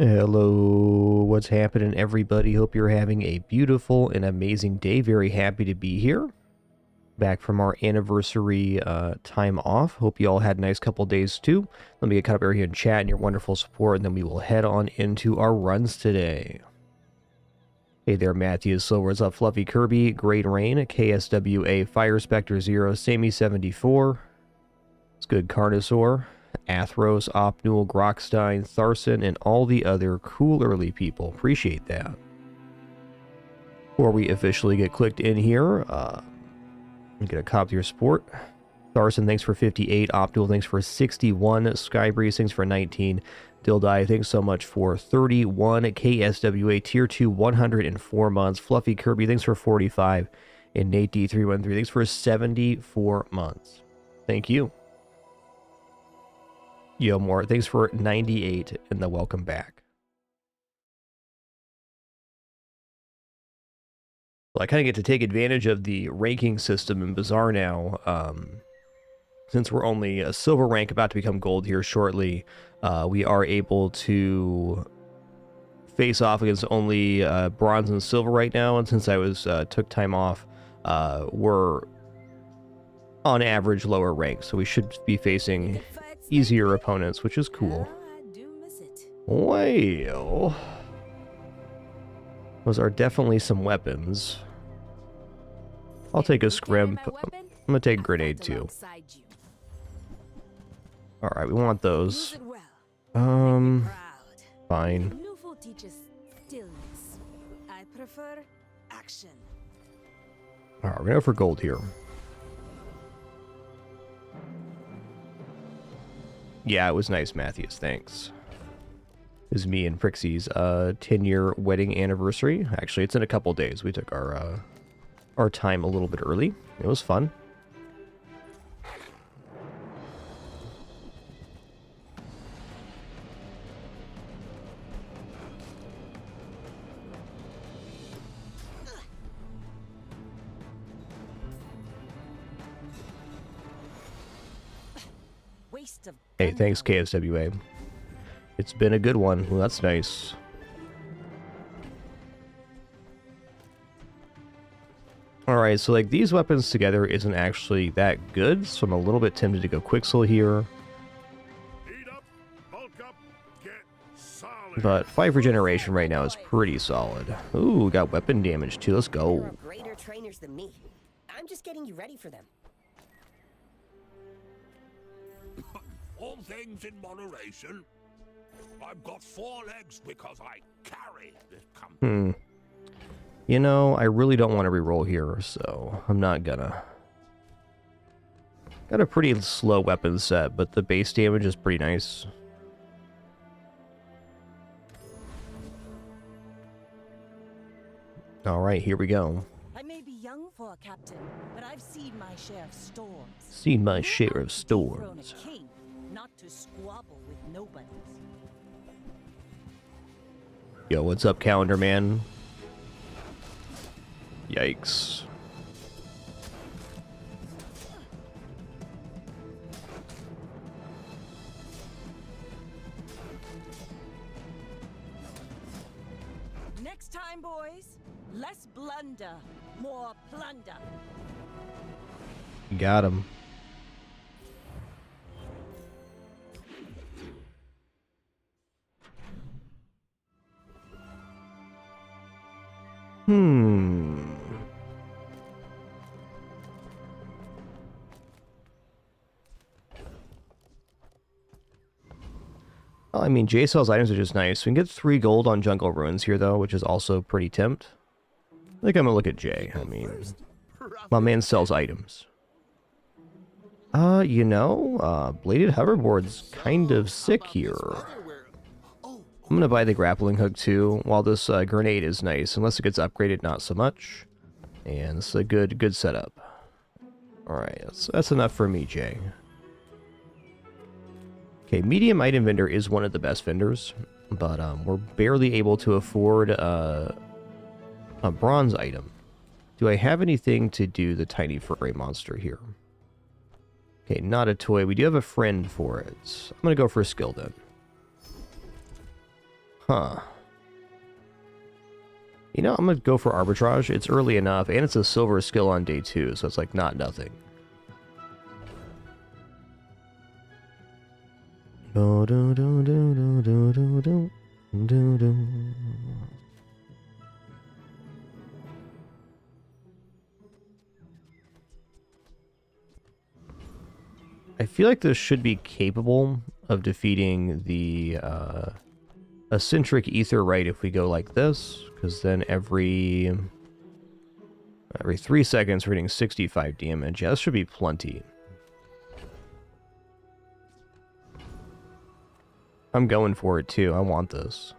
Hello, what's happening, everybody? Hope you're having a beautiful and amazing day. Very happy to be here. Back from our anniversary time off. Hope you all had a nice couple days too. Let me get caught up here in chat and your wonderful support, and then we will head on into our runs today. Hey there, Matthew Silver. What's up, Fluffy Kirby, Great Rain, KSWA, Fire Spectre 0, Sammy 74. It's good, Carnosaur. Athros, Opnul, Grockstein, Tharson, and all the other cool early people. Appreciate that. Before we officially get clicked in here, I'm going to copy your support. Tharson, thanks for 58. Opnul, thanks for 61. Skybreeze, thanks for 19. Dildai, thanks so much for 31. KSWA, Tier 2, 104 months. Fluffy Kirby, thanks for 45. And Nate D313, thanks for 74 months. Thank you. Yo, more. Thanks for 98 and the welcome back. Well, I kind of get to take advantage of the ranking system in Bizaar now. Since we're only a silver rank, about to become gold here shortly, we are able to face off against only bronze and silver right now. And since I took time off, we're on average lower rank, so we should be facing easier opponents, which is cool. Well, those are definitely some weapons. I'll take a scrimp. I'm gonna take a grenade too. Alright, we want those. Fine. Alright, we're gonna go for gold here. Yeah, it was nice, Matthews. Thanks. It was me and Prixie's 10-year wedding anniversary. Actually, it's in a couple days. We took our time a little bit early. It was fun. Hey, thanks, KSWA. It's been a good one. Well, that's nice. Alright, so like these weapons together isn't actually that good, so I'm a little bit tempted to go Quixel here. But 5 regeneration right now is pretty solid. Ooh, got weapon damage too. Let's go. There are greater trainers than me. I'm just getting you ready for them. All things in moderation. I've got 4 legs because I carry this company. You know, I really don't want to reroll here, so I'm not gonna. Got a pretty slow weapon set, but the base damage is pretty nice. Alright, here we go. I may be young for a captain, but I've seen my share of storms. Seen my share of storms. King, not to squabble with nobodies. Yo, what's up, Calendar Man? Yikes. Next time, boys, less blunder, more plunder. Got him. Well, I mean, J-Cell's items are just nice. We can get 3 gold on Jungle Ruins here, though, which is also pretty tempt. I think I'm gonna look at Jay. I mean, my man sells items. You know, Bladed Hoverboard's kind of sick here. I'm gonna buy the grappling hook too, while this grenade is nice. Unless it gets upgraded, not so much. And this is a good setup. Alright, that's enough for me, Jay. Okay, medium item vendor is one of the best vendors, but we're barely able to afford a bronze item. Do I have anything to do the tiny furry monster here? Okay, not a toy. We do have a friend for it. I'm gonna go for a skill then. Huh. You know, I'm going to go for arbitrage. It's early enough, and it's a silver skill on day 2, so it's like not nothing. I feel like this should be capable of defeating the eccentric ether right if we go like this, because then every 3 seconds we're getting 65 damage. Yeah, this should be plenty. I'm going for it too. I want this.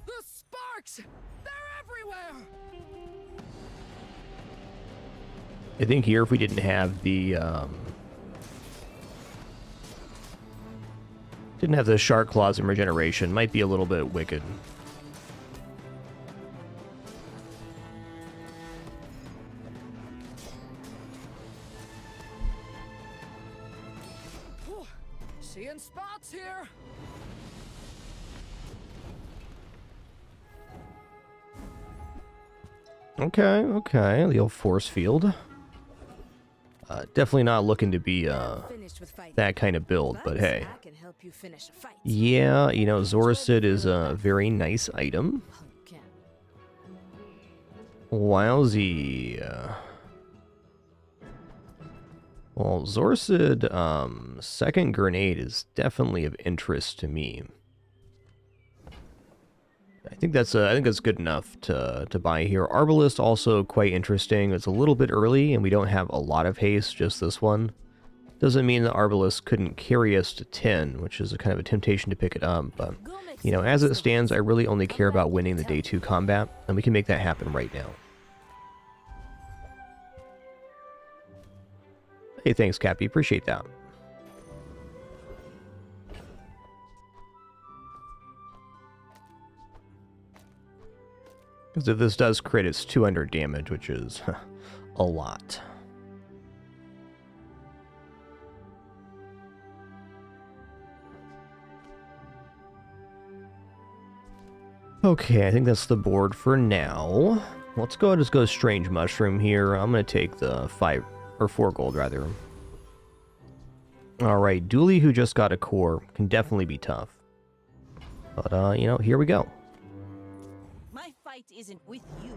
The sparks! They're everywhere! I think here if we didn't have the shark claws and regeneration, might be a little bit wicked. Seeing spots here. Okay. The old force field. Definitely not looking to be Finished with fighting. that kind of build, but hey. I can help you finish a fight. Yeah, you know, Zoracid is a very nice item. Pumpkin. Wowsy. Well, Zoracid, second grenade is definitely of interest to me. I think that's good enough to buy here. Arbalist also quite interesting. It's a little bit early, and we don't have a lot of haste, just this one. Doesn't mean the Arbalist couldn't carry us to 10, which is a kind of a temptation to pick it up, but, you know, as it stands, I really only care about winning the day 2 combat, and we can make that happen right now. Hey, thanks, Cappy. Appreciate that. Because if this does crit, it's 200 damage, which is a lot. Okay, I think that's the board for now. Let's go ahead and just go Strange Mushroom here. I'm going to take the 4 gold, rather. Alright, Dooley, who just got a core, can definitely be tough. But, you know, here we go. My fight isn't with you,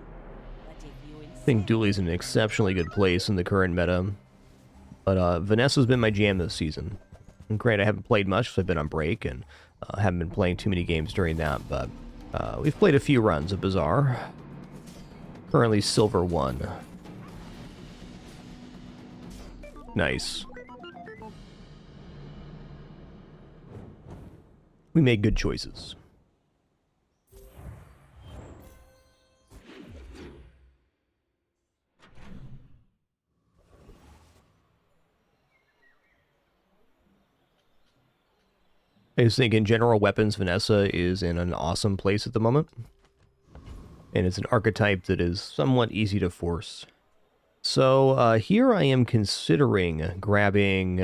but if you I think Dooley's in an exceptionally good place in the current meta. But Vanessa's been my jam this season. And granted, I haven't played much because I've been on break and haven't been playing too many games during that, but we've played a few runs of Bizaar. Currently Silver 1. Nice. We made good choices. I just think in general, weapons Vanessa is in an awesome place at the moment. And it's an archetype that is somewhat easy to force. So here I am considering grabbing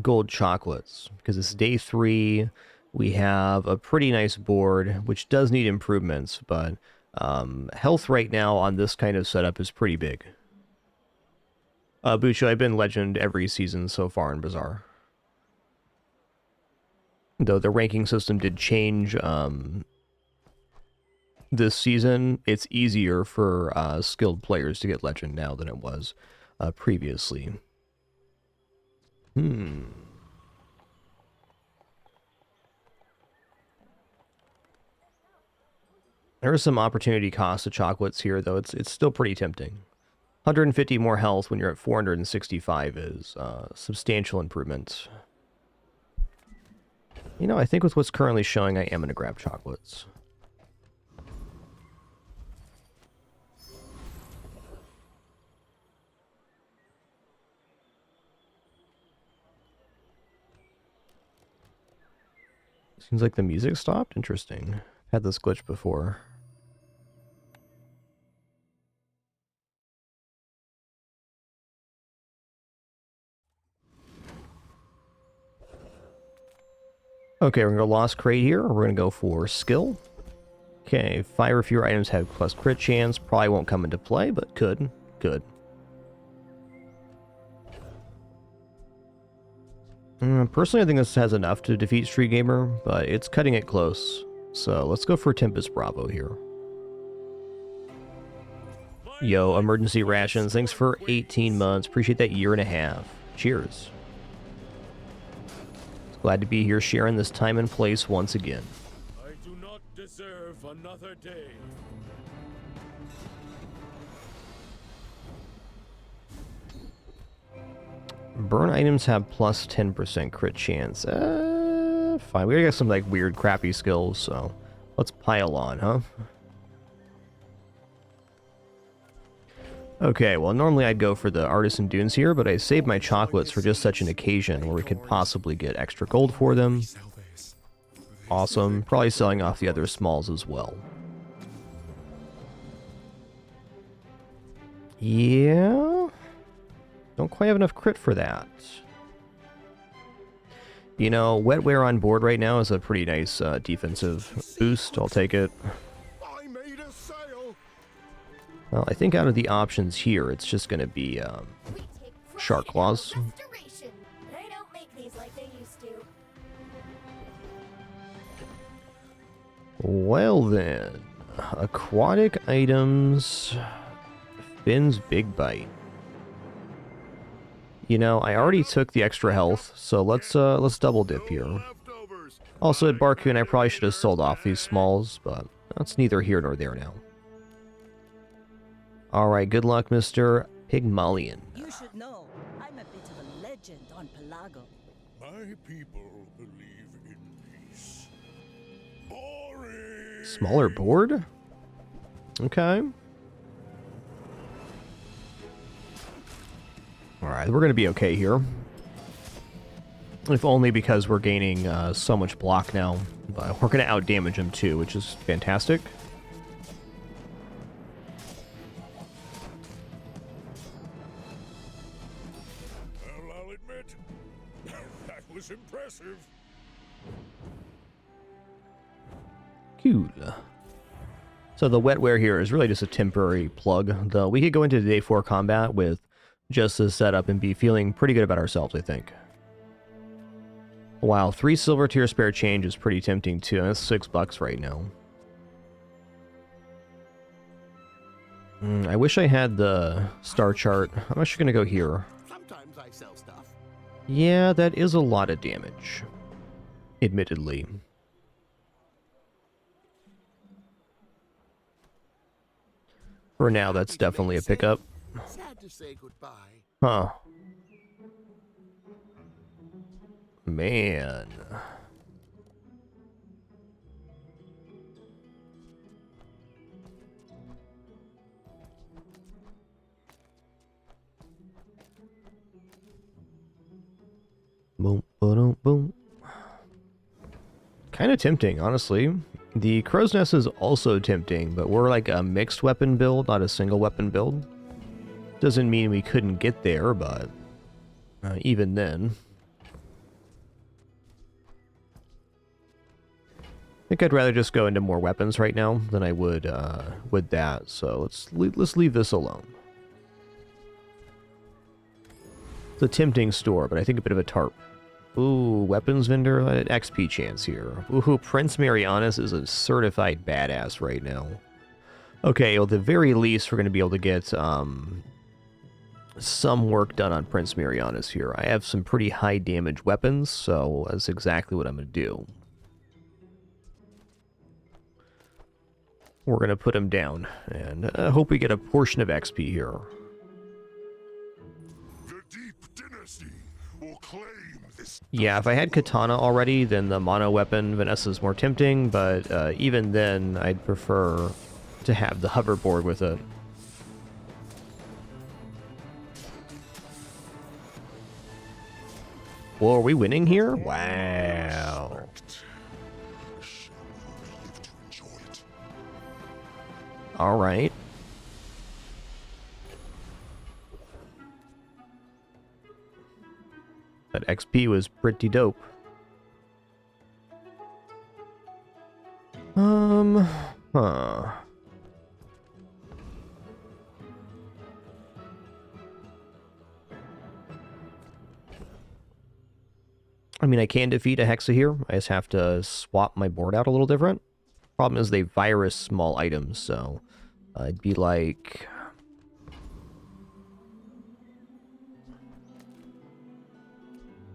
gold chocolates. Because it's day 3, we have a pretty nice board, which does need improvements. But health right now on this kind of setup is pretty big. Bucho, I've been legend every season so far in Bizaar. Though the ranking system did change this season, it's easier for skilled players to get legend now than it was previously. There is some opportunity cost of chocolates here, though. It's still pretty tempting. 150 more health when you're at 465 is substantial improvement. You know, I think with what's currently showing, I am going to grab chocolates. Seems like the music stopped? Interesting. Had this glitch before. Okay, we're going to go Lost Crate here. We're going to go for Skill. Okay, 5 or fewer items have plus crit chance. Probably won't come into play, but could. Could. Personally, I think this has enough to defeat Street Gamer, but it's cutting it close. So let's go for Tempest Bravo here. Yo, emergency rations. Thanks for 18 months. Appreciate that year and a half. Cheers. Glad to be here sharing this time and place once again. I do not deserve another day. Burn items have plus 10% crit chance. Fine. We gotta get some like weird crappy skills, so let's pile on, huh? Okay, well normally I'd go for the Artisan Dunes here, but I saved my chocolates for just such an occasion where we could possibly get extra gold for them. Awesome. Probably selling off the other smalls as well. Yeah. Don't quite have enough crit for that. You know, Wetware on board right now is a pretty nice defensive boost. I'll take it. I made a sale. Well, I think out of the options here, it's just going to be Shark Claws. Restoration. They don't make these like they used to. Well then, aquatic items, Finn's Big Bite. You know, I already took the extra health, so let's double dip here. Leftovers. Also at Barcoon, I probably should have sold off these smalls, but that's neither here nor there now. Alright, good luck, Mr. Pygmalion. You should know, I'm a bit of a legend on Pelago. My people believe in peace. Boring. Smaller board? Okay. Alright, we're going to be okay here. If only because we're gaining so much block now. But we're going to outdamage him too, which is fantastic. Well, I'll admit, that was impressive. Cool. So the wetware here is really just a temporary plug, though we could go into day 4 combat with just this setup and be feeling pretty good about ourselves, I think. Wow, 3 silver tier spare change is pretty tempting too. That's $6 right now. I wish I had the star chart. I'm actually going to go here. Sometimes I sell stuff. Yeah, that is a lot of damage. Admittedly. For now, that's definitely a pickup. Sad to say goodbye. Huh. Man. Boom, boom, boom. Kind of tempting, honestly. The Crow's Nest is also tempting, but we're like a mixed weapon build, not a single weapon build. Doesn't mean we couldn't get there, but even then. I think I'd rather just go into more weapons right now than I would with that, so let's leave this alone. It's a tempting store, but I think a bit of a tarp. Ooh, weapons vendor, XP chance here. Ooh, Prince Marianus is a certified badass right now. Okay, well, at the very least, we're going to be able to get some work done on Prince Marianus here. I have some pretty high damage weapons, so that's exactly what I'm going to do. We're going to put him down, and hope we get a portion of XP here. The Deep Dynasty will claim this. Yeah, if I had Katana already, then the mono weapon Vanessa's more tempting, but even then, I'd prefer to have the hoverboard with it. Well, are we winning here? Wow. All right. That XP was pretty dope. Huh. I mean, I can defeat a Hexa here. I just have to swap my board out a little different. Problem is they virus small items, so it'd be like...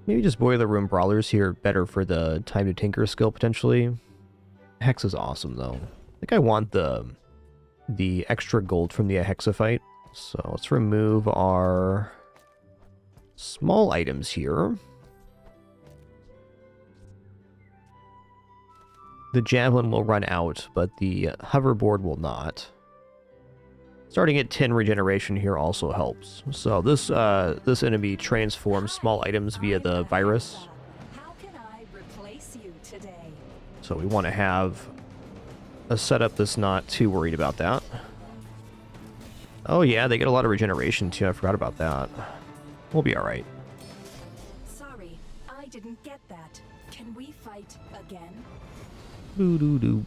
maybe just Boiler Room Brawlers here, better for the Time to Tinker skill, potentially. Hex is awesome, though. I think I want the extra gold from the Hexa fight. So let's remove our small items here. The Javelin will run out, but the hoverboard will not. Starting at 10 regeneration here also helps. So this enemy transforms small items via the virus. How can I replace you today? So we want to have a setup that's not too worried about that. Oh yeah, they get a lot of regeneration too. I forgot about that. We'll be alright. Sorry, I didn't get that. Can we fight again? Doo doo doo.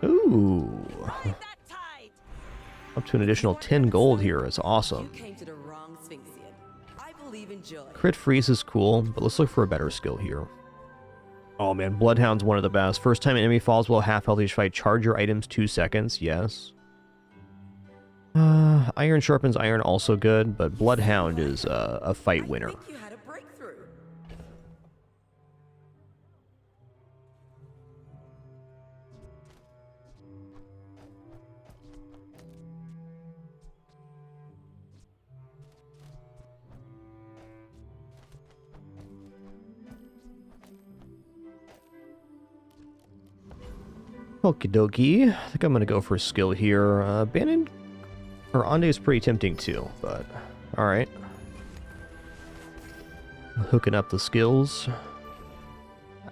Ooh. Ride that tide! Up to an additional 10 gold here. It's awesome. You came to the wrong Sphinxian. I believe in joy. Crit freeze is cool, but let's look for a better skill here. Oh man, Bloodhound's one of the best. First time an enemy falls while half health each fight, charge your items 2 seconds. Yes. Iron sharpens iron, also good, but Bloodhound is a fight winner. I think you had a breakthrough. Okie dokie. I think I'm gonna go for a skill here. Bannon or Ande is pretty tempting too, but alright. Hooking up the skills.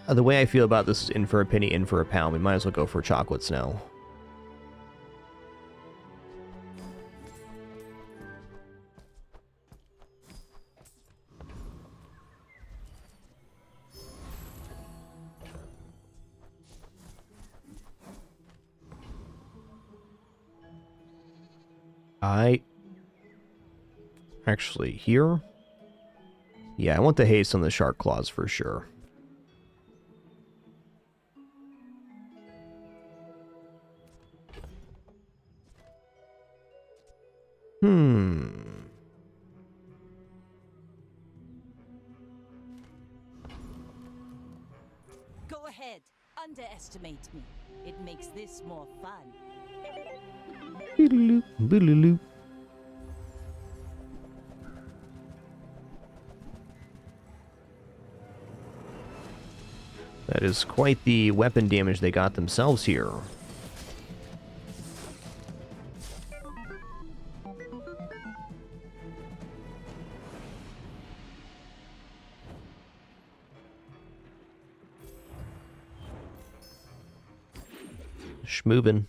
The way I feel about this is in for a penny, in for a pound. We might as well go for chocolates now. Actually, here? Yeah, I want the haste on the shark claws for sure. Go ahead, underestimate me. It makes this more fun. Boodaloo, boodaloo. That is quite the weapon damage they got themselves here. Schmoovin'.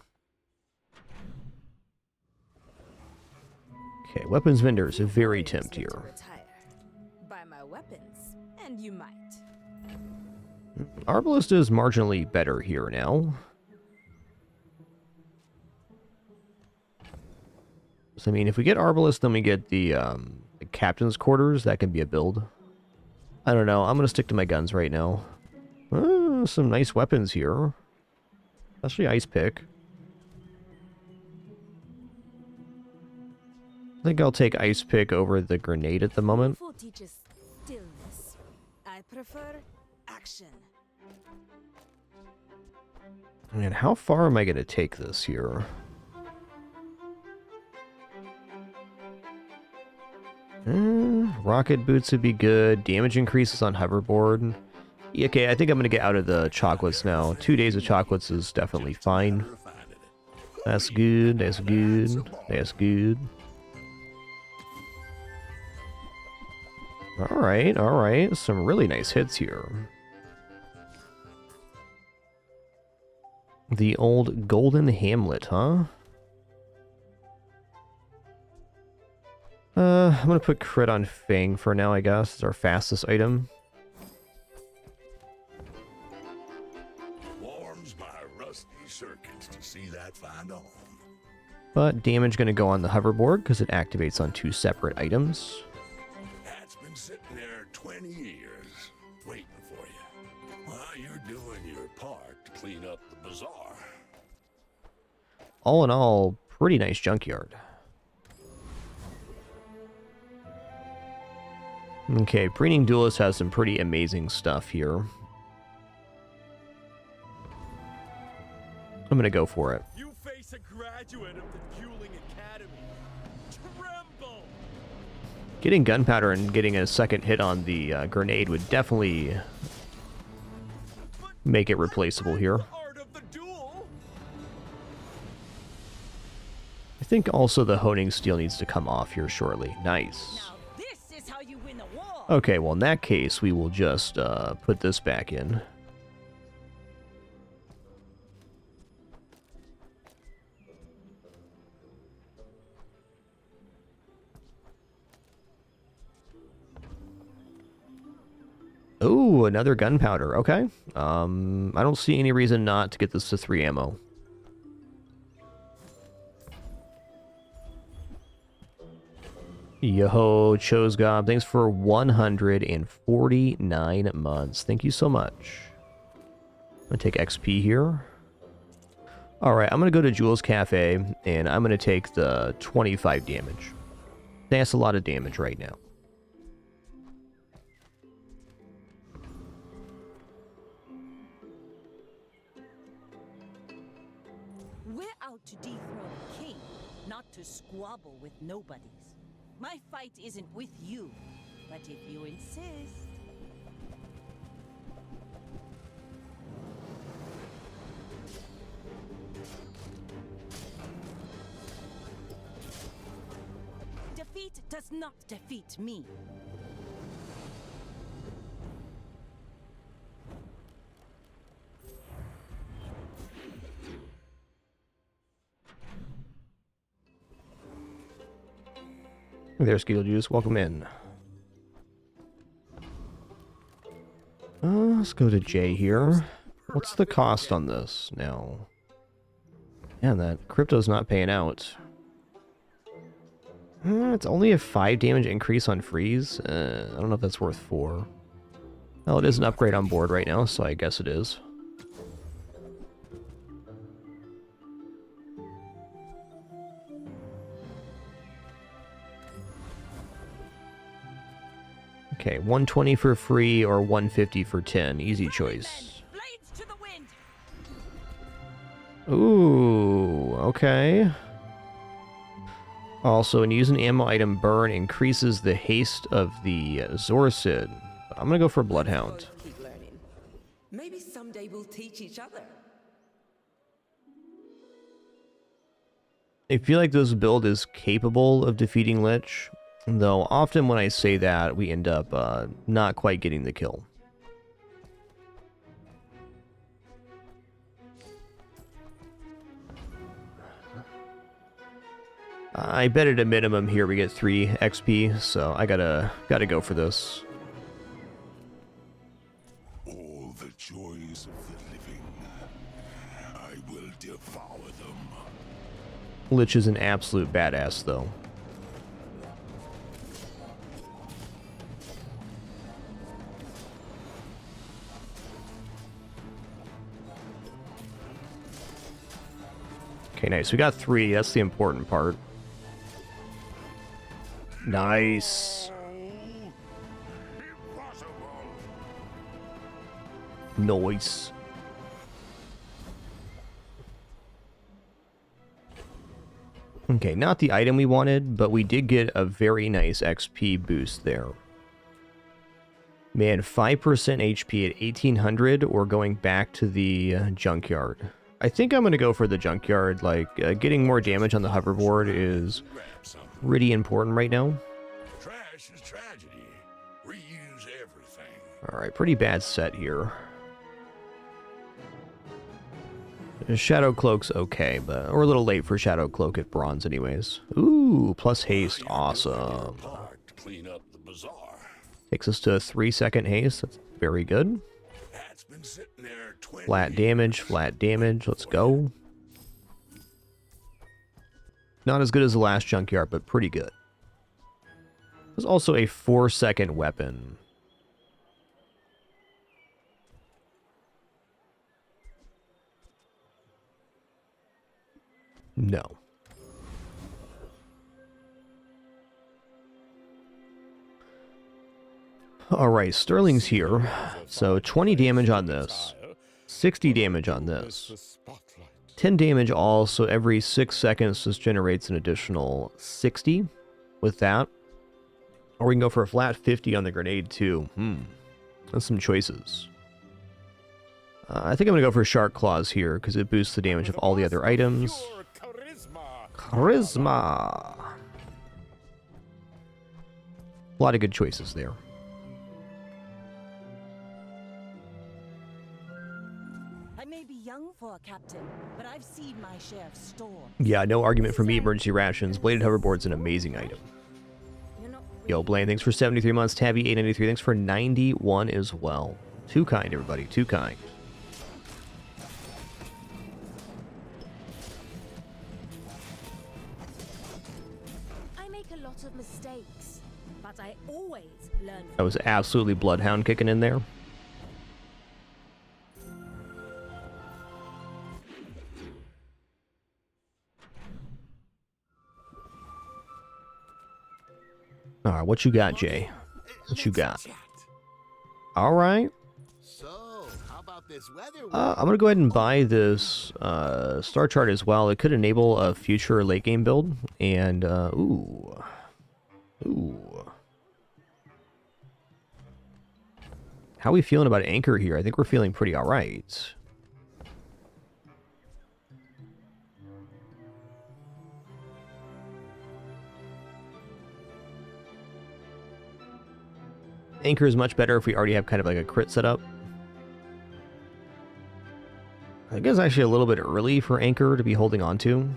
Okay, weapons vendors are very tempt here. Retire. Buy my weapons, and you might. Arbalist is marginally better here now. So, I mean, if we get Arbalist, then we get the captain's quarters. That can be a build. I don't know. I'm going to stick to my guns right now. Some nice weapons here. Especially Ice Pick. I think I'll take Ice Pick over the grenade at the moment. Food teaches stillness. I prefer action. Man, how far am I going to take this here? Rocket boots would be good. Damage increases on hoverboard. Yeah, okay, I think I'm going to get out of the chocolates now. 2 days of chocolates is definitely fine. That's good, that's good, that's good. Alright, alright. Some really nice hits here. The old Golden Hamlet, huh? I'm gonna put crit on Fang for now, I guess. It's our fastest item. But damage going to go on the hoverboard because it activates on 2 separate items. That's been sitting there 20 years, waiting for you. Well, you're doing your part to clean up the bazaar. All in all, pretty nice junkyard. Okay, Preening Duelist has some pretty amazing stuff here. I'm going to go for it. You face a graduate of the Dueling Academy. Tremble! Getting gunpowder and getting a second hit on the grenade would definitely make it replaceable here. The art of the duel. I think also the honing steel needs to come off here shortly. Nice. Now this is how you win a war. Okay, well in that case, we will just put this back in. Oh, another gunpowder. Okay. I don't see any reason not to get this to 3 ammo. Yo-ho, Chosgob, thanks for 149 months. Thank you so much. I'm going to take XP here. Alright, I'm going to go to Jules Cafe, and I'm going to take the 25 damage. That's a lot of damage right now. We're out to dethrone a king, not to squabble with nobodies. My fight isn't with you, but if you insist. Defeat does not defeat me. Hey there, Skittle Juice. Welcome in. Let's go to J here. What's the cost on this now? Yeah, that crypto's not paying out. It's only a 5 damage increase on freeze. I don't know if that's worth 4. Well, it is an upgrade on board right now, so I guess it is. Okay, 120 for free or 150 for 10. Easy choice. Blades to the wind. Ooh, okay. Also, when you use an ammo item, burn increases the haste of the Zorcid. I'm gonna go for Bloodhound. Keep learning. Maybe someday we'll teach each other. I feel like this build is capable of defeating Lich, though often when I say that, we end up not quite getting the kill. I bet at a minimum here we get 3 XP, so I gotta go for this. All the joys of the living, I will devour them. Lich is an absolute badass, though. Okay, nice. We got 3. That's the important part. Nice. Impossible! Nice. Okay, not the item we wanted, but we did get a very nice XP boost there. Man, 5% HP at 1800 or going back to the junkyard. I think I'm going to go for the junkyard. Like, getting more damage on the hoverboard is Grab something. pretty important right now. Trash is tragedy. Reuse everything. Alright, pretty bad set here. Shadow Cloak's okay, but we're a little late for Shadow Cloak at bronze anyways. Ooh, plus haste, awesome. Part to clean up the bazaar. Takes us to a 3-second haste, that's very good. That's been sitting there 20 Flat damage, let's go. Not as good as the last junkyard, but pretty good. There's also a 4-second weapon. No. Alright, Sterling's here. So 20 damage on this. 60 damage on this. 10 damage all, so every 6 seconds this generates an additional 60 with that. Or we can go for a flat 50 on the grenade too. That's some choices. I think I'm going to go for Shark Claws here, because it boosts the damage of all the other items. Charisma! A lot of good choices there. I may be young for a captain, but I've seen my share of storms. Yeah, no argument for me. Emergency rations. Bladed hoverboard's an amazing item. Yo, Blaine, thanks for 73 months. Tabby, 893, thanks for 91 as well. Too kind, everybody. Too kind. I make a lot of mistakes, but I always learn. That was absolutely Bloodhound kicking in there. Alright, what you got, Jay? What you got? Alright. So, how about this weather? I'm gonna go ahead and buy this star chart as well. It could enable a future late game build. And, ooh. How are we feeling about Anchor here? I think we're feeling pretty alright. Anchor is much better if we already have kind of like a crit setup. I think it's actually a little bit early for Anchor to be holding on to.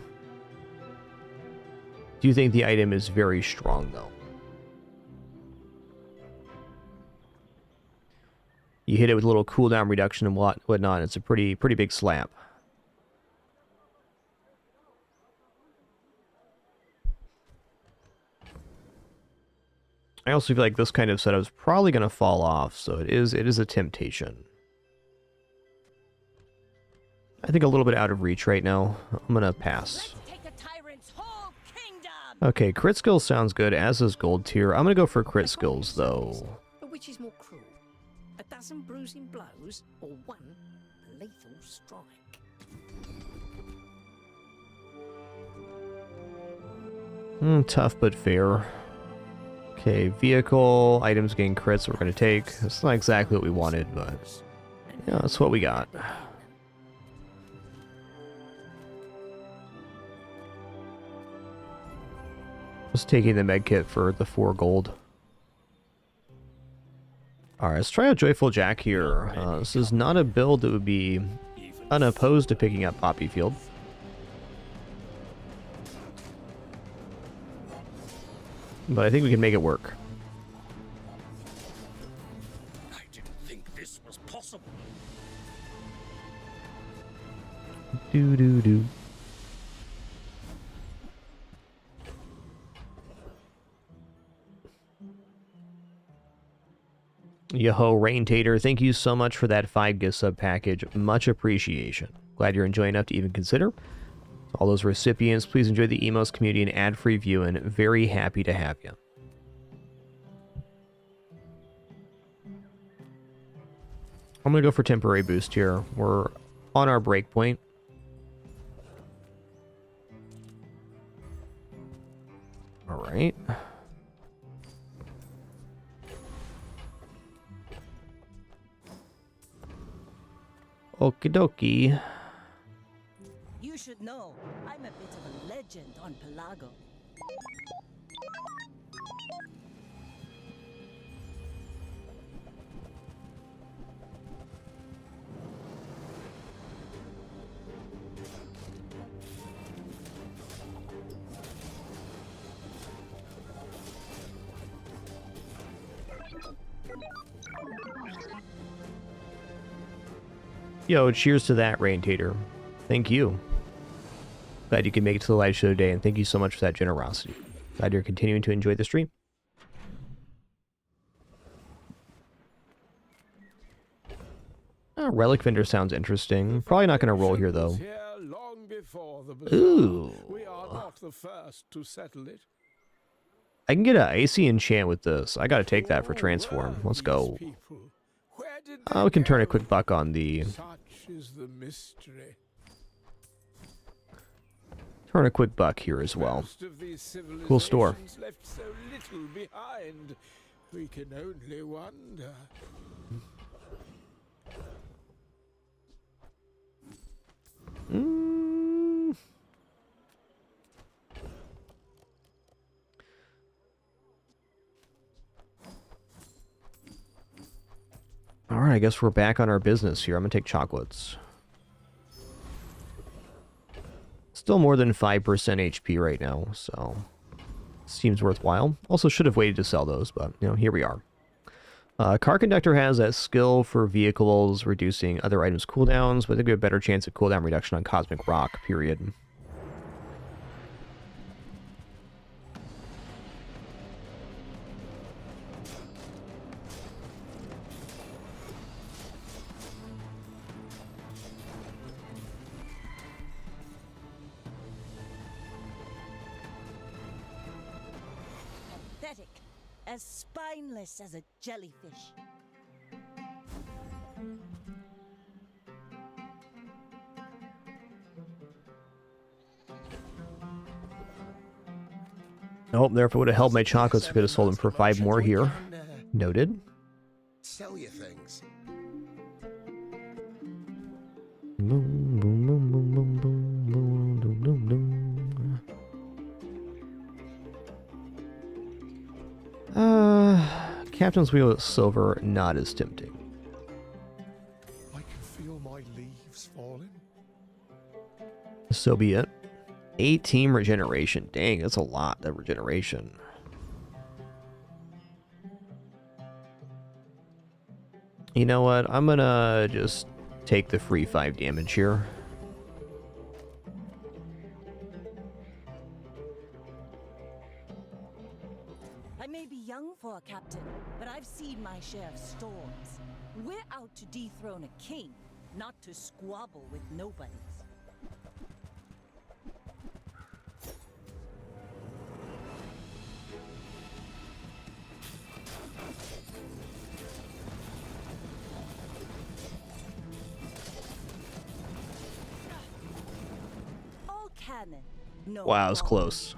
Do you think the item is very strong, though? You hit it with a little cooldown reduction and whatnot. It's a pretty big slap. I also feel like this kind of setup is probably going to fall off, so it is a temptation. I think a little bit out of reach right now. I'm going to pass. Okay, crit skills sounds good, as is gold tier. I'm going to go for crit skills, though. But which is more cruel? A dozen bruising blows or one lethal strike? Tough but fair. Okay, vehicle, items gain crits we're going to take. It's not exactly what we wanted, but yeah, that's what we got. Just taking the medkit for the 4 gold. Alright, let's try a Joyful Jack here. This is not a build that would be unopposed to picking up Poppy Field. But I think we can make it work. I didn't think this was possible. Do. Yo-ho, Rain Tater, thank you so much for that 5 gift sub package. Much appreciation. Glad you're enjoying enough to even consider. All those recipients, please enjoy the Emos community and ad-free viewing. Very happy to have you. I'm going to go for temporary boost here. We're on our break point. All right. Okie dokie. You should know, I'm a bit of a legend on Pelago. Yo, cheers to that, Rain Tater. Thank you. Glad you could make it to the live show today, and thank you so much for that generosity. Glad you're continuing to enjoy the stream. Oh, Relic Vendor sounds interesting. Probably not going to roll here, though. Ooh. We are not the first to settle it. I can get an icy enchant with this. I got to take that for transform. Let's go. We can turn a quick buck on the... Such is the mystery. Turn a quick buck here as well. Cool store. Left so little behind. We can only wonder. Alright, I guess we're back on our business here. I'm going to take chocolates. Still more than 5% HP right now, so seems worthwhile. Also should have waited to sell those, but, you know, here we are. Car Conductor has that skill for vehicles reducing other items' cooldowns, but they give a better chance of cooldown reduction on Cosmic Rock, period. Pathetic. As spineless as a jellyfish. Nope, there if it would have held my chocolates, I could have sold them for 5 more here. Noted. Sell your things. Boom, boom, boom, boom, boom, boom, boom, boom, boom, boom. Captain's Wheel at silver, not as tempting. I can feel my leaves falling. So be it. 18 regeneration. Dang, that's a lot, that regeneration. You know what? I'm gonna just take the free 5 damage here. I may be young for a captain, but I've seen my share of storms. We're out to dethrone a king, not to squabble with nobodies. All cannon. No Wow, it was bomb. close.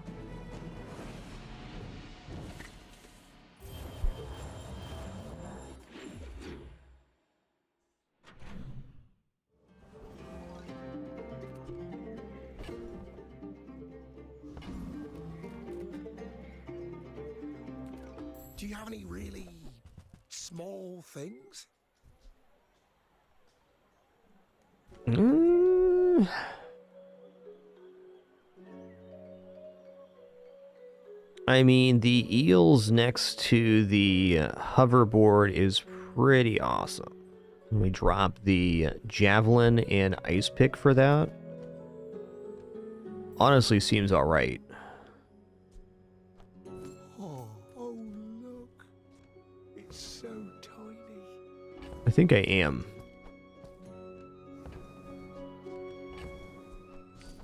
Do you have any really small things? I mean, the eels next to the hoverboard is pretty awesome. We drop the javelin and ice pick for that. Honestly, seems alright. Oh, look. It's so tiny. I think I am.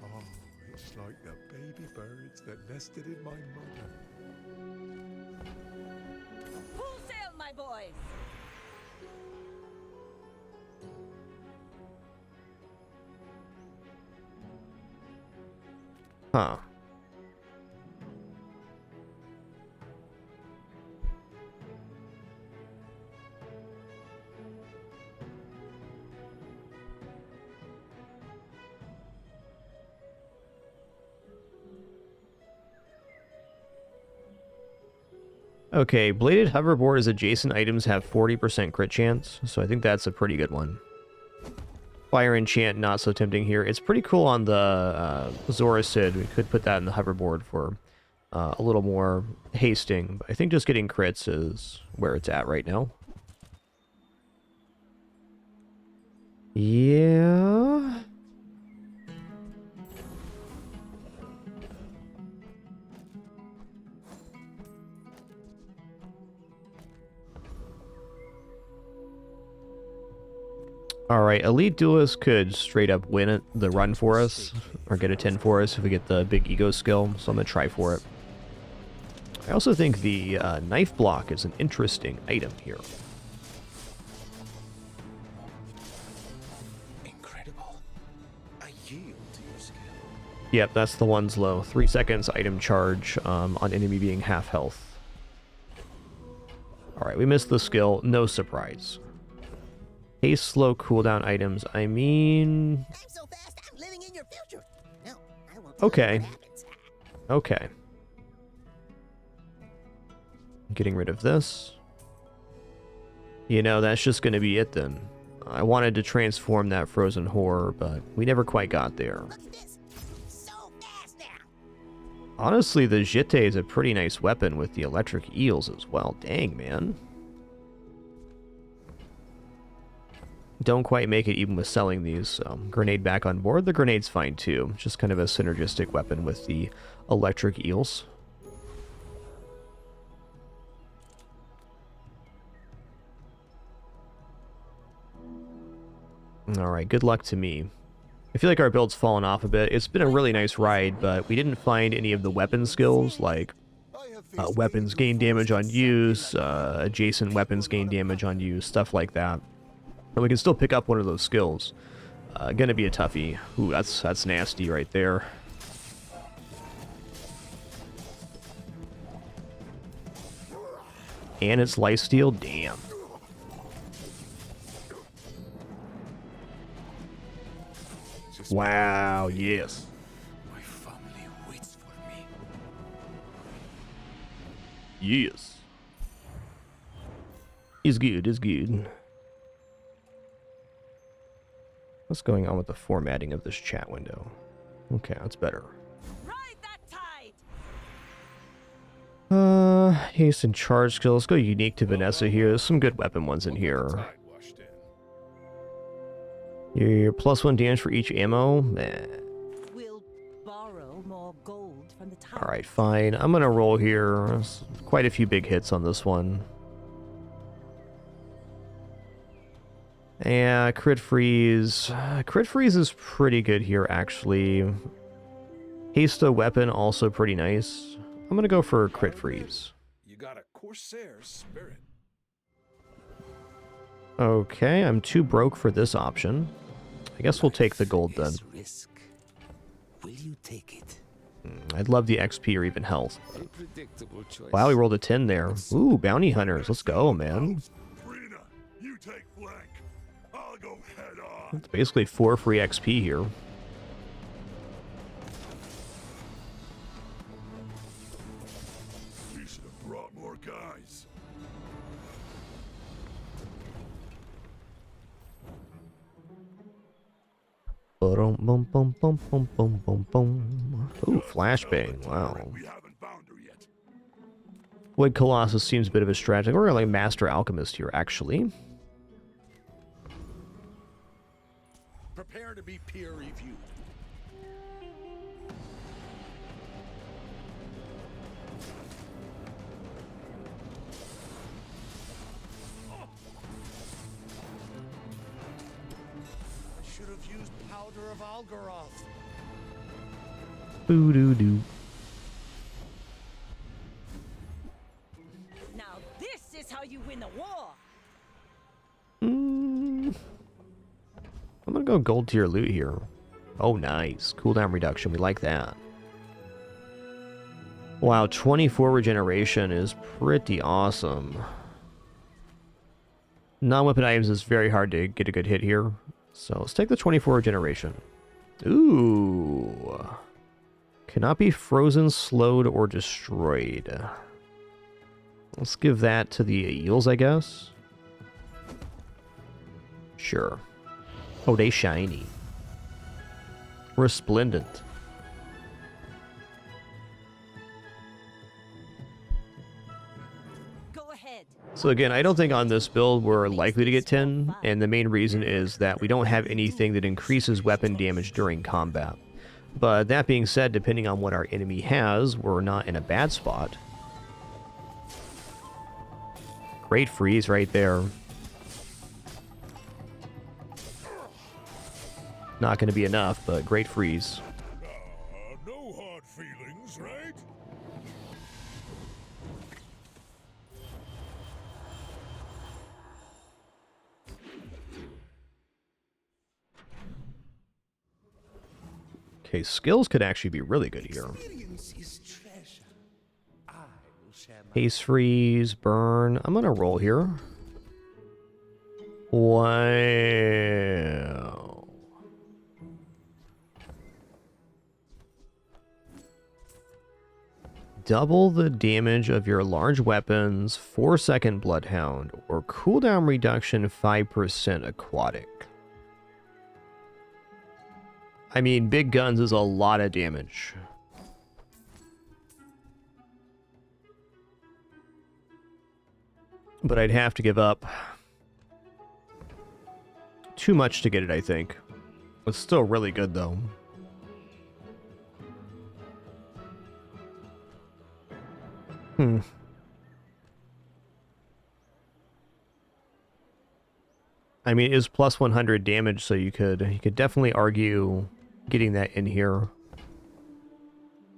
Oh, it's like the baby birds that nested in my mother. Full sail, my boys! Huh. Okay, bladed hoverboard as adjacent items have 40% crit chance, so I think that's a pretty good one. Fire enchant, not so tempting here. It's pretty cool on the Zora Sid. We could put that in the hoverboard for a little more hasting, but I think just getting crits is where it's at right now. Yeah. Alright, Elite Duelist could straight up win it, the run for us, or get a 10 for us if we get the big ego skill, so I'm going to try for it. I also think the knife block is an interesting item here. Incredible. I yield to your skill. Yep, that's the one's low. 3 seconds item charge on enemy being half health. Alright, we missed the skill, no surprise. Haste slow cooldown items, I mean... I'm so fast, I'm living in your future. No, I won't Okay. Okay. Getting rid of this. You know, that's just going to be it then. I wanted to transform that frozen horror, but we never quite got there. Look at this. So fast now. Honestly, the Jete is a pretty nice weapon with the electric eels as well. Dang, man. Don't quite make it even with selling these, so grenade back on board. The grenade's fine too. Just kind of a synergistic weapon with the electric eels. Alright, good luck to me. I feel like our build's fallen off a bit. It's been a really nice ride, but we didn't find any of the weapon skills, like weapons gain damage on use, adjacent weapons gain damage on use, stuff like that. And we can still pick up one of those skills. Gonna be a toughie. Ooh, that's nasty right there. And it's lifesteal? Damn. Wow, yes. My family waits for me. Yes. It's good, it's good. What's going on with the formatting of this chat window? Okay, that's better. Ride that tide! Haste and charge skill. Let's go unique to Vanessa here. There's some good weapon ones in here. Your +1 damage for each ammo? We'll borrow more gold from the tide. Alright, fine. I'm gonna roll here. There's quite a few big hits on this one. Yeah, crit freeze. Crit freeze is pretty good here, actually. Haste a weapon, also pretty nice. I'm gonna go for crit freeze. You got a Corsair's spirit. Okay, I'm too broke for this option. I guess we'll take the gold then. Risk. Will you take it? I'd love the XP or even health. A predictable choice. Wow, we rolled a 10 there. Ooh, bounty hunters. Let's go, man. Rena, you take flank. I'll go head on. It's basically 4 free XP here. We should have brought more guys. Bum bum bum bum bum bum bum bum. Ooh, flashbang. Wow. We haven't found her yet. Wood Colossus seems a bit of a stretch. We're like Master Alchemist here, actually. Prepare to be peer reviewed. I should have used powder of Algaroth. Boo doo doo. Now this is how you win a war. I'm gonna go gold tier loot here. Oh, nice. Cooldown reduction. We like that. Wow, 24 regeneration is pretty awesome. Non-weapon items is very hard to get a good hit here. So let's take the 24 regeneration. Ooh. Cannot be frozen, slowed, or destroyed. Let's give that to the eels, I guess. Sure. Oh, they shiny. Resplendent. Go ahead. So again, I don't think on this build we're likely to get 10, and the main reason is that we don't have anything that increases weapon damage during combat. But that being said, depending on what our enemy has, we're not in a bad spot. Great freeze right there. not going to be enough, but great freeze. No hard feelings, right? Okay, skills could actually be really good here. Experience is treasure. I will share my Haste freeze, burn. I'm going to roll here. Wow. Double the damage of your large weapons, 4-second Bloodhound, or cooldown reduction 5% aquatic. I mean, big guns is a lot of damage. But I'd have to give up too much to get it, I think. It's still really good, though. I mean, it is plus 100 damage, so you could definitely argue getting that in here.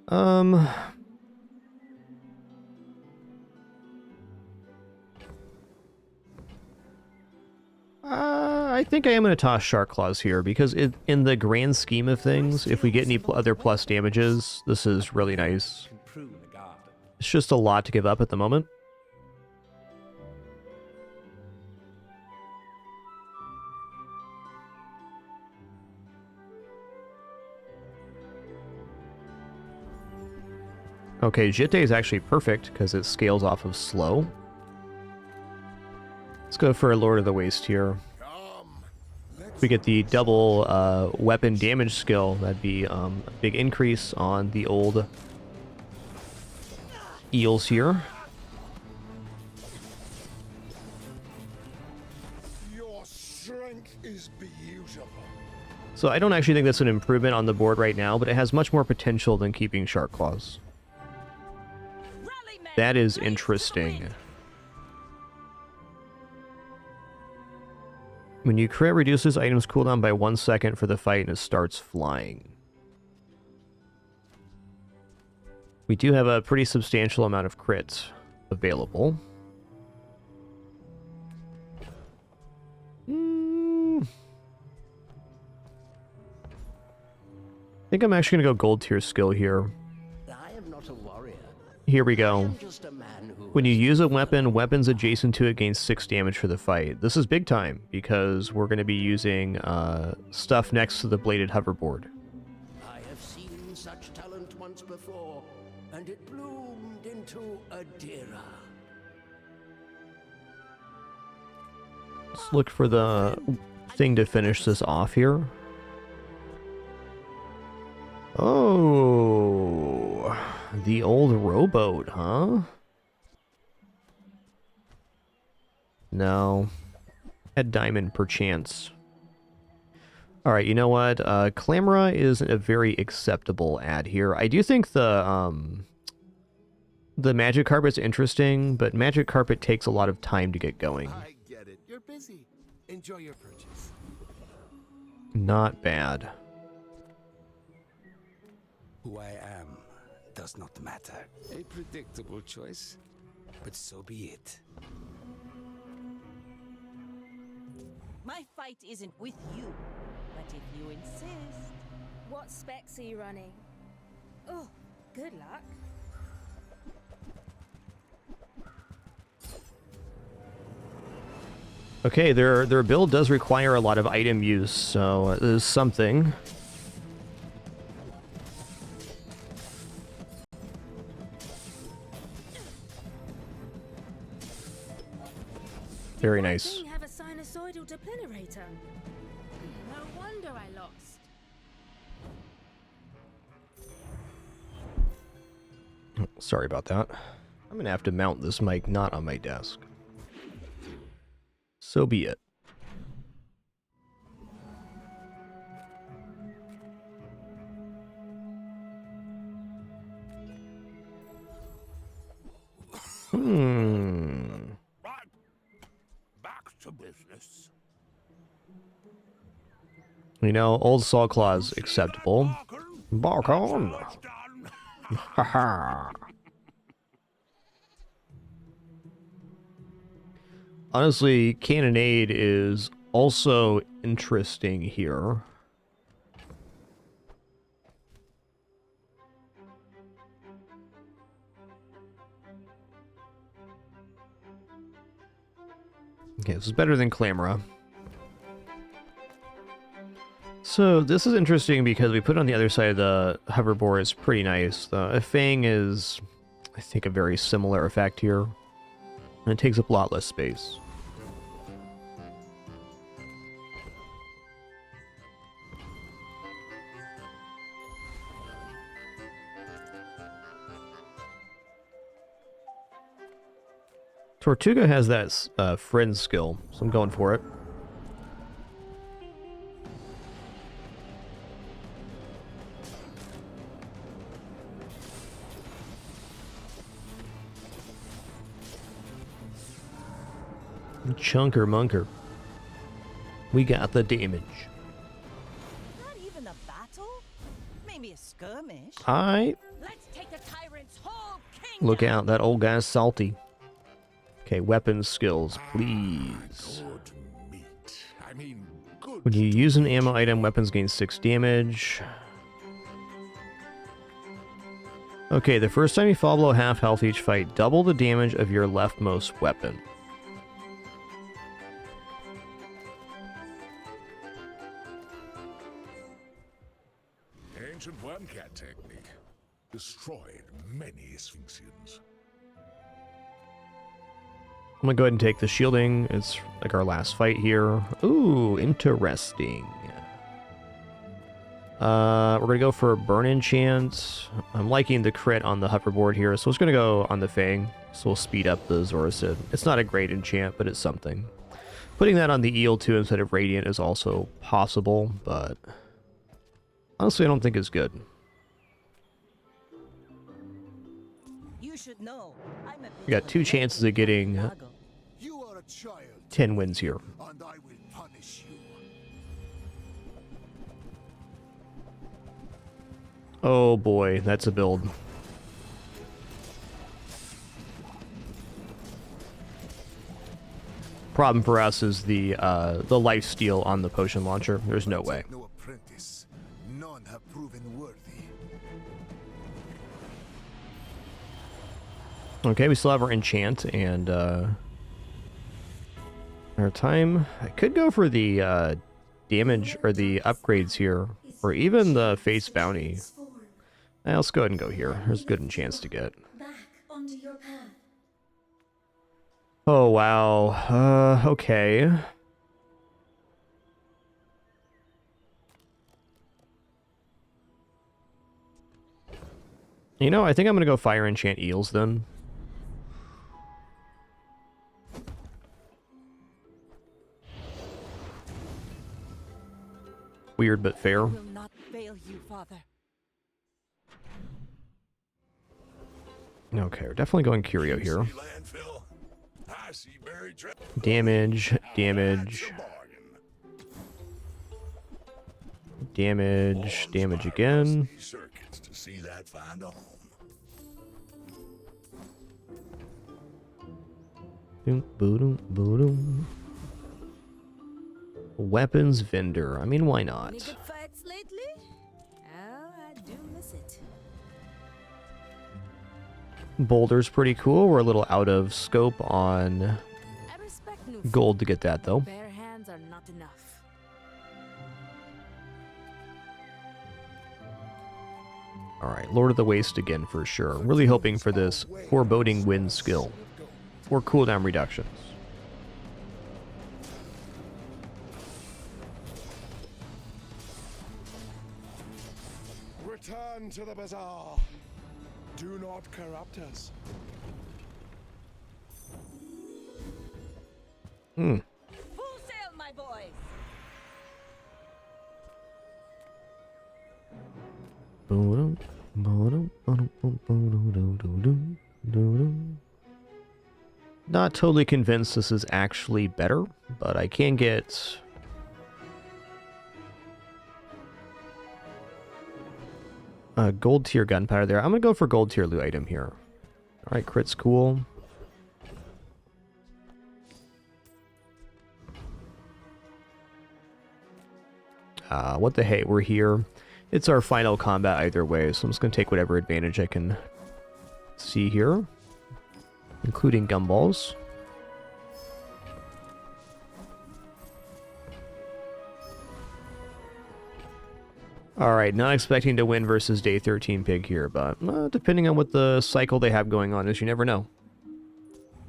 I think I am going to toss Shark Claws here, because in the grand scheme of things, if we get any other plus damages, this is really nice. can prune the garden. It's just a lot to give up at the moment. Okay, Jitte is actually perfect because it scales off of slow. Let's go for a Lord of the Waste here. If we get the double weapon damage skill, that'd be a big increase on the old eels here. Your strength is beautiful. So I don't actually think that's an improvement on the board right now, but it has much more potential than keeping Shark Claws. That is interesting. When you crit, reduces items cooldown by 1 second for the fight and it starts flying. We do have a pretty substantial amount of crits available. I think I'm actually going to go gold tier skill here. I am not a warrior. Here we I go. am just a man who When you use a weapon, weapons adjacent to it gain 6 damage for the fight. This is big time, because we're going to be using stuff next to the bladed hoverboard. I have seen such talent once before, and it bloomed into a Dira. Let's look for the thing to finish this off here. Oh, the old rowboat, huh? No. Head diamond, perchance. Alright, you know what? Clamora is a very acceptable ad here. I do think the magic carpet's interesting, but magic carpet takes a lot of time to get going. I get it. You're busy. Enjoy your purchase. Not bad. Who I am does not matter. A predictable choice, but so be it. My fight isn't with you, but if you insist. What specs are you running? Oh, good luck. Okay, their build does require a lot of item use, so there's something. Very nice. Have a sinusoidal deplinator. No wonder I lost. Sorry about that. I'm gonna have to mount this mic not on my desk. So be it. Right. Back to business. You know, old saw claws acceptable. Bark on. Done. Haha. Honestly, cannonade is also interesting here. Okay, this is better than Clamora. So this is interesting because we put it on the other side of the hoverboard. It's pretty nice. The Fang is, I think, a very similar effect here. And it takes up a lot less space. Tortuga has that friend skill, so I'm going for it. Chunker munker. We got the damage. Not even a battle? Maybe a skirmish? Let's take the tyrant's whole kingdom! Look out, that old guy's salty. Okay, weapons skills, please. Good meat. I mean, good. When you use an ammo item, weapons gain 6 damage. Okay, the first time you fall below half health each fight, double the damage of your leftmost weapon. Ancient wormcat technique. Destroyed many Sphinxians. I'm gonna go ahead and take the shielding. It's like our last fight here. Ooh, interesting. We're gonna go for a burn enchant. I'm liking the crit on the hoverboard here, so it's gonna go on the Fang. So we'll speed up the Zoracid. It's not a great enchant, but it's something. Putting that on the Eel too instead of Radiant is also possible, but honestly I don't think it's good. You should know. I'm a We got 2 chances of getting You are a child, 10 wins here. and I will punish you. Oh boy, that's a build. Problem for us is the life steal on the potion launcher. There's no way. No apprentice. None have proven worthy. Okay, we still have our enchant and our time. I could go for the damage or the upgrades here, or even the face bounty. Let's go ahead and go here. There's a good enchants to get. Back onto your path. Oh wow. Okay. You know, I think I'm gonna go fire enchant eels then. Weird but fair. will not fail you, Father. Okay, we're definitely going Curio here. Landfill. I see buried treasure. Damage, damage, damage, damage again. Circuits to see that find a home. Boom, boom, boom. Weapons vendor. I mean, why not? Any good fights lately? Oh, I do miss it. Boulder's pretty cool. We're a little out of scope on I respect new gold to get that, though. Bare hands are not enough. Alright, Lord of the Waste again for sure. I'm really hoping for this foreboding wind skill. Or cooldown reductions. Return to the Bizaar. Do not corrupt us. Full sail, my boys! Not totally convinced this is actually better, but I can get Gold tier gunpowder there. I'm going to go for gold tier loot item here. Alright, crit's cool. What the hey, we're here. It's our final combat either way, so I'm just going to take whatever advantage I can see here, including gumballs. Alright, not expecting to win versus day 13 pig here, but depending on what the cycle they have going on is, you never know.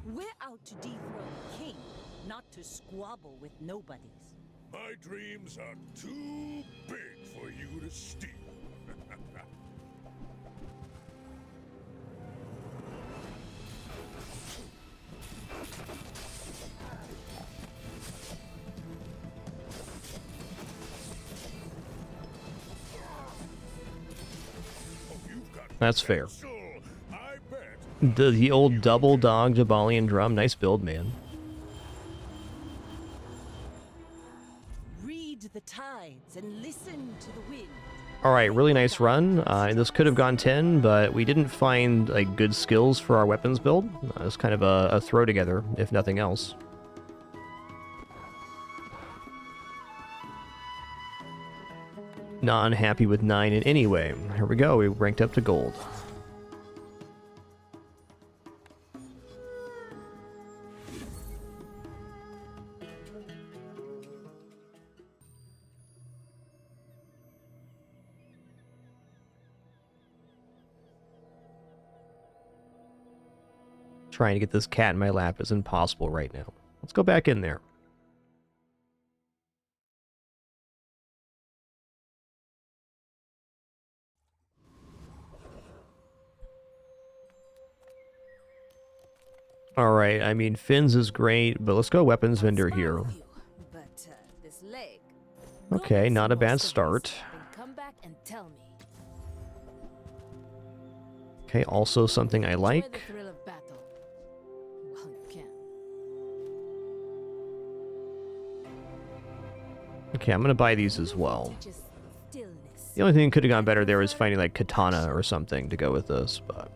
We're out to dethrone a king, not to squabble with nobodies. My dreams are too big for you to steal. That's fair. I bet. The old double dog Jabalian drum, nice build, man. Read the tides and listen to the wind. Alright, really nice run. This could have gone 10, but we didn't find like good skills for our weapons build. It's kind of a throw together, if nothing else. Not unhappy with 9 in any way. Here we go, we ranked up to gold. Trying to get this cat in my lap is impossible right now. Let's go back in there. Alright, I mean, Finn's is great, but let's go weapons vendor here. But this leg. Okay, not a bad start. Then come back and tell me. Okay, also something I Enjoy like. the thrill of battle. Well, you can. Okay, I'm gonna buy these as well. Just stillness. The only thing that could have gone better there is finding like katana or something to go with this, but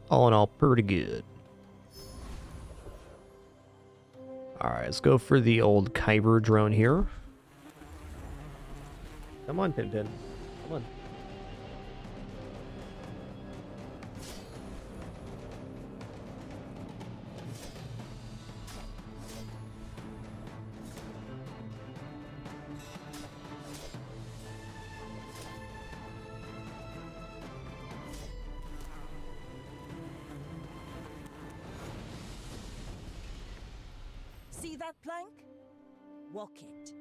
all in all, pretty good. Alright, let's go for the old Kyber drone here. Come on, Pinpin. Come on. See that plank? Walk it.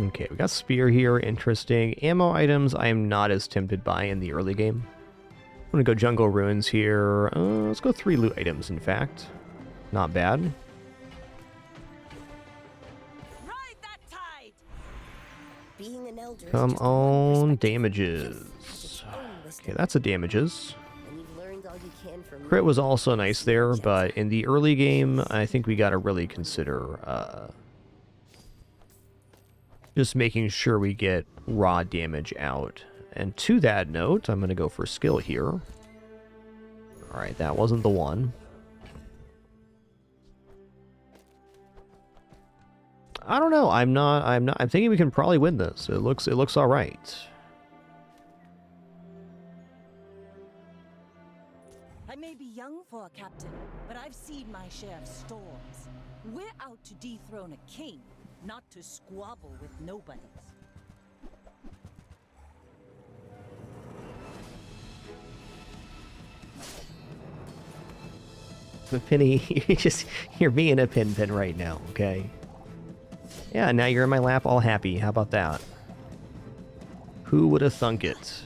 Okay, we got spear here, interesting. Ammo items I am not as tempted by in the early game. I'm gonna go jungle ruins here. Let's go 3 loot items, in fact. Not bad. Ride that tide! Being an elder is Come just one on, perspective. damages. Okay, that's a damages. And you've learned all you can from Crit was also nice there, but in the early game, I think we gotta really consider just making sure we get raw damage out. And to that note, I'm gonna go for skill here. Alright, that wasn't the one. I don't know. I'm thinking we can probably win this. It looks all right. I may be young for a captain, but I've seen my share of storms. We're out to dethrone a king, not to squabble with nobodies. The Penny, you're being a pin right now, okay? Yeah, now you're in my lap all happy. How about that? Who would have thunk it?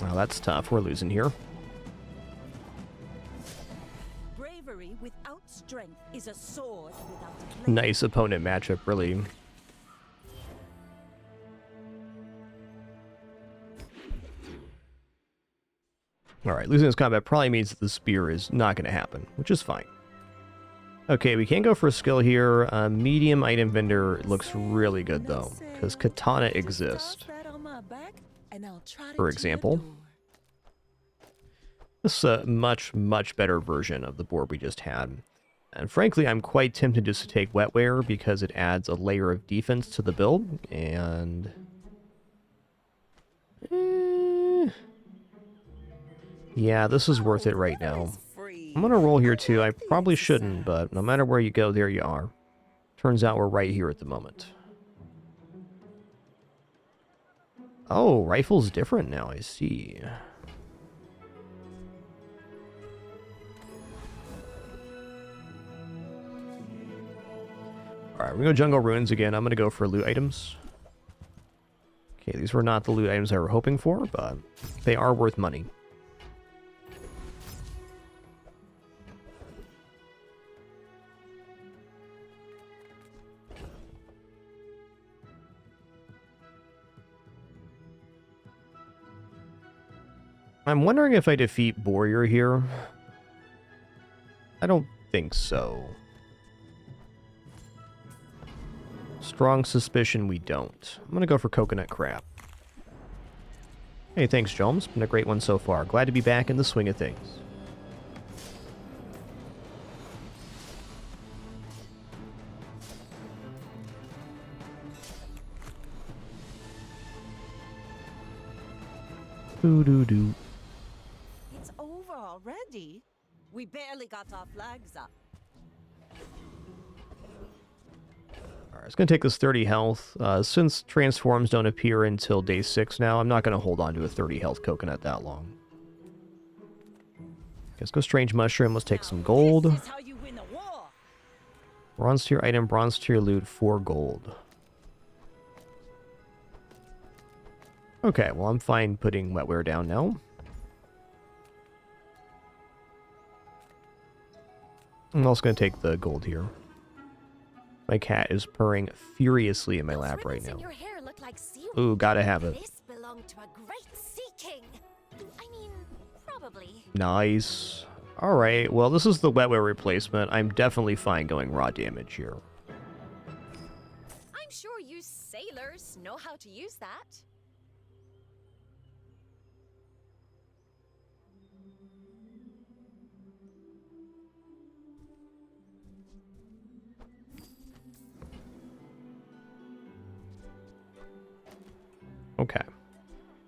Oh, that's tough. We're losing here. Bravery without strength is a sword without a blade. Nice opponent matchup, really. Alright, losing this combat probably means that the spear is not going to happen, which is fine. Okay, we can go for a skill here. Medium item vendor looks really good, though, because katana exists. For example, this is a much, much better version of the board we just had. And frankly, I'm quite tempted just to take wetware because it adds a layer of defense to the build, and... yeah, this is worth it right now. I'm gonna roll here too. I probably shouldn't, but no matter where you go, there you are. Turns out we're right here at the moment. Oh, rifle's different now, I see. Alright, we're gonna go Jungle Ruins again. I'm gonna go for loot items. Okay, these were not the loot items I were hoping for, but they are worth money. I'm wondering if I defeat Warrior here. I don't think so. Strong suspicion we don't. I'm gonna go for Coconut Crab. Hey, thanks, Jones. Been a great one so far. Glad to be back in the swing of things. Doo-doo-doo. It's over already. We barely got our flags up. Alright, it's going to take this 30 health. Since transforms don't appear until day 6 now, I'm not going to hold on to a 30 health coconut that long. Okay, let's go Strange Mushroom. Let's take some gold. This is how you win a war. Bronze tier item, bronze tier loot, 4 gold. Okay, well, I'm fine putting wetware down now. I'm also going to take the gold here. My cat is purring furiously in my lap right now. Your hair look like seaweed. Ooh, gotta have it. This belonged to a great sea king. I mean, probably. Nice. Alright, well, this is the wetware replacement. I'm definitely fine going raw damage here. I'm sure you sailors know how to use that. Okay.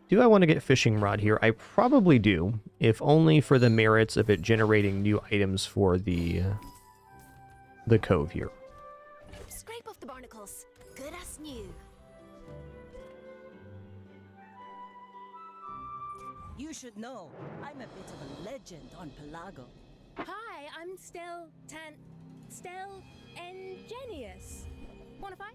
Do I want to get Fishing Rod here? I probably do, if only for the merits of it generating new items for the cove here. Scrape off the barnacles. Good as new. You should know, I'm a bit of a legend on Pelago. Hi, I'm Stel Ingenious. Wanna fight?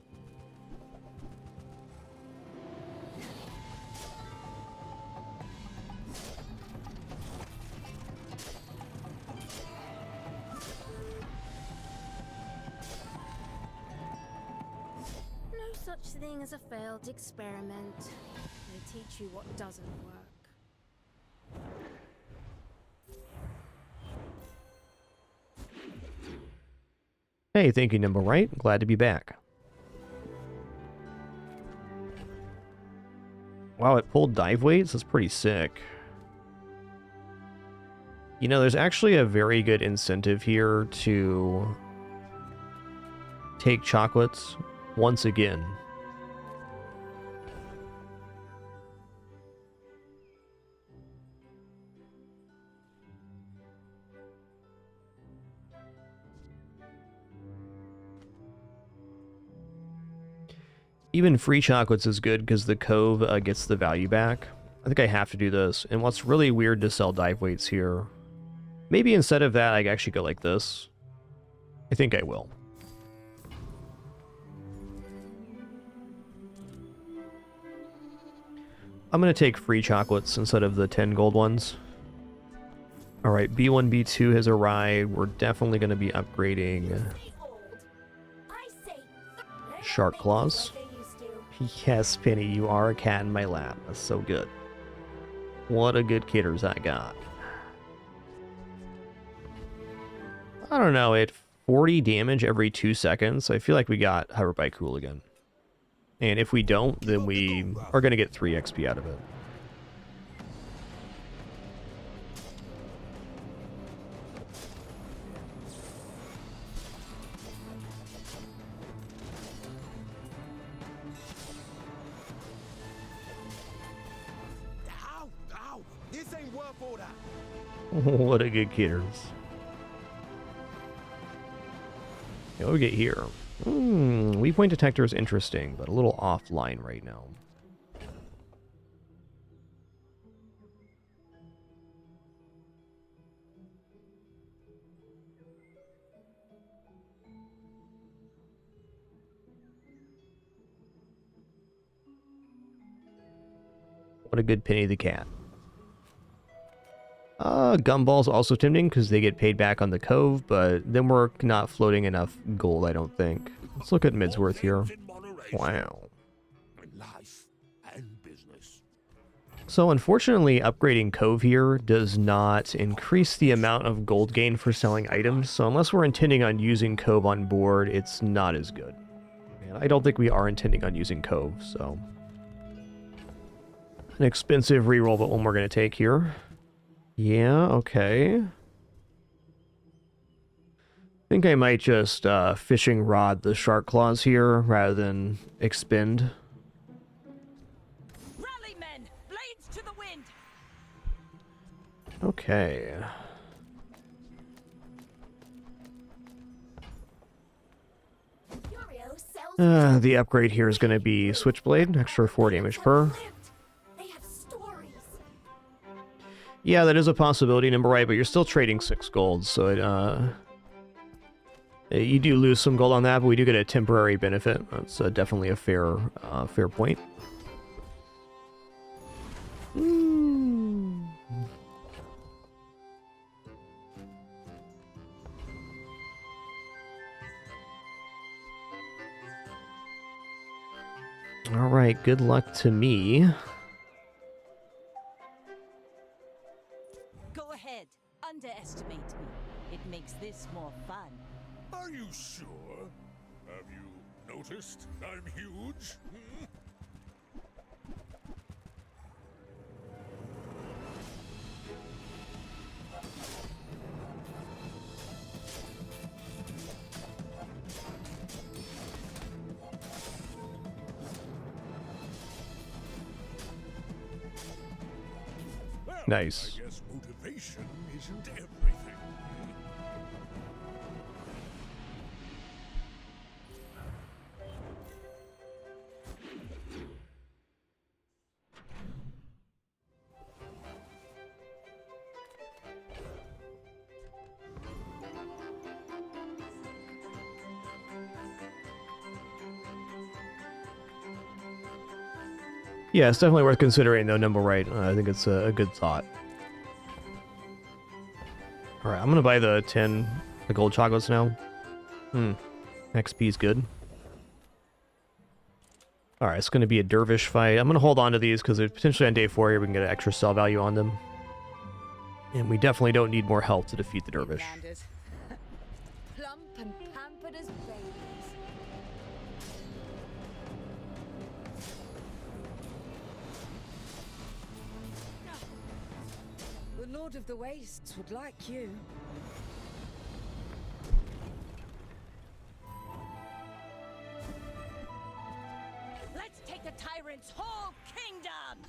No such thing as a failed experiment. They teach you what doesn't work. Hey, thank you, Nimble Right. Glad to be back. Wow, it pulled dive weights? That's pretty sick. You know, there's actually a very good incentive here to take chocolates once again. Even free chocolates is good because the cove gets the value back. I think I have to do this. And what's really weird to sell dive weights here, maybe instead of that, I actually go like this. I think I will. I'm going to take free chocolates instead of the 10 gold ones. Alright, B1, B2 has arrived. We're definitely going to be upgrading Shark Claws. Yes, Penny, you are a cat in my lap. That's so good. What a good kitters I got. I don't know, it 40 damage every 2 seconds. I feel like we got Hoverbike Cool again. And if we don't, then we are going to get 3 XP out of it. Ow! Ow! This ain't worth all that. What a good kitters. What do we get here? Weak point detector is interesting, but a little offline right now. What a good Penny the Cat. Gumball's also tempting because they get paid back on the Cove, but then we're not floating enough gold, I don't think. Let's look at Midsworth here. Wow. Life and business. So unfortunately, upgrading Cove here does not increase the amount of gold gain for selling items, so unless we're intending on using Cove on board, it's not as good. And I don't think we are intending on using Cove, so... An expensive reroll, but one we're going to take here. Yeah, okay. I think I might just fishing rod the shark claws here rather than expend. Rally, men! Blades to the wind! Okay. The upgrade here is going to be Switchblade, extra 4 damage per. Yeah, that is a possibility, number right, but you're still trading 6 gold, so it, you do lose some gold on that, but we do get a temporary benefit. That's definitely a fair point. All right, good luck to me. Go ahead, underestimate me. It makes this more fun. Are you sure? Have you noticed I'm huge? Hmm? Well, Nice. I guess motivation isn't everything. Yeah, it's definitely worth considering, though, number right. I think it's a good thought. Alright, I'm gonna buy the gold chocolates now. XP's good. Alright, it's gonna be a dervish fight. I'm gonna hold on to these because potentially on day 4 here we can get an extra sell value on them. And we definitely don't need more help to defeat the dervish. Plump and pampered as babies. The Lord of the Wastes would like you. Let's take the tyrant's whole kingdom!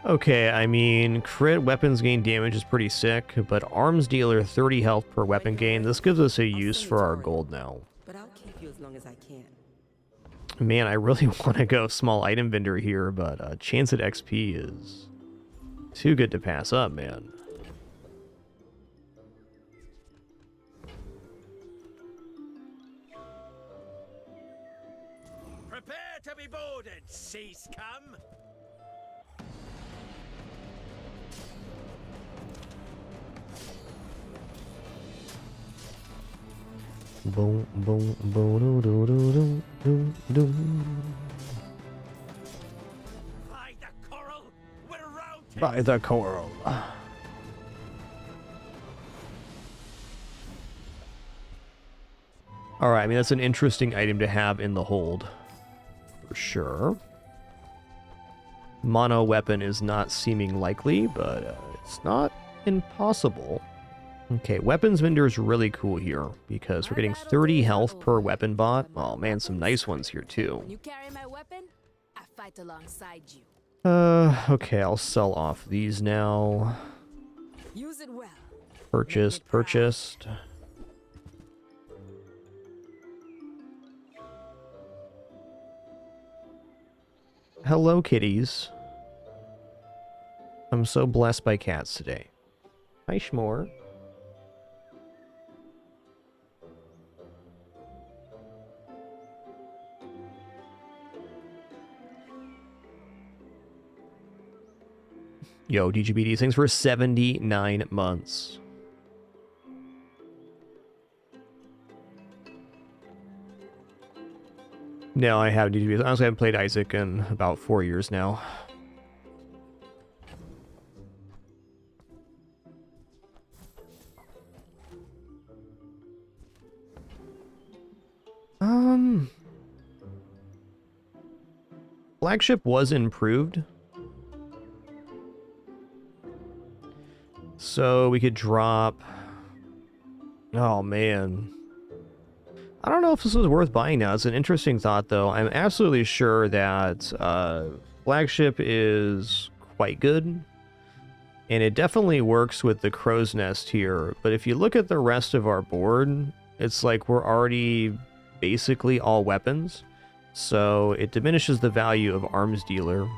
Okay, I mean, crit weapons gain damage is pretty sick, but arms dealer 30 health per weapon gain. This gives us a use for our gold now. But I'll keep you as long as I can. Man, I really want to go small item vendor here, but chance at XP is too good to pass up, man. Prepare to be boarded, sea scum! Boom, boom, boom, doo, doo, doo, doo, doo, doo. Hide the coral! by the coral. Alright, I mean, that's an interesting item to have in the hold. For sure. Mono weapon is not seeming likely, but it's not impossible. Okay, weapons vendor is really cool here, because we're getting 30 health per weapon bot. Oh man, some nice ones here too. You carry my weapon, I fight alongside you. Okay, I'll sell off these now. Use it well. Purchased. Hello, kitties. I'm so blessed by cats today. Hi, Schmore. Yo, DGB, these things for 79 months. No, I haven't DGB. Honestly, I haven't played Isaac in about 4 years now. Flagship was improved. So we could drop... Oh, man. I don't know if this was worth buying now. It's an interesting thought, though. I'm absolutely sure that Flagship is quite good. And it definitely works with the Crow's Nest here. But if you look at the rest of our board, it's like we're already basically all weapons. So it diminishes the value of Arms Dealer.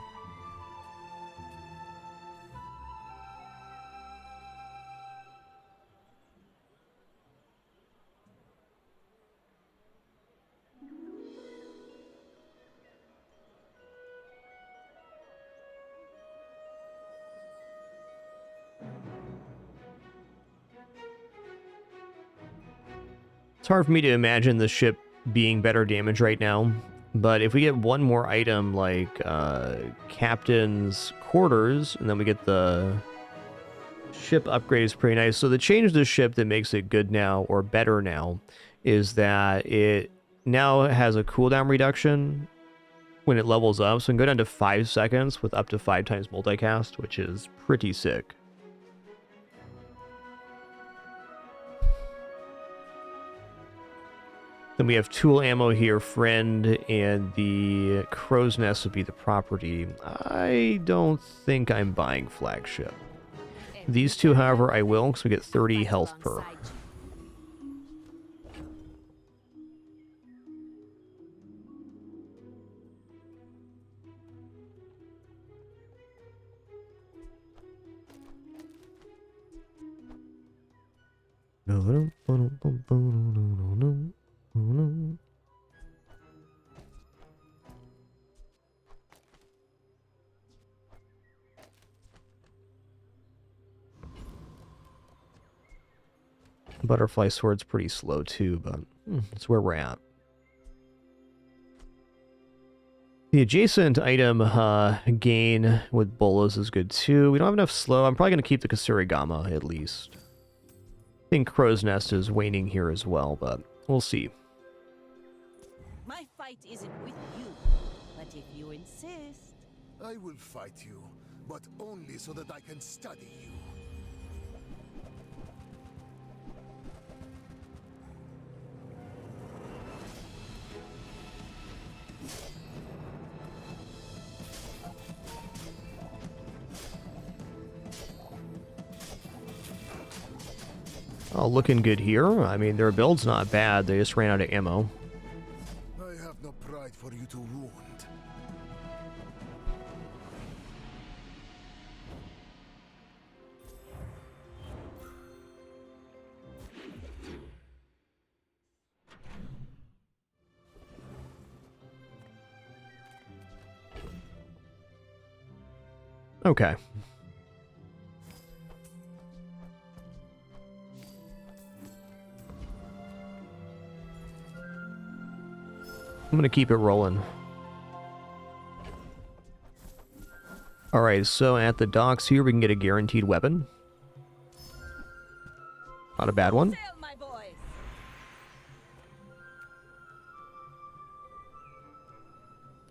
It's hard for me to imagine the ship being better damage right now, but if we get one more item like Captain's Quarters, and then we get the ship upgrade is pretty nice. So the change to the ship that makes it good now, or better now, is that it now has a cooldown reduction when it levels up, so it can go down to 5 seconds with up to 5 times multicast, which is pretty sick. Then we have tool ammo here, friend, and the Crow's Nest would be the property. I don't think I'm buying Flagship. These two, however, I will, because we get 30 health per. Butterfly Sword's pretty slow too, but it's where we're at. The adjacent item gain with bolas is good too. We don't have enough slow. I'm probably going to keep the Kasurigama at least. I think Crow's Nest is waning here as well, but we'll see. My fight isn't with you, but if you insist... I will fight you, but only so that I can study you. Oh, looking good here. I mean, their build's not bad. They just ran out of ammo. I have no pride for you to wound. Okay. I'm gonna keep it rolling. Alright, so at the docks here, we can get a guaranteed weapon. Not a bad one. Sail, my boys.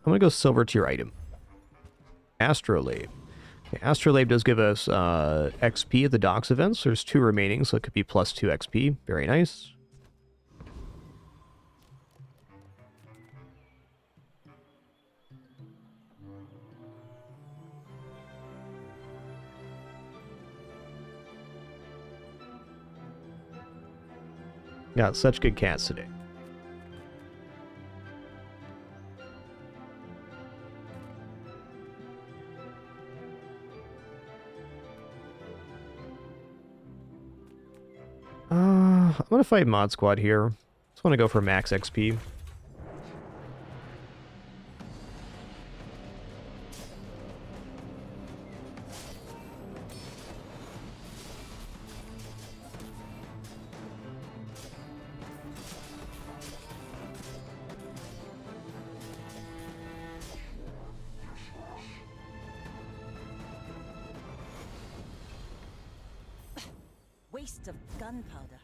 I'm gonna go silver tier item. Astrolabe. Okay, Astrolabe does give us XP at the docks events. There's 2 remaining, so it could be plus 2 XP. Very nice. Got such good cats today. I'm gonna fight Mod Squad here. Just want to go for max XP. Waste of gunpowder.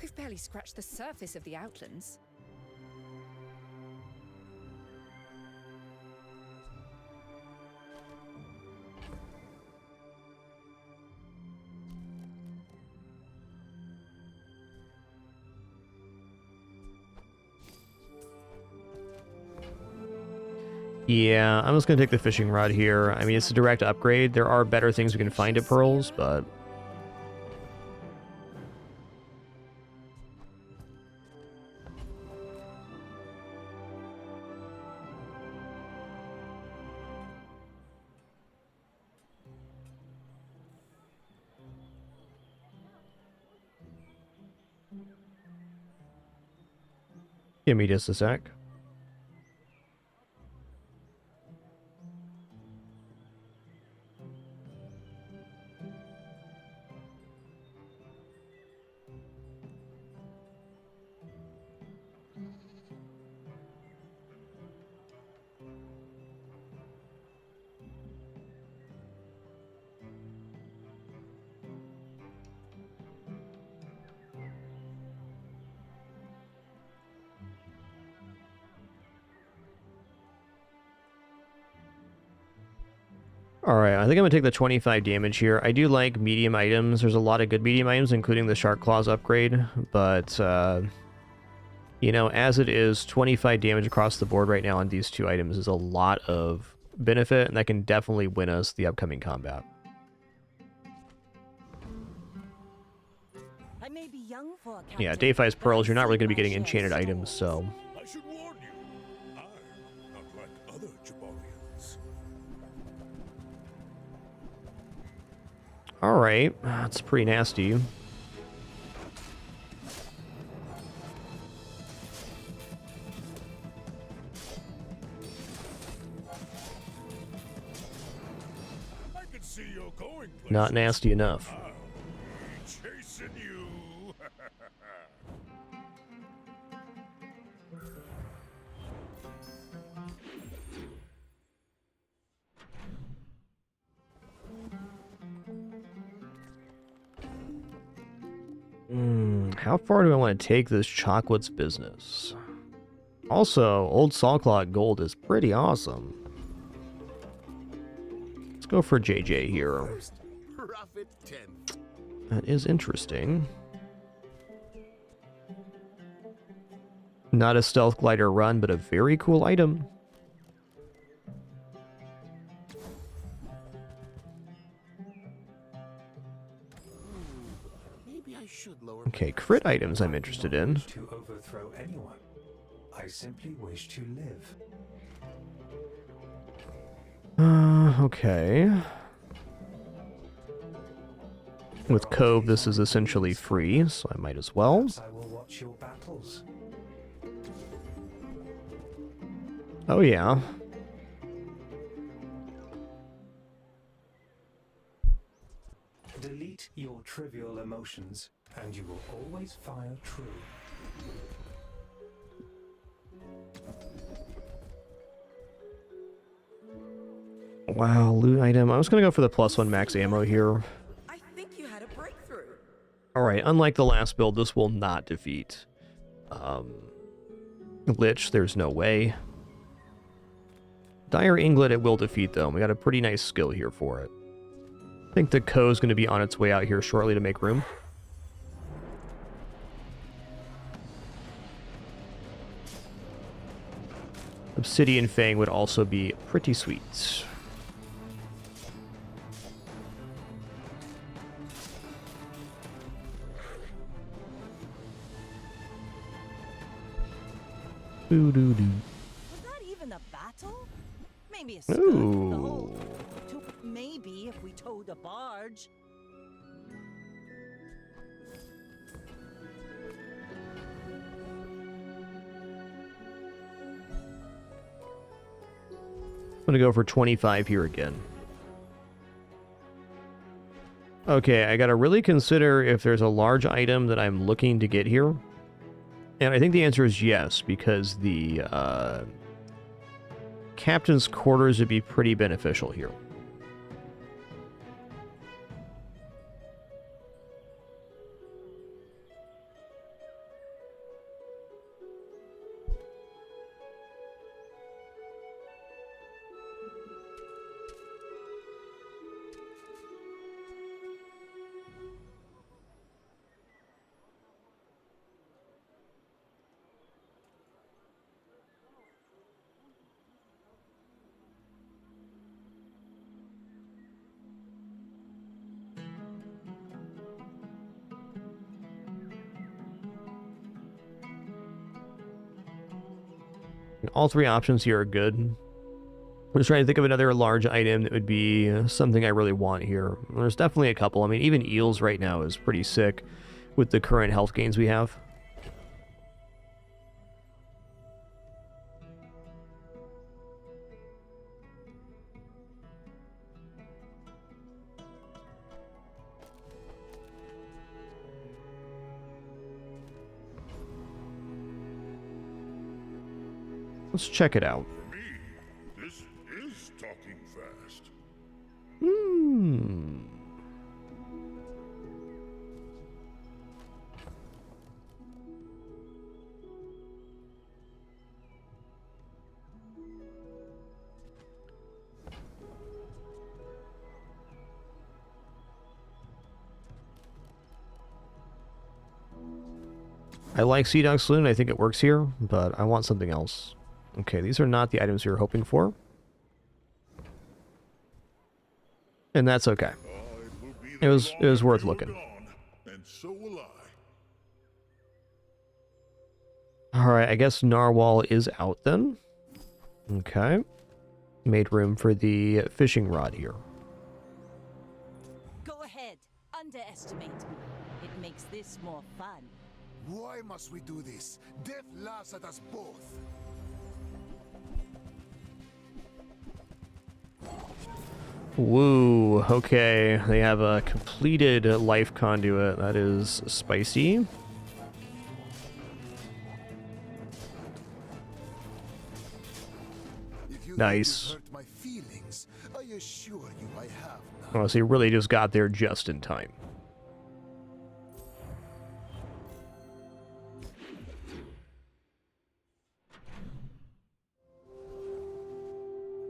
We've barely scratched the surface of the Outlands. Yeah, I'm just gonna take the fishing rod here. I mean, it's a direct upgrade. There are better things we can find at Pearls, but... Give me just a sec. Alright, I think I'm going to take the 25 damage here. I do like medium items. There's a lot of good medium items, including the Shark Claws upgrade. But, you know, as it is, 25 damage across the board right now on these 2 items is a lot of benefit, and that can definitely win us the upcoming combat. I may be young for a Yeah, captain, Day 5's but Pearls, I you're not really see going to be my getting share enchanted of items, so... I should warn you, I'm not like other Jabarians. Alright, that's pretty nasty. I can see you're going places. Not nasty enough. I'll be chasing you. How far do I want to take this chocolates business? Also, old Sawclaw gold is pretty awesome. Let's go for JJ here. Profit 10. That is interesting. Not a stealth glider run, but a very cool item. Maybe I should lower. Okay, crit items I'm interested in. To overthrow anyone. I simply wish to live. Okay. With Cove, this is essentially free, so I might as well. I will watch your battles. Oh yeah. Delete your trivial emotions and you will always fire true. Wow, loot item. I was gonna go for the +1 max ammo here. I think you had a breakthrough. Alright, unlike the last build, this will not defeat Lich. There's no way. Dire Inglet it will defeat, though. We got a pretty nice skill here for it. I think the Ko is going to be on its way out here shortly to make room. Obsidian Fang would also be pretty sweet. Doo-doo-doo. Was that even a battle? Maybe a skirt for the whole. Maybe if we towed a barge. I'm gonna go for 25 here again. Okay, I gotta really consider if there's a large item that I'm looking to get here. And I think the answer is yes, because the captain's quarters would be pretty beneficial here. All three options here are good. I'm just trying to think of another large item that would be something I really want here. There's definitely a couple. I mean, even eels right now is pretty sick with the current health gains we have. Let's check it out. For me, this is talking fast. I like Sea Dog Saloon. I think it works here, but I want something else. Okay, these are not the items we were hoping for. And that's okay. It was worth looking. And so will I. Alright, I guess Narwhal is out then. Okay. Made room for the fishing rod here. Go ahead, underestimate me. It makes this more fun. Why must we do this? Death laughs at us both. Woo, okay. They have a completed life conduit. That is spicy. Nice. Hurt my feelings. I assure you I have now. Oh, so you really just got there just in time.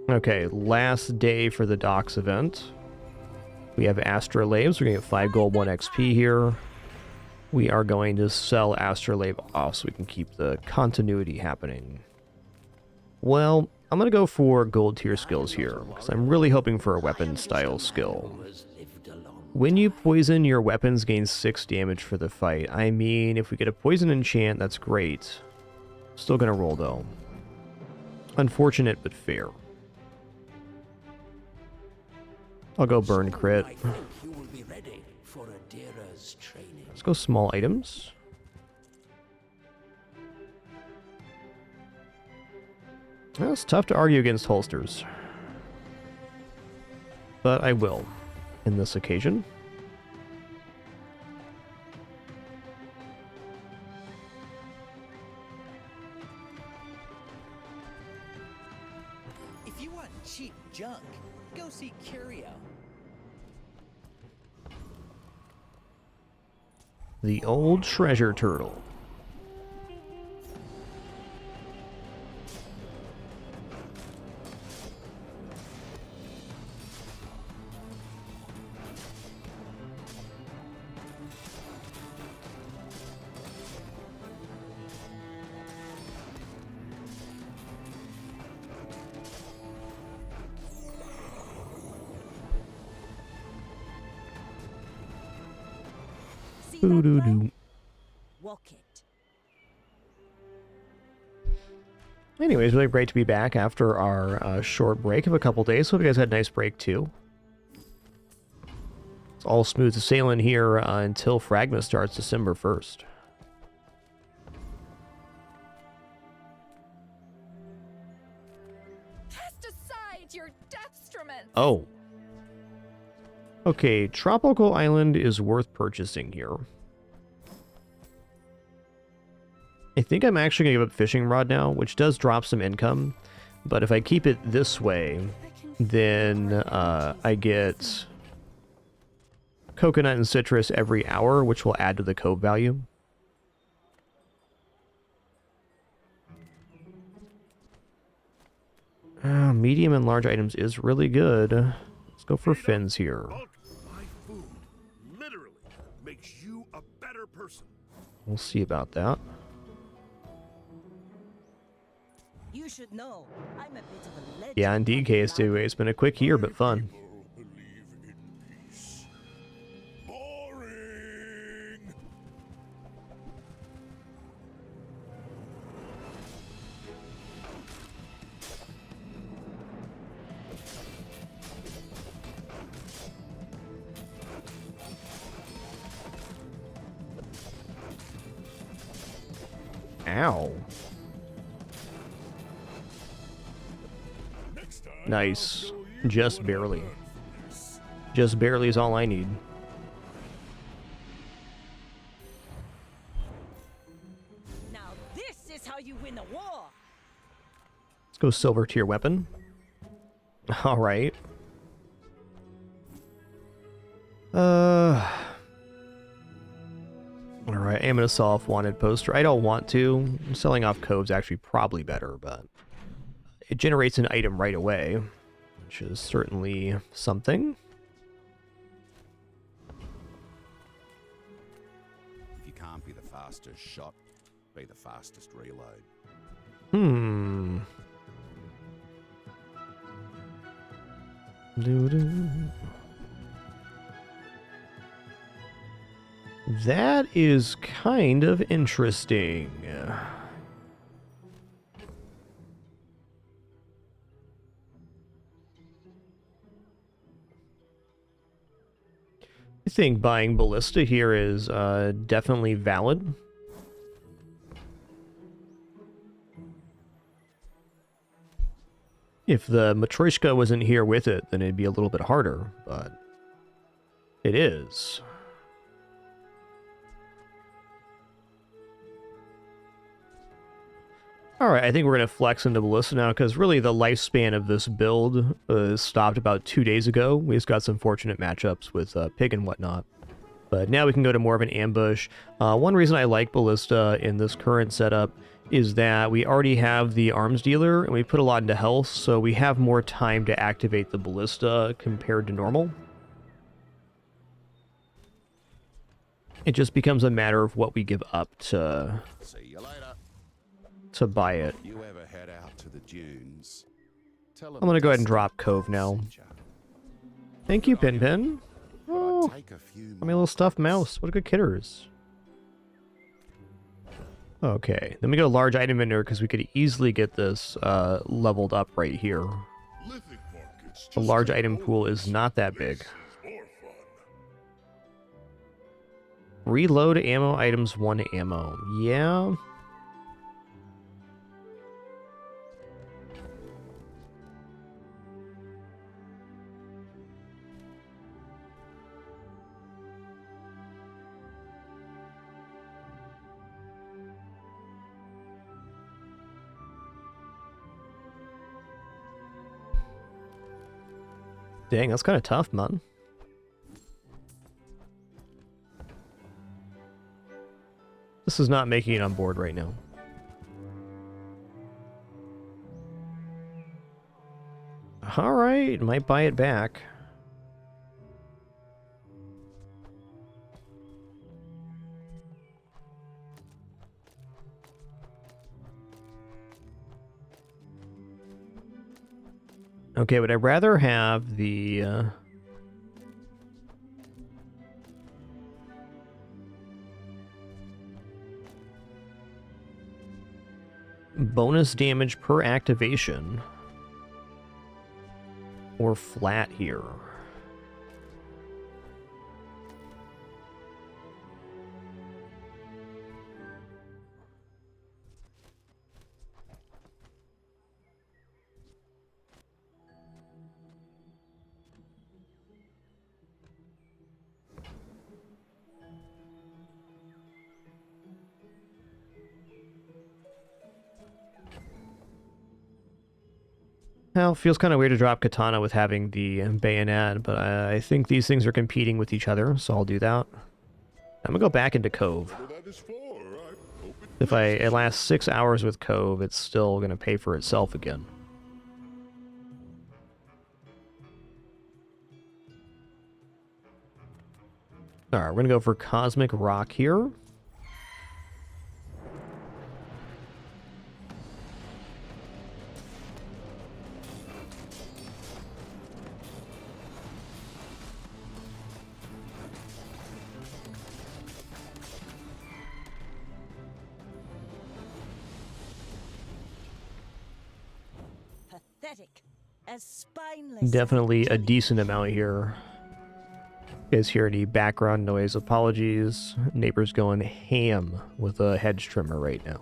Okay, last day for the docks event. We have Astrolabes. We're going to get 5 gold, 1 XP here. We are going to sell Astrolabe off so we can keep the continuity happening. Well, I'm going to go for gold tier skills here, because I'm really hoping for a weapon style skill. When you poison, your weapons gain 6 damage for the fight. I mean, if we get a poison enchant, that's great. Still going to roll, though. Unfortunate, but fair. I'll go burn crit. Let's go small items. Well, it's tough to argue against holsters. But I will, in this occasion. you want cheap junk, go see Curio. The old treasure turtle. See that way? Walk it. Anyways, really great to be back after our short break of a couple days. Hope you guys had a nice break too. It's all smooth sailing here until Fragma starts December 1st. Cast aside your deathstruments! Oh. Okay, Tropical Island is worth purchasing here. I think I'm actually going to give up Fishing Rod now, which does drop some income. But if I keep it this way, then I get coconut and citrus every hour, which will add to the cove value. Medium and large items is really good. Let's go for fins here. My food literally makes you a better person. We'll see about that. You should know, I'm a bit of a legend. Yeah, in DK's too. It's been a quick year, but fun. Boring. Ow. Nice. Just barely. Just barely is all I need. Now this is how you win a war. Let's go silver tier weapon. Alright. Alright, I'm gonna sell off wanted poster. I don't want to. Selling off cove's actually probably better, but it generates an item right away, which is certainly something. If you can't be the fastest shot, be the fastest reload. That is kind of interesting. I think buying Ballista here is definitely valid. If the Matryoshka wasn't here with it, then it'd be a little bit harder, but it is. Alright, I think we're going to flex into Ballista now, because really the lifespan of this build stopped about 2 days ago. We just got some fortunate matchups with Pig and whatnot. But now we can go to more of an ambush. One reason I like Ballista in this current setup is that we already have the arms dealer, and we put a lot into health, so we have more time to activate the Ballista compared to normal. It just becomes a matter of what we give up to... See you later. To buy it. You ever head out to the dunes? I'm gonna go ahead and drop Cove now. Thank you, Pin. Oh, my little stuffed mouse. What a good kidders. Okay, then we go large item vendor because we could easily get this leveled up right here. The large item pool is not that big. Reload ammo items 1 ammo. Yeah. Dang, that's kind of tough, man. This is not making it on board right now. Alright, might buy it back. Okay, would I rather have the... bonus damage per activation, or flat here? Well, feels kind of weird to drop Katana with having the bayonet, but I think these things are competing with each other, so I'll do that. I'm gonna go back into Cove. If it lasts 6 hours with Cove, it's still gonna pay for itself again. Alright, we're gonna go for Cosmic Rock here. Pathetic. As spineless. Definitely a decent amount here. You guys hear any background noise? Apologies. Neighbor's going ham with a hedge trimmer right now.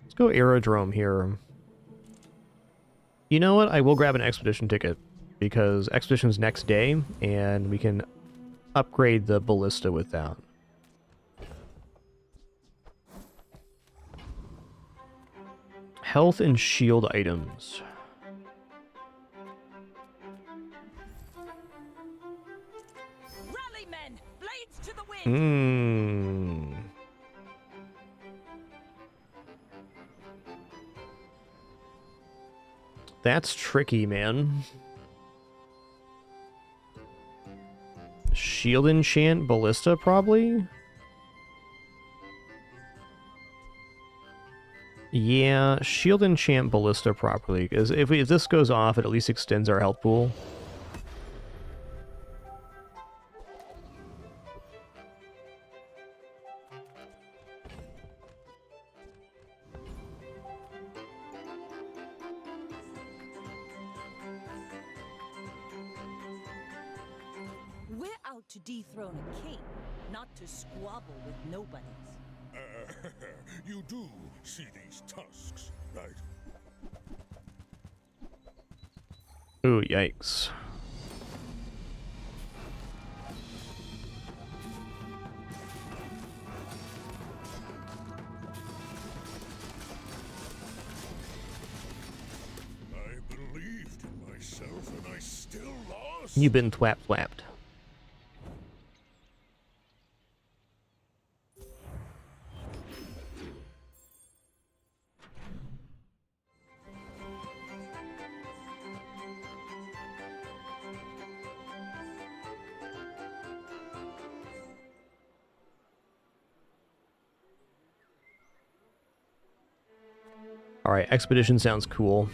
Let's go aerodrome here. You know what? I will grab an expedition ticket because expedition's next day and we can upgrade the ballista with that. Health and shield items. Rally men, blades to the wind. That's tricky, man. Shield enchant ballista, probably? Yeah, shield enchant ballista properly, because if this goes off, it at least extends our health pool. We're out to dethrone a king, not to squabble with nobodies. You do see these tusks, right? Ooh, yikes. I believed in myself and I still lost. You've been thwap-thwapped. Alright, expedition sounds cool.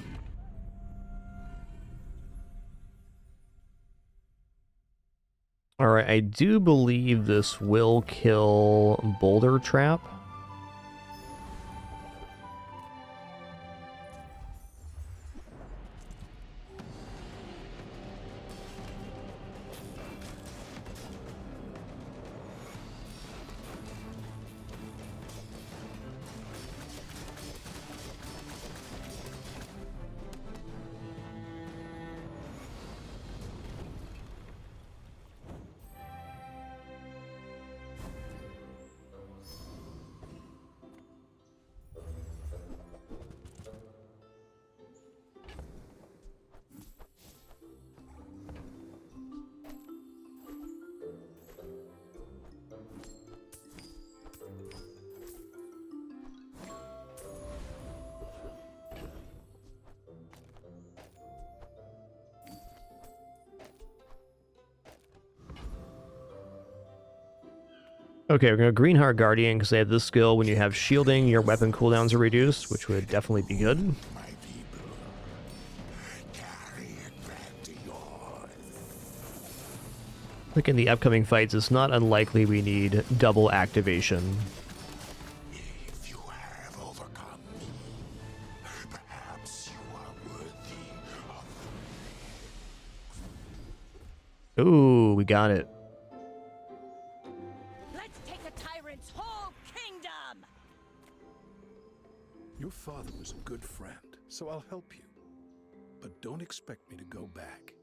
Alright, I do believe this will kill Boulder Trap. Okay, we're going to Greenheart Guardian because they have this skill. When you have shielding, your weapon cooldowns are reduced, which would definitely be good. I think in the upcoming fights, it's not unlikely we need double activation. If you have overcome me, perhaps you are worthy of Ooh, we got it. Let's take a tyrant's whole kingdom! Your father was a good friend, so I'll help you. But don't expect me to go back.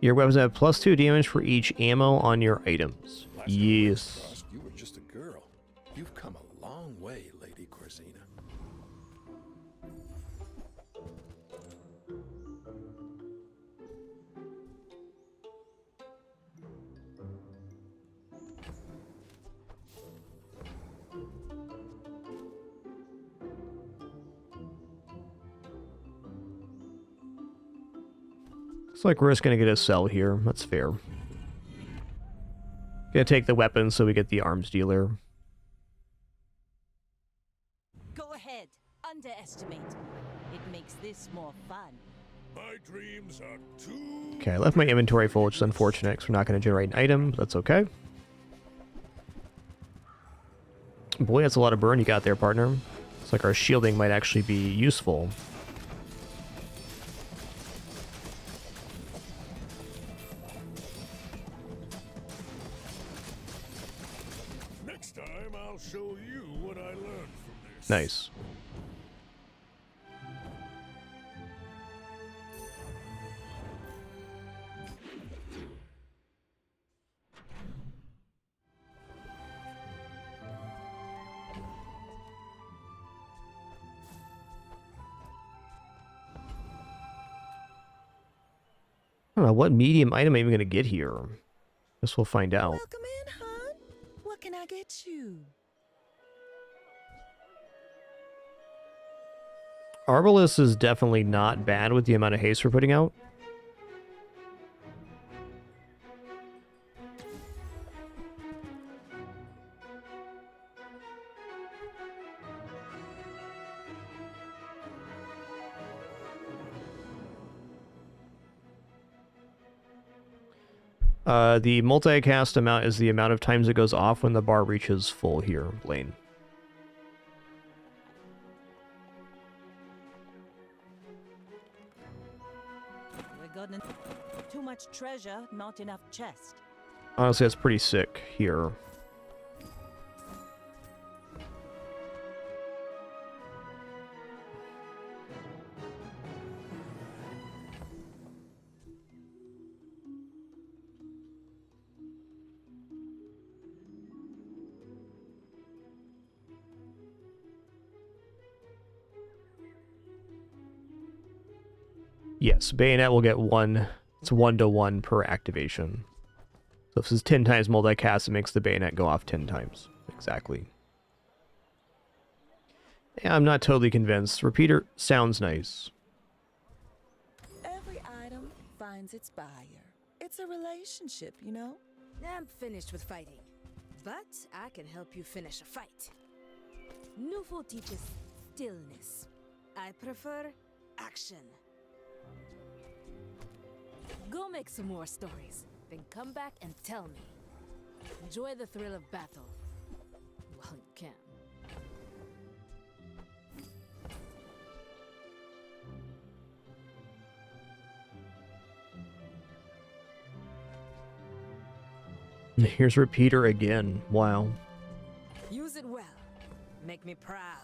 Your weapons have +2 damage for each ammo on your items. Yes. You were just a girl. You've come a long way, Lady Corzina. Looks like we're just going to get a sell here. That's fair. Gonna take the weapon so we get the arms dealer. Go ahead, underestimate me. It makes this more fun. my dreams are too. Okay, I left my inventory full, which is unfortunate because we're not going to generate an item. But that's okay. Boy, that's a lot of burn you got there, partner. Looks like our shielding might actually be useful. Next time I'll show you what I learned from this. Nice. I don't know, what medium item am I even going to get here? Guess we'll find out. Welcome in, hon. What can I get you? Arbalest is definitely not bad with the amount of haste we're putting out. The multicast amount is the amount of times it goes off when the bar reaches full here, Blaine. We got too much treasure, not enough chest. Honestly, that's pretty sick here. Yes, bayonet will get one. It's 1-to-1 per activation. So if this is 10 times multicast, it makes the bayonet go off 10 times. Exactly. Yeah, I'm not totally convinced. Repeater sounds nice. Every item finds its buyer. It's a relationship, you know? I'm finished with fighting, but I can help you finish a fight. Nufo teaches stillness. I prefer action. Go make some more stories, then come back and tell me. Enjoy the thrill of battle. While you can. Here's Repeater again. Wow. Use it well. Make me proud.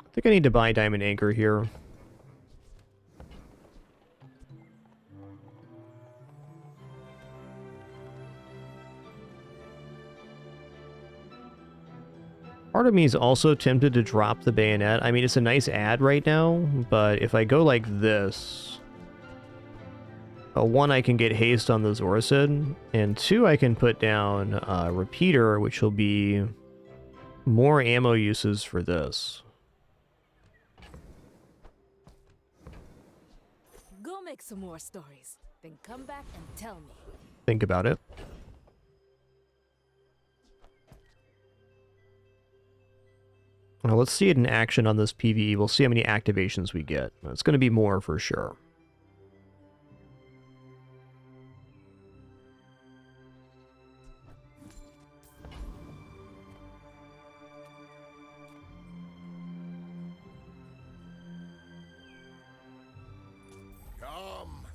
I think I need to buy Diamond Anchor here. Part of me is also tempted to drop the bayonet. I mean, it's a nice ad right now, but if I go like this, one, I can get haste on the Zoricid, and two, I can put down a repeater, which will be more ammo uses for this. Go make some more stories, then come back and tell me. Think about it. Now let's see it in action on this PvE. We'll see how many activations we get. It's going to be more for sure. Come,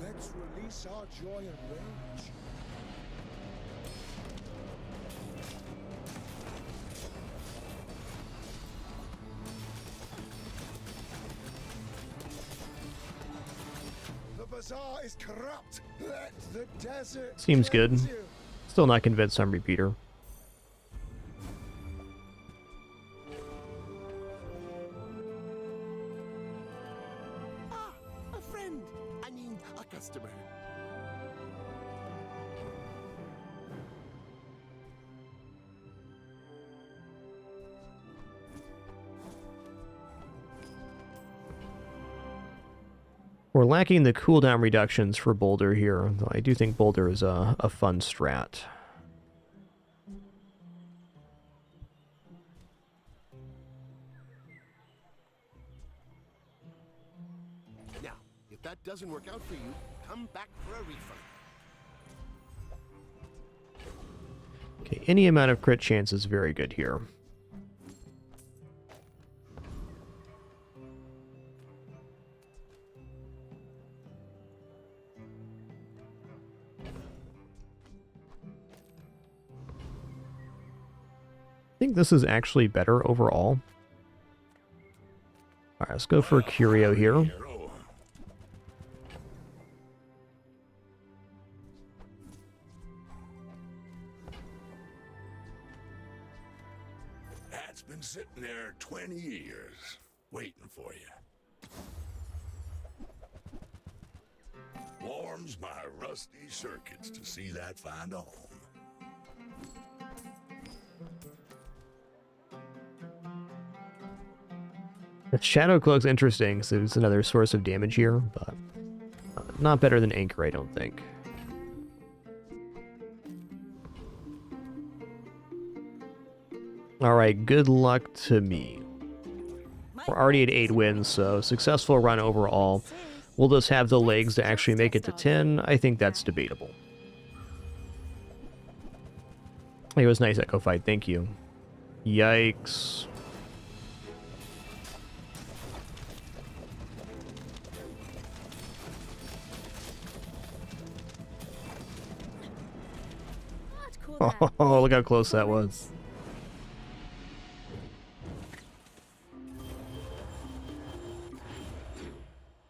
let's release our joy and rage. The Bizaar is corrupt. Let the desert. Seems good. cleanse you. Still not convinced on repeater. Ah, a friend. I mean, a customer. We're lacking the cooldown reductions for Boulder here, though I do think Boulder is a fun strat. Now, if that doesn't work out for you, come back for a refund. Okay, any amount of crit chance is very good here. I think this is actually better overall. Alright, let's go for Curio here. That's been sitting there 20 years, waiting for you. Warms my rusty circuits to see that find a home. The Shadow Cloak's interesting, so it's another source of damage here, but not better than Anchor, I don't think. Alright, good luck to me. We're already at 8 wins, so successful run overall. Will this have the legs to actually make it to 10? I think that's debatable. It was nice Echo Fight, thank you. Yikes. Oh, look how close that was.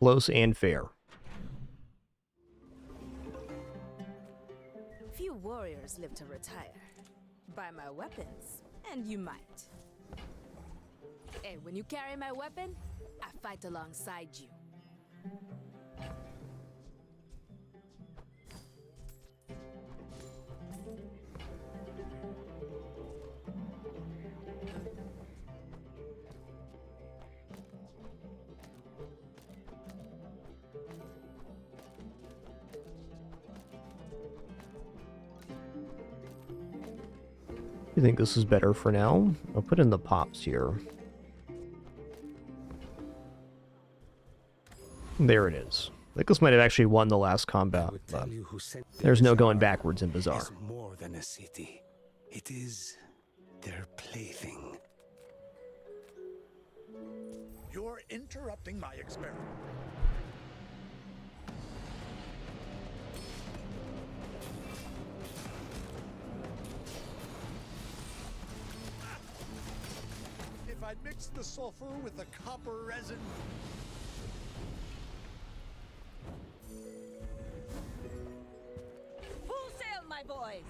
Close and fair. Few warriors live to retire. Buy my weapons, and you might. Hey, when you carry my weapon, I fight alongside you. I think this is better for now. I'll put in the pops here. There it is. I think this might have actually won the last combat, but there's no going backwards in Bizaar. Is more than a city. It is their plaything. You're interrupting my experiment. If I'd mixed the sulfur with the copper resin. Full sail, my boys!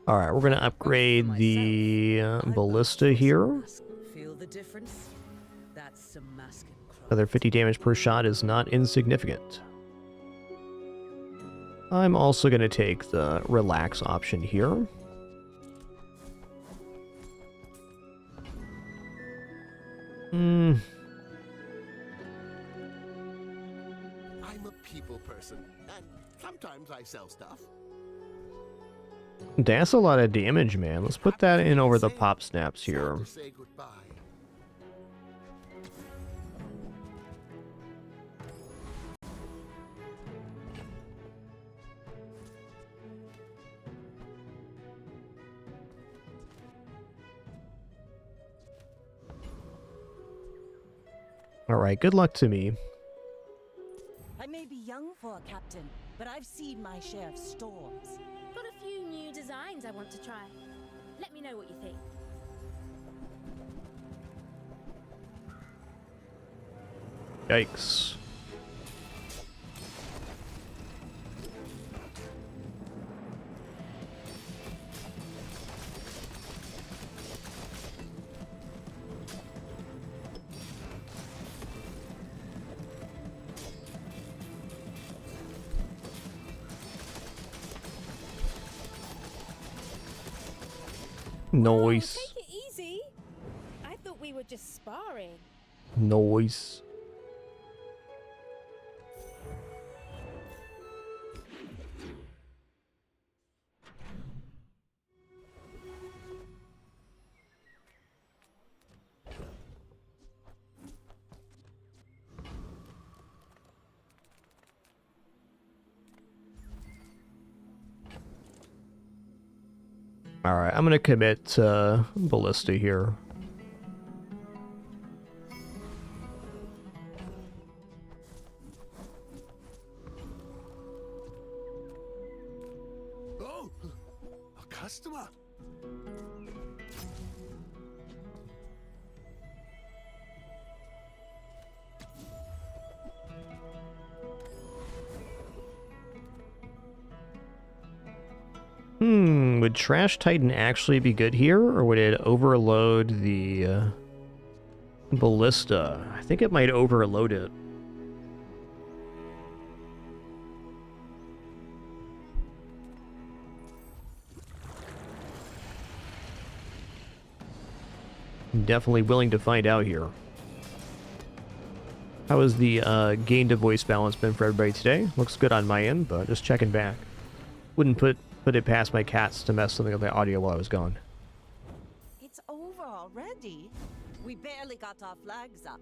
Alright, we're going to upgrade the ballista here. Feel the difference? That's some masking. Another 50 damage per shot is not insignificant. I'm also going to take the relax option here. I'm a people person, and sometimes I sell stuff. That's a lot of damage, man. Let's put that in over the pop snaps here. Alright, good luck to me. I may be young for a captain, but I've seen my share of storms. Got a few new designs I want to try. Let me know what you think. Yikes. Noise. Take it easy. I thought we were just sparring. Noise. Alright, I'm gonna commit to ballista here. Oh, a customer. Would Trash Titan actually be good here, or would it overload the ballista? I think it might overload it. I'm definitely willing to find out here. How has the gain to voice balance been for everybody today? Looks good on my end, but just checking back. Wouldn't put it past my cats to mess something with the audio while I was gone. It's over already. We barely got our flags up.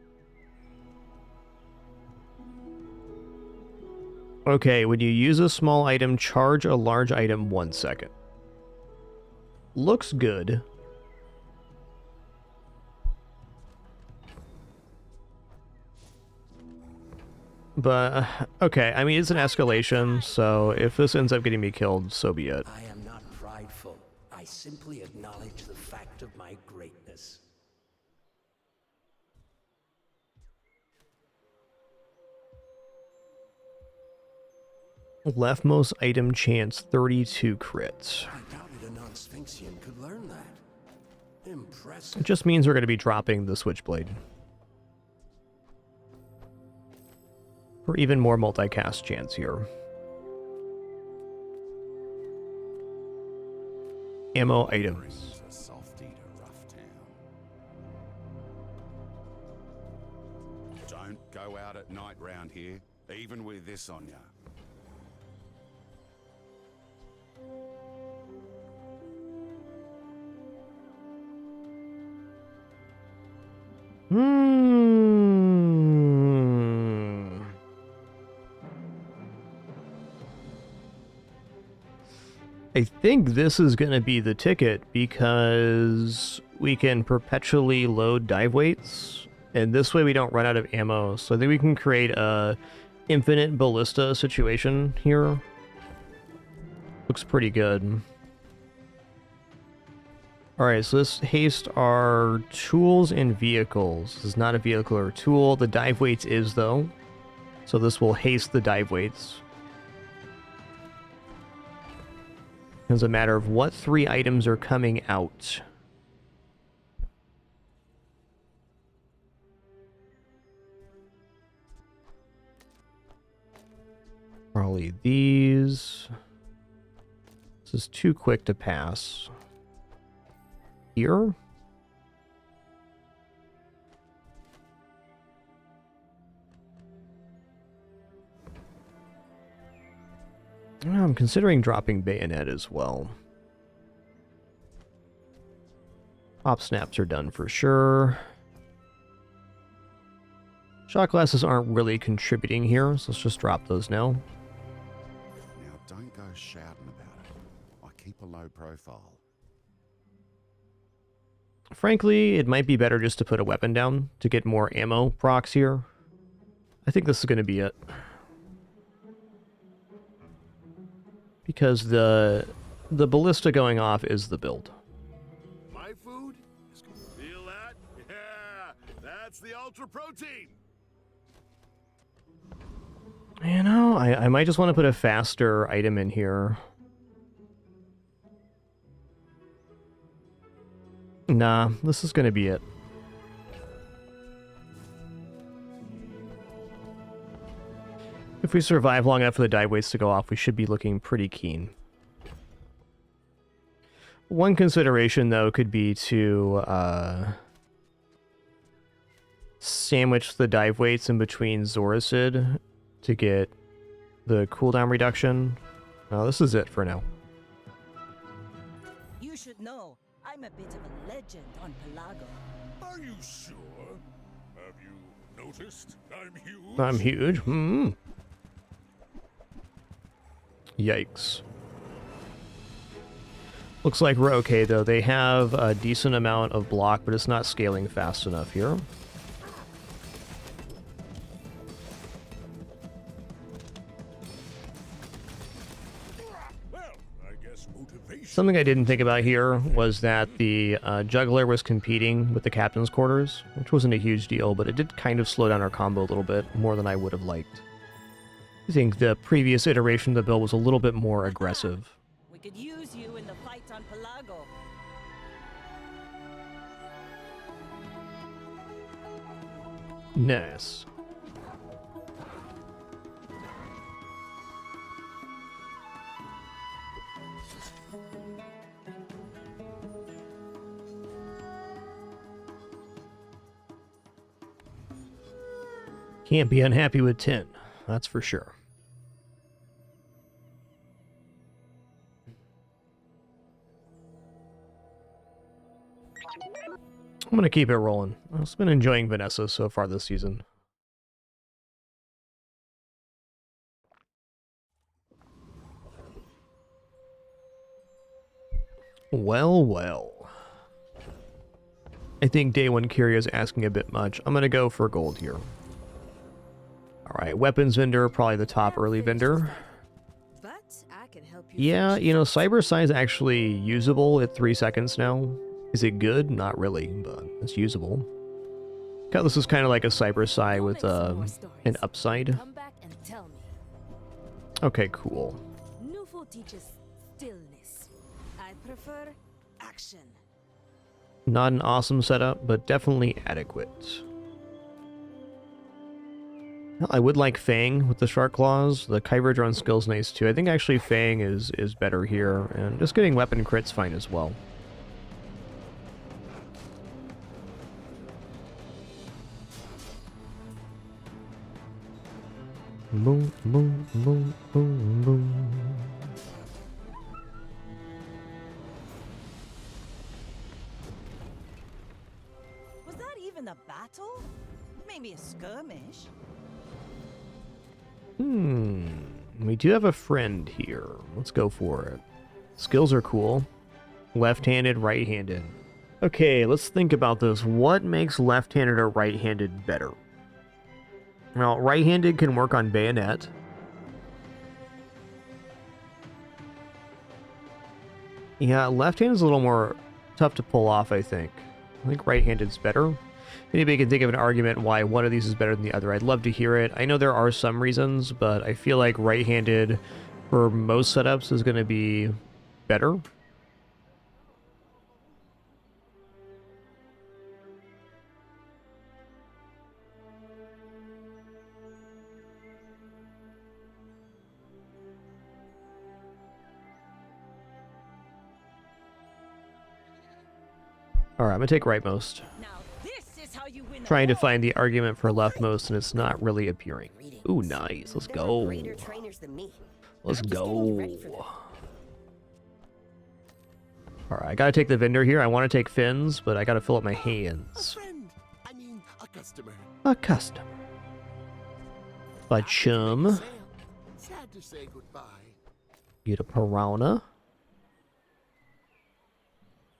Okay, when you use a small item, charge a large item 1 second. Looks good. But, okay, I mean, it's an escalation, so if this ends up getting me killed, so be it. I am not prideful. I simply acknowledge the fact of my greatness. Leftmost item chance 32 crits. I doubted a non-Sphinxian could learn that. Impressive. It just means we're going to be dropping the Switchblade. For even more multicast chance here. Ammo items. A softy to rough town. Don't go out at night round here, even with this on ya. I think this is going to be the ticket because we can perpetually load dive weights, and this way we don't run out of ammo. So I think we can create a infinite ballista situation here. Looks pretty good. Alright, so let's haste our tools and vehicles. This is not a vehicle or a tool. The dive weights is, though. So this will haste the dive weights. It's a matter of what 3 items are coming out. Probably these. This is too quick to pass. Here? I'm considering dropping bayonet as well. Pop snaps are done for sure. Shot glasses aren't really contributing here, so let's just drop those now. Now don't go shouting about it. I keep a low profile. Frankly, it might be better just to put a weapon down to get more ammo procs here. I think this is going to be it. Because the ballista going off is the build. My food is going to feel that? Yeah, that's the ultra protein. You know, I might just want to put a faster item in here. Nah, this is going to be it. If we survive long enough for the dive weights to go off, we should be looking pretty keen. One consideration, though, could be to sandwich the dive weights in between Zoricid to get the cooldown reduction. No, this is it for now. You should know, I'm a bit of a legend on Pelago. Are you sure? Have you noticed I'm huge? I'm huge. Hmm. Yikes. Looks like we're okay, though. They have a decent amount of block, but it's not scaling fast enough here. Well, I guess motivation. Something I didn't think about here was that the juggler was competing with the captain's quarters, which wasn't a huge deal, but it did kind of slow down our combo a little bit, more than I would have liked. I think the previous iteration of the build was a little bit more aggressive. We could use you in the fight on Pelago. Nice. Can't be unhappy with 10, that's for sure. I'm going to keep it rolling. I've been enjoying Vanessa so far this season. Well, well. I think Day 1 Kyria is asking a bit much. I'm going to go for gold here. Alright, weapons vendor, probably the top early vendor. But I can help you. Yeah, you know, Cyber Sai is actually usable at 3 seconds now. Is it good? Not really, but it's usable. This is kind of like a Cyber Sai with an upside. Come back and tell me. Okay, cool. Nufo teaches stillness. I prefer action. Not an awesome setup, but definitely adequate. I would like Fang with the Shark Claws. The Kyber Drone skill's nice too. I think actually Fang is better here, and just getting weapon crits fine as well. Boom, boom, boom, boom, boom. Was that even a battle? Maybe a skirmish? We do have a friend here. Let's go for it. Skills are cool. Left-handed, right-handed. Okay, let's think about this. What makes left-handed or right-handed better? Well, right-handed can work on bayonet. Yeah, left-handed is a little more tough to pull off, I think. I think right-handed's better. Anybody can think of an argument why one of these is better than the other. I'd love to hear it. I know there are some reasons, but I feel like right-handed for most setups is going to be better. Alright, I'm gonna take rightmost. Trying to find the argument for leftmost, and it's not really appearing. Ooh, nice. Let's go. Let's go. Alright, I gotta take the vendor here. I want to take fins, but I gotta fill up my hands. I mean, a customer. A customer. A chum. Sad to say goodbye. Get a piranha.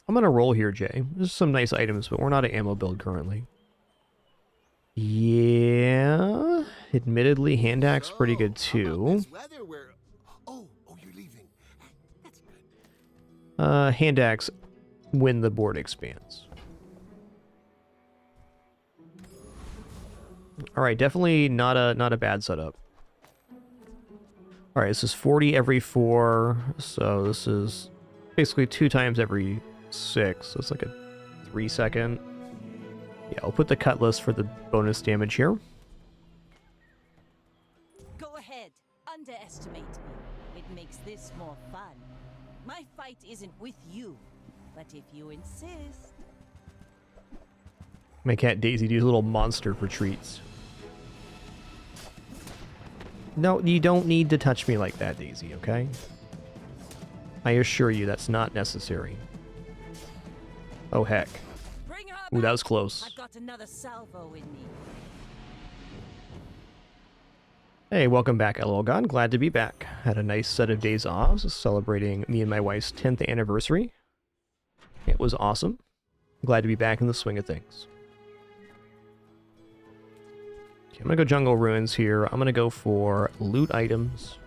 I'm gonna roll here, Jay. There's some nice items, but we're not an ammo build currently. Yeah. Admittedly, hand axe pretty good too. Hand axe when the board expands. Alright, definitely not a bad setup. Alright, this is 40 every 4, so this is basically 2 times every 6, so it's like a 3-second. Yeah, I'll put the cutlass for the bonus damage here. Go ahead, underestimate me. It makes this more fun. My fight isn't with you, but if you insist... My cat Daisy does a little monster for treats. No, you don't need to touch me like that, Daisy, okay? I assure you that's not necessary. Oh, heck. Ooh, that was close. I've got another salvo in me. Hey, welcome back, LOLGod. Glad to be back. Had a nice set of days off, celebrating me and my wife's 10th anniversary. It was awesome. Glad to be back in the swing of things. Okay, I'm gonna go Jungle Ruins here. I'm gonna go for loot items.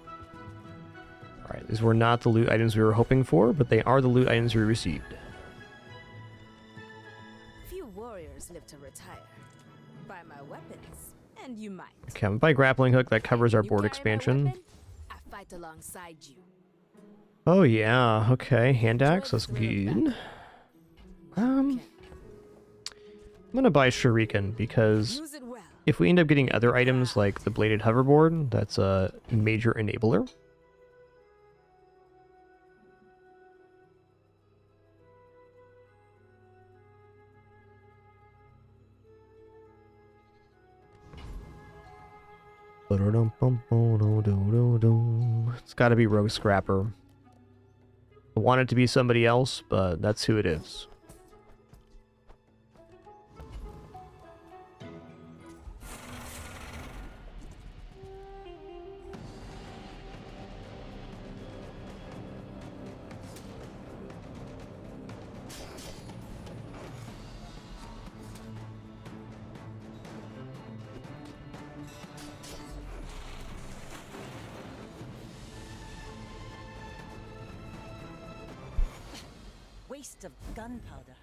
Alright, these were not the loot items we were hoping for, but they are the loot items we received. Few warriors live to retire. Buy my weapons, and you might. Okay, I'm gonna buy grappling hook. That covers our board expansion. I fight alongside you. Oh yeah, okay. Hand axe, that's good. I'm gonna buy Shuriken because if we end up getting other items like the bladed hoverboard, that's a major enabler. It's gotta be Rogue Scrapper. I want it to be somebody else, but that's who it is. Waste of gunpowder.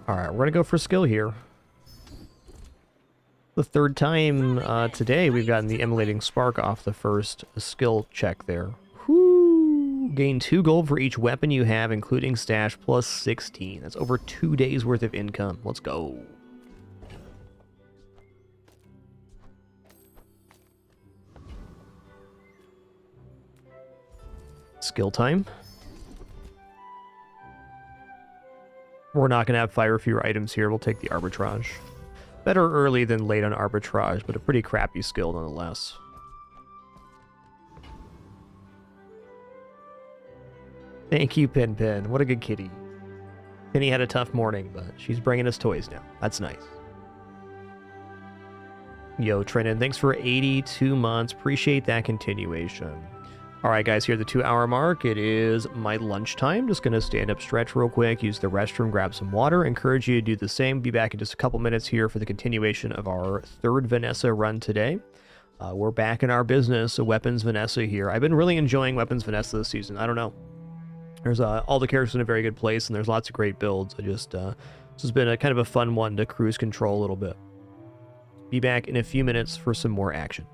Alright, we're gonna go for skill here. The third time today we've gotten the Emulating Spark off the first skill check there. Whoo! Gain 2 gold for each weapon you have, including stash, plus 16. That's over 2 days worth of income. Let's go. Skill time. We're not going to have fire fewer items here. We'll take the arbitrage. Better early than late on arbitrage, but a pretty crappy skill nonetheless. Thank you, Pin Pin. What a good kitty. Penny had a tough morning, but she's bringing us toys now. That's nice. Yo, Trenton, thanks for 82 months. Appreciate that continuation. All right, guys, here at the 2-hour mark, it is my lunchtime. Just going to stand up, stretch real quick, use the restroom, grab some water. Encourage you to do the same. Be back in just a couple minutes here for the continuation of our 3rd Vanessa run today. We're back in our business, Weapons Vanessa here. I've been really enjoying Weapons Vanessa this season. I don't know. There's all the characters in a very good place, and there's lots of great builds. This has been a kind of a fun one to cruise control a little bit. Be back in a few minutes for some more action.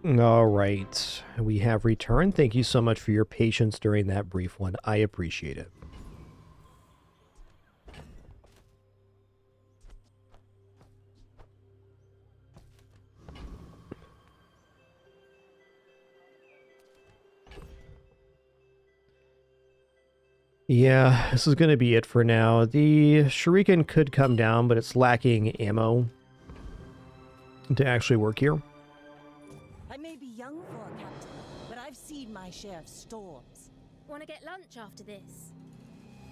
All right, we have returned. Thank you so much for your patience during that brief one. I appreciate it. Yeah, this is going to be it for now. The shuriken could come down, but it's lacking ammo to actually work here. I may be young for a captain, but I've seen my share of storms. Want to get lunch after this?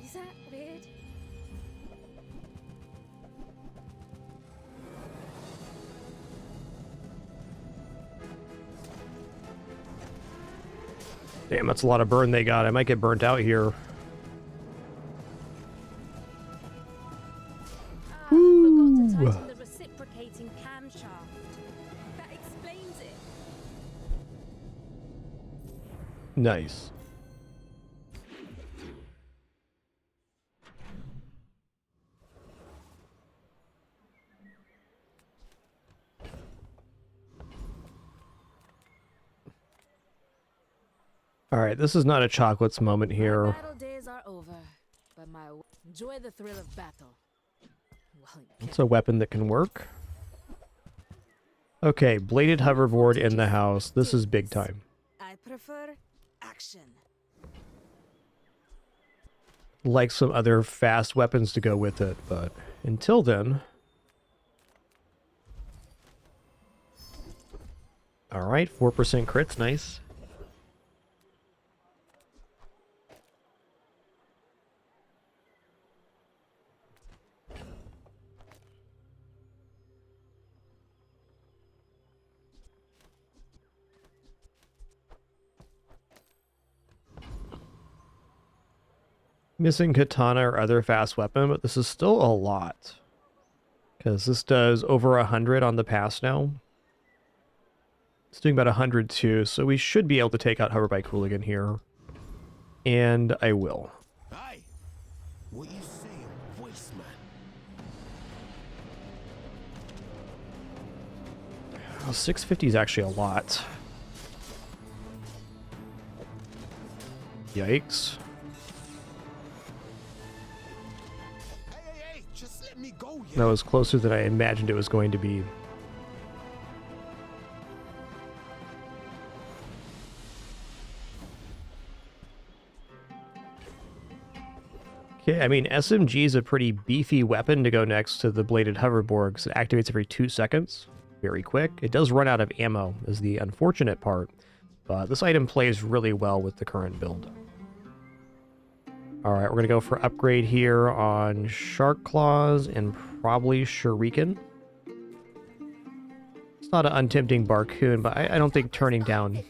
Is that weird? Damn, that's a lot of burn they got. I might get burnt out here. Forgot to tighten the reciprocating camshaft. That explains it. Nice. All right, this is not a chocolates moment here. Battle days are over, but enjoy the thrill of battle. It's a weapon that can work. Okay, bladed hoverboard in the house. This is big time. I prefer action. Like some other fast weapons to go with it, but until then... Alright, 4% crits, nice. Missing katana or other fast weapon, but this is still a lot. Because this does over 100 on the pass now. It's doing about 100 too, so we should be able to take out Hoverbike Hooligan here. And I will. Hey, what you saying, voice man? Oh, 650 is actually a lot. Yikes. Hey, just let me go, That was closer than I imagined it was going to be. Okay, I mean, SMG is a pretty beefy weapon to go next to the bladed hoverboard because it activates every 2 seconds. Very quick. It does run out of ammo, is the unfortunate part, but this item plays really well with the current build. Alright, we're going to go for upgrade here on Shark Claws and probably Shuriken. It's not an untempting Barcoon, but I don't think turning down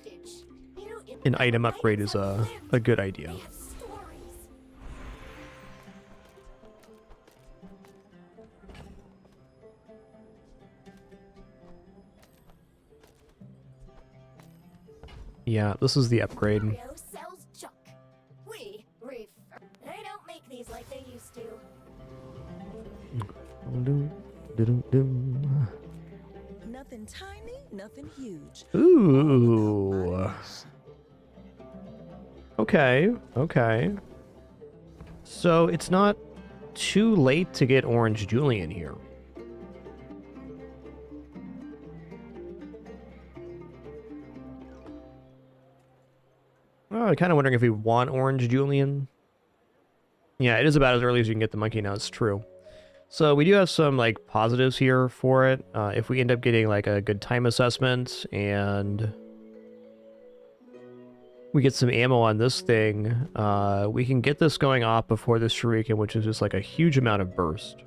an item upgrade is a good idea. Yeah, this is the upgrade. Sells junk. They don't make these like they used to. Nothing tiny, nothing huge. Ooh. Okay, okay. So it's not too late to get Orange Julian here. Oh, I'm kind of wondering if we want Orange Julian. Yeah, it is about as early as you can get the monkey now, it's true. So we do have some like positives here for it. If we end up getting like a good time assessment and we get some ammo on this thing, we can get this going off before this Shuriken, which is just like a huge amount of burst.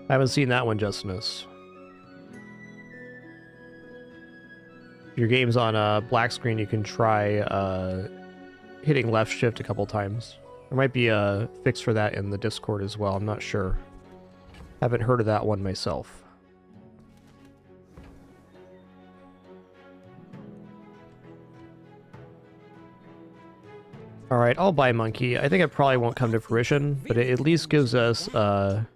I haven't seen that one, Justinus. If your game's on black screen, you can try hitting left shift a couple times. There might be a fix for that in the Discord as well, I'm not sure. Haven't heard of that one myself. Alright, I'll buy Monkey. I think it probably won't come to fruition, but it at least gives us a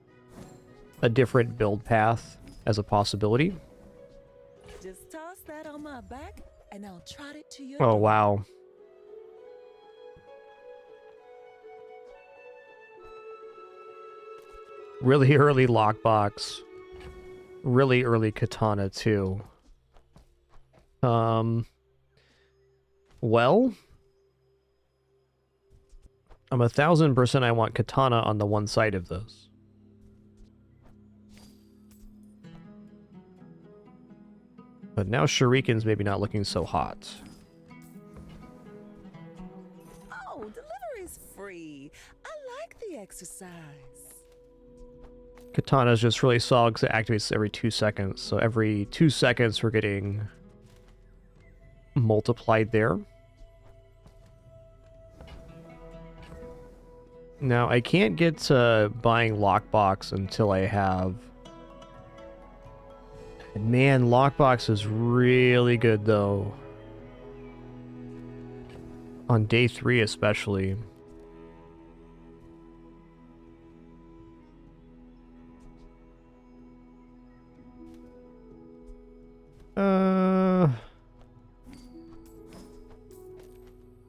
different build path as a possibility. Just toss that on my back, and I'll trot it to your Oh, door. wow. Really early lockbox. Really early katana, too. Well, I'm 1000% I want katana on the one side of this. But now shuriken's maybe not looking so hot. Oh, delivery's free. I like the exercise. Katana's just really solid because it activates every 2 seconds. So every 2 seconds we're getting multiplied there. Now I can't get to buying lockbox until I have... Man, lockbox is really good though. On day 3 especially.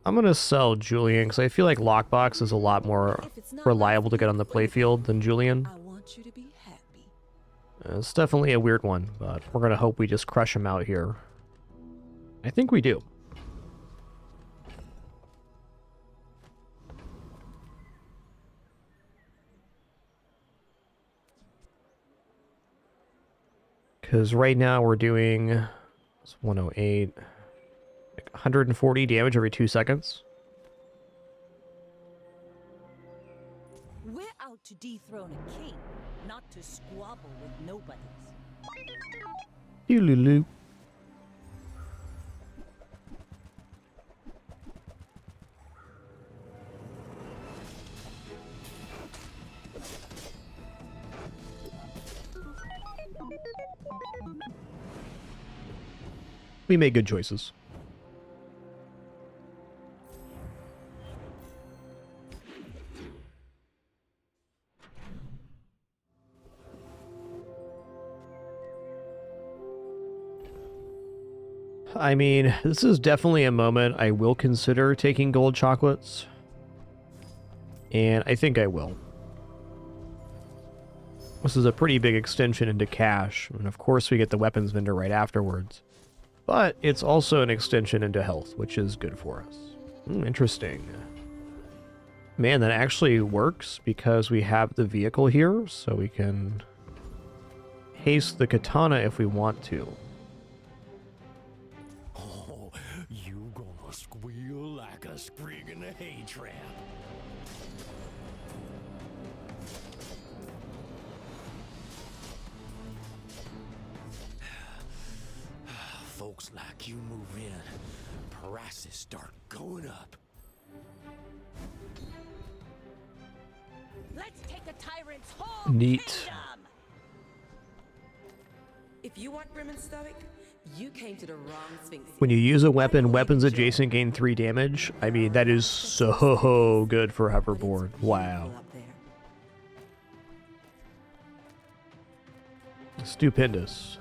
I'm gonna sell Julian because I feel like lockbox is a lot more reliable to get on the playfield than Julian. I want you to be happy. It's definitely a weird one, but we're gonna hope we just crush him out here. I think we do. Because right now we're doing... It's 108... 140 damage every 2 seconds. We're out to dethrone a king, not to squabble with nobodies. Doodaloo. We made good choices. I mean, this is definitely a moment I will consider taking gold chocolates. And I think I will. This is a pretty big extension into cash, and of course we get the weapons vendor right afterwards. But it's also an extension into health, which is good for us. Interesting. Man, that actually works because we have the vehicle here, so we can haste the katana if we want to. Oh, you gonna squeal like a sprig in a hay trap. Folks like you move in, prices start going up. Let's take a tyrant's whole Neat. kingdom. If you want grim and stoic, you came to the wrong Sphinx. When you use a weapon, weapons adjacent gain 3 damage. I mean, that is so good for hoverboard. Wow. Stupendous.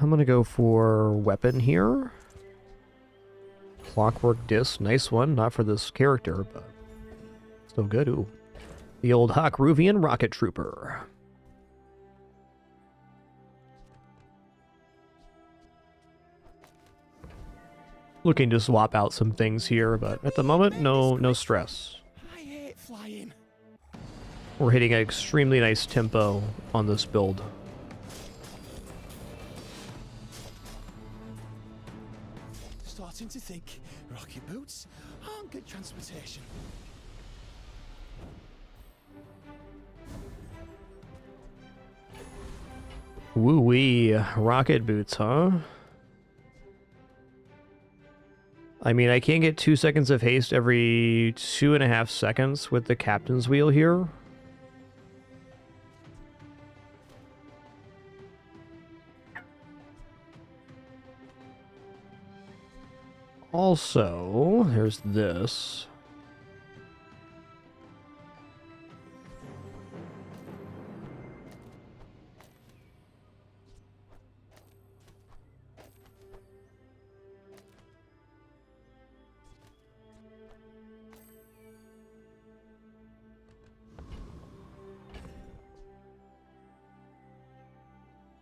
I'm gonna go for weapon here. Clockwork disc, nice one. Not for this character, but still good. Ooh. The old Hawkruvian rocket trooper. Looking to swap out some things here, but at the moment, no stress. I hate flying. We're hitting an extremely nice tempo on this build. Starting to think rocket boots aren't good transportation. Woo-wee, rocket boots, huh? I mean, I can get 2 seconds of haste every 2.5 seconds with the captain's wheel here. Also, there's this.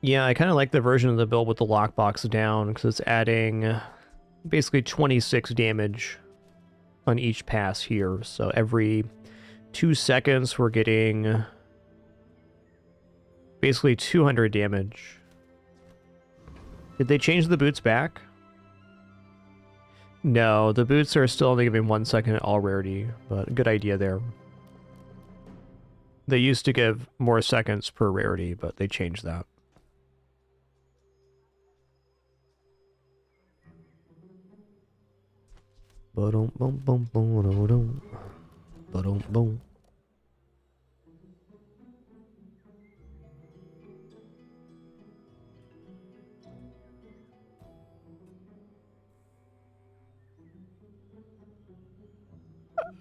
Yeah, I kind of like the version of the build with the lockbox down because it's adding basically 26 damage on each pass here. So every 2 seconds we're getting basically 200 damage. Did they change the boots back? No, the boots are still only giving 1 second at all rarity, but good idea there. They used to give more seconds per rarity, but they changed that. Ba-dum bum bum bum dum. Ba-dum bum.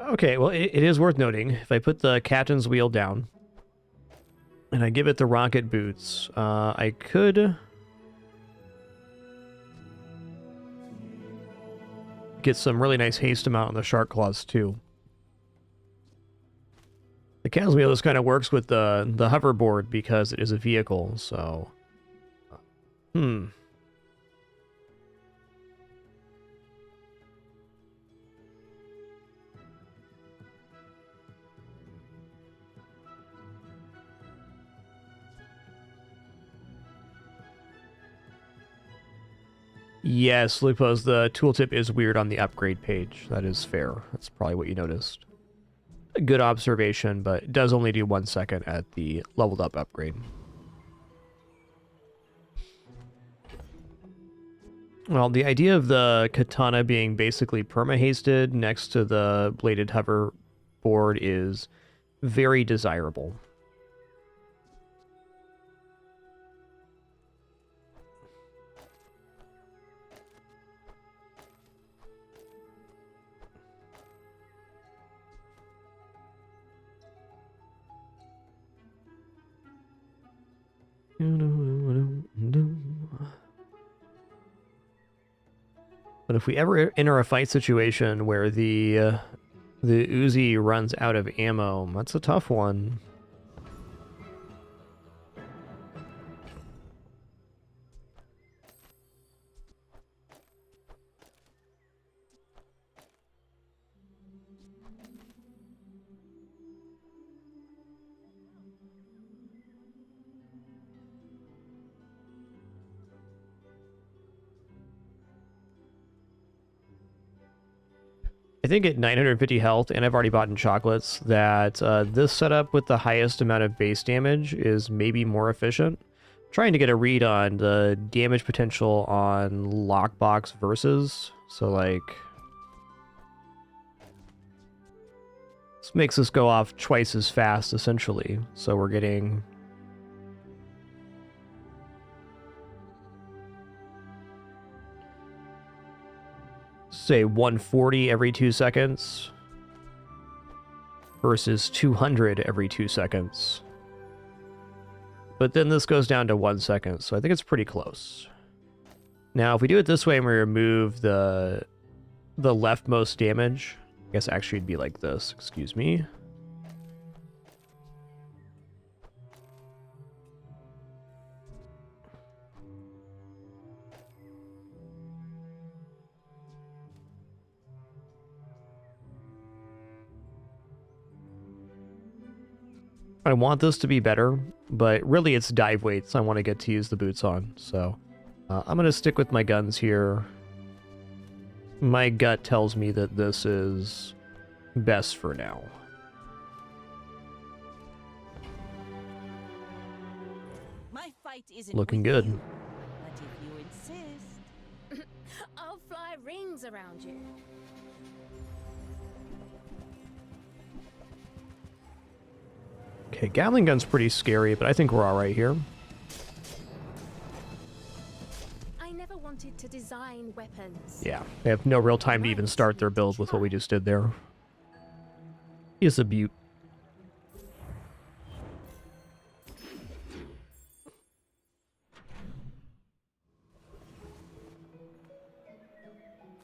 Okay, well, it is worth noting, if I put the captain's wheel down and I give it the rocket boots, I could get some really nice haste amount on the shark claws too. The captain's wheel just kind of works with the hoverboard because it is a vehicle, so... Yes, Lupos, the tooltip is weird on the upgrade page. That is fair. That's probably what you noticed. A good observation, but it does only do 1 second at the leveled up upgrade. Well, the idea of the katana being basically perma-hasted next to the bladed hoverboard is very desirable. But if we ever enter a fight situation where the Uzi runs out of ammo, that's a tough one. I think at 950 health, and I've already bought in chocolates, that this setup with the highest amount of base damage is maybe more efficient. I'm trying to get a read on the damage potential on lockbox versus, so like... This makes us go off twice as fast, essentially. So we're getting... say 140 every 2 seconds versus 200 every 2 seconds. But then this goes down to 1 second, so I think it's pretty close. Now, if we do it this way and we remove the leftmost damage, I guess actually it'd be like this, excuse me. I want this to be better, but really it's dive weights I want to get to use the boots on, so I'm going to stick with my guns here. My gut tells me that this is best for now. My fight isn't looking with good. you, but if you insist, I'll fly rings around you. Okay, Gatling gun's pretty scary, but I think we're alright here. I never wanted to design weapons. Yeah, they have no real time to even start their build with what we just did there. It's a beaut.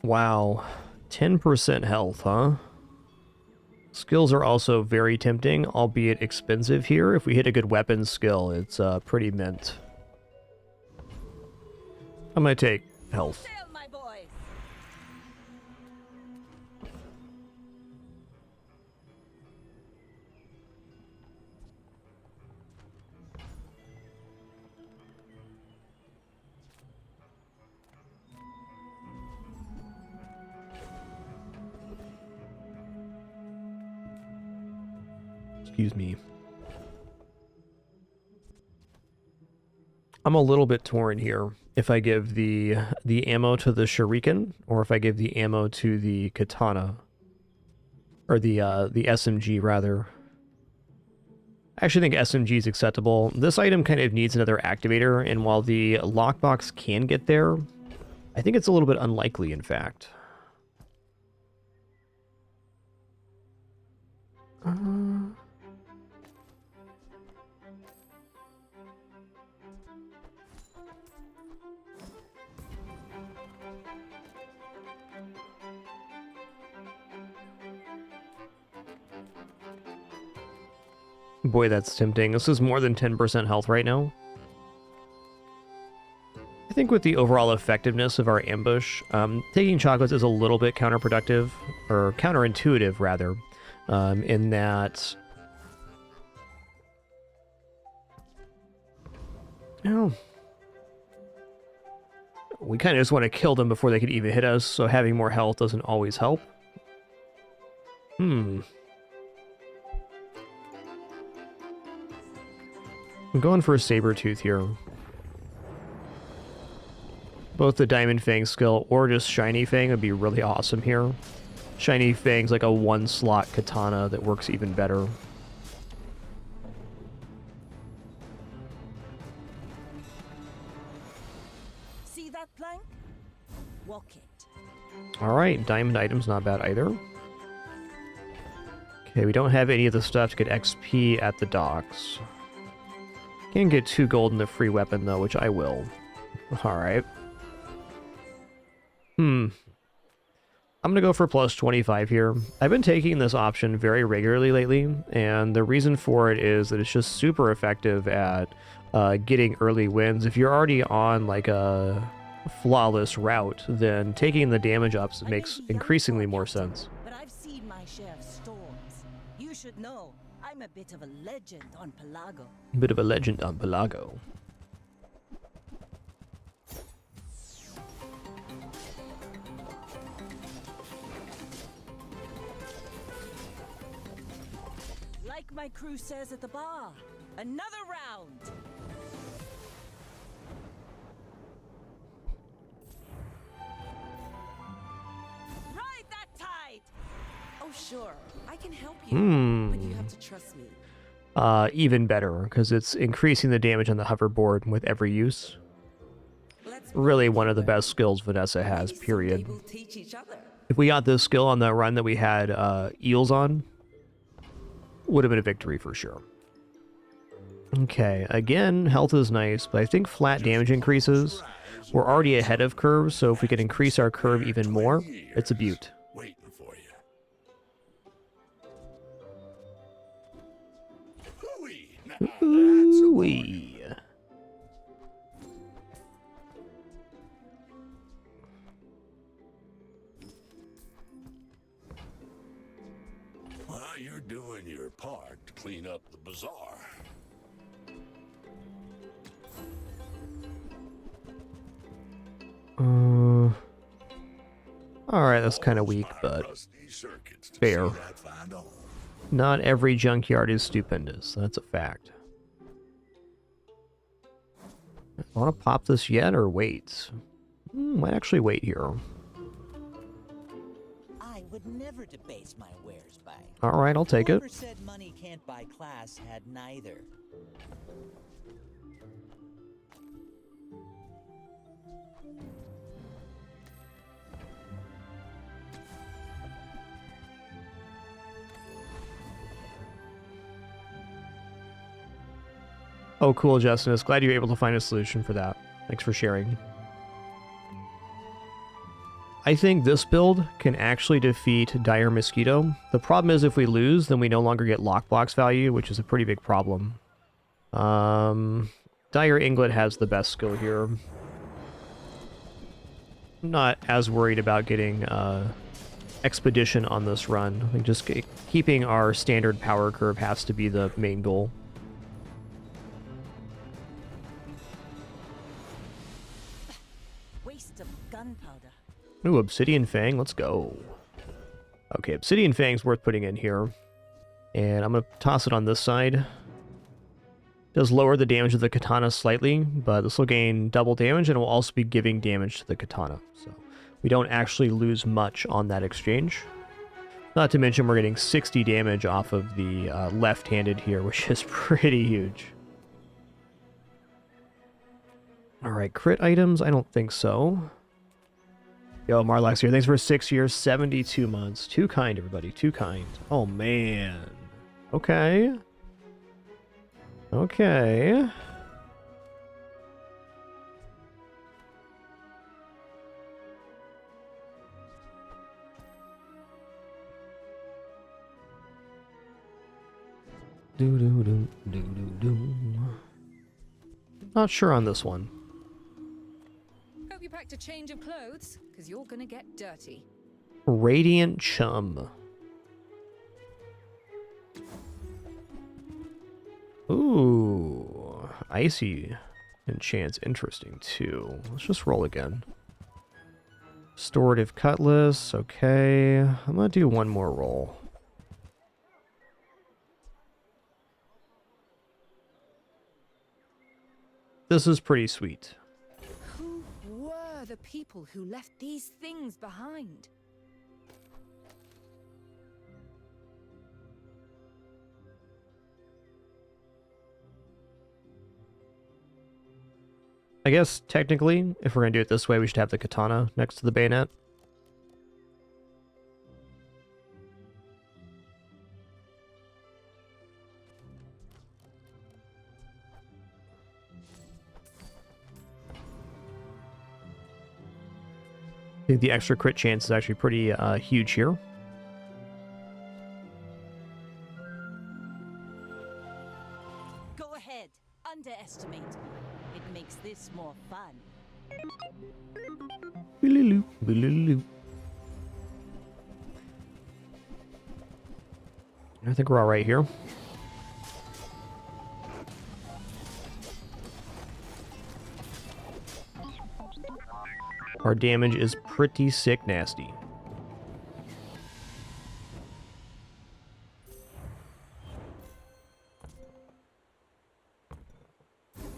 Wow, 10% health, huh? Skills are also very tempting, albeit expensive here. If we hit a good weapon skill, it's pretty mint. I'm gonna take health. Excuse me. I'm a little bit torn here. If I give the ammo to the shuriken, or if I give the ammo to the katana, or the SMG rather. I actually think SMG is acceptable. This item kind of needs another activator, and while the lockbox can get there, I think it's a little bit unlikely, in fact. Boy, that's tempting. This is more than 10% health right now. I think with the overall effectiveness of our ambush, taking chocolates is a little bit counterproductive, or counterintuitive, rather, in that... Oh. We kind of just want to kill them before they could even hit us, so having more health doesn't always help. I'm going for a Sabertooth here. Both the Diamond Fang skill or just Shiny Fang would be really awesome here. Shiny Fang's like a one-slot katana that works even better. See that plank? Walk it. Alright, diamond items not bad either. Okay, we don't have any of the stuff to get XP at the docks. Can get 2 gold in the free weapon, though, which I will. Alright. I'm gonna go for plus 25 here. I've been taking this option very regularly lately, and the reason for it is that it's just super effective at getting early wins. If you're already on, like, a flawless route, then taking the damage ups makes increasingly more sense. But I've seen my share of storms. You should know, I'm a bit of a legend on Pelago. Bit of a legend on Pelago. Like my crew says at the bar, another round. Ride that tide. Oh, sure. I can help you, but you have to trust me. Even better, because it's increasing the damage on the hoverboard with every use. Really one of the best skills Vanessa has, period. We'll teach each other. If we got this skill on the run that we had eels on, would have been a victory for sure. Okay, again, health is nice, but I think flat damage increases. We're already ahead of curve, so if we can increase our curve even more, it's a beaut. Waiting for you. Ooh-wee. Well, you're doing your part to clean up the bazaar. Alright, that's kind of weak, but fair. Not every junkyard is stupendous. That's a fact. Want to pop this yet or wait? Might actually wait here. I would never debase my wares by. Alright, I'll take it. Whoever said money can't buy class had neither. Oh, cool, Justice. Glad you were able to find a solution for that. Thanks for sharing. I think this build can actually defeat Dire Mosquito. The problem is if we lose, then we no longer get Lockbox value, which is a pretty big problem. Dire Inglet has the best skill here. I'm not as worried about getting Expedition on this run. I think just keeping our standard power curve has to be the main goal. Waste of gunpowder. Ooh, Obsidian Fang, let's go. Okay, Obsidian Fang's worth putting in here. And I'm going to toss it on this side. Does lower the damage of the katana slightly, but this will gain double damage and it will also be giving damage to the katana. So we don't actually lose much on that exchange. Not to mention we're getting 60 damage off of the left-handed here, which is pretty huge. Alright, crit items? I don't think so. Yo, Marlax here. Thanks for 6 years, 72 months. Too kind, everybody. Too kind. Oh, man. Okay. Okay. Not sure on this one. Hope you packed a change of clothes, because you're gonna get dirty. Radiant Chum. Ooh, Icy enchant's interesting too. Let's just roll again. Restorative Cutlass, okay. I'm gonna do one more roll. This is pretty sweet. Who were the people who left these things behind? I guess, technically, if we're going to do it this way, we should have the katana next to the bayonet. I think the extra crit chance is actually pretty huge here. Go ahead. Underestimate. It makes this more fun. Booloo, booloo. I think we're all right here. Our damage is pretty sick nasty.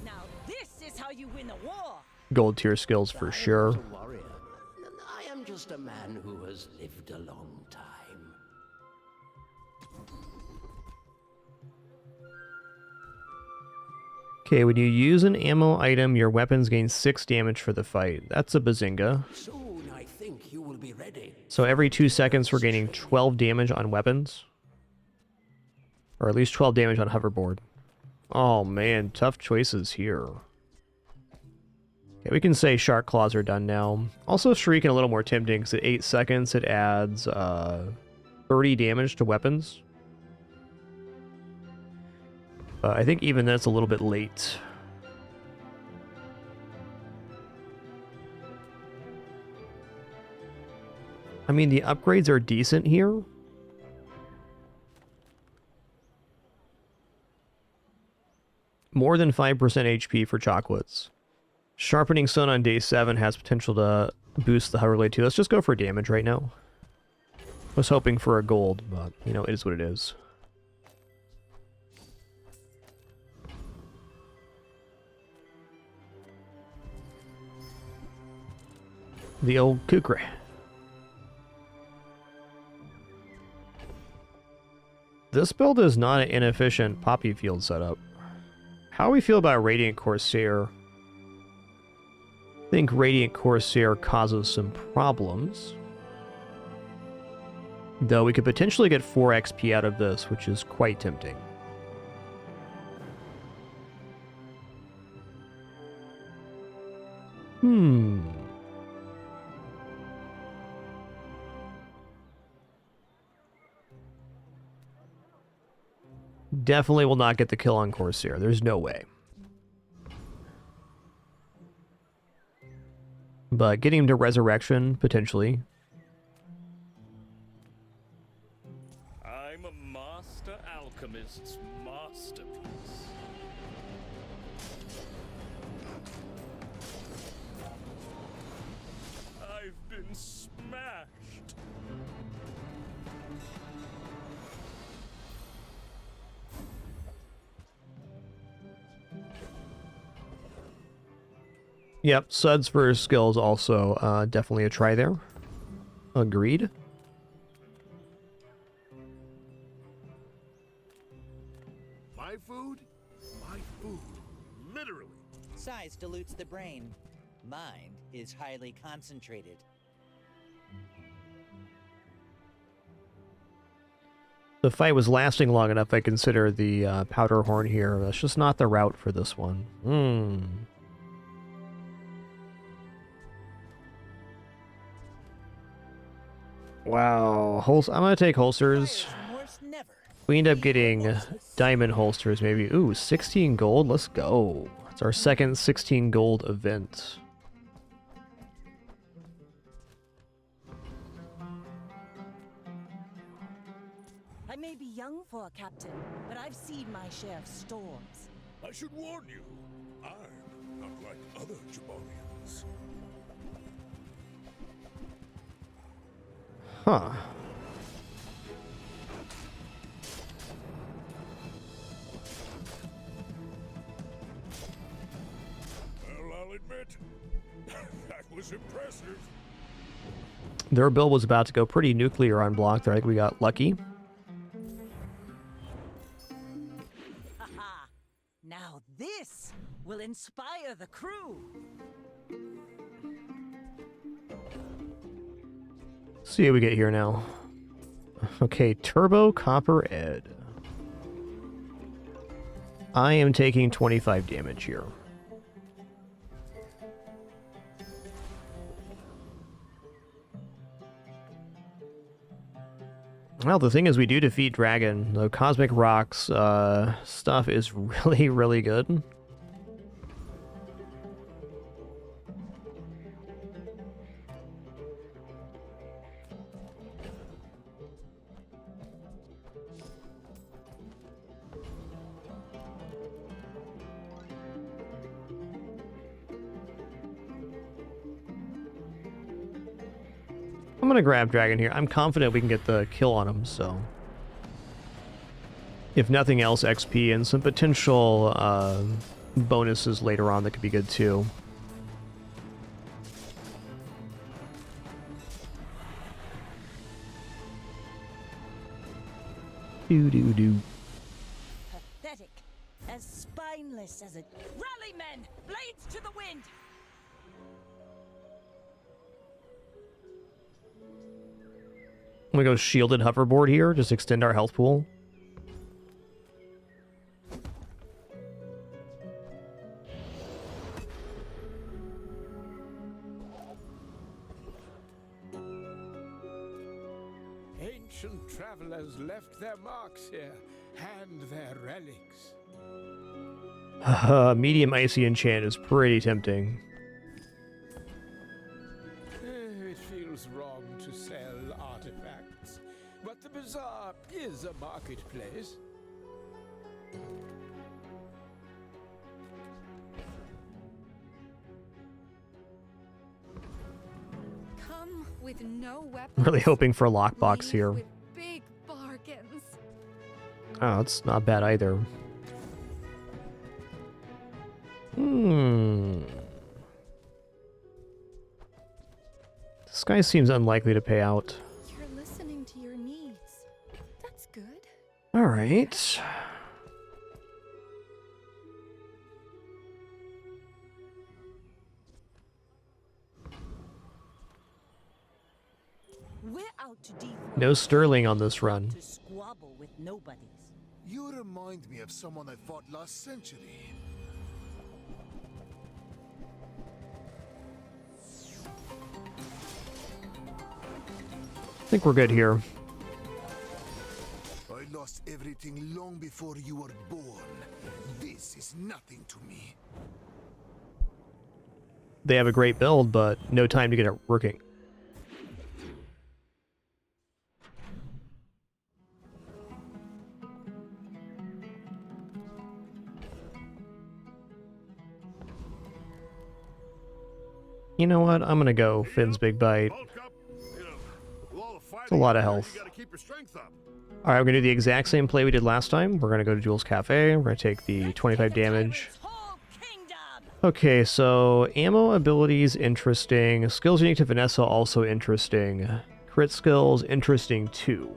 Now this is how you win a war. Gold tier skills for sure. Warrior. I am just a man who has lived a long time. Okay, when you use an ammo item, your weapons gain 6 damage for the fight. That's a bazinga. Soon I think you will be ready. So every 2 seconds we're gaining 12 damage on weapons. Or at least 12 damage on hoverboard. Oh man, tough choices here. Okay, we can say Shark Claws are done now. Also Shrieking a little more tempting because at 8 seconds it adds 30 damage to weapons. I think even then it's a little bit late. I mean, the upgrades are decent here. More than 5% HP for Chocolates. Sharpening Stone on day 7 has potential to boost the hover blade too. Let's just go for damage right now. I was hoping for a gold, but, you know, it is what it is. The old kukri. This build is not an inefficient poppy field setup. How do we feel about Radiant Corsair? I think Radiant Corsair causes some problems. Though we could potentially get 4 XP out of this, which is quite tempting. Definitely will not get the kill on Corsair. There's no way. But getting him to Resurrection, potentially. I'm a master alchemist's masterpiece. I've been smashed. Yep, Suds for skills also definitely a try there. Agreed. My food? My food. Literally. Size dilutes the brain. Mind is highly concentrated. The fight was lasting long enough, I consider the powder horn here. That's just not the route for this one. Wow. I'm going to take holsters. We end up getting diamond holsters, maybe. Ooh, 16 gold. Let's go. It's our second 16 gold event. I may be young for a captain, but I've seen my share of storms. I should warn you, I'm not like other Jabonians. Huh. Well, I'll admit, that was impressive. Their build was about to go pretty nuclear on block there. I think we got lucky. Haha! Now this will inspire the crew. See what we get here now. Okay, Turbo Copper Ed. I am taking 25 damage here. Well, the thing is, we do defeat Dragon. The Cosmic Rocks stuff is really, really good. I'm gonna grab Dragon here. I'm confident we can get the kill on him, so... If nothing else, XP and some potential bonuses later on that could be good too. Do. Pathetic, as spineless as a... Rally, men! Blades to the wind! I'm gonna go shielded hoverboard here, just extend our health pool. Ancient travelers left their marks here and their relics. Medium icy enchant is pretty tempting. It feels wrong to sell artifacts, but the Bizaar is a marketplace. Come with no weapons. Really hoping for a lockbox here. With big bargains. Oh, it's not bad either. This guy seems unlikely to pay out. You're listening to your needs. That's good. All right. We're out to dethrone No Sterling on this run. to squabble with nobodies. You remind me of someone I fought last century. think we're good here. I lost everything long before you were born. This is nothing to me. They have a great build, but no time to get it working. You know what? I'm gonna go Finn's Big Bite. It's a lot of health. Alright, we're gonna do the exact same play we did last time. We're gonna go to Jules Cafe. We're gonna take the 25 damage. Okay, so ammo abilities, interesting. Skills unique to Vanessa, also interesting. Crit skills, interesting too.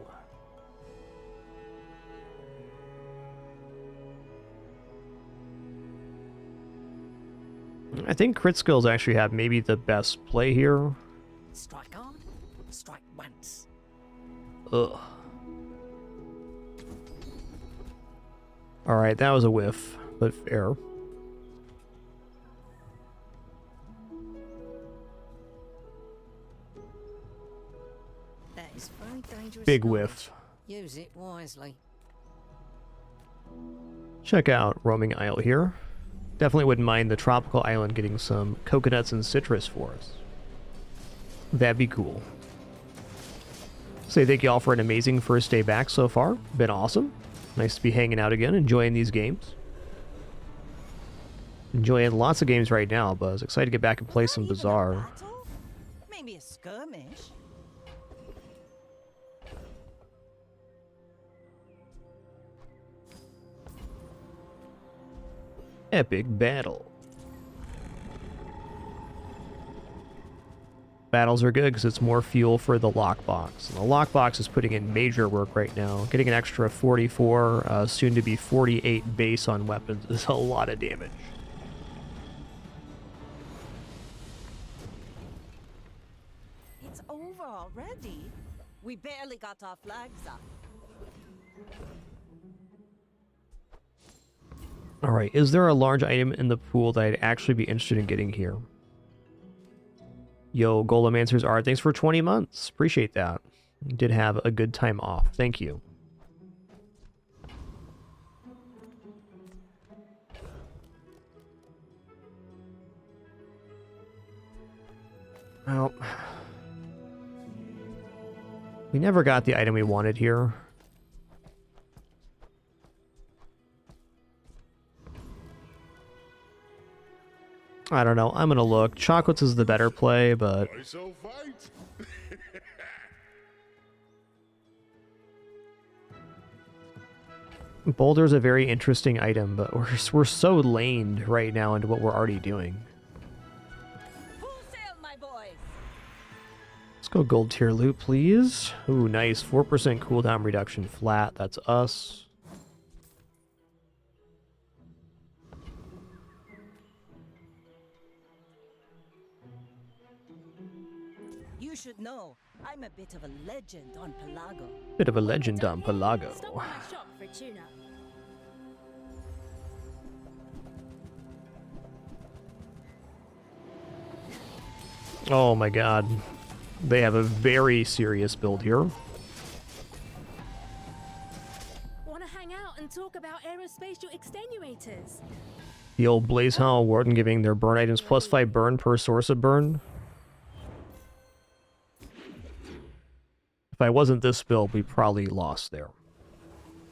I think crit skills actually have maybe the best play here. Strike hard, strike once. Ugh. Alright, that was a whiff, but fair. That is very dangerous. Big knowledge. whiff. Use it wisely. Check out Roaming Isle here. Definitely wouldn't mind the tropical island getting some coconuts and citrus for us. That'd be cool. So thank you all for an amazing first day back so far. Been awesome. Nice to be hanging out again, enjoying these games. Enjoying lots of games right now, but I was excited to get back and play some Bizaar. Maybe a skirmish. Epic battle. Battles are good because it's more fuel for the lockbox. And the lockbox is putting in major work right now. Getting an extra 44, soon to be 48 base on weapons is a lot of damage. It's over already. We barely got our flags up. Alright, is there a large item in the pool that I'd actually be interested in getting here? Yo, Golem Answers Art, thanks for 20 months. Appreciate that. Did have a good time off. Thank you. Well, we never got the item we wanted here. I don't know. I'm gonna look. Chocolates is the better play, but Boulder's a very interesting item, but we're so laned right now into what we're already doing. Full sail, my boys. Let's go gold tier loot, please. Ooh, nice. 4% cooldown reduction flat. That's us. You should know, I'm a bit of a legend on Pelago. Bit of a legend on Pelago. Stop by my shop for a tuna. Oh my god. They have a very serious build here. Want to hang out and talk about aerospatial extenuators? The old Blaze Hall Warden giving their burn items +5 burn per source of burn. If I wasn't this build, we probably lost there.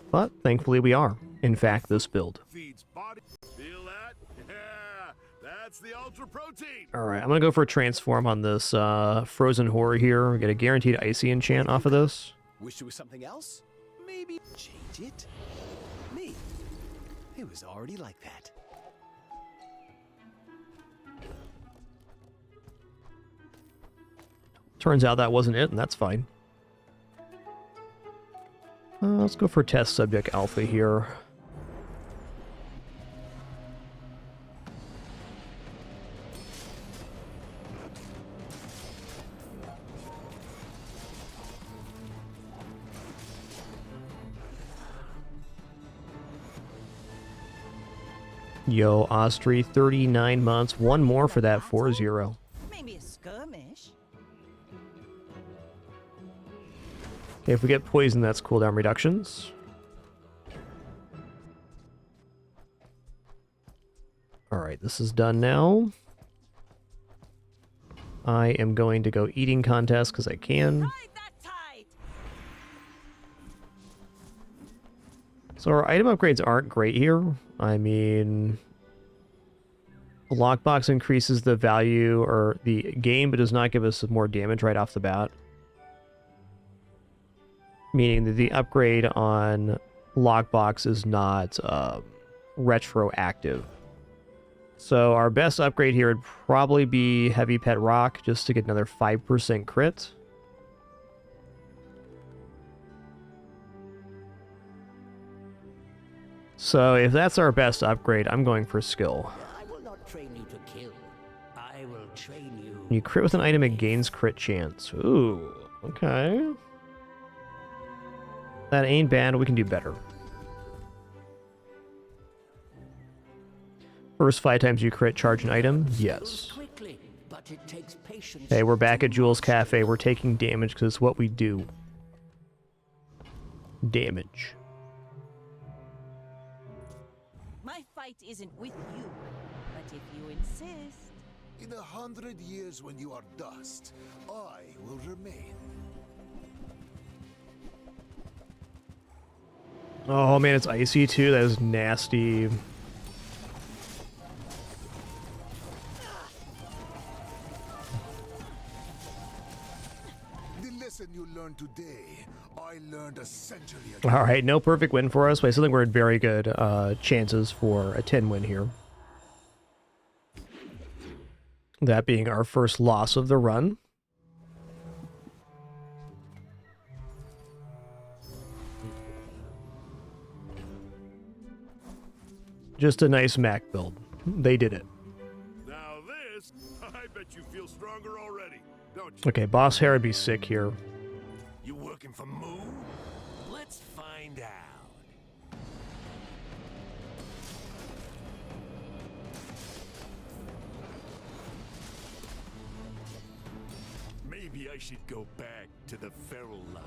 But thankfully we are. In fact, this build. Feeds body. Feel that? Yeah, that's the ultra protein. Alright, I'm gonna go for a transform on this frozen horror here. Get a guaranteed icy enchant off of this. Wish it was something else? Maybe change it? Me. It was already like that. Turns out that wasn't it, and that's fine. Let's go for test subject alpha here. Yo, Ostry, 39 months. One more for that 4-0. Maybe a skirmish. Okay, if we get poison, that's cooldown reductions. Alright, this is done now. I am going to go eating contest because I can. So our item upgrades aren't great here. I mean, lockbox increases the value or the gain, but does not give us more damage right off the bat. Meaning that the upgrade on lockbox is not retroactive. So our best upgrade here would probably be Heavy Pet Rock, just to get another 5% crit. So if that's our best upgrade, I'm going for skill. I will not train you to kill. I will train you. When you crit with an item, it gains crit chance. Ooh, okay. That ain't bad, we can do better. First 5 times you crit, charge an item? Yes. Hey, we're back at Jules Cafe. We're taking damage because it's what we do. Damage. My fight isn't with you, but if you insist... In 100 years when you are dust, I will remain. Oh man, it's icy too. That is nasty. The lesson you learned today, I learned a century ago. All right, no perfect win for us, but I still think we're at very good chances for a 10 win here. That being our first loss of the run. Just a nice Mac build. They did it. Now this, I bet you feel stronger already, don't you? Okay, Boss Hair would be sick here. You working for Moo? Let's find out. Maybe I should go back to the feral life.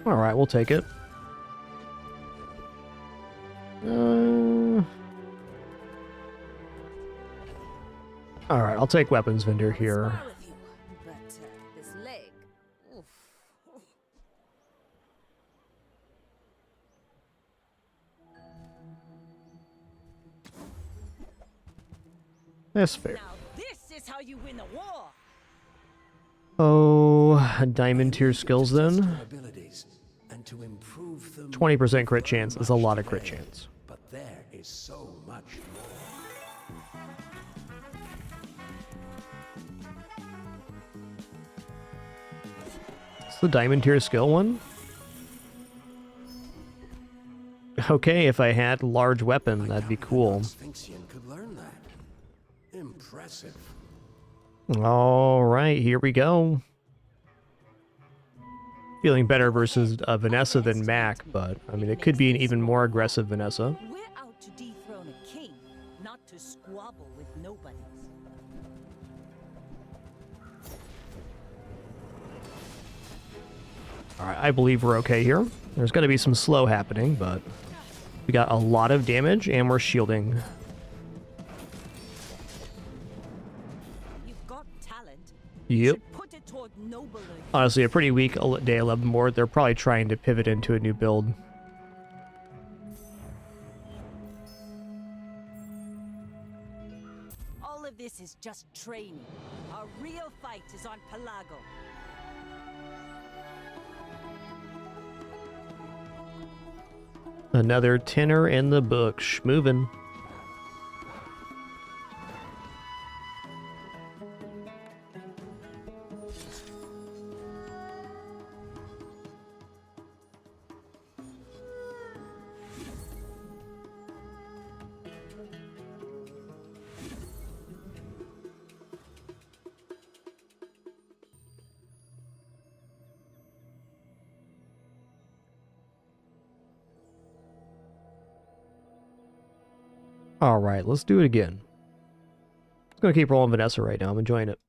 Alright, we'll take it. Alright, I'll take Weapons Vendor here. But this leg, oof. That's fair. Now this is how you win a war! Oh, diamond tier skills then. Abilities and to improve them. 20% crit chance is a lot of crit chance. But there is so much more. It's the diamond tier skill one. Okay, if I had large weapon, that'd be cool. Sphinxian could learn that. Impressive. All right, here we go. Feeling better versus Vanessa than Mac, but I mean, it could be an even more aggressive Vanessa. We're out to dethrone a king, not to squabble with nobodies. All right, I believe we're okay here. There's going to be some slow happening, but we got a lot of damage and we're shielding. You've got talent. Yep. Put it toward nobler. Honestly, a pretty weak day 11 board. They're probably trying to pivot into a new build. All of this is just training. Our real fight is on Pelago. Another tenor in the book. Schmovin'. All right, let's do it again. I'm gonna keep rolling Vanessa right now. I'm enjoying it.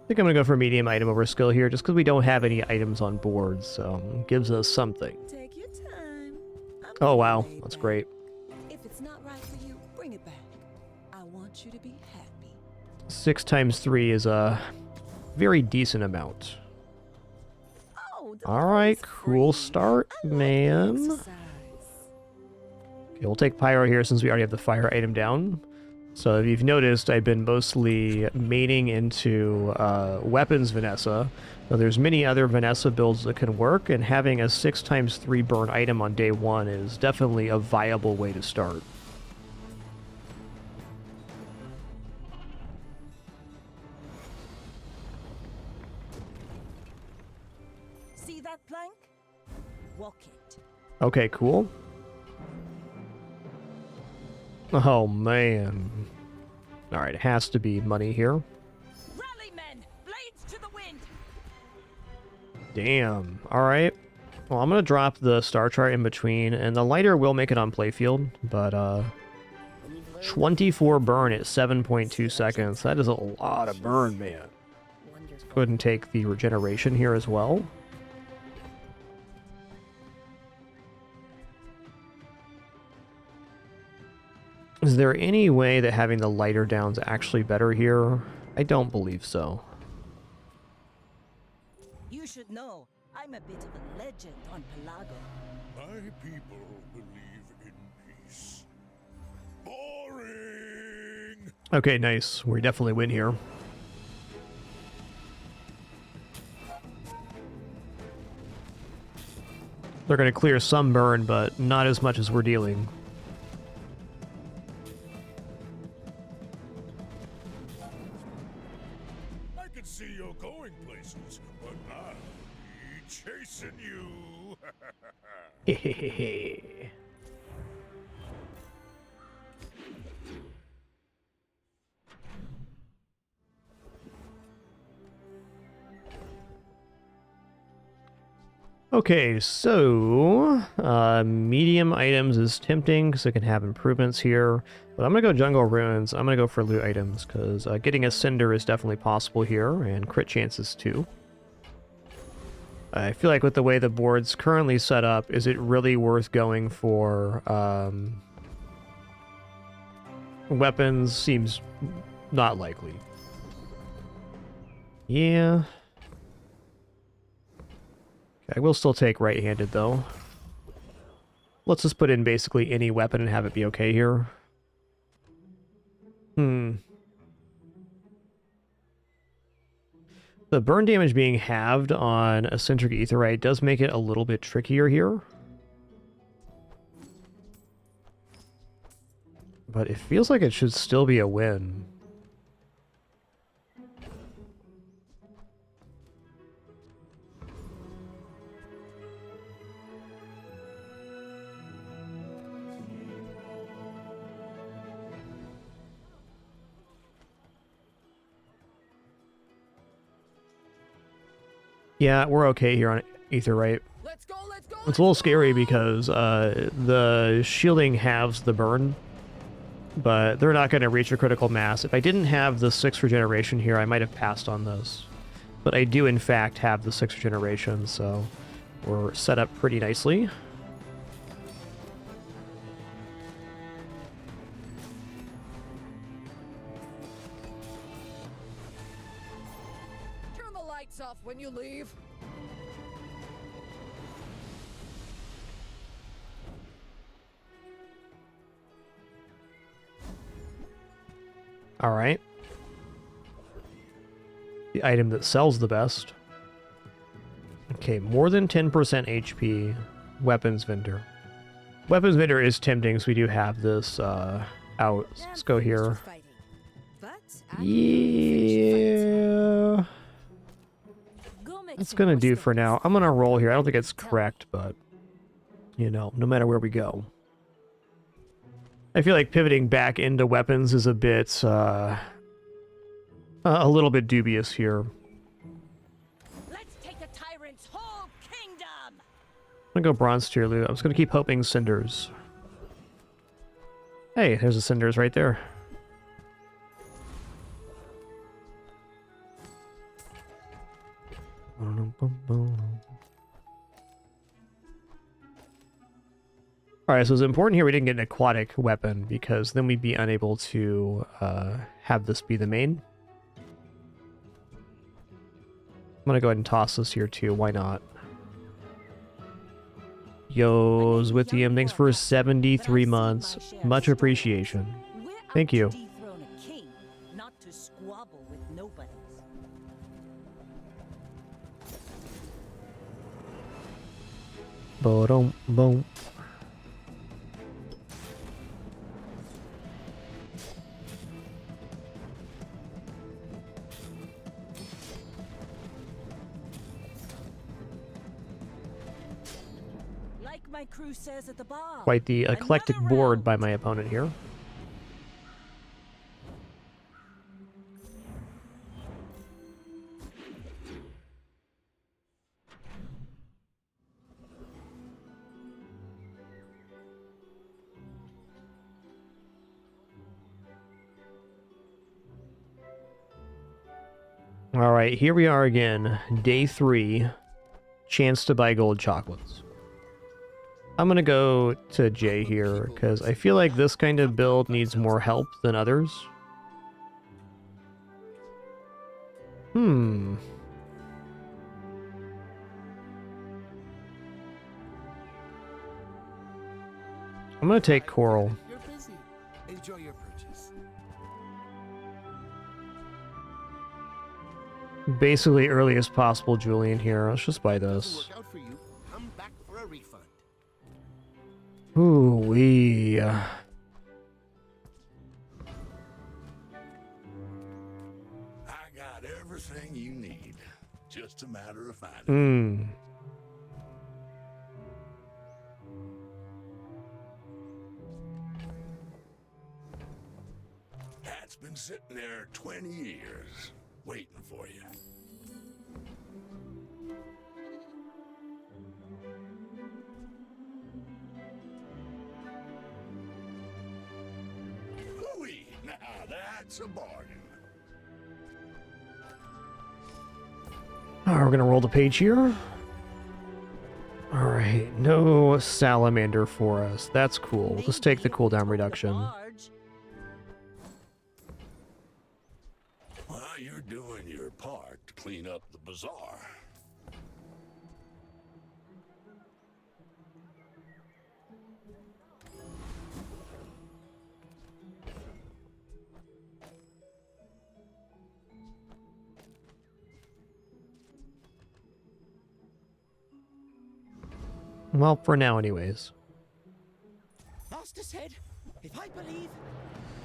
I think I'm gonna go for medium item over skill here, just because we don't have any items on board, so it gives us something. Take your time. Oh wow, that's great. If it's not right for you, bring it back. I want you to be happy. 6 times 3 is a very decent amount. Alright, cool start, man. Okay, we'll take Pyro here since we already have the fire item down. So if you've noticed, I've been mostly maining into weapons Vanessa. Now, there's many other Vanessa builds that can work, and having a 6 times 3 burn item on day 1 is definitely a viable way to start. See that plank? Walk it. Okay, cool. Oh, man. Alright, it has to be money here. Rally, men! Blades to the wind! Damn. Alright. Well, I'm going to drop the star chart in between, and the lighter will make it on playfield, but, 24 burn at 7.2 seconds. That is a lot of burn, man. Let's go ahead and take the regeneration here as well. Is there any way that having the lighter down is actually better here? I don't believe so. You should know, I'm a bit of a legend on Pelago. My people believe in peace. Boring! Okay, nice. We definitely win here. They're going to clear some burn, but not as much as we're dealing. I can see you're going places, but I'll be chasing you. Hehehe. Okay, so medium items is tempting because it can have improvements here, but I'm gonna go jungle ruins. I'm gonna go for loot items because getting a cinder is definitely possible here, and crit chances too. I feel like with the way the board's currently set up, is it really worth going for weapons? Seems not likely. Yeah. I will still take right-handed, though. Let's just put in basically any weapon and have it be okay here. The burn damage being halved on eccentric aetheryte does make it a little bit trickier here. But it feels like it should still be a win. Yeah, we're okay here on aetheryte. It's a little scary because the shielding halves the burn, but they're not going to reach a critical mass. If I didn't have the 6 regeneration here, I might have passed on this. But I do, in fact, have the 6 regeneration, so we're set up pretty nicely. Turn the lights off when you leave. All right. The item that sells the best. Okay, more than 10% HP. Weapons vendor. Weapons vendor is tempting, so we do have this out. Let's go here. Yeah. That's gonna do for now. I'm gonna roll here. I don't think it's correct, but you know, no matter where we go. I feel like pivoting back into weapons is a bit, a little bit dubious here. Let's take the tyrant's whole kingdom. I'm gonna go bronze tier loot. I'm just gonna keep hoping cinders. Hey, there's the cinders right there. Alright, so it's important here we didn't get an aquatic weapon, because then we'd be unable to have this be the main. I'm gonna go ahead and toss this here too, why not? Yo's with the thanks for 73 months. Much appreciation. Thank you. Dethrone a king, not to squabble with nobodies. Boom, boom. Like my crew says at the bar. Quite the eclectic board by my opponent here. All right, here we are again. Day 3. Chance to buy gold chocolates. I'm going to go to J here, because I feel like this kind of build needs more help than others. I'm going to take Coral. You're busy. Enjoy your purchase. Basically early as possible, Julian here. Let's just buy this. Work out for you. Come back for a refund. Ooh-wee. I got everything you need. Just a matter of finding it. Hat's been sitting there 20 years, waiting for you. Hooey! Now that's a bargain. Alright, we're going to roll the page here. Alright, no salamander for us. That's cool. We'll just take the cooldown reduction. Well, you're doing your part to clean up the bazaar. Well, for now anyways. Master said, if I believe,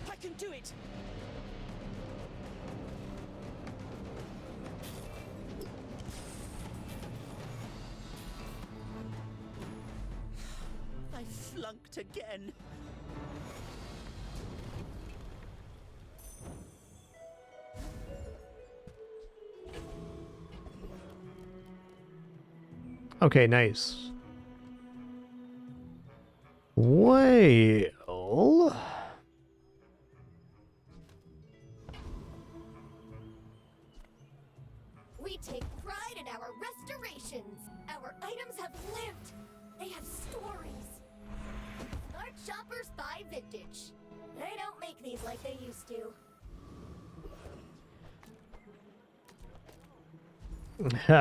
I can do it. I flunked again. Okay, nice. Well... We take pride in our restorations. Our items have lived. They have stories. Our shoppers buy vintage. They don't make these like they used to.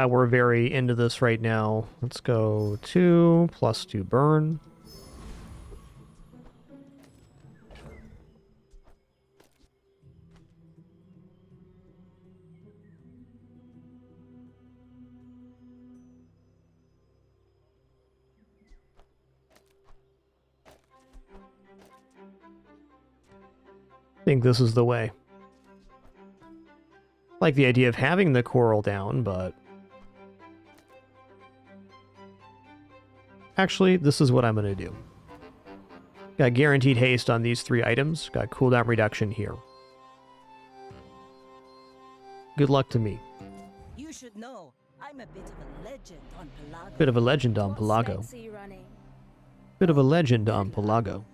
We're very into this right now. Let's go 2 + 2 burn. I think this is the way. Like the idea of having the coral down, but Actually, this is what I'm going to do. Got guaranteed haste on these 3 items. Got cooldown reduction here. Good luck to me. You should know, I'm a bit of a legend on Pelago. Bit of a legend on Pelago. Bit of a legend on Pelago.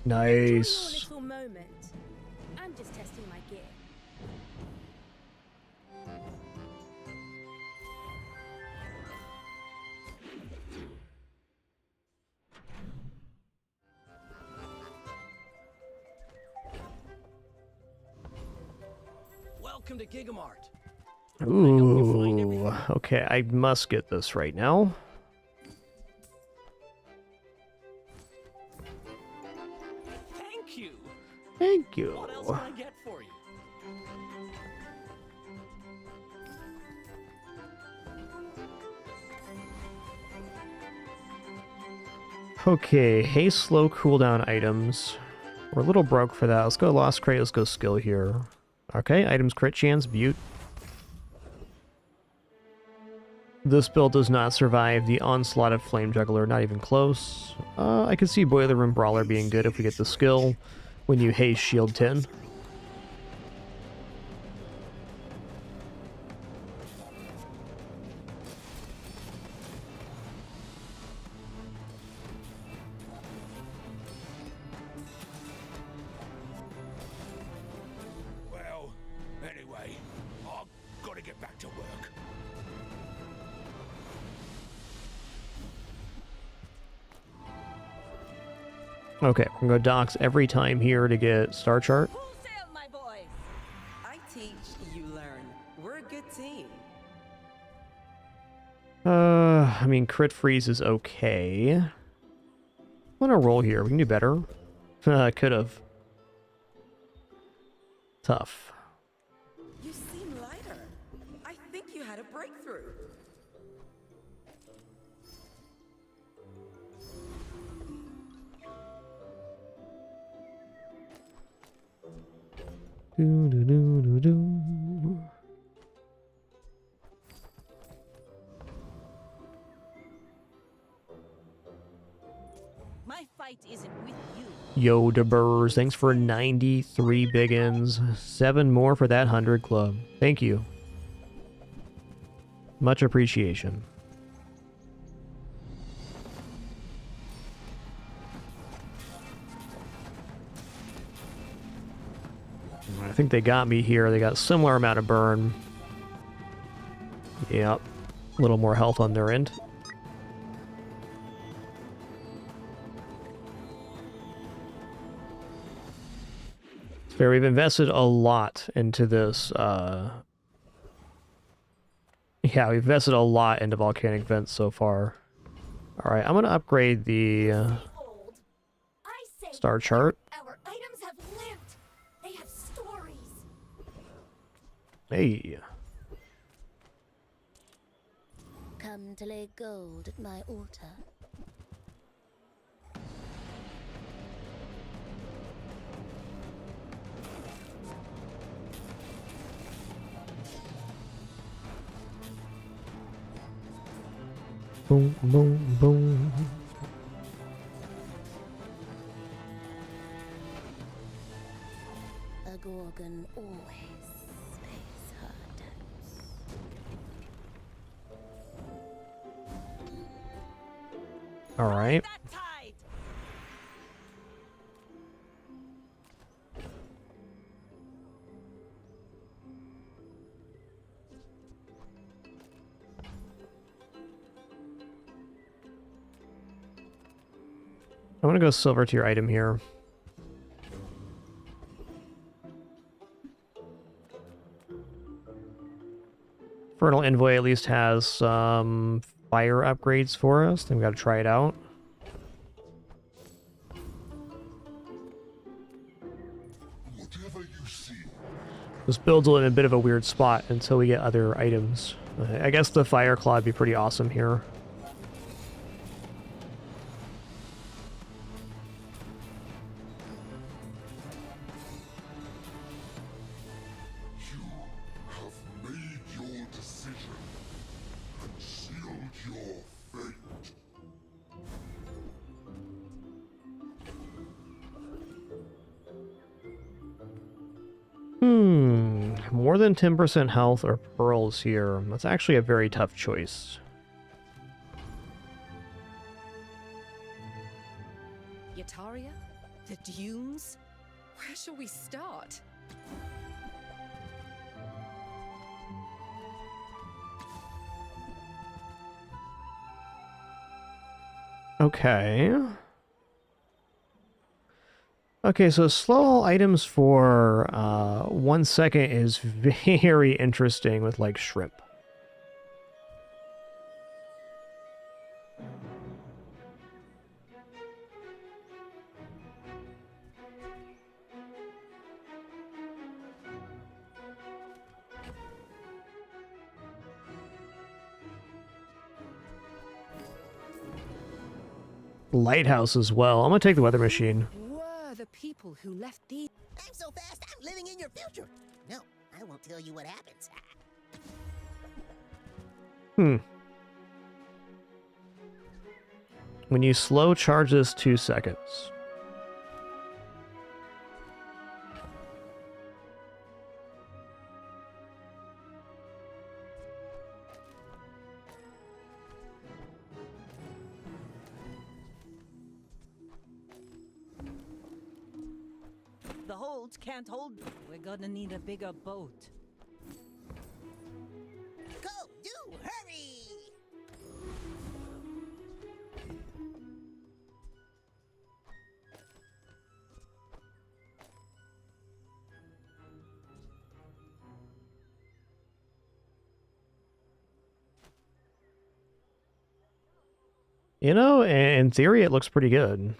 Nice. Little moment. I'm just testing my gear. Welcome to Gigamart. Ooh, okay, I must get this right now. Thank you. Thank you. What else can I get for you? Okay, haste slow cooldown items. We're a little broke for that. Let's go Lost Crate, let's go skill here. Okay, items crit chance, Butte. This build does not survive the onslaught of Flame Juggler, not even close. I could see Boiler Room Brawler being good if we get the skill when you haste Shield 10. Well, anyway, I've got to get back to work. Okay, we're gonna go docks every time here to get Star Chart. I teach, you learn. We're a good team. I mean, crit freeze is okay. I'm gonna roll here. We can do better. Could have. Tough. You seem lighter. I think you had a breakthrough. Do do do do do. My fight isn't with you. Yo, DeBurs, thanks for 93 biggins. 7 more for that 100 club. Thank you. Much appreciation. I think they got me here. They got a similar amount of burn. Yep. A little more health on their end. Fair, we've invested a lot into this, yeah, we've invested a lot into volcanic vents so far. Alright, I'm gonna upgrade the Star Chart. Our items have lived. They have stories. Hey. Come to lay gold at my altar. Boom, boom, boom. A Gorgon always pays her debts. All right. I want to go silver tier item here. Infernal Envoy at least has some fire upgrades for us. Then we got to try it out. This build's in a bit of a weird spot until we get other items. I guess the Fire Claw would be pretty awesome here. More than 10% health or pearls here. That's actually a very tough choice. Yataria? The dunes? Where shall we start? Okay. Okay, so slow all items for 1 second is very interesting with, like, shrimp. Lighthouse as well. I'm gonna take the weather machine. Were the people who left these... I'm so fast, I'm living in your future. No, I won't tell you what happens. When you slow charge this 2 seconds. The holds can't hold. We're gonna need a bigger boat. Go, do, hurry! You know, in theory, it looks pretty good.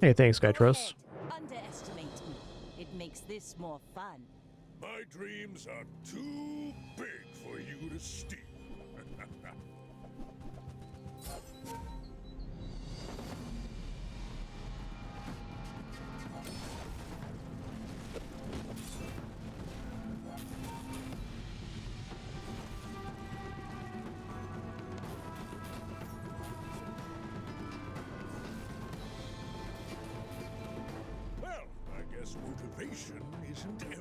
Hey, thanks, Gytros. Underestimate me. It makes this more fun. My dreams are too big for you to steal. Well, I guess motivation isn't everything.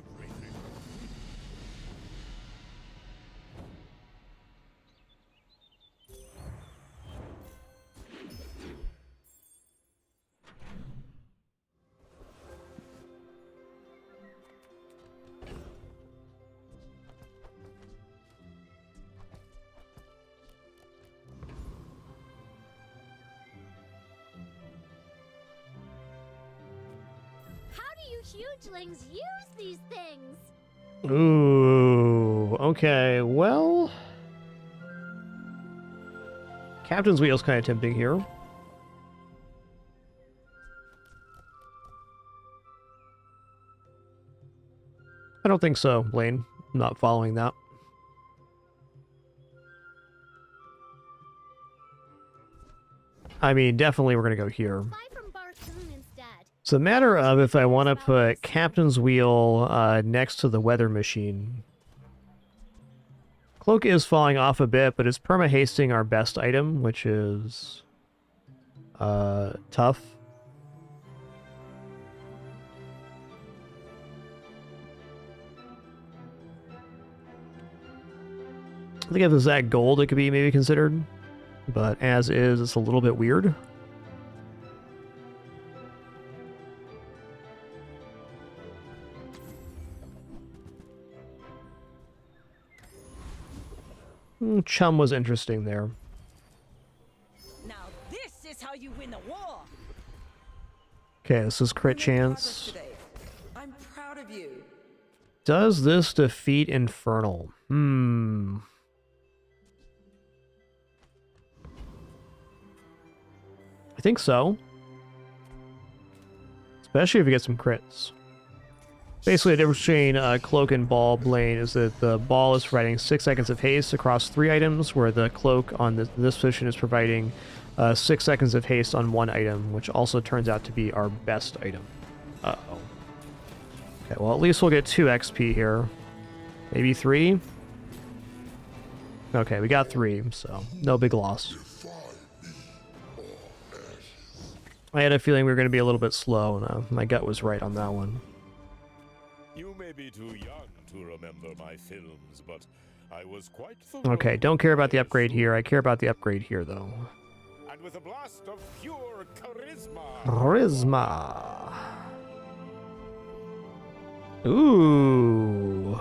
How do you hugelings use these things? Ooh, okay, well... Captain's Wheel's kind of tempting here. I don't think so, Blaine. I'm not following that. I mean, definitely we're going to go here. It's a matter of if I want to put Captain's Wheel next to the weather machine. Cloak is falling off a bit, but it's perma-hasting our best item, which is tough. I think if it's that gold, it could be maybe considered. But as is, it's a little bit weird. Chum was interesting there. Now this is how you win a war. Okay, this is crit chance. I'm proud of you. Does this defeat Infernal? I think so. Especially if you get some crits. Basically, the difference between Cloak and Ball, Blaine, is that the Ball is providing 6 seconds of haste across 3 items, where the Cloak on this position is providing 6 seconds of haste on 1 item, which also turns out to be our best item. Uh-oh. Okay, well, at least we'll get 2 XP here. Maybe 3? Okay, we got 3, so no big loss. I had a feeling we were going to be a little bit slow, and my gut was right on that one. You may be too young to remember my films, but I was quite Okay, don't care about the upgrade here. I care about the upgrade here, though. And with a blast of pure charisma. Charisma. Ooh.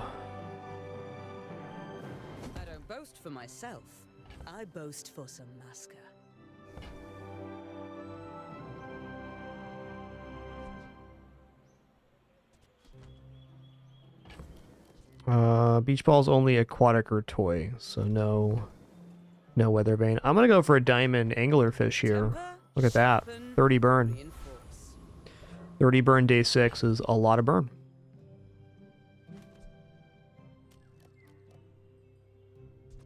I don't boast for myself. I boast for some masker. Beach ball's only aquatic or toy, so no weather vane. I'm gonna go for a diamond anglerfish here. Look at that, 30 burn. 30 burn day 6 is a lot of burn.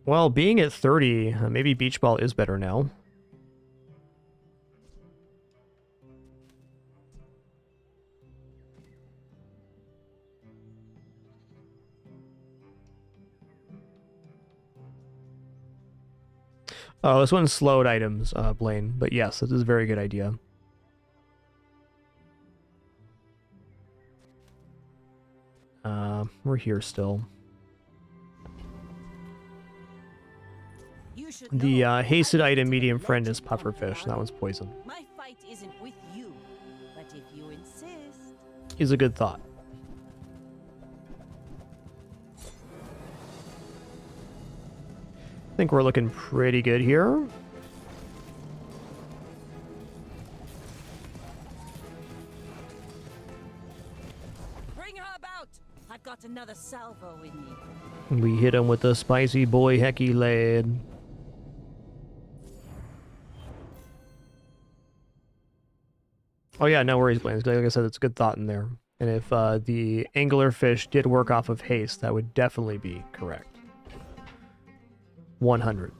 Well, being at 30, maybe beach ball is better now. Oh, this one's slowed items, Blaine. But yes, this is a very good idea. We're here still. The hasted item medium friend is pufferfish. That one's poison. My fight isn't with you, but if you insist. Is a good thought. I think we're looking pretty good here. Bring her about. I've got another salvo in me. We hit him with a spicy boy hecky lad. Oh yeah, no worries, Blaine. Like I said, it's a good thought in there. And if the anglerfish did work off of haste, that would definitely be correct. 100.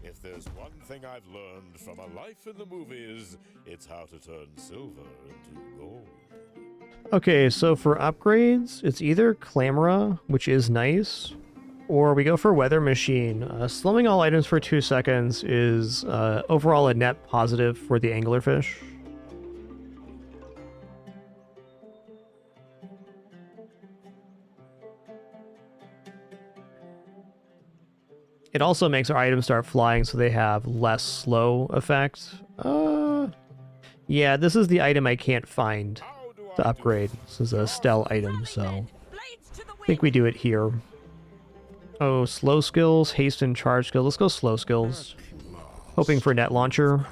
If there's one thing I've learned from a life in the movies, it's how to turn silver into gold. Okay, so for upgrades, it's either Clamora, which is nice, or we go for Weather Machine. Slowing all items for 2 seconds is overall a net positive for the anglerfish. It also makes our items start flying so they have less slow effect. Yeah, this is the item I can't find to upgrade. This is a stealth item, so I think we do it here. Oh, slow skills, haste and charge skills. Let's go slow skills. Hoping for net launcher.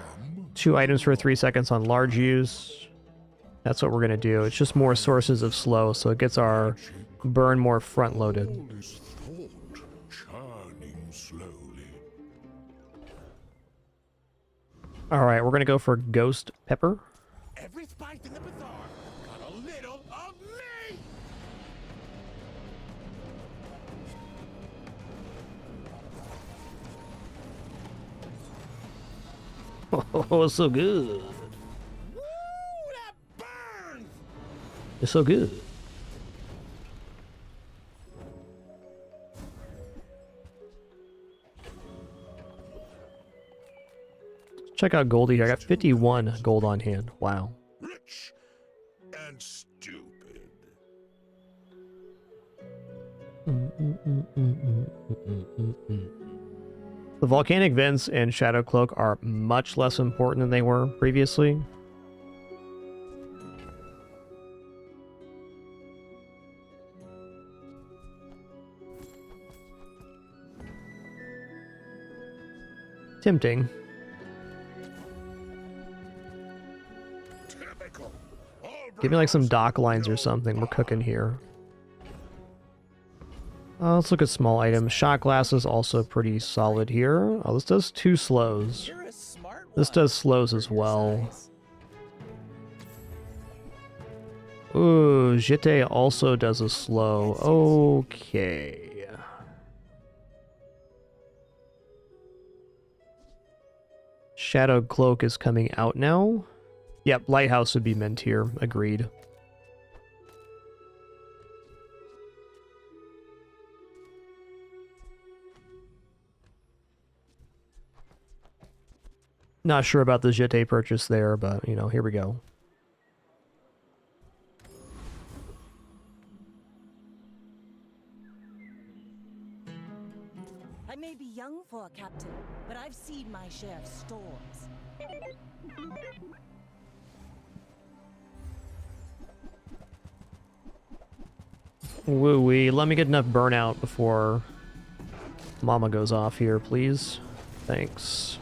2 items for 3 seconds on large use. That's what we're going to do. It's just more sources of slow, so it gets our burn more front-loaded. Alright, we're going to go for Ghost Pepper. Every spice in the bazaar got a little of me! Oh, it's so good. Woo, that burns! It's so good. Check out Goldie here. I got 51 gold on hand. Wow. Rich and stupid. The volcanic vents and shadow cloak are much less important than they were previously. Tempting. Give me like some dock lines or something. We're cooking here. Let's look at small items. Shot glass is also pretty solid here. Oh, this does 2 slows. This does slows as well. Ooh, Jete also does a slow. Okay. Shadow cloak is coming out now. Yep, lighthouse would be mint here. Agreed. Not sure about the Jete purchase there, but, you know, here we go. I may be young for a captain, but I've seen my share of storms. Woo-wee. Let me get enough burnout before Mama goes off here, please. Thanks.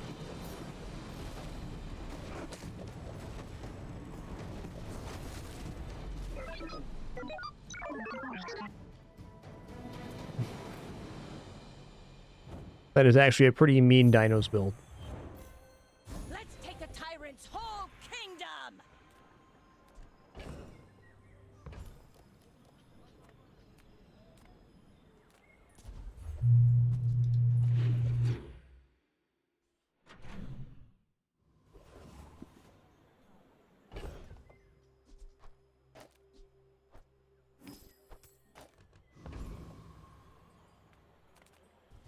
That is actually a pretty mean dinos build. Let's take a tyrant's whole kingdom!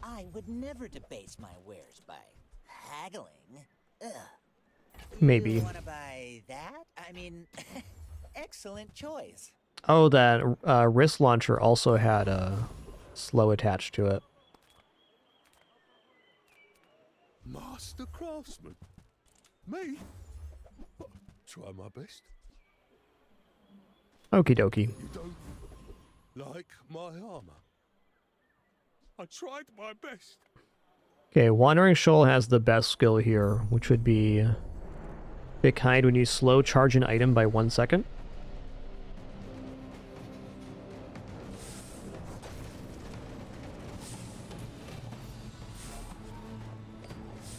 I would never debase my wares by haggling. Ugh. Maybe. You wanna buy that? I mean, excellent choice. Oh, that wrist launcher also had a slow attached to it. Master craftsman? Me? Try my best. Okie dokie. You don't like my armor? I tried my best. Okay, Wandering Shoal has the best skill here, which would be Be Kind when you slow charge an item by 1 second.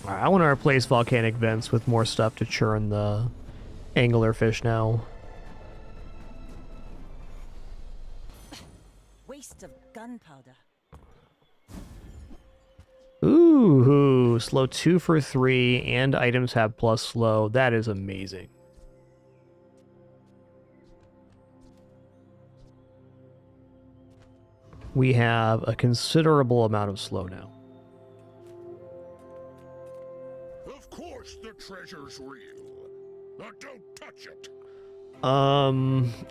Alright, I want to replace volcanic vents with more stuff to churn the anglerfish now. Waste of gunpowder. Ooh, slow 2 for 3, and items have plus slow. That is amazing. We have a considerable amount of slow now. Of course the treasure's real. Now don't touch it.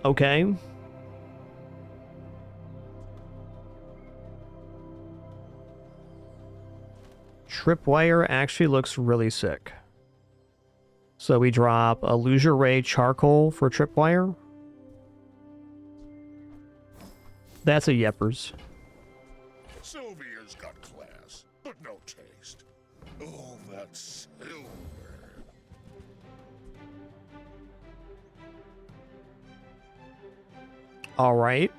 Okay. Tripwire actually looks really sick. So we drop a Illusion Ray Charcoal for Tripwire. That's a Yeppers. Sylvia's got class, but no taste. Oh, that silver. All right.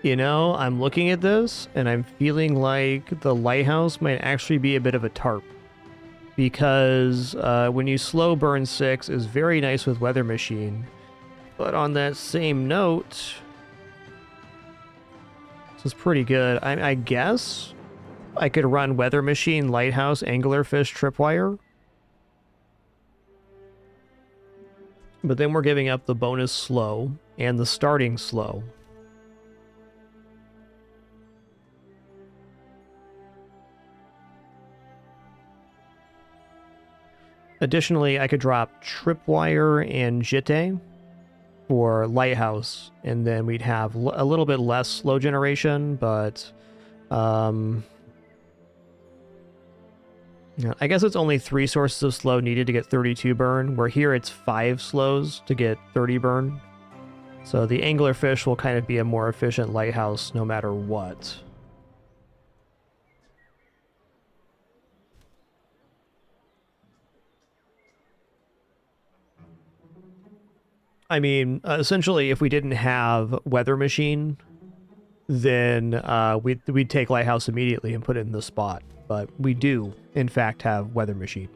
You know, I'm looking at this, and I'm feeling like the lighthouse might actually be a bit of a tarp. Because when you slow burn 6 is very nice with Weather Machine. But on that same note, this is pretty good. I guess I could run Weather Machine, Lighthouse, Anglerfish, Tripwire. But then we're giving up the bonus slow and the starting slow. Additionally, I could drop Tripwire and Jite for Lighthouse, and then we'd have a little bit less slow generation, but I guess it's only 3 sources of slow needed to get 32 burn, where here it's 5 slows to get 30 burn. So the Anglerfish will kind of be a more efficient Lighthouse no matter what. I mean, essentially, if we didn't have Weather Machine, then we'd take Lighthouse immediately and put it in the spot. But we do, in fact, have Weather Machine.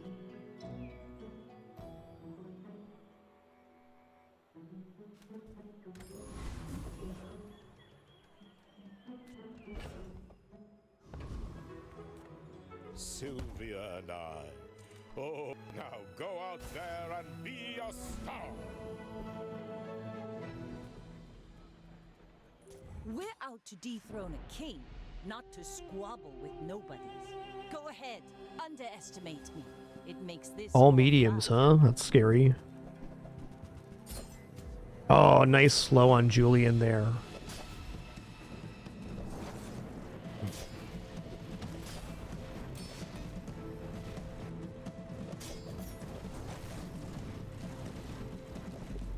Sylvia and I. Oh, now go out there and be a star. We're out to dethrone a king, not to squabble with nobodies. Go ahead, underestimate me. It makes this All more mediums, fun. huh? That's scary. Oh, nice slow on Julian there.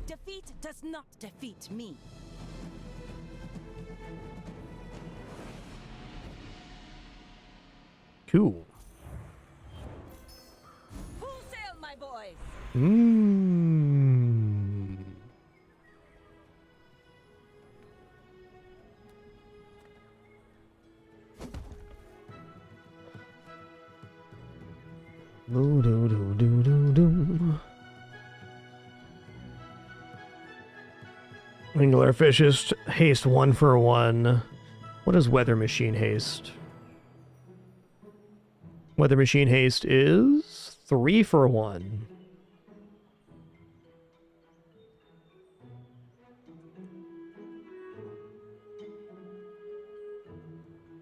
Defeat does not defeat me. Cool. Full sail, my boys. Mmm. Do do do do do do. Angular fishes haste 1 for 1. What is weather machine haste? Weather machine haste is 3 for 1.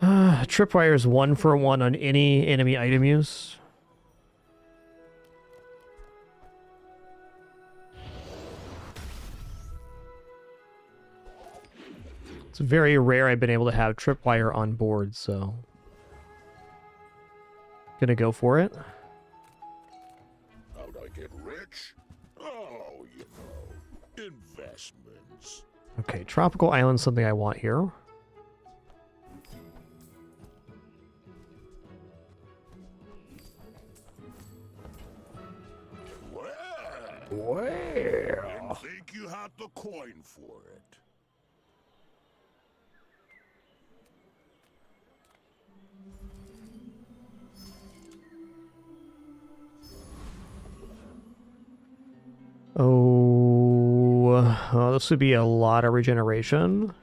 Tripwire is 1 for 1 on any enemy item use. It's very rare I've been able to have tripwire on board, so gonna go for it. How'd I get rich? Oh, you know, investments. Okay, tropical island's something I want here. Well, didn't think you had the coin for it. Oh, this would be a lot of regeneration.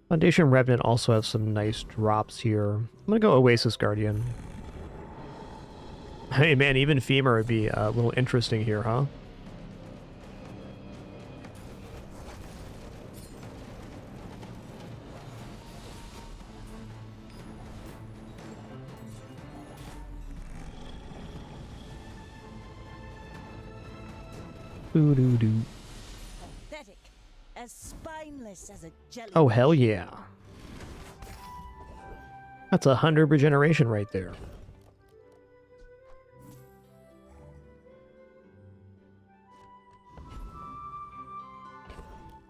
Foundation Revenant also has some nice drops here. I'm gonna go Oasis Guardian. Hey man, even Femur would be a little interesting here, huh? Doo-doo-doo. Pathetic. As spineless as a jelly. Oh, hell yeah. That's 100 regeneration right there.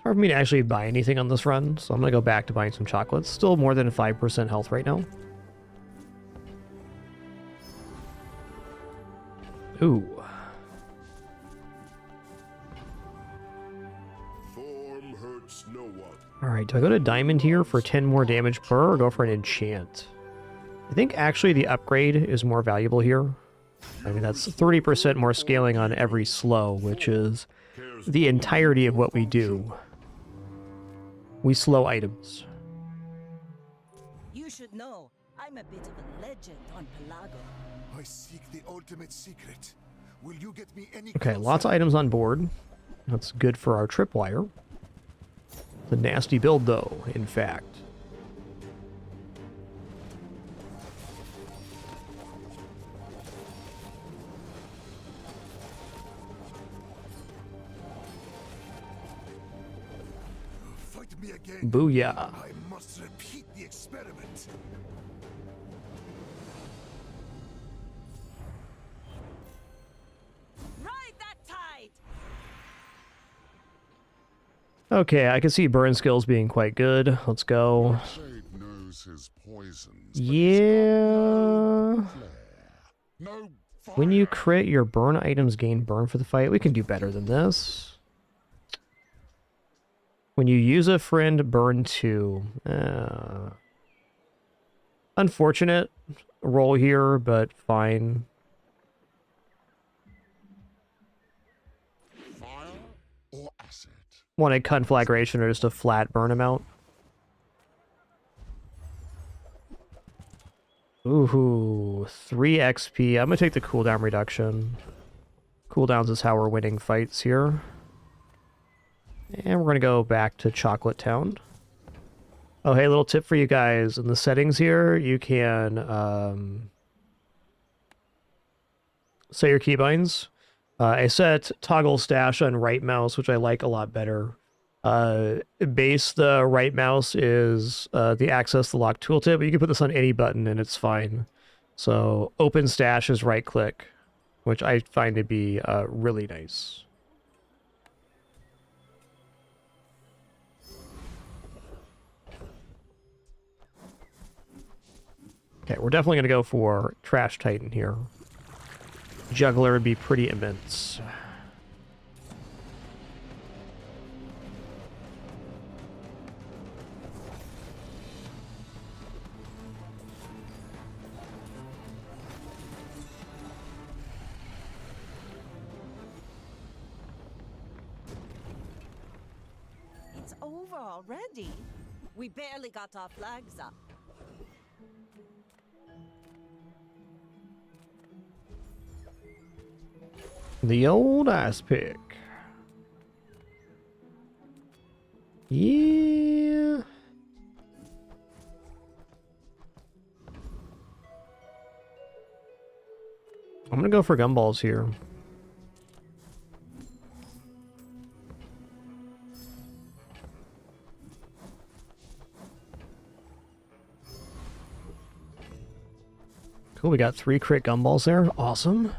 Hard for me to actually buy anything on this run, so I'm gonna go back to buying some chocolates. Still more than 5% health right now. Ooh. Form hurts no one. Alright, do I go to Diamond here for 10 more damage per, or go for an enchant? I think actually the upgrade is more valuable here. I mean, that's 30% more scaling on every slow, which is the entirety of what we do. We slow items. You should know, I'm a bit of a legend on Pelago. I seek the ultimate secret. Will you get me any Okay, lots of items on board. That's good for our tripwire. It's a nasty build, though, in fact. Fight me again. Booyah. I must repeat the experiment. Ride that tide! Okay, I can see burn skills being quite good. Let's go. Shade knows his poisons. Yeah. No When you crit, your burn items gain burn for the fight. We can do better than this. When you use a friend, burn 2. Unfortunate roll here, but fine. fire or acid. Want a conflagration or just a flat burn amount? Ooh, 3 XP. I'm gonna take the cooldown reduction. Cooldowns is how we're winning fights here. And we're gonna go back to Chocolate Town. Oh, hey, little tip for you guys. In the settings here, you can set your keybinds. I set toggle stash on right mouse, which I like a lot better. Base, the right mouse is the access the lock tooltip, but you can put this on any button and it's fine. So open stash is right click, which I find to be really nice. Okay, we're definitely going to go for Trash Titan here. Juggler would be pretty immense. It's over already. We barely got our flags up. The old ice pick. Yeah. I'm gonna go for gumballs here. Cool, we got 3 crit gumballs there. Awesome.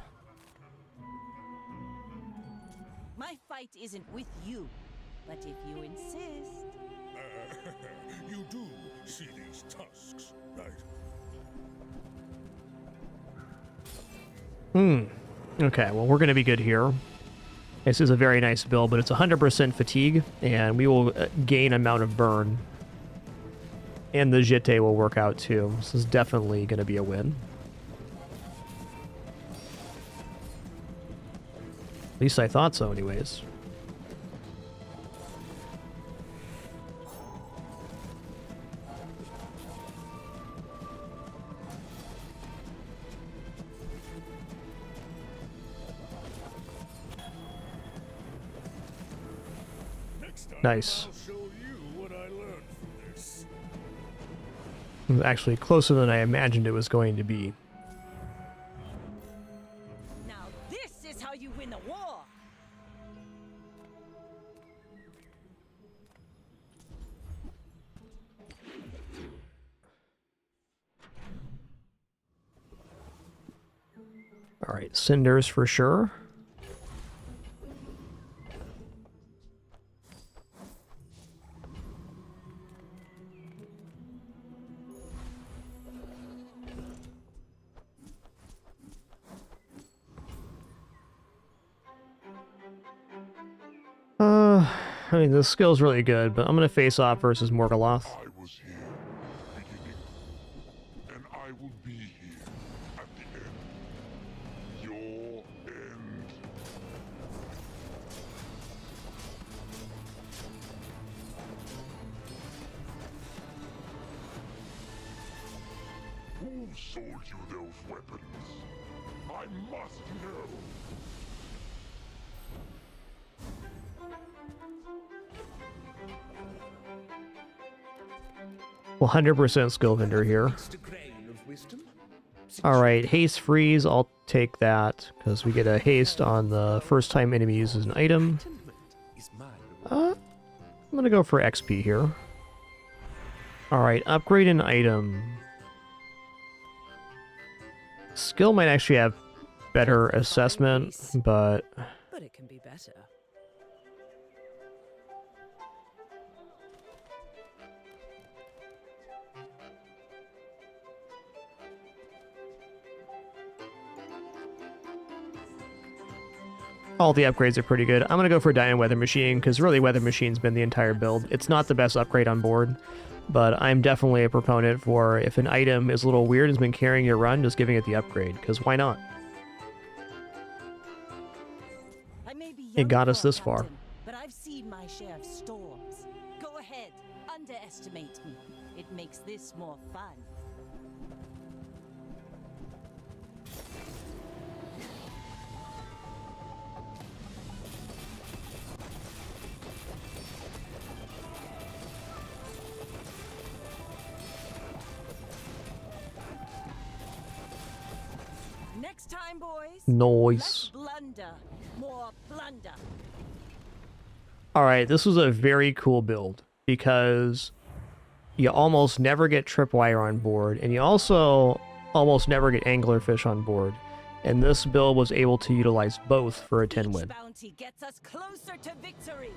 My fight isn't with you, but if you insist... You do see these tusks, right? Okay, well, we're going to be good here. This is a very nice build, but it's 100% fatigue, and we will gain amount of burn. And the Jitte will work out, too. This is definitely going to be a win. At least I thought so, anyways. Nice. It was actually closer than I imagined it was going to be. Now this is how you win a war! Alright, cinders for sure. I mean, the skill's really good, but I'm gonna face off versus Morgaloth. I was here, beginning, and I will be here at the end. Your end. Who sold you those weapons? I must know. Well, 100% skill vendor here. Alright, haste freeze, I'll take that, because we get a haste on the first time enemy uses an item. I'm gonna go for XP here. Alright, upgrade an item. Skill might actually have better assessment, but it can be better. all the upgrades are pretty good. I'm going to go for Diamond Weather Machine, because really Weather Machine's been the entire build. It's not the best upgrade on board, but I'm definitely a proponent for if an item is a little weird and has been carrying your run, just giving it the upgrade, because why not? It got us this far. But I've seen my share of storms. Go ahead, underestimate me. It makes this more fun. time, boys. Noise. Blunder. More blunder. Alright, this was a very cool build because you almost never get tripwire on board, and you also almost never get anglerfish on board. And this build was able to utilize both for a 10 win. Bounty gets us closer to victory.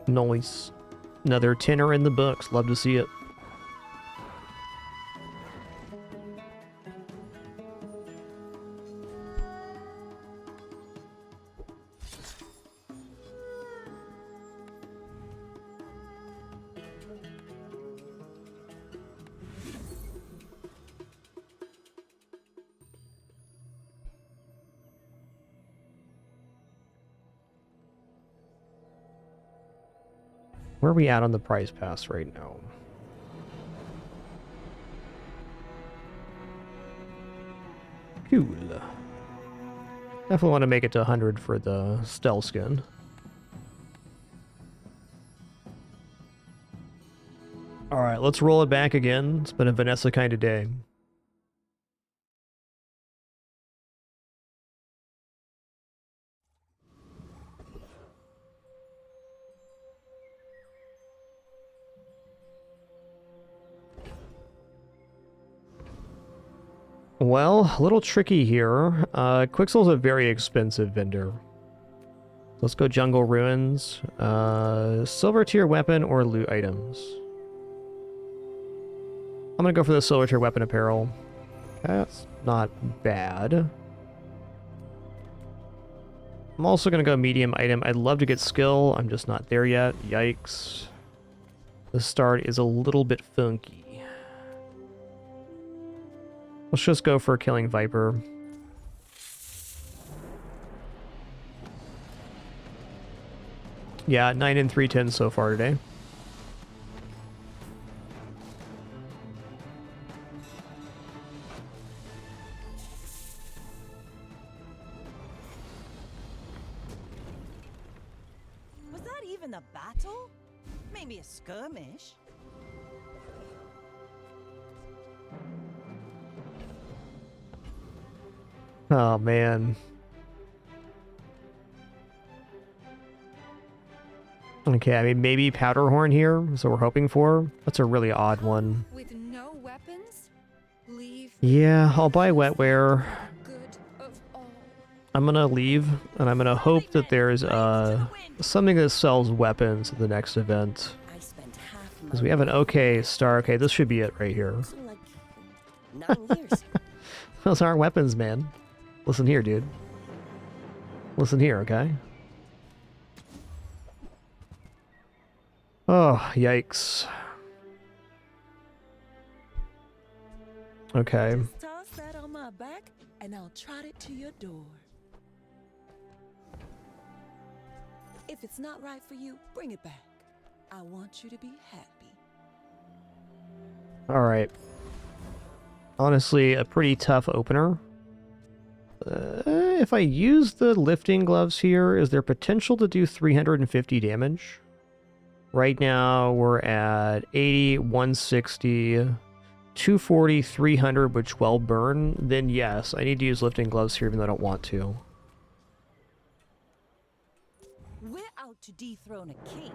Nice. Another 10er in the books. Love to see it. Where are we at on the prize pass right now? Cool. Definitely want to make it to 100 for the stealth skin. Alright, let's roll it back again. It's been a Vanessa kind of day. Well, a little tricky here. Quixel's a very expensive vendor. Let's go Jungle Ruins. Silver tier weapon or loot items? I'm gonna go for the silver tier weapon apparel. That's not bad. I'm also gonna go medium item. I'd love to get skill. I'm just not there yet. Yikes. The start is a little bit funky. Let's just go for killing Viper. Yeah, 9 and 310 so far today. Was that even a battle? Maybe a skirmish. Oh, man. Okay, I mean, maybe Powderhorn here, so we're hoping for. That's a really odd one. With no weapons? Leave. Yeah, I'll buy wetware. Good of all. I'm gonna leave, and I'm gonna hope that there's something that sells weapons at the next event. Because we have an okay star. Okay, this should be it right here. 9 years. Those aren't weapons, man. Listen here, dude. Listen here, okay? Oh, yikes. Okay. Just toss that on my back, and I'll trot it to your door. If it's not right for you, bring it back. I want you to be happy. Alright. Honestly, a pretty tough opener. If I use the lifting gloves here, is there potential to do 350 damage? Right now, we're at 80, 160, 240, 300 with 12 burn. Then yes, I need to use lifting gloves here even though I don't want to. We're out to dethrone a king,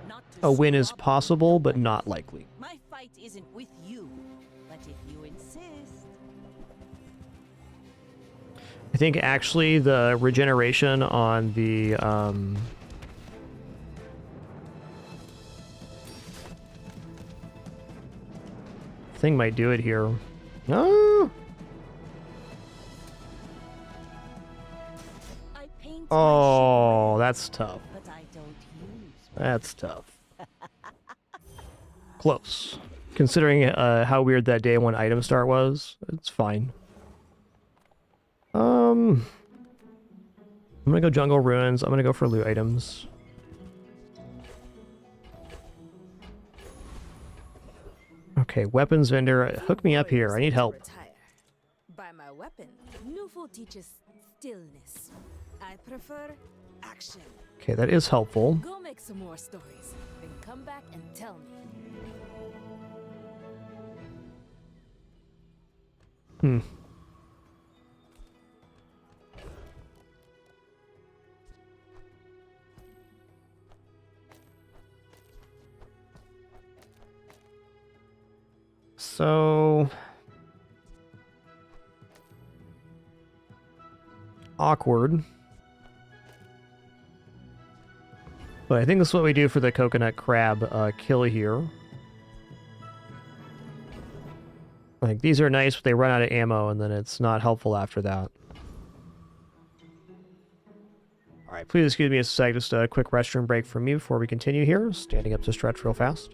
not to A win is possible, but not likely. My fight isn't with you, but if you insist. I think actually the regeneration on the thing might do it here. No. Oh, that's tough. That's tough. Close. Considering how weird that day one item start was, it's fine. I'm gonna go Jungle Ruins. I'm gonna go for loot items. Okay, weapons vendor, hook me up here. I need help. By my weapon, Nufo teaches stillness. I prefer action. Okay, that is helpful. Go make some more stories, then come back and tell me. Hmm. So awkward. But I think this is what we do for the coconut crab kill here. Like, these are nice, but they run out of ammo, and then it's not helpful after that. Alright, please excuse me a sec, just a quick restroom break from me before we continue here. Standing up to stretch real fast.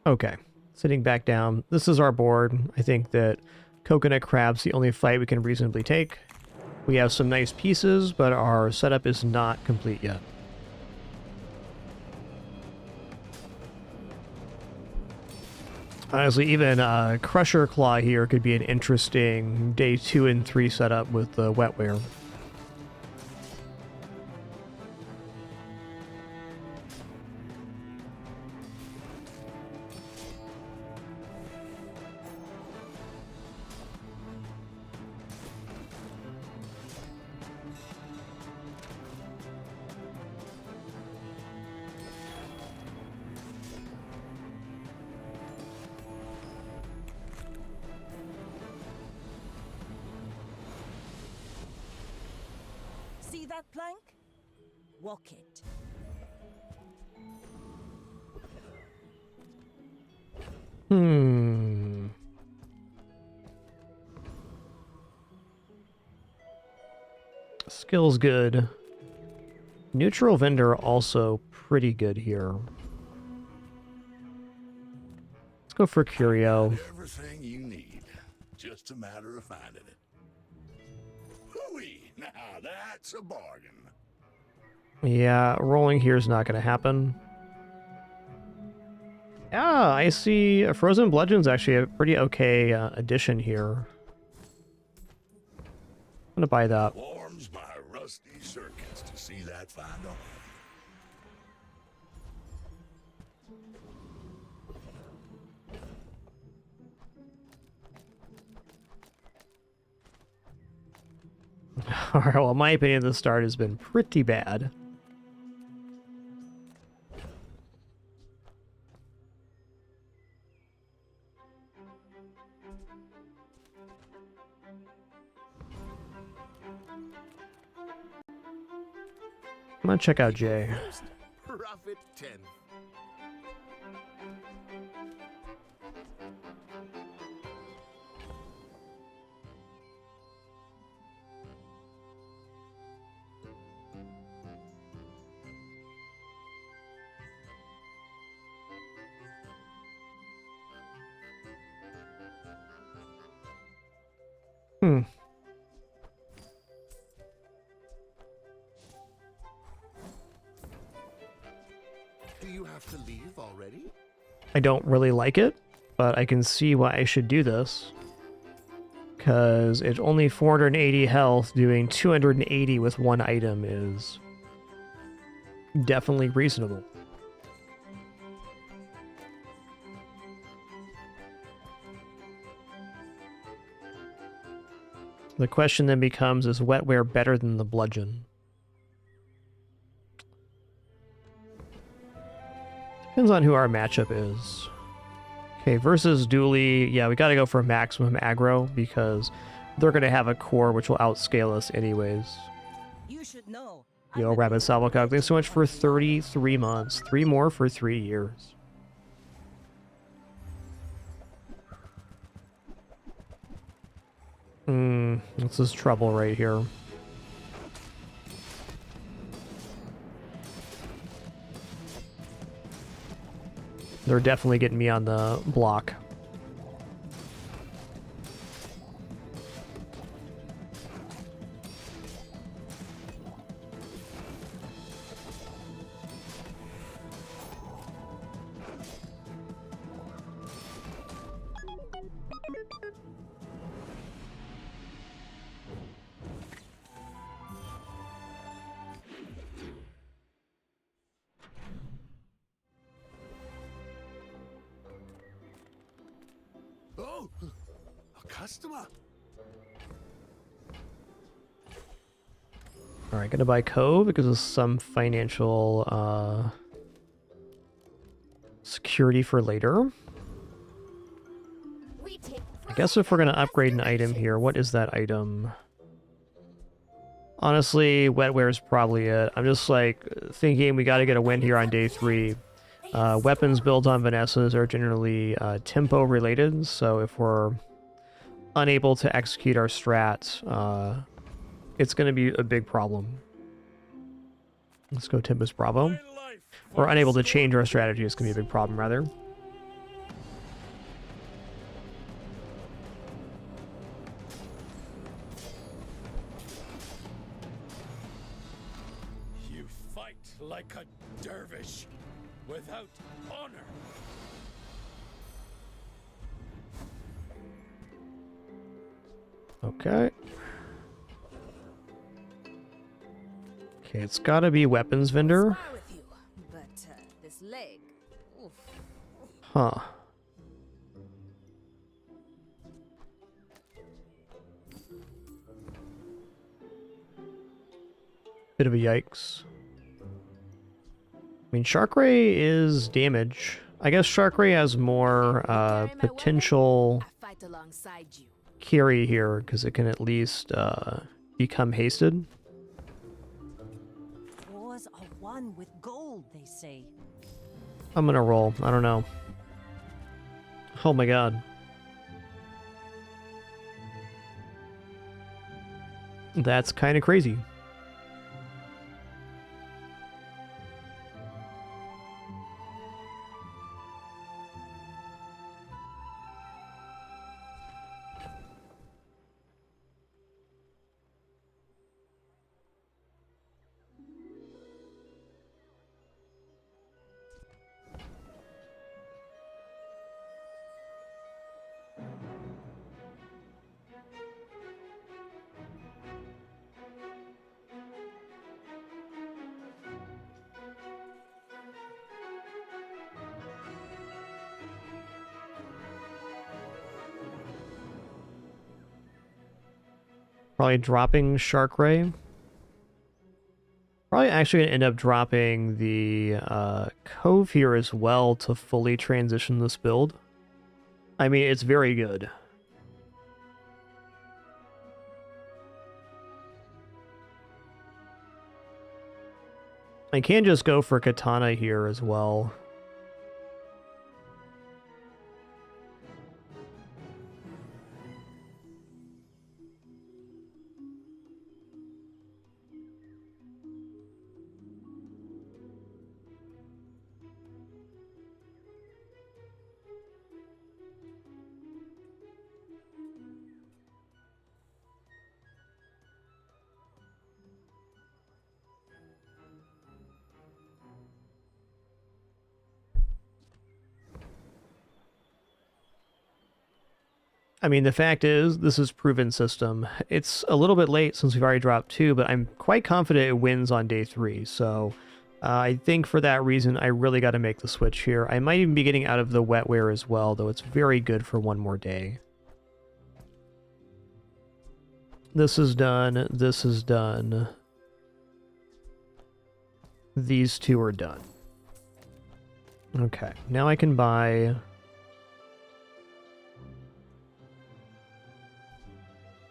Okay, sitting back down. This is our board. I think that coconut crab's the only fight we can reasonably take. We have some nice pieces, but our setup is not complete yet. Honestly, even Crusher Claw here could be an interesting day 2 and 3 setup with the wetware. See that plank? Walk it. Skill's good. Neutral vendor also pretty good here. Let's go for Curio. Everything you need. Just a matter of finding it. Hooey! Now that's a bargain. Yeah, rolling here is not going to happen. Yeah, I see a Frozen Bludgeon's actually a pretty okay addition here. I'm gonna buy that. Warms my rusty circuits to see that find off. Alright, well, my opinion, the start has been pretty bad. I'm gonna check out Jay. Profit 10. Hmm. Do you have to leave already? I don't really like it, but I can see why I should do this. Because it's only 480 health, doing 280 with one item is definitely reasonable. The question then becomes, is wetware better than the bludgeon? Depends on who our matchup is. Okay, versus Dooley, yeah, we gotta go for maximum aggro because they're gonna have a core which will outscale us anyways. You should know. Yo, Rabbit Salvacog, thanks so much for 33 months. 3 more for 3 years. This is trouble right here. They're definitely getting me on the block. Oh, a customer. Alright, gonna buy Cove because of some financial security for later. I guess if we're gonna upgrade an item here, what is that item? Honestly, wetware is probably it. I'm just like thinking we gotta get a win here on day 3. Weapons built on Vanessa's are generally tempo related, so if we're unable to execute our strat, it's going to be a big problem. Let's go Tempest Bravo. We're unable to change our strategy, it's going to be a big problem, rather. You fight like a dervish without honor. Okay. Okay, it's gotta be weapons vendor. But this leg, oof. Huh. Bit of a yikes. I mean, Shark Ray is damage. I guess Shark Ray has more potential carry here, because it can at least become hasted. Wars are won with gold, they say. I'm gonna roll. I don't know. Oh my god. That's kind of crazy. Probably dropping Shark Ray. Probably actually going to end up dropping the Cove here as well to fully transition this build. I mean, it's very good. I can just go for Katana here as well. I mean, the fact is, this is proven system. It's a little bit late since we've already dropped 2, but I'm quite confident it wins on day 3. So I think for that reason, I really got to make the switch here. I might even be getting out of the wetware as well, though it's very good for one more day. This is done. This is done. These 2 are done. Okay, now I can buy...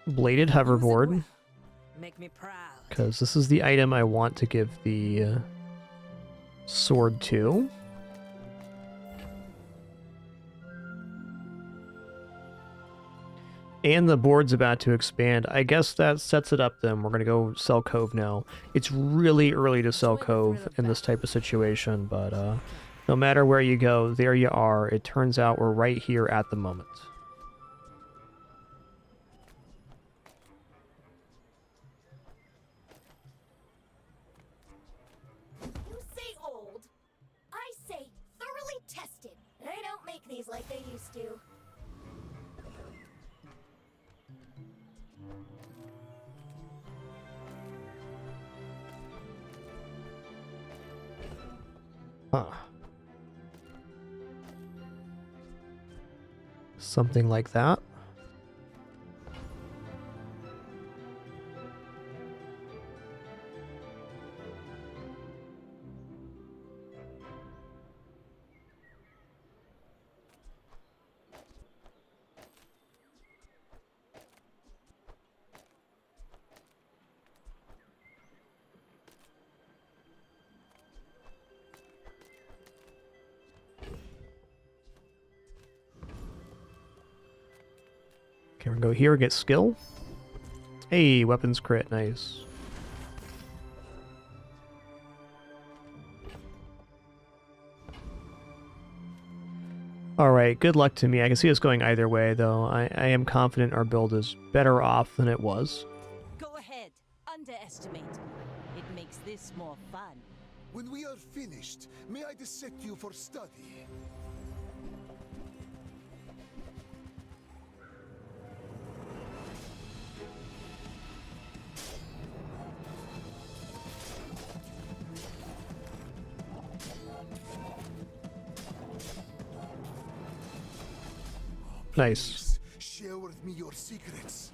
Bladed hoverboard, because this is the item I want to give the sword to. And the board's about to expand. I guess that sets it up then. We're going to go sell Cove now. It's really early to sell Cove in this type of situation, but no matter where you go, there you are. It turns out we're right here at the moment. These like they used to. Huh. Something like that. Okay, we're gonna go here, get skill. Hey, weapons crit, nice. Alright, good luck to me. I can see us going either way, though. I am confident our build is better off than it was. Go ahead, underestimate. It makes this more fun. When we are finished, may I dissect you for study? Nice. Share with me your secrets.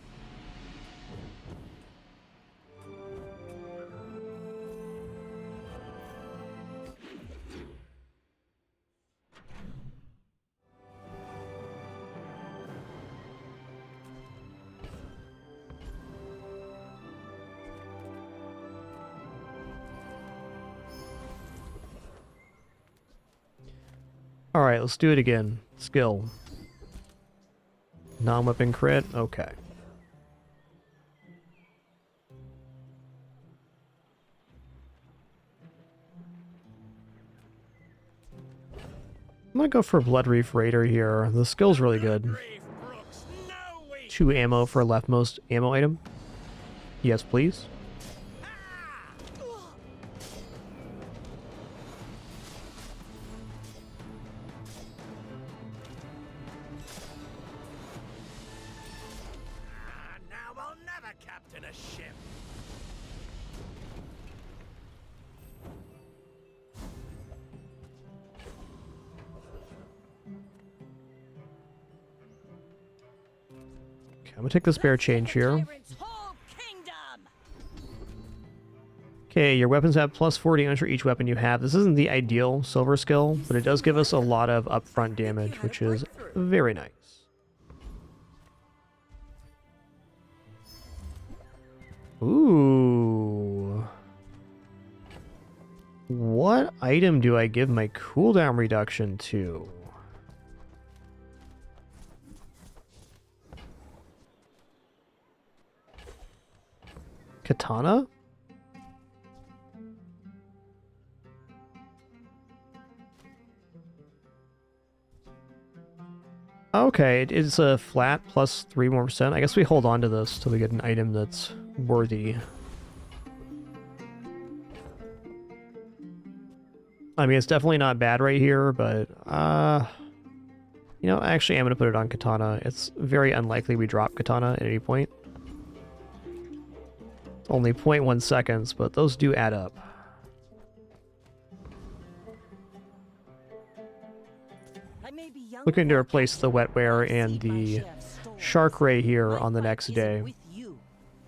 Alright, let's do it again. Skill. Non-weapon crit? Okay. I'm gonna go for Blood Reef Raider here. The skill's really good. 2 ammo for leftmost ammo item. Yes, please. I'm gonna take the spare change here. Okay, your weapons have plus 40 damage for each weapon you have. This isn't the ideal silver skill, but it does give us a lot of upfront damage, which is very nice. Ooh. What item do I give my cooldown reduction to? Katana? Okay, it is a flat plus 3 more percent. I guess we hold on to this till we get an item that's worthy. I mean, it's definitely not bad right here, but, you know, actually I'm going to put it on Katana. It's very unlikely we drop Katana at any point. It's only 0.1 seconds, but those do add up. Looking to replace the wetware and the shark ray here on the next day,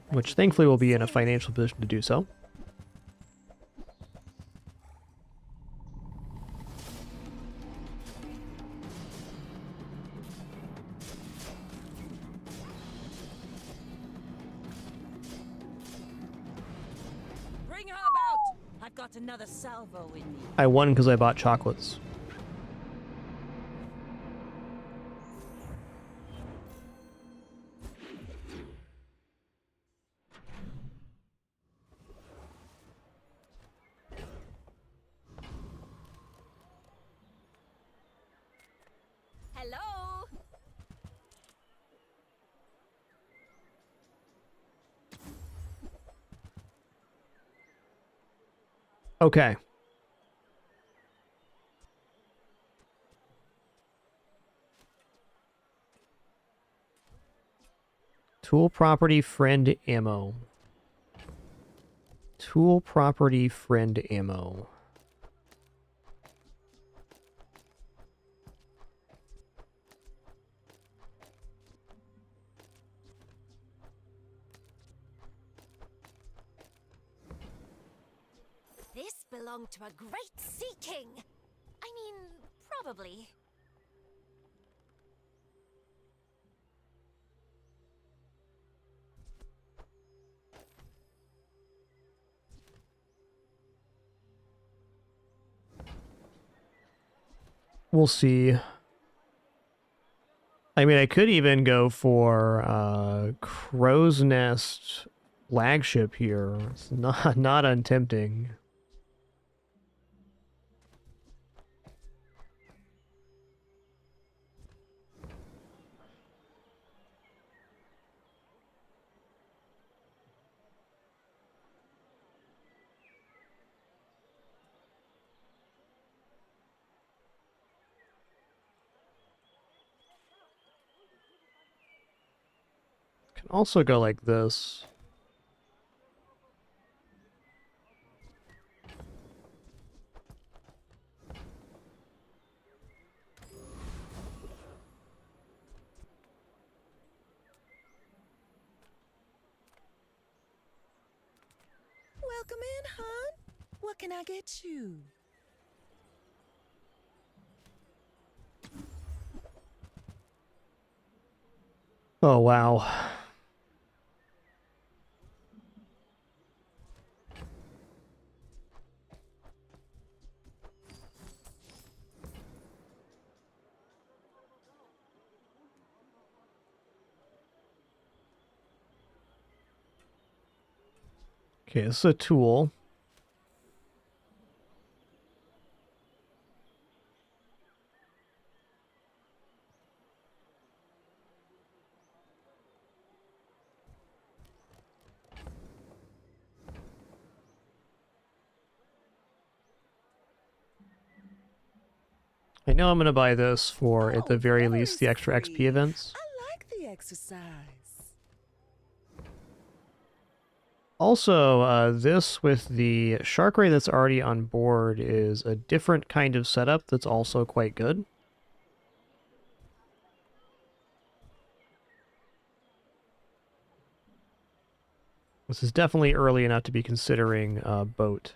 which thankfully will be in a financial position to do so. Bring her about! I've got another salvo in me. I won because I bought chocolates. Hello? Okay. Tool property friend ammo. Tool property friend ammo. This belonged to a great sea king. I mean, probably. We'll see. I mean, I could even go for Crow's Nest flagship here. It's not untempting. Can also go like this. Welcome in, hon. What can I get you? Oh, wow. Okay, this is a tool. I know I'm going to buy this for, at the very least, the extra XP events. I like the exercise. Also, this with the shark ray that's already on board is a different kind of setup that's also quite good. This is definitely early enough to be considering boat.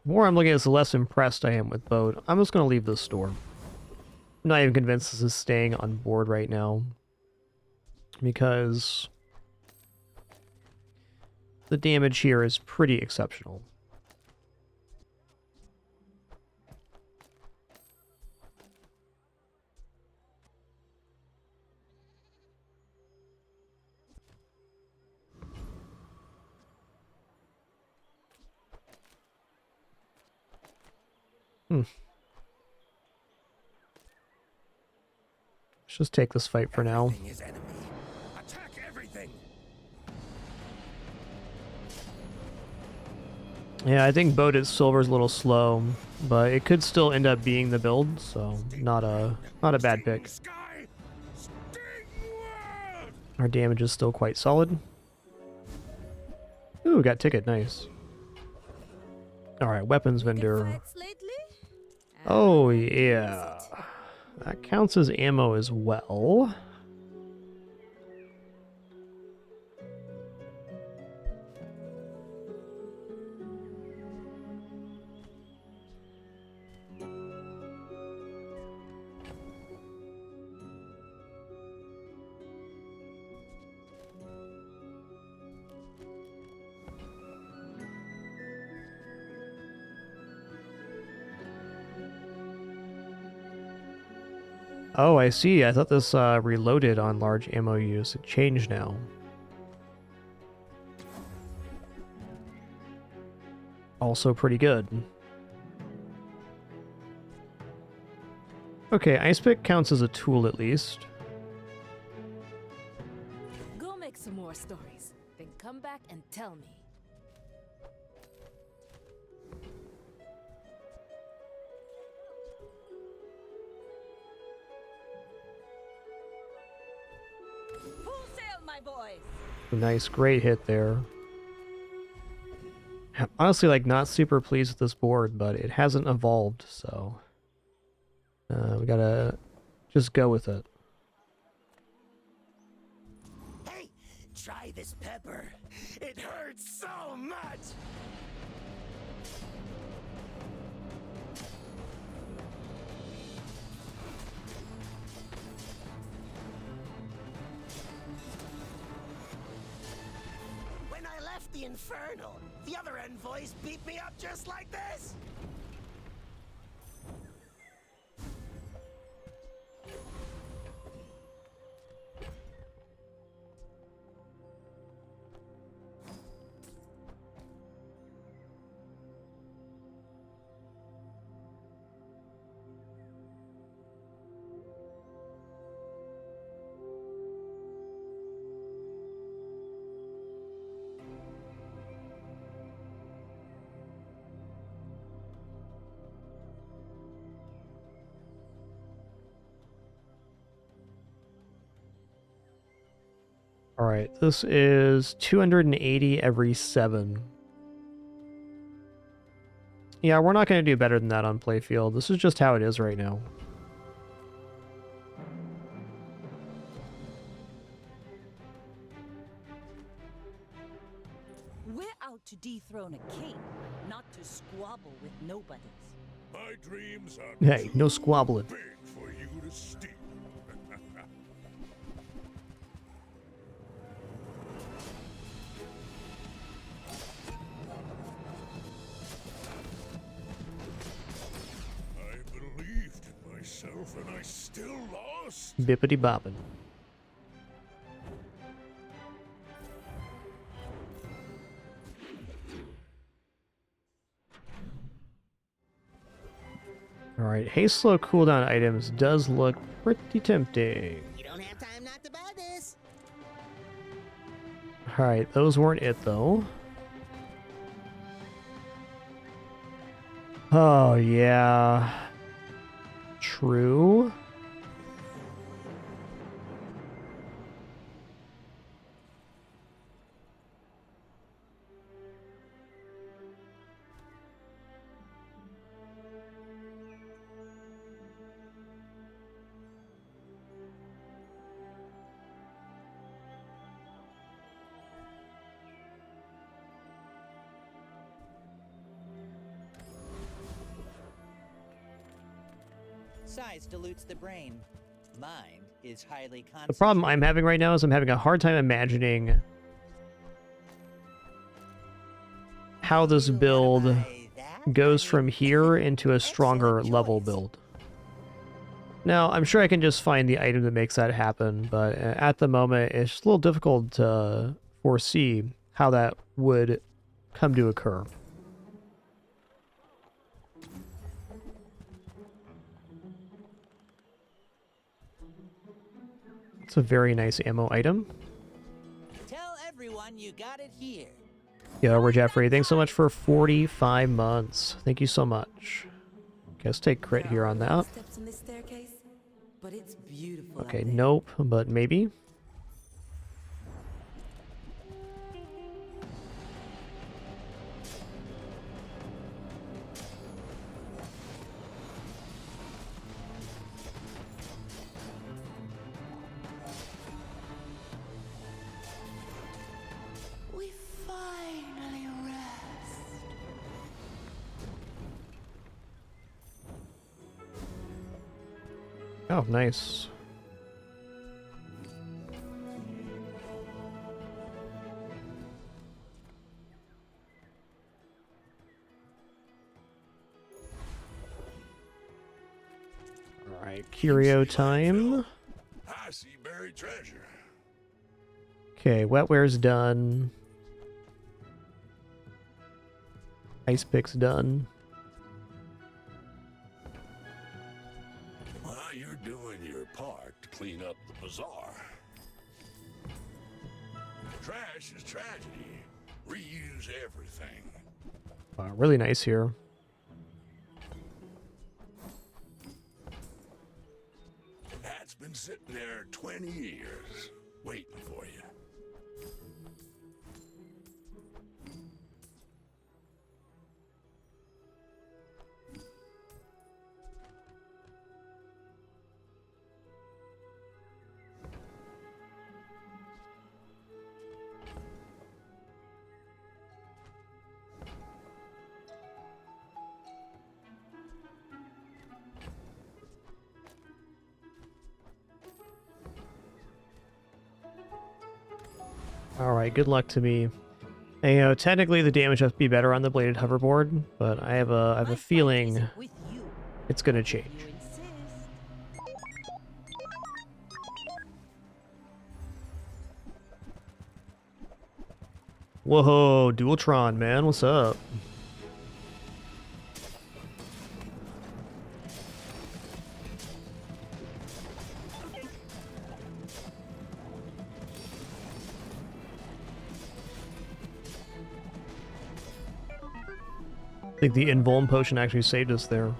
The more I'm looking at this, the less impressed I am with boat. I'm just going to leave this store. I'm not even convinced this is staying on board right now. Because the damage here is pretty exceptional. Let's just take this fight for now. Attack everything. Yeah, I think boat at silver is a little slow, but it could still end up being the build, so not a bad pick. Our damage is still quite solid. Ooh, got ticket, nice. Alright, weapons vendor. Oh yeah. That counts as ammo as well. Oh, I see. I thought this reloaded on large ammo use. It changed now. Also pretty good. Okay, ice pick counts as a tool at least. Go make some more stories, then come back and tell me. Full sail, my boys! Nice, great hit there. Honestly, like, not super pleased with this board, but it hasn't evolved, so... we gotta just go with it. Hey, try this pepper. It hurts so much. When I left the Infernal, the other envoys beat me up just like this. Alright, this is 280 every 7. Yeah, we're not going to do better than that on playfield. This is just how it is right now. We're out to dethrone a king, not to squabble with nobodies. My dreams are Hey, no squabbling. big for you to steal. I believed in myself and I still lost. Bippity boppin'. Alright, haste slow cooldown items does look pretty tempting. You don't have time not to buy this. Alright, those weren't it though. Oh, yeah. True. Size dilutes the brain. Mind is highly concentrated. The problem I'm having right now is I'm having a hard time imagining how this build goes from here into a stronger level build. Now, I'm sure I can just find the item that makes that happen, but at the moment, it's just a little difficult to foresee how that would come to occur. It's a very nice ammo item. Tell everyone you got it here. Yo, we're Jeffrey. Thanks so much for 45 months. Thank you so much. Okay, let's take crit here on that. Steps on this staircase, but it's beautiful. Okay, nope, but maybe. We finally rest. Oh, nice. All right, curio time. I see buried treasure. Okay, wetware's done. Ice pick's done. Well, you're doing your part to clean up the bazaar. Trash is tragedy. Reuse everything. Really nice here. That's been sitting there 20 years, waiting for you. Alright, good luck to me. And, you know, technically the damage has to be better on the bladed hoverboard, but I have a feeling it's gonna change. Whoa, Dualtron, man, what's up? I think the Invuln potion actually saved us there.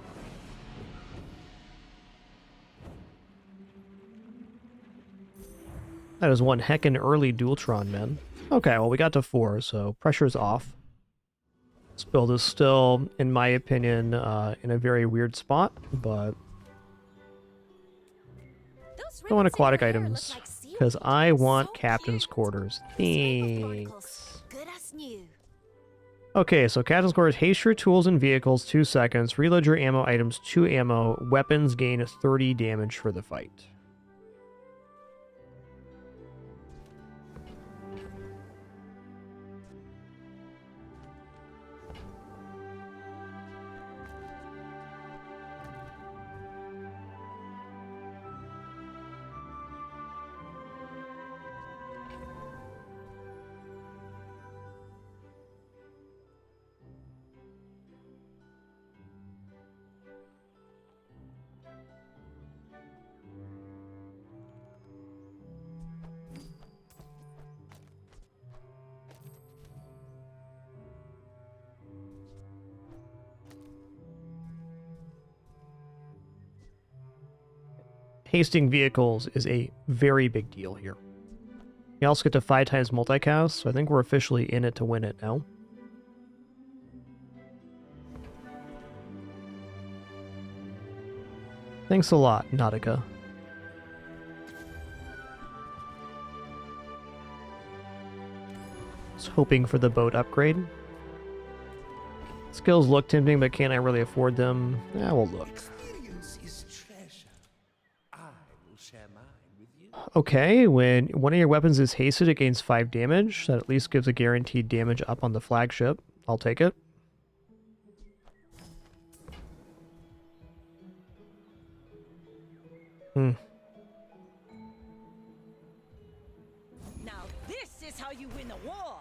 That is one heckin' early Dualtron, man. Okay, well, we got to 4, so pressure's off. This build is still, in my opinion, in a very weird spot, but I want aquatic items, because I want Captain's Quarters. Thanks. Good as new. Okay, so Captain's Quarters, haste your tools and vehicles 2 seconds, reload your ammo items 2 ammo, weapons gain 30 damage for the fight. Hasting vehicles is a very big deal here. You also get to 5 times multicast, so I think we're officially in it to win it now. Thanks a lot, Nautica. I was hoping for the boat upgrade. Skills look tempting, but can I really afford them? Yeah, we'll look. Experience is treasure. I will share mine with you. Okay, when one of your weapons is hasted, it gains 5 damage. That at least gives a guaranteed damage up on the flagship. I'll take it. Now this is how you win a war.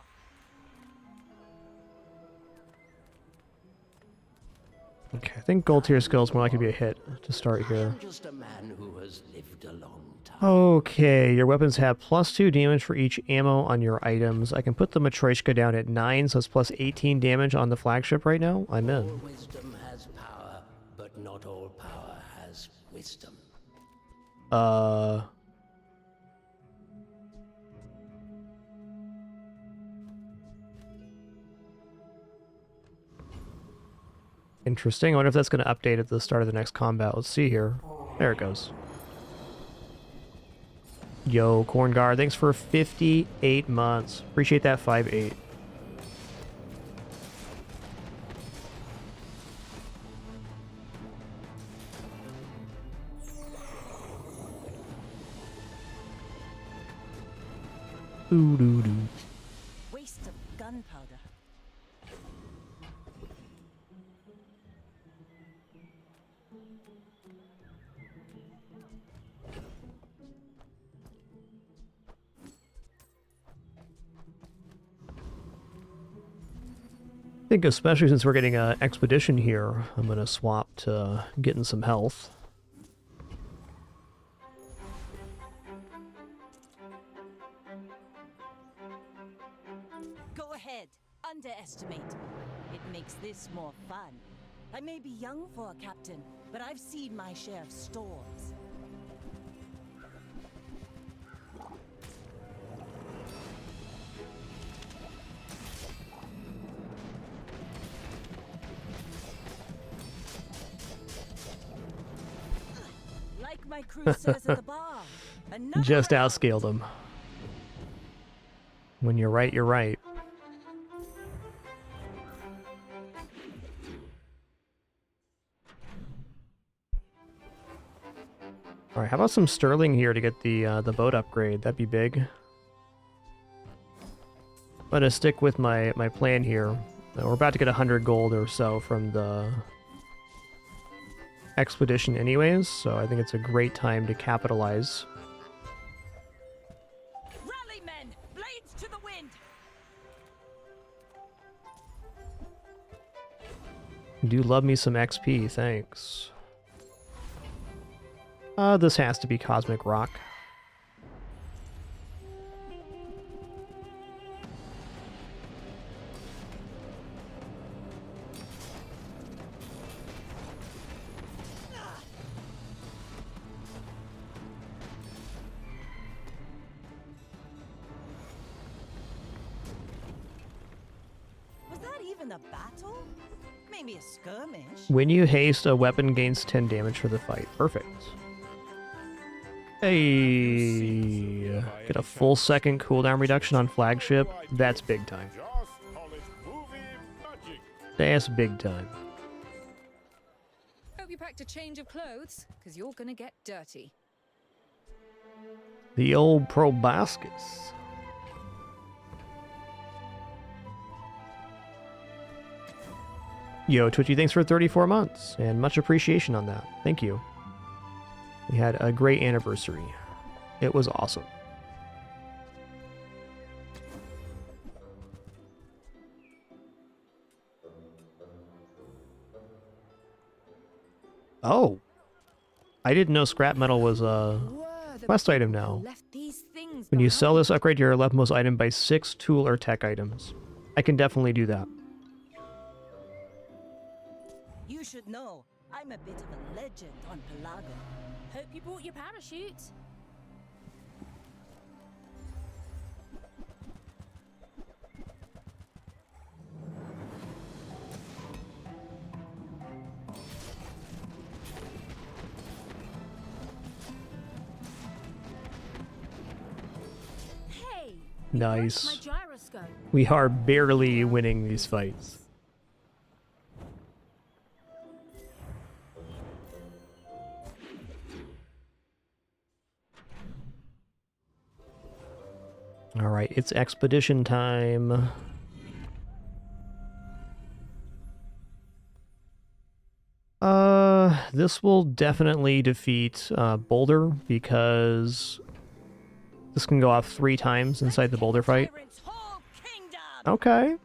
Okay, I think gold tier skill is more likely to be a hit to start here. Just a man who has lived a long time. Okay, your weapons have +2 damage for each ammo on your items. I can put the Matryoshka down at 9, so it's +18 damage on the flagship right now. I'm All in. wisdom has power, but not all power has wisdom. Interesting. I wonder if that's going to update at the start of the next combat. Let's see here. There it goes. Yo, Corn Guard, thanks for 58 months. Appreciate that 5-8. Ooh doo doo. Waste of gunpowder. I think especially since we're getting an expedition here, I'm going to swap to getting some health. Go ahead, underestimate. It makes this more fun. I may be young for a captain, but I've seen my share of storms. Like my crew says at the bar. Another Just round. outscaled him. When you're right, you're right. Alright, how about some sterling here to get the boat upgrade? That'd be big. I'm gonna stick with my plan here. We're about to get 100 gold or so from the expedition anyways, so I think it's a great time to capitalize. Rally men, blades to the wind. Do love me some XP, thanks. This has to be Cosmic Rock. Was that even a battle? Maybe a skirmish. When you haste, a weapon gains 10 damage for the fight. Perfect. Hey, get a full second cooldown reduction on flagship. That's big time. That's big time. Hope you packed a change of clothes, because you're gonna get dirty. The old proboscis. Yo, Twitchy, thanks for 34 months, and much appreciation on that. Thank you. We had a great anniversary. It was awesome. Oh. I didn't know scrap metal was a quest item now. When you sell this, upgrade your leftmost item by 6 tool or tech items. I can definitely do that. You should know, I'm a bit of a legend on Pelagon. Hope you brought your parachute. Hey, Nice. my gyroscope. We are barely winning these fights. All right, it's expedition time. This will definitely defeat Boulder because this can go off 3 times inside the Boulder fight. Okay.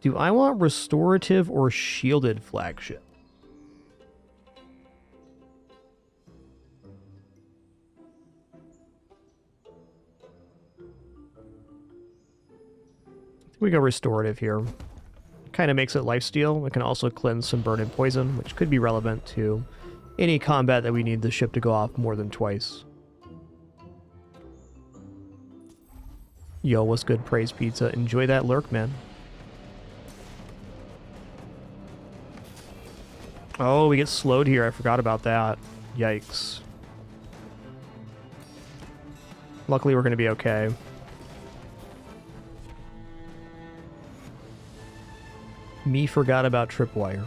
Do I want restorative or shielded flagship? We go restorative here. Kind of makes it lifesteal. It can also cleanse some burn and poison, which could be relevant to any combat that we need the ship to go off more than twice. Yo, what's good, Praise Pizza? Enjoy that lurk, man. Oh, we get slowed here. I forgot about that. Yikes. Luckily, we're going to be okay. Me forgot about tripwire.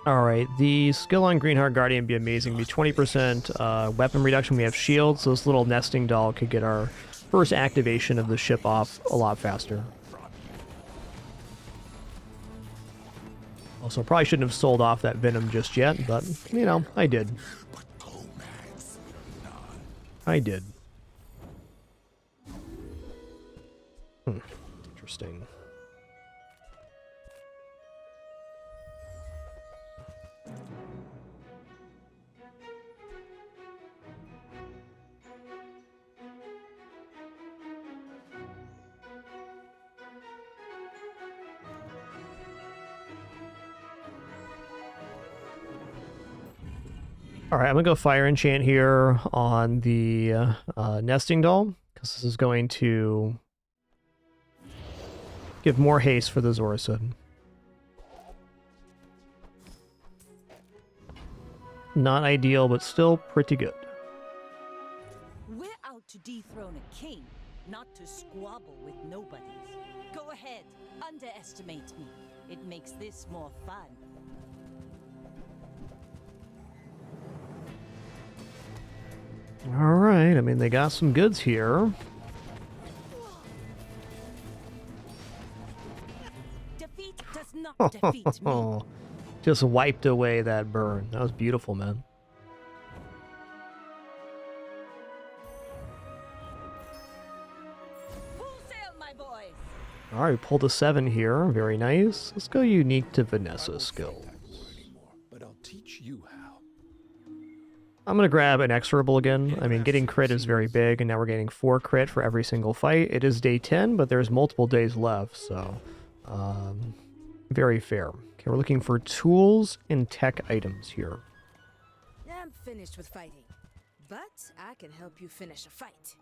Alright, the skill on Greenheart Guardian would be amazing. It'd be 20% weapon reduction. We have shields, so this little nesting doll could get our first activation of the ship off a lot faster. Also, probably shouldn't have sold off that Venom just yet, but, you know, I did. I did. Interesting. Alright, I'm going to go Fire Enchant here on the Nesting Doll, because this is going to give more haste for the Zorasid. Not ideal, but still pretty good. We're out to dethrone a king, not to squabble with nobodies. Go ahead, underestimate me. It makes this more fun. Alright, I mean, they got some goods here. Defeat does not defeat me. Just wiped away that burn. That was beautiful, man. Full sail, my boys. Alright, we pulled a 7 here. Very nice. Let's go unique to Vanessa's skills. But I'll teach you how. I'm going to grab Inexorable again. I mean, getting crit is very big, and now we're getting 4 crit for every single fight. It is day 10, but there's multiple days left, so very fair. Okay, we're looking for tools and tech items here. I'm finished with fighting, but I can help you finish a fight.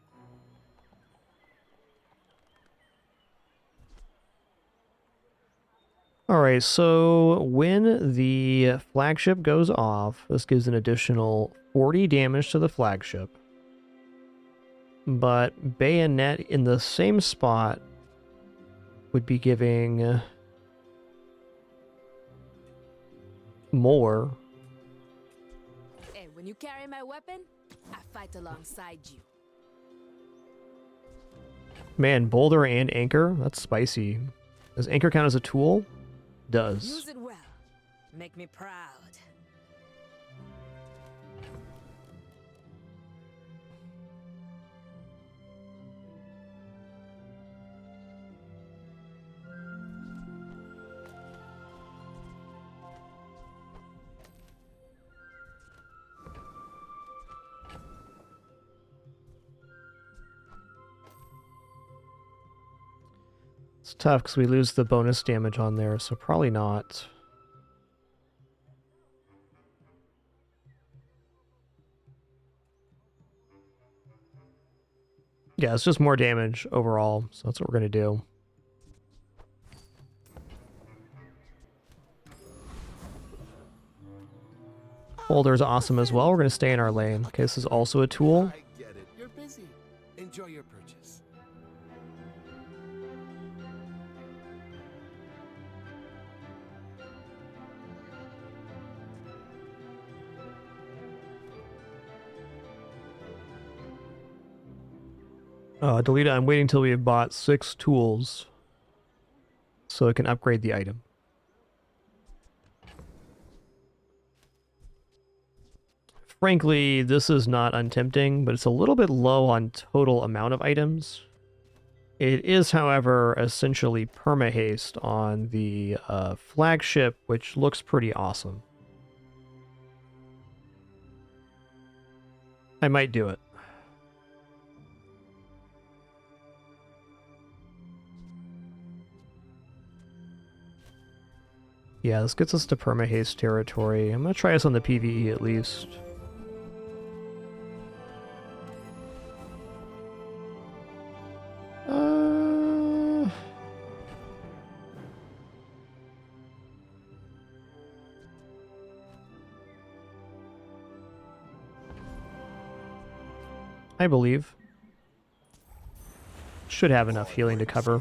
Alright, so when the flagship goes off, this gives an additional 40 damage to the flagship. But Bayonet in the same spot would be giving more. And when you carry my weapon, I fight alongside you. Man, Boulder and Anchor? That's spicy. Does Anchor count as a tool? Does. Use it well. Make me proud. It's tough because we lose the bonus damage on there, so probably not. Yeah, it's just more damage overall, so that's what we're going to do. Boulder's awesome as well. We're going to stay in our lane. Okay, this is also a tool. I get it. You're busy. Enjoy your purchase. Delete it. I'm waiting until we have bought 6 tools so it can upgrade the item. Frankly, this is not untempting, but it's a little bit low on total amount of items. It is, however, essentially perma-haste on the flagship, which looks pretty awesome. I might do it. Yeah, this gets us to perma-haste territory. I'm going to try this on the PvE at least. I believe. Should have enough healing to cover.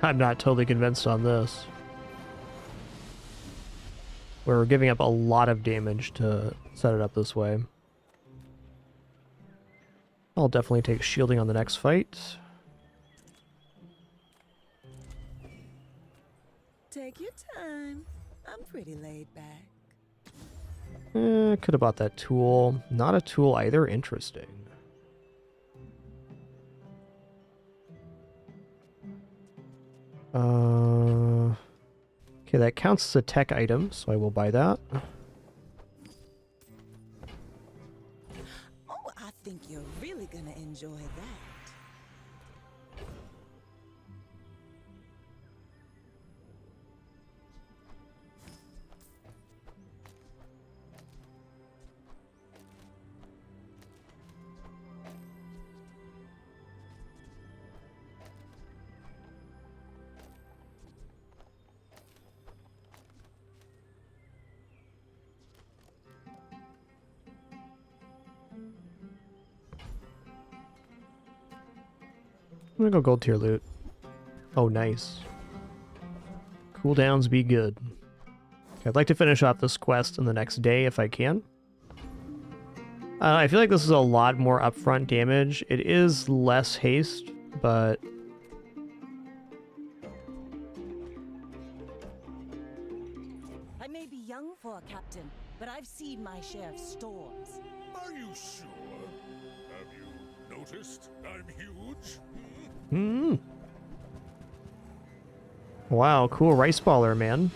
I'm not totally convinced on this. We're giving up a lot of damage to set it up this way. I'll definitely take shielding on the next fight. Take your time. I'm pretty laid back. Could have bought that tool. Not a tool either. Interesting. Okay, that counts as a tech item, so I will buy that. Oh, I think you're really gonna enjoy that. I'm gonna go gold tier loot. Oh, nice. Cooldowns be good. I'd like to finish off this quest in the next day if I can. I feel like this is a lot more upfront damage. It is less haste, but... I may be young for a captain, but I've seen my share of storms. Are you sure? Have you noticed I'm huge? Hmm. Wow, cool rice baller, man.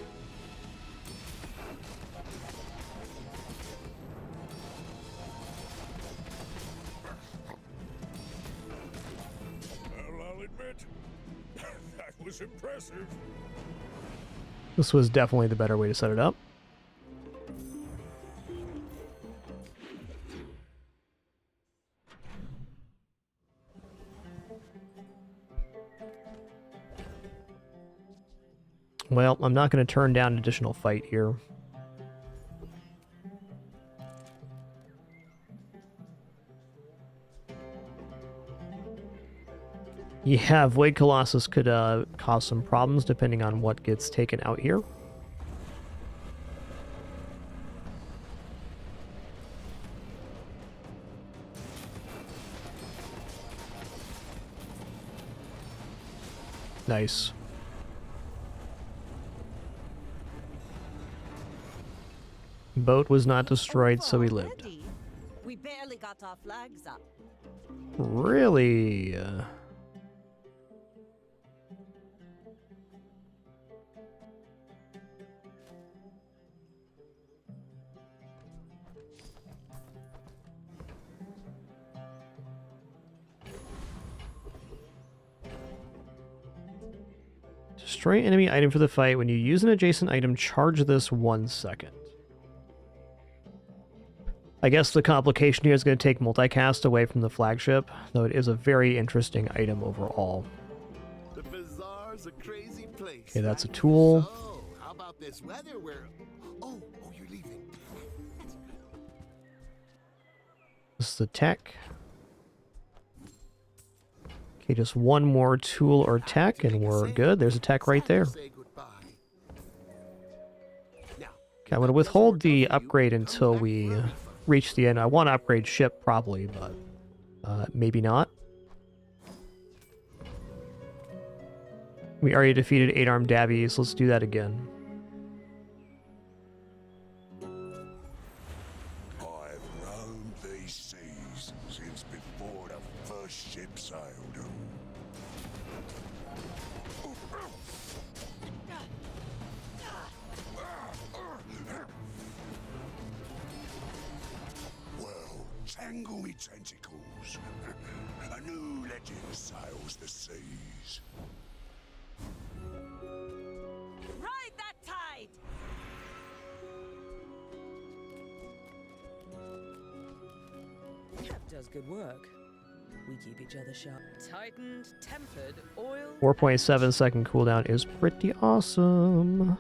Well, I'll admit, that was impressive. This was definitely the better way to set it up. Well, I'm not going to turn down an additional fight here. Yeah, Void Colossus could cause some problems depending on what gets taken out here. Nice. Boat was not destroyed, so we lived. We We barely got our flags up. Really? Destroy enemy item for the fight. When you use an adjacent item, charge this 1 second. I guess the complication here is going to take multicast away from the flagship, though it is a very interesting item overall. The Bizaar's a crazy place. Okay, that's a tool. So, how about this weather where... Oh, you're leaving. This is the tech. Okay, just one more tool or tech, and we're good. There's a tech right there. Okay, I'm going to withhold the upgrade until we reach the end. I want to upgrade ship, probably, but maybe not. We already defeated 8-armed Dabbies. So let's do that again. I've roamed these seas since before the first ship sailed them. Well, tangle me tentacles. A new legend sails the seas. Ride that tide! Cap does good work. We keep each other sharp. Tightened, tempered, oil. 4.7 second cooldown is pretty awesome.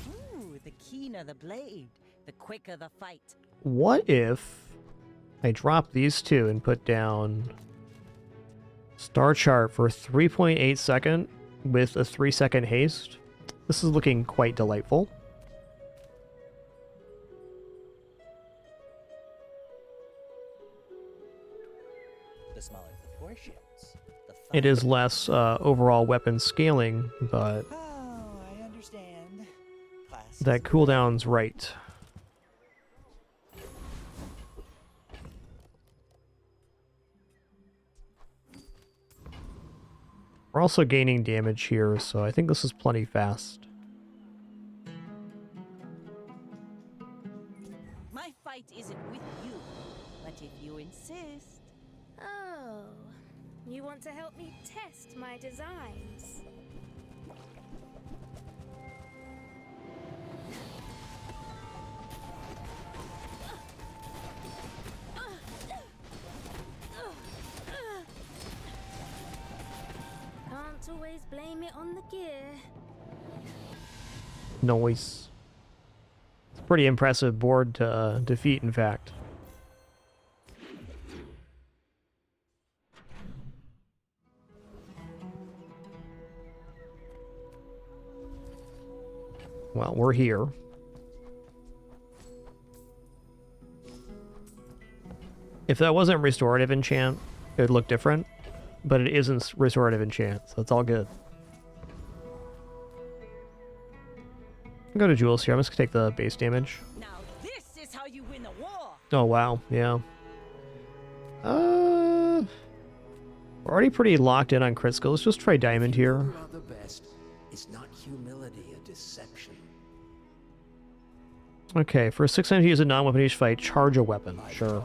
Ooh, the keener the blade, the quicker the fight. What if I drop these two and put down Star Chart for 3.8 second with a 3-second haste? This is looking quite delightful. The smaller the portions, the It is less overall weapon scaling, but I understand. that cooldown's right. We're also gaining damage here, so I think this is plenty fast. My fight isn't with you, but if you insist. Oh, you want to help me test my designs? Can't always blame it on the gear. Noise. It's a pretty impressive board to defeat, in fact. Well, we're here. If that wasn't restorative enchant, it would look different. But it isn't restorative enchant, so it's all good. I'll go to Jules here. I'm just gonna take the base damage. Now this is how you win a war. Oh wow, yeah. We're already pretty locked in on crit skill. Let's just try diamond here. You are the best. Is not humility a deception? Okay, for 6 times you use a non-weapon each fight, charge a weapon. Sure.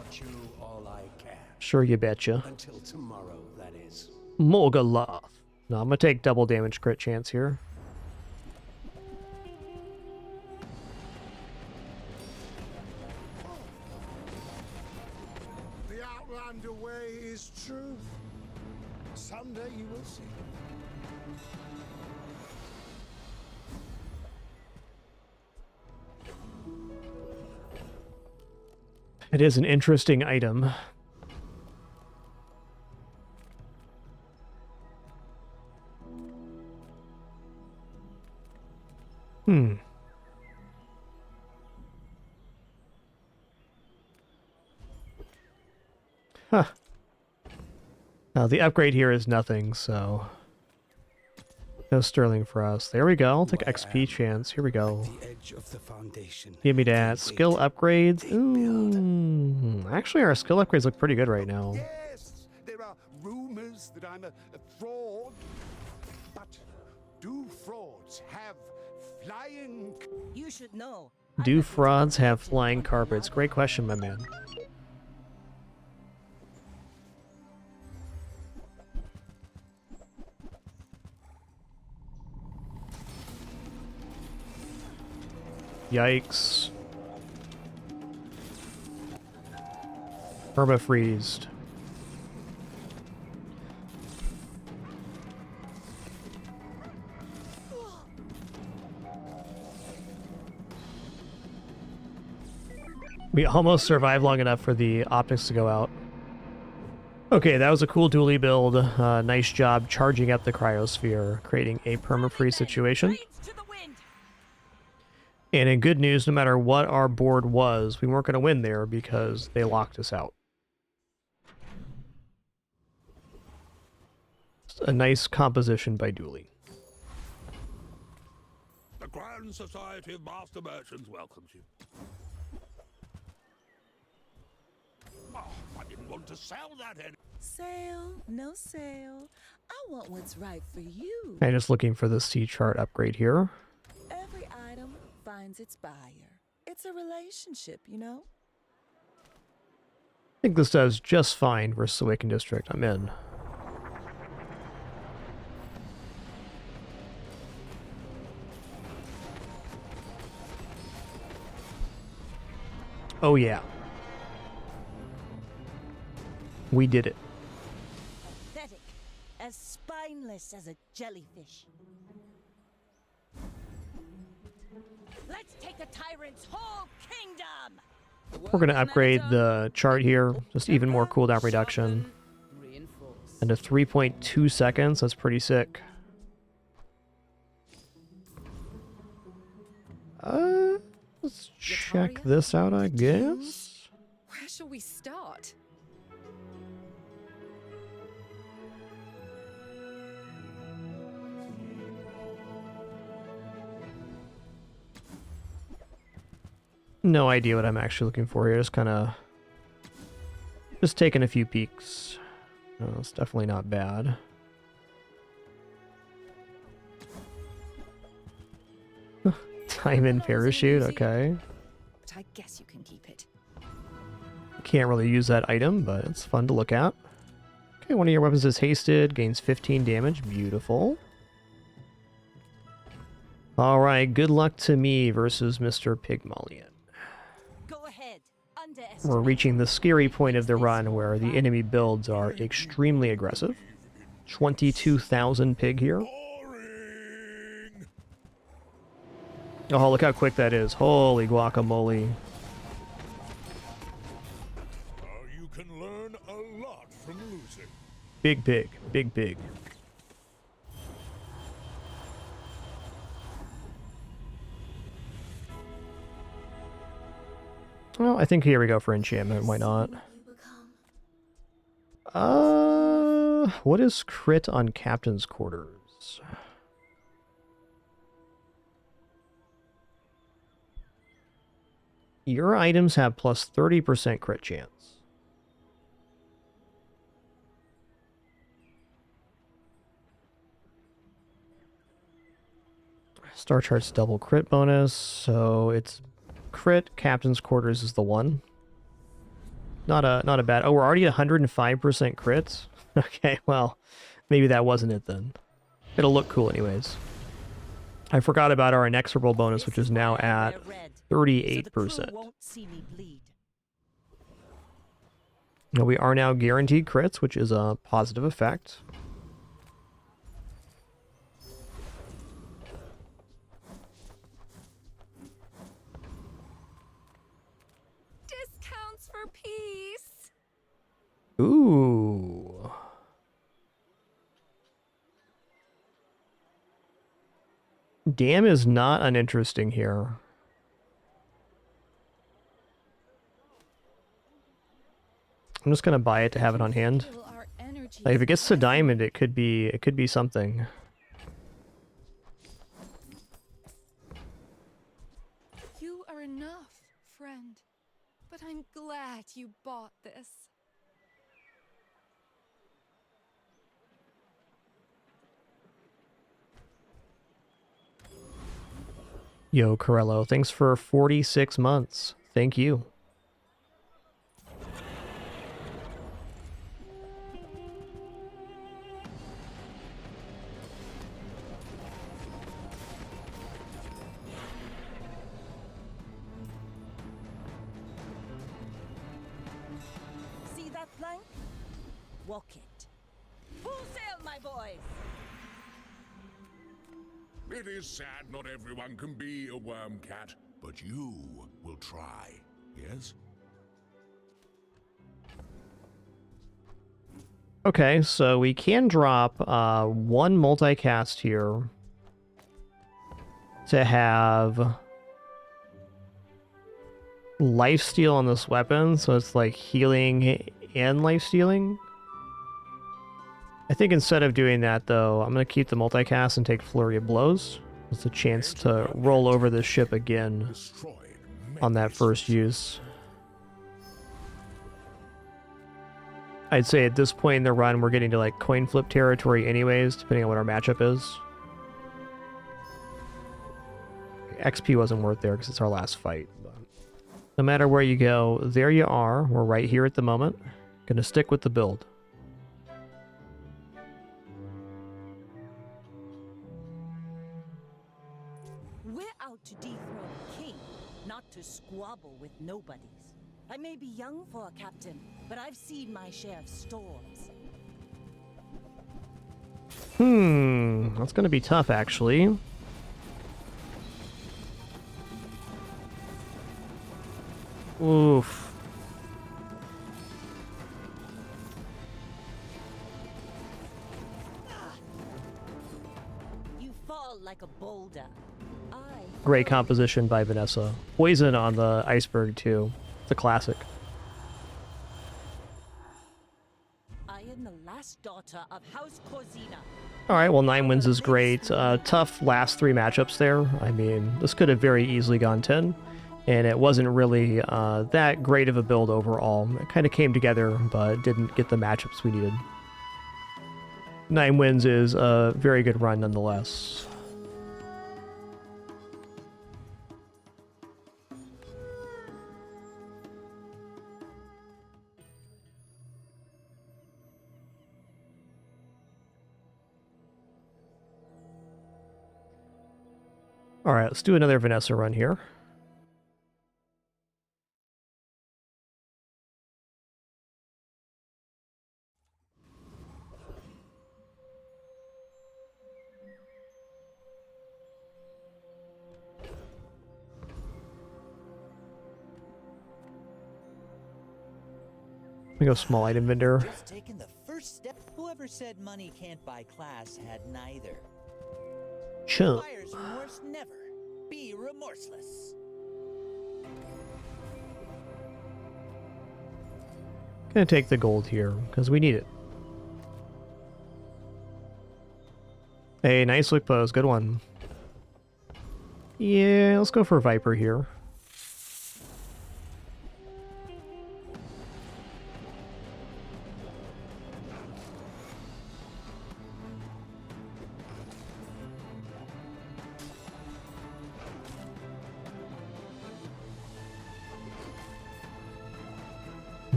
All I can. Sure, you betcha. Until tomorrow, that is. Morgaloth. No, I'm gonna take double damage crit chance here. The Outlander way is truth. Someday you will see. It is an interesting item. Huh. Now, the upgrade here is nothing, so... No sterling for us. There we go. I'll take XP chance. Here we go. The edge of the foundation. Give me that. Skill upgrades. Ooh. Actually, our skill upgrades look pretty good right now. Yes, there are rumors that I'm a fraud. But do frauds have flying? You should know. Do frauds have flying carpets? Great question, my man. Yikes. Permafreezed. We almost survived long enough for the optics to go out. Okay, that was a cool dually build. Nice job charging up the cryosphere, creating a permafreeze situation. And in good news, no matter what our board was, we weren't going to win there because they locked us out. A nice composition by Dooley. The Grand Society of Master Merchants welcomes you. Oh, I didn't want to sell that any. Sale, no sale. I want what's right for you. I'm just looking for the C chart upgrade here. Every item finds its buyer. It's a relationship, you know? I think this does just fine versus Awakened District. I'm in. Oh yeah. We did it. Pathetic. As spineless as a jellyfish. Let's take the tyrant's whole kingdom! We're going to upgrade the chart here. Just even more cooldown reduction. And to 3.2 seconds. That's pretty sick. Let's check this out, I guess. Where shall we start? No idea what I'm actually looking for here. Just taking a few peeks. No, it's definitely not bad. Diamond parachute, okay. But I guess you can keep it. Can't really use that item, but it's fun to look at. Okay, one of your weapons is hasted, gains 15 damage. Beautiful. Alright, good luck to me versus Mr. Pygmalion. Go ahead. We're reaching the scary point of the run where the enemy builds are extremely aggressive. 22,000 pig here. Oh, look how quick that is. Holy guacamole. You can learn a lot from losing. Big pig. Big pig. Well, I think here we go for enchantment. Why not? What is crit on Captain's Quarters? Your items have plus 30% crit chance. Star Chart's double crit bonus, so it's crit. Captain's Quarters is the one. Not a bad. Oh, we're already at 105% crits. Okay, well, maybe that wasn't it then. It'll look cool anyways. I forgot about our inexorable bonus, which is now at 38%. Now we are now guaranteed crits, which is a positive effect. Discounts for peace. Ooh. Damn is not uninteresting here. I'm just gonna buy it to have it on hand. Like if it gets to diamond, it could be something. enough, friend. But I'm glad you bought this. Yo, Corello, thanks for 46 months. Thank you. See that plank? Walk it. Full sail, my boys! It is sad not everyone can be a worm cat, but you will try, yes? Okay, so we can drop one multicast here to have lifesteal on this weapon, so it's like healing and lifestealing. I think instead of doing that, though, I'm going to keep the multicast and take Flurry of Blows. It's a chance to roll over this ship again on that first use. I'd say at this point in the run, we're getting to like coin flip territory anyways, depending on what our matchup is. XP wasn't worth there because it's our last fight. But no matter where you go, there you are. We're right here at the moment. Gonna stick with the build. We're out to dethrone a king, not to squabble with nobodies. I may be young for a captain, but I've seen my share of storms. That's gonna be tough, actually. Oof. You fall like a boulder. Great composition by Vanessa. Poison on the iceberg, too. It's a classic. I am the last daughter of House Corzina. Alright, well, 9 wins is great. Tough last 3 matchups there. I mean, this could have very easily gone 10, and it wasn't really that great of a build overall. It kind of came together, but didn't get the matchups we needed. 9 wins is a very good run nonetheless. Alright, let's do another Vanessa run here. We go small item vendor. Just taking the first step. Whoever said money can't buy class had neither. Chump. Buyer's remorse never. Be remorseless. Gonna take the gold here, because we need it. Hey, nice look pose, good one. Yeah, let's go for Viper here.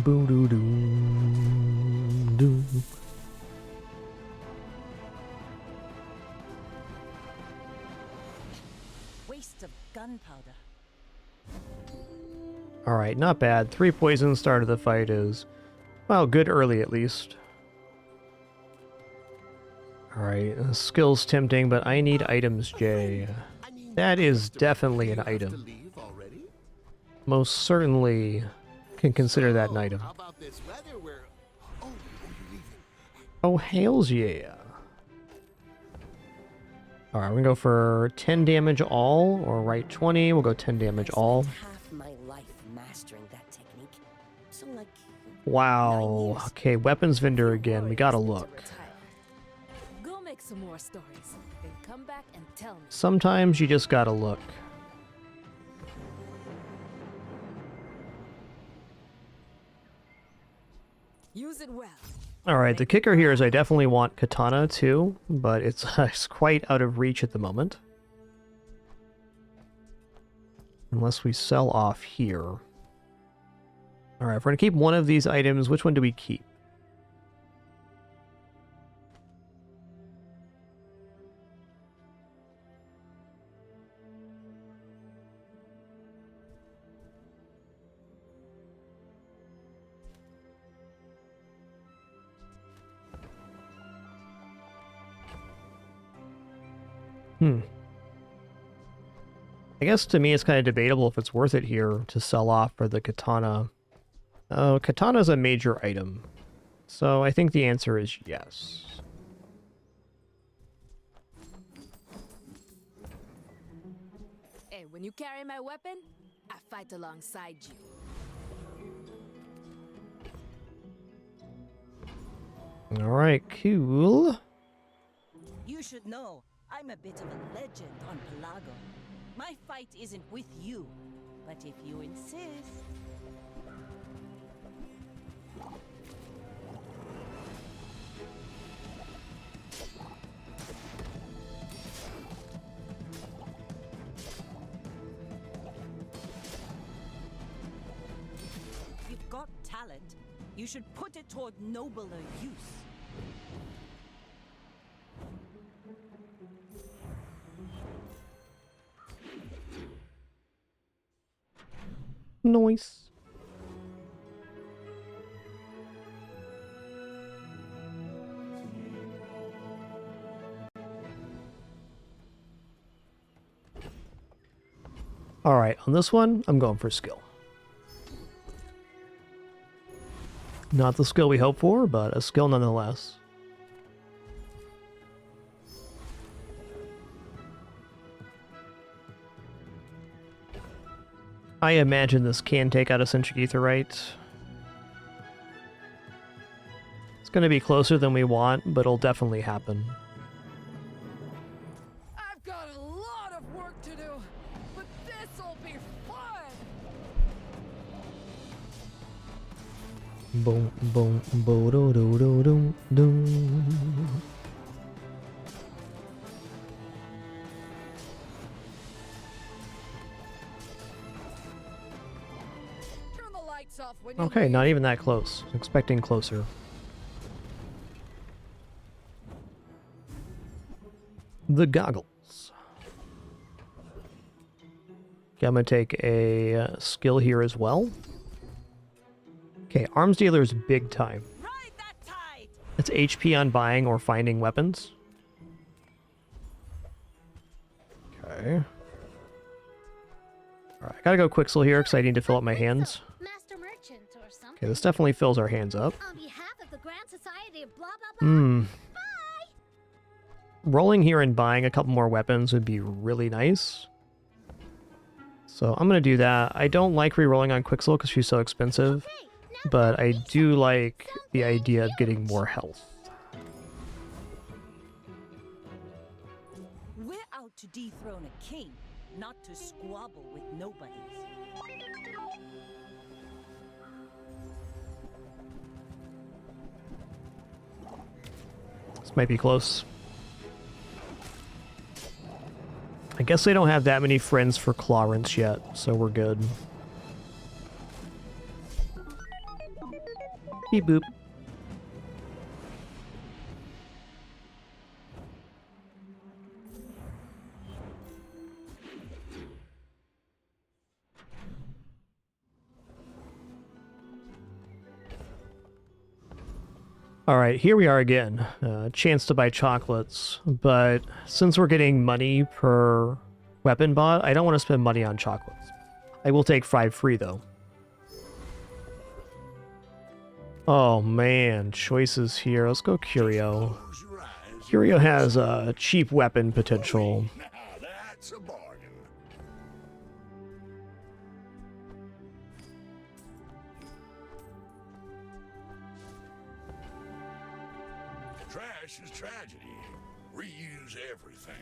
Boom doo doo doo. Waste of gunpowder. Alright, not bad. 3 poison start of the fight is, well, good early at least. Alright, skill's tempting, but I need items, Jay. That is definitely an item. Most certainly can consider that an item. Oh, hails yeah. Alright, we're gonna go for 10 damage all, or right 20. We'll go 10 damage all. Half my life mastering that technique. So like Wow. Okay, weapons vendor again. We gotta look. Go make some more stories, then come back and tell me. Sometimes you just gotta look. Use it well. Alright, the kicker here is I definitely want katana too, but it's, it's quite out of reach at the moment. Unless we sell off here. Alright, if we're going to keep one of these items, which one do we keep? I guess to me it's kind of debatable if it's worth it here to sell off for the katana. Oh, katana's a major item. So I think the answer is yes. Hey, when you carry my weapon, I fight alongside you. Alright, cool. You should know, I'm a bit of a legend on Pelago. My fight isn't with you, but if you insist... You've got talent. You should put it toward nobler use. Nice. Alright, on this one, I'm going for skill. Not the skill we hope for, but a skill nonetheless. I imagine this can take out a Centric Aetherite. It's going to be closer than we want, but it'll definitely happen. I've got a lot of work to do, but this'll be fun! Boom, boom, bo do do do do do. Okay, not even that close. Expecting closer. The goggles. Okay, I'm gonna take a skill here as well. Okay, arms dealer is big time. That's HP on buying or finding weapons. Okay. Alright, I gotta go Quixel here because I need to fill up my hands. Okay, this definitely fills our hands up. Rolling here and buying a couple more weapons would be really nice. So I'm gonna do that. I don't like re-rolling on Quixel because she's so expensive, but I do like the idea of getting more health. We're out to dethrone a king, not to squabble with nobodies. This might be close. I guess they don't have that many friends for Clarence yet, so we're good. Beep boop. Alright, here we are again. Chance to buy chocolates, but since we're getting money per weapon bought, I don't want to spend money on chocolates. I will take 5 free, though. Oh man, choices here. Let's go Curio. Curio has cheap weapon potential. Now that's a bargain. Trash is tragedy. Reuse everything.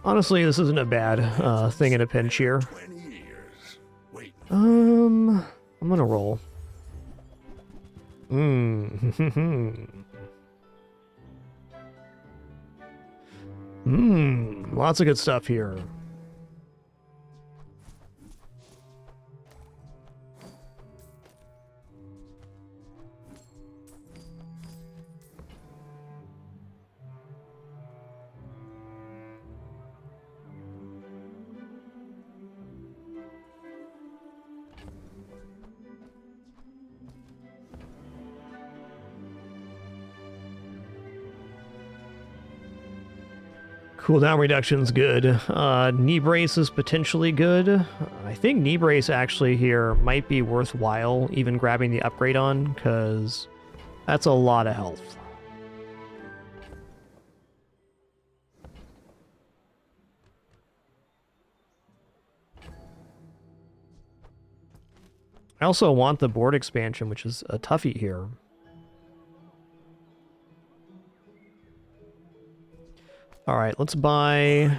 Honestly, this isn't a bad thing in a pinch here. 20 years. Wait. I'm gonna roll. Lots of good stuff here. Cooldown reduction's good. Knee brace is potentially good. I think knee brace actually here might be worthwhile even grabbing the upgrade on, because that's a lot of health. I also want the board expansion, which is a toughie here. Alright, let's buy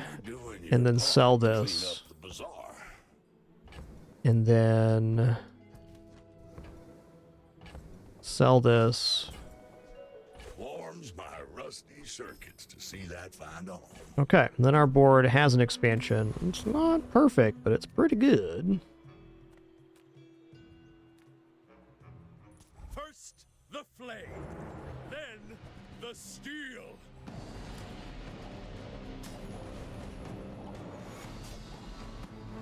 and then sell this. And then sell this. Warms my rusty circuits to see that find on. Okay, then our board has an expansion. It's not perfect, but it's pretty good. First the flame, then the steel.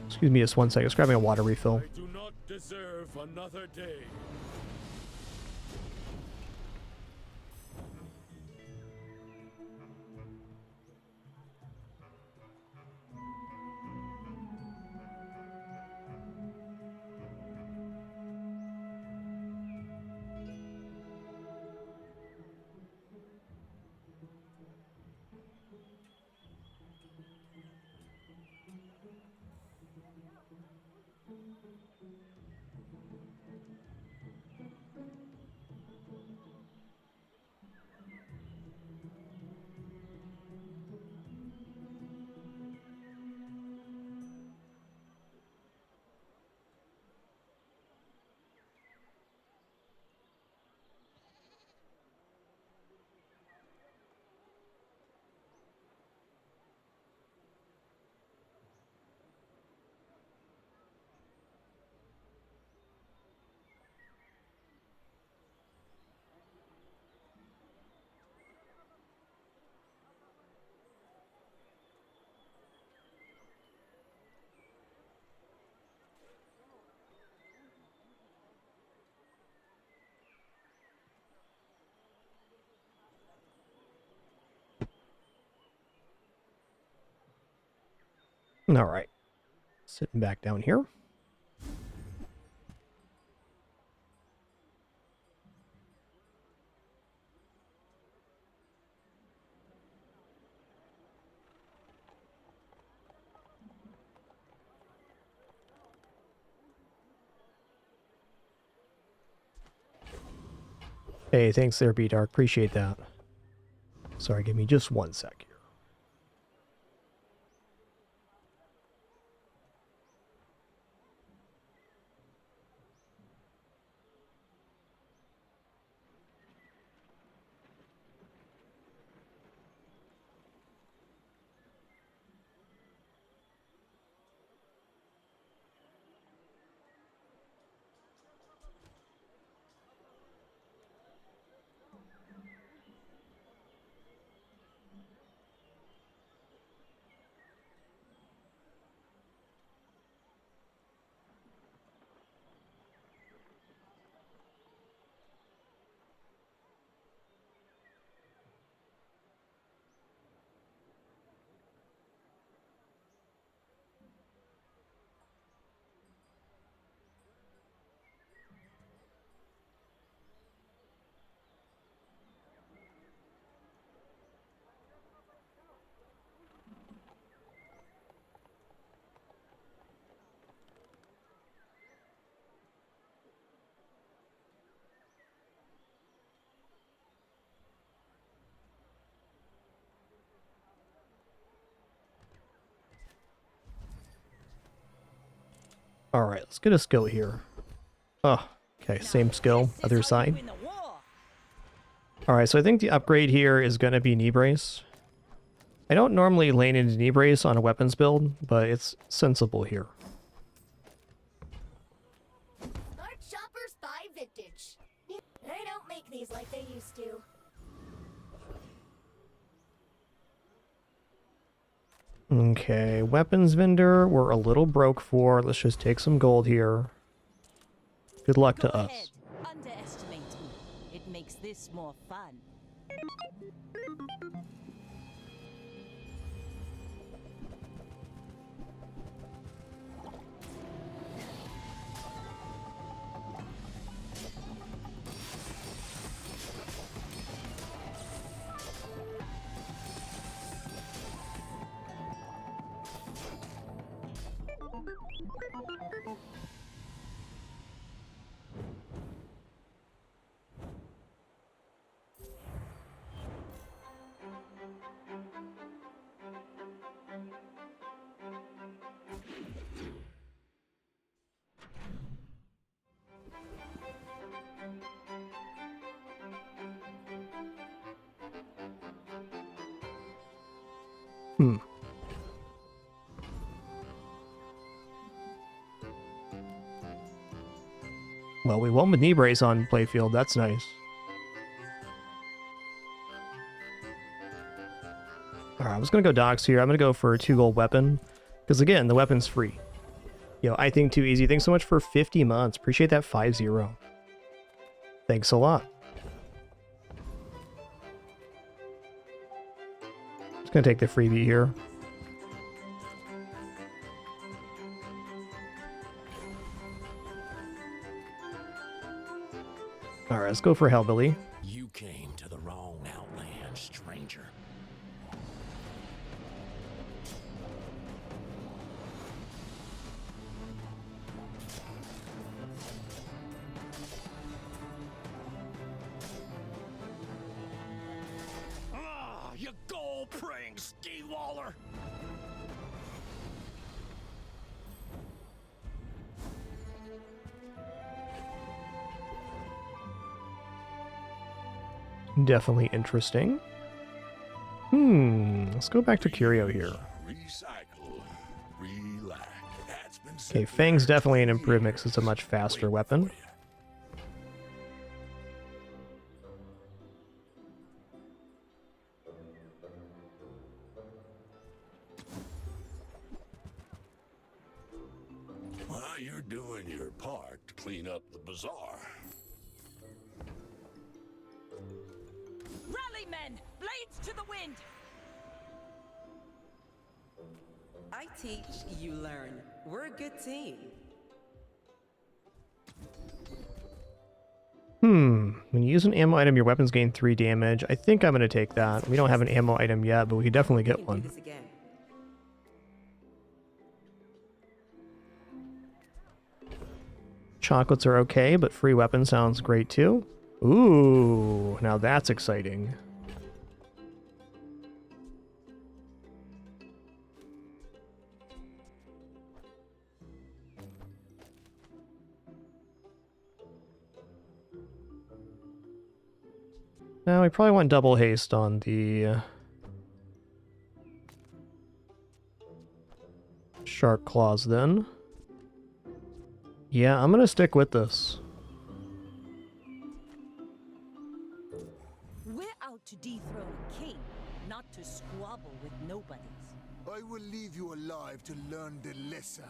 Excuse me just one second. Just grabbing a water refill. I do not deserve another day. All right. Sitting back down here. Hey, thanks there, B-Dark. Appreciate that. Sorry, give me just one sec here. All right, let's get a skill here. Oh, okay, same skill, other side. Alright, so I think the upgrade here is going to be knee brace. I don't normally lane into knee brace on a weapons build, but it's sensible here. Smart shoppers buy vintage. They don't make these like they used to. Okay, weapons vendor, we're a little broke for. Let's just take some gold here. Good luck to us. Ahead. Underestimate me. It makes this more fun. Well, we won with knee brace on playfield. That's nice. Alright, I was going to go docks here. I'm going to go for a 2 gold weapon. Because again, the weapon's free. Yo, I think too easy. Thanks so much for 50 months. Appreciate that 5-0. Thanks a lot. Just going to take the freebie here. Alright, let's go for Hellbilly. You came to the wrong outland, stranger. Ah, you gold-praying ski-waller! Definitely interesting. Let's go back to Curio here. Recycle, relax. That's been Okay, Fang's definitely an improvement because it's a much faster weapon. Well, you're doing your part to clean up the bazaar. Rally, men! Blades to the wind! I teach, you learn. We're a good team. When you use an ammo item, your weapons gain 3 damage. I think I'm going to take that. We don't have an ammo item yet, but we could definitely get one. Do this again. Chocolates are okay, but free weapon sounds great too. Ooh, now that's exciting. Now we probably want double haste on the shark claws then. Yeah, I'm gonna stick with this. We're out to dethrone a king, not to squabble with nobodies. I will leave you alive to learn the lesson.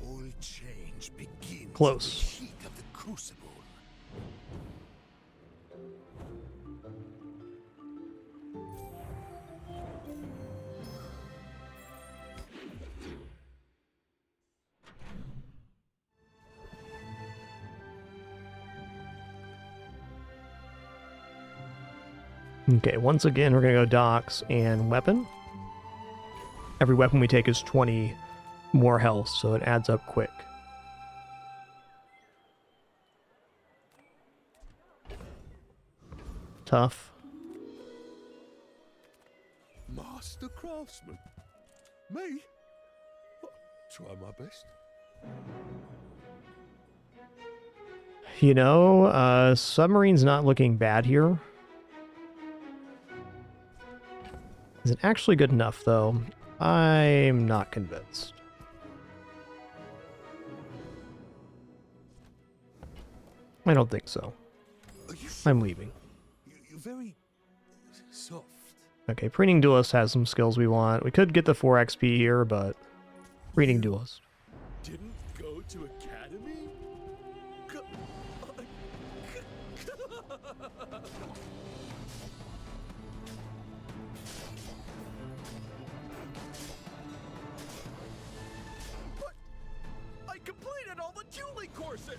All change begins Close. with the heat of the crucible. Okay, once again, we're going to go docks and weapon. Every weapon we take is 20 more health, so it adds up quick. tough. Master craftsman. Me? Try my best. You know, submarine's not looking bad here. Is it actually good enough, though? I'm not convinced. I don't think so. I'm leaving. You're very soft. Okay, Preening Duelist has some skills we want. We could get the 4 XP here, but Preening Duelist. Didn't go to academy? But I completed all the dueling courses.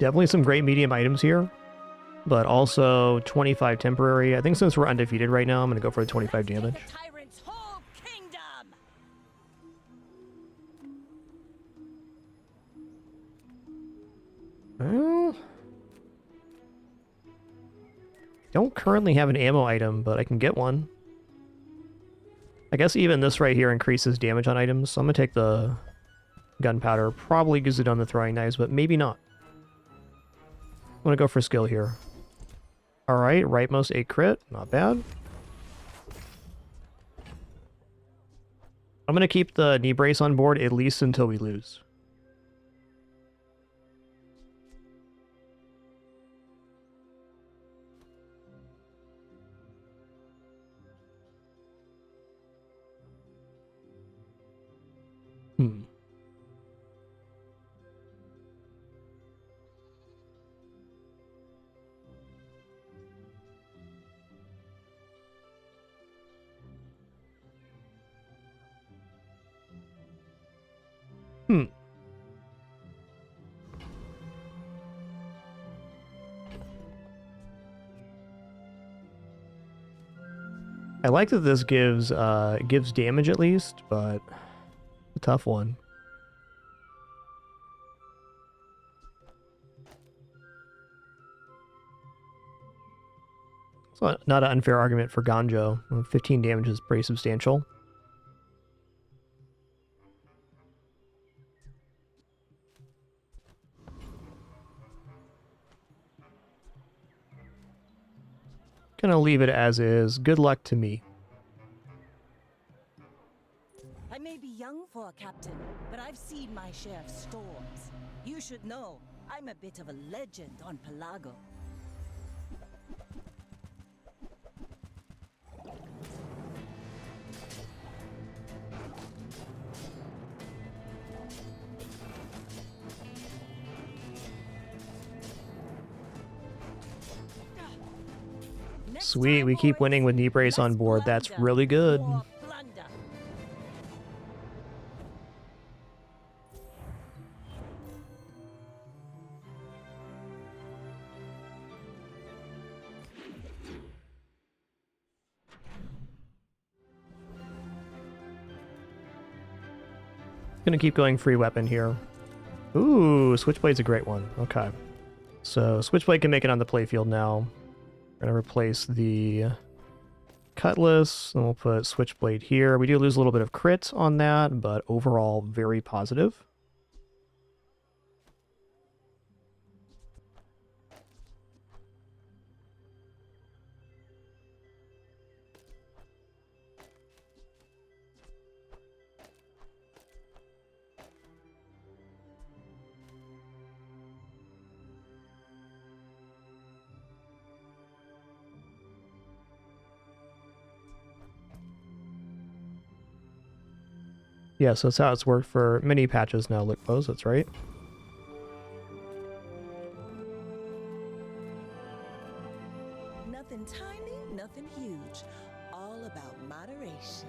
Definitely some great medium items here, but also 25 temporary. I think since we're undefeated right now, I'm going to go for the 25 damage. Tyrant's whole kingdom! Well, don't currently have an ammo item, but I can get one. I guess even this right here increases damage on items, so I'm going to take the gunpowder. Probably use it on the throwing knives, but maybe not. I'm going to go for skill here. Alright, rightmost 8 crit. Not bad. I'm going to keep the knee brace on board at least until we lose. I like that this gives damage at least, but a tough one. So not an unfair argument for Ganjo. 15 damage is pretty substantial. Gonna leave it as is. Good luck to me. I may be young for a captain, but I've seen my share of storms. You should know, I'm a bit of a legend on Pelago. Sweet, we keep winning with knee brace on board. That's really good. Gonna keep going free weapon here. Ooh, Switchblade's a great one. Okay. So Switchblade can make it on the playfield now. We're gonna replace the Cutlass, and we'll put Switchblade here. We do lose a little bit of crit on that, but overall very positive. Yeah, so that's how it's worked for many patches now, Lick Bows, that's right. Nothing tiny, nothing huge. All about moderation.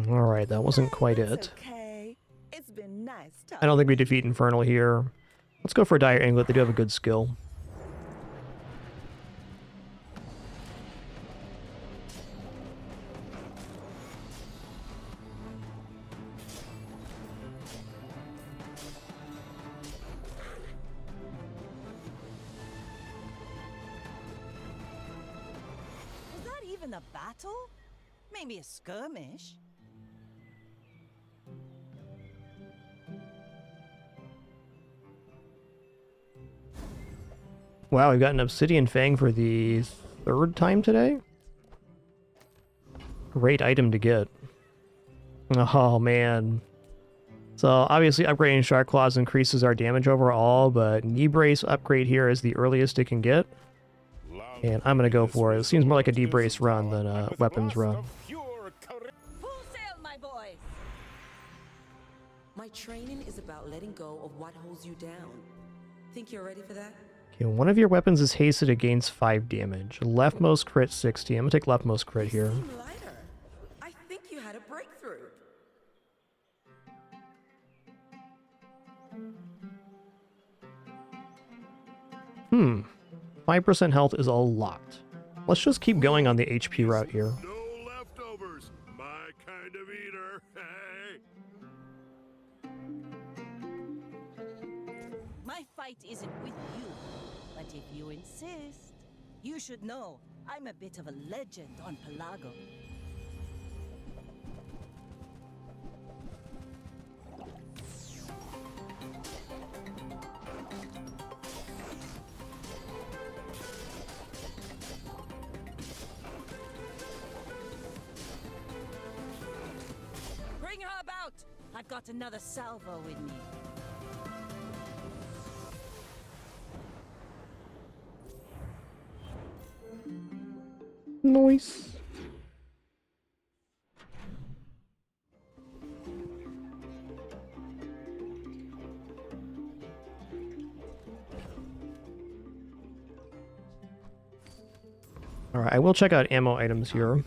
Alright, that wasn't quite it. Okay. It's been nice I don't think we defeat Infernal here. Let's go for a Dire Anglet. They do have a good skill. Was that even a battle? Maybe a skirmish? Wow, we've got an Obsidian Fang for the 3rd time today? Great item to get. Oh, man. So, obviously, upgrading Shark Claws increases our damage overall, but Knee Brace upgrade here is the earliest it can get. And I'm gonna go for it. It seems more like a D-Brace run than a weapons run. Full sail, my boys! My training is about letting go of what holds you down. Think you're ready for that? Okay, one of your weapons is hasted, it gains 5 damage. Leftmost crit 60. I'm gonna take leftmost crit here. Seem lighter. I think you had a breakthrough. Hmm. 5% health is a lot. Let's just keep going on the HP route here. No leftovers. My kind of eater. Hey. My fight isn't with you, but if you insist, you should know I'm a bit of a legend on Pelago. Bring her about! I've got another salvo in me. Nice. Alright, I will check out ammo items here.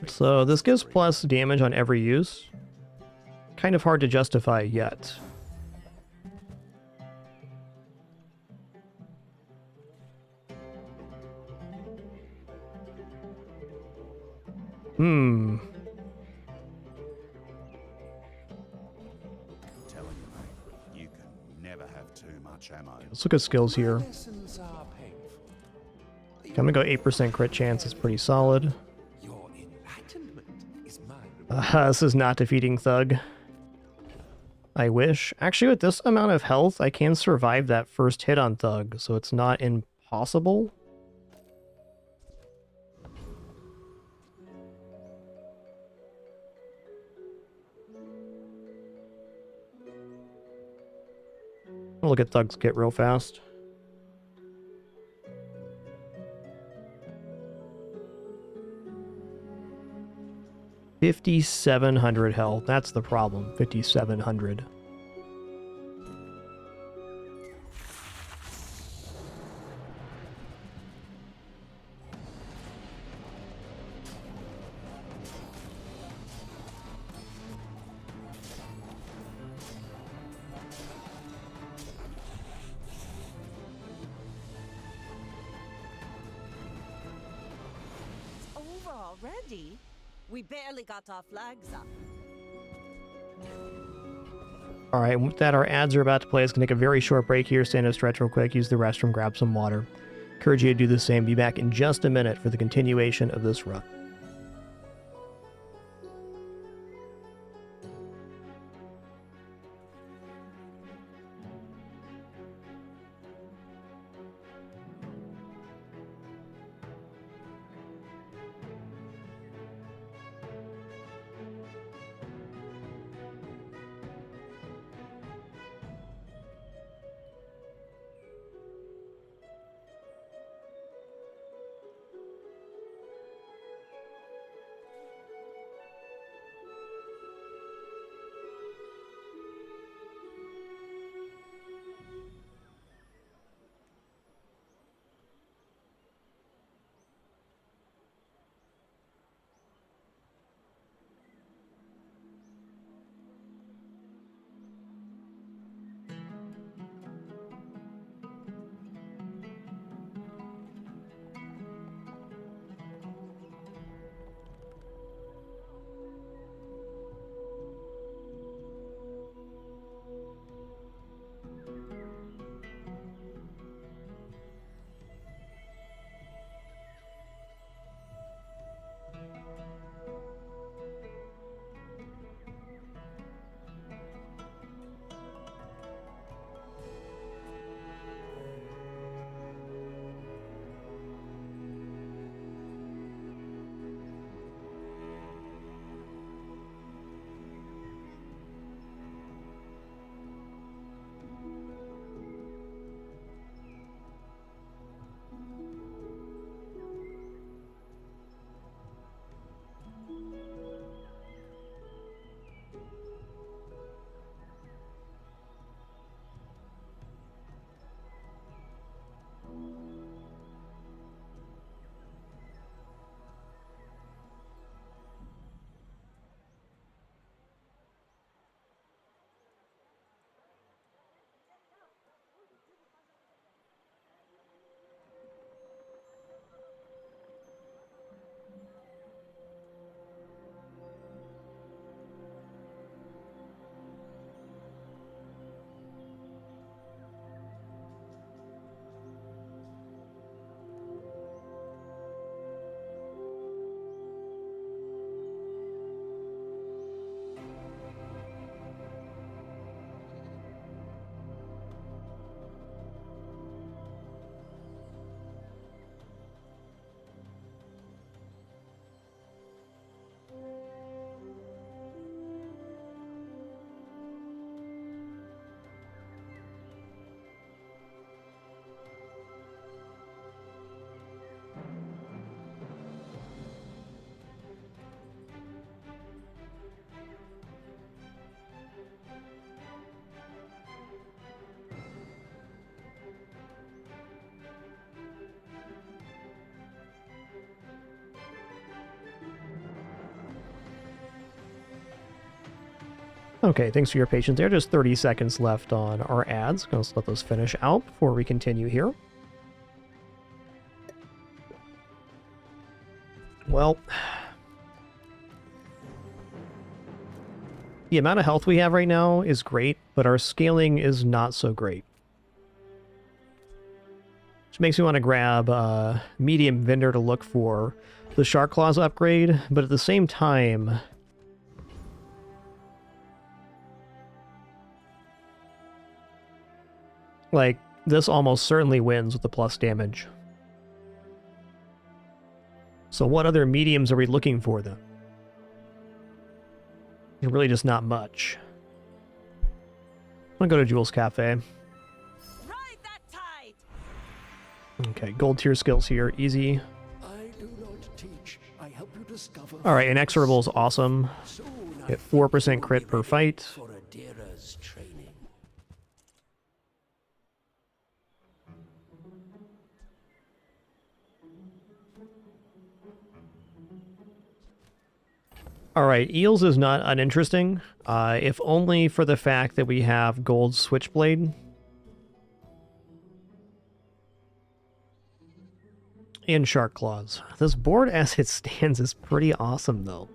So this gives plus damage on every use. Kind of hard to justify yet. Hmm. Telling you, mate, you can never have too much ammo. Let's look at skills here. Lessons are painful. I'm gonna go 8% crit chance, it's pretty solid. Your enlightenment is my This is not defeating Thug. I wish. Actually, with this amount of health, I can survive that first hit on Thug, so it's not impossible. I'll look at Thug's kit real fast. $5,700 health. That's the problem. 5,700. It's over already? We barely got our flags up. Alright, with that, our ads are about to play. It's going to take a very short break here. Stand up, stretch real quick, use the restroom, grab some water. Encourage you to do the same. Be back in just a minute for the continuation of this run. Okay, thanks for your patience there. Just 30 seconds left on our ads. Let's let those finish out before we continue here. Well, the amount of health we have right now is great, but our scaling is not so great. Which makes me want to grab medium vendor to look for the Shark Claws upgrade, but at the same time, like, this almost certainly wins with the plus damage. So what other mediums are we looking for, then? Really just not much. I'm gonna go to Jules Cafe. Ride that tide! Okay, gold tier skills here, easy. I do not teach. I help you discover. Alright, Inexorable is awesome. Get 4% crit per fight. For Adira's training. Alright, Eels is not uninteresting, if only for the fact that we have gold Switchblade. And Shark Claws. This board as it stands is pretty awesome, though.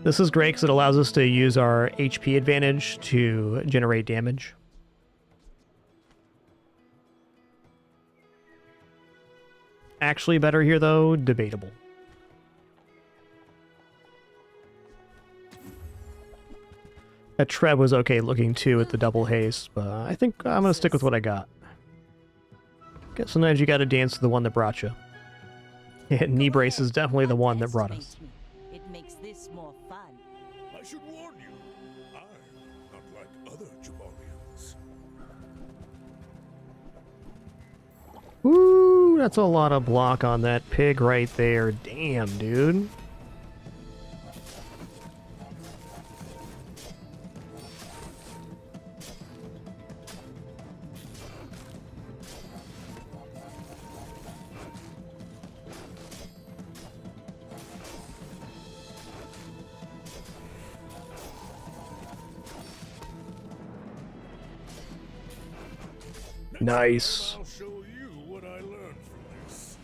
This is great because it allows us to use our HP advantage to generate damage. Actually better here, though, debatable. That Treb was okay looking, too, at the double haste, but I think I'm going to stick with what I got. Guess sometimes you got to dance to the one that brought you. Knee brace is definitely the one that brought us. It makes this more fun. I should warn you, I'm not like other Jabarians. Woo, that's a lot of block on that pig right there. Damn, dude. Nice. I'll show you what I learned from this.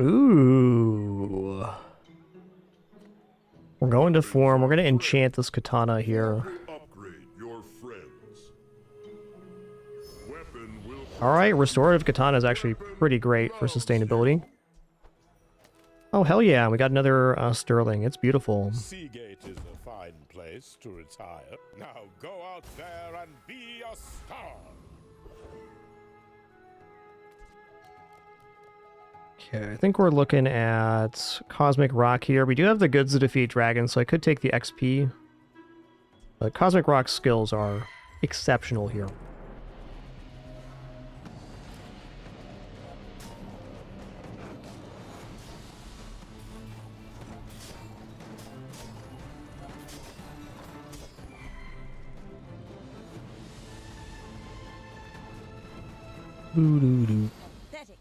Ooh. We're going to form. We're going to enchant this katana here. Upgrade your friends. Weapon will. Alright, restorative katana is actually pretty great for sustainability. Oh, hell yeah, we got another sterling. It's beautiful. Seagate is a fine place to retire. Now go out there and be a star. Okay, I think we're looking at Cosmic Rock here. We do have the goods to defeat dragons, so I could take the XP. But Cosmic Rock's skills are exceptional here. Boo-doo-doo. Pathetic.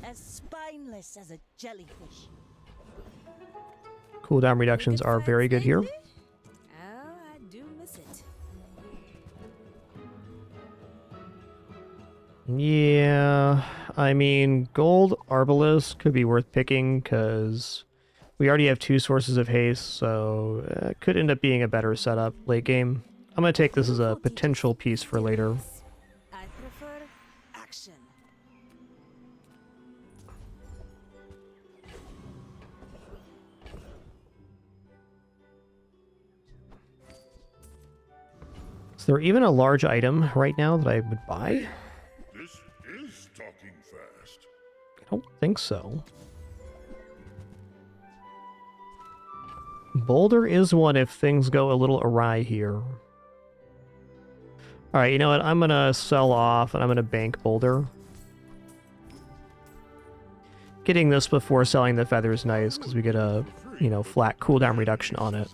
As spineless as a jellyfish. Cooldown reductions are very good here. Oh, I do miss it. Yeah, I mean, gold Arbalest could be worth picking because we already have 2 sources of haste, so it could end up being a better setup late game. I'm going to take this as a potential piece for later. I prefer action. Is there even a large item right now that I would buy? This is talking fast. I don't think so. Boulder is one if things go a little awry here. Alright, you know what? I'm gonna sell off and I'm gonna bank Boulder. Getting this before selling the feather is nice because we get a, you know, flat cooldown reduction on it.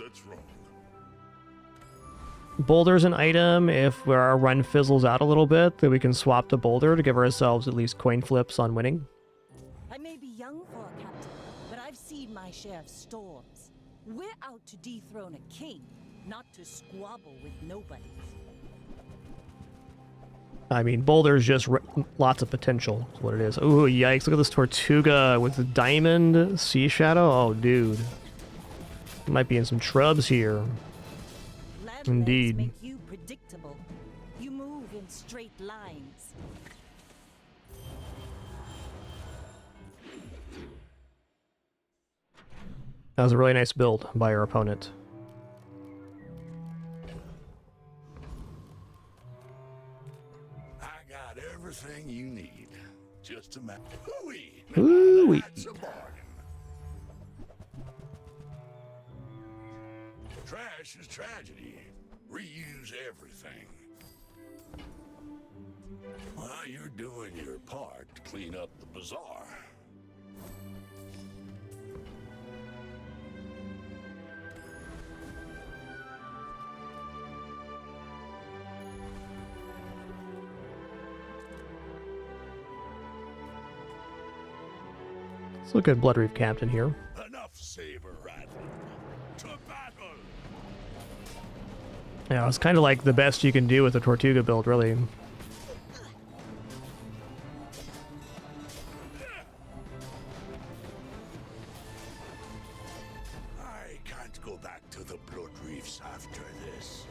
Boulder's an item. If our run fizzles out a little bit, then we can swap the boulder to give ourselves at least coin flips on winning. I may be young for a captain, but I've seen my share of storms. We're out to dethrone a king, not to squabble with nobodies. I mean, boulder's just lots of potential, is what it is. Ooh, yikes. Look at this Tortuga with the diamond sea shadow. Oh, dude. Might be in some trubs here. Indeed. Make you predictable. You move in straight lines. That was a really nice build by our opponent. I got everything you need. Just a matter. Hooey! Hooey! That's a bargain. Trash is tragedy. Reuse everything. Well, you're doing your part to clean up the bazaar. Let's look at Blood Reef Captain here. Enough saber rattling. To battle! Yeah, it's kind of like the best you can do with a Tortuga build, really. I can't go back to the Blood Reefs after this.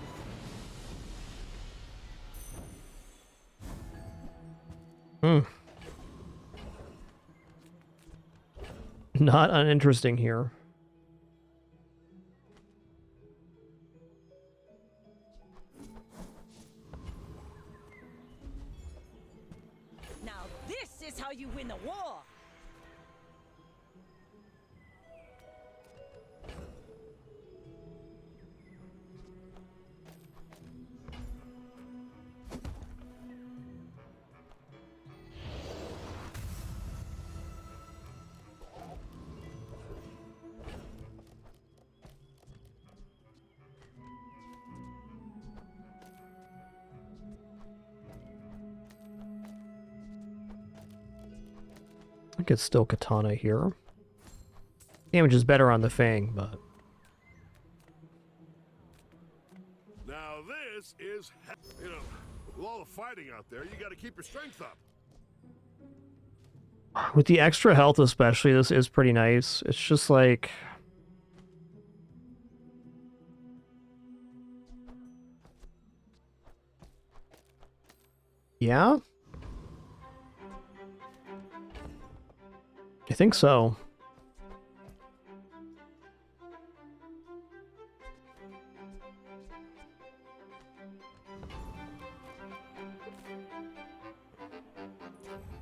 Not uninteresting here. Now this is how you win a war. I think it's still Katana here. Damage is better on the Fang, but... Now this is, you know, with all the fighting out there, you got to keep your strength up. With the extra health especially, this is pretty nice. It's just like... Yeah? I think so.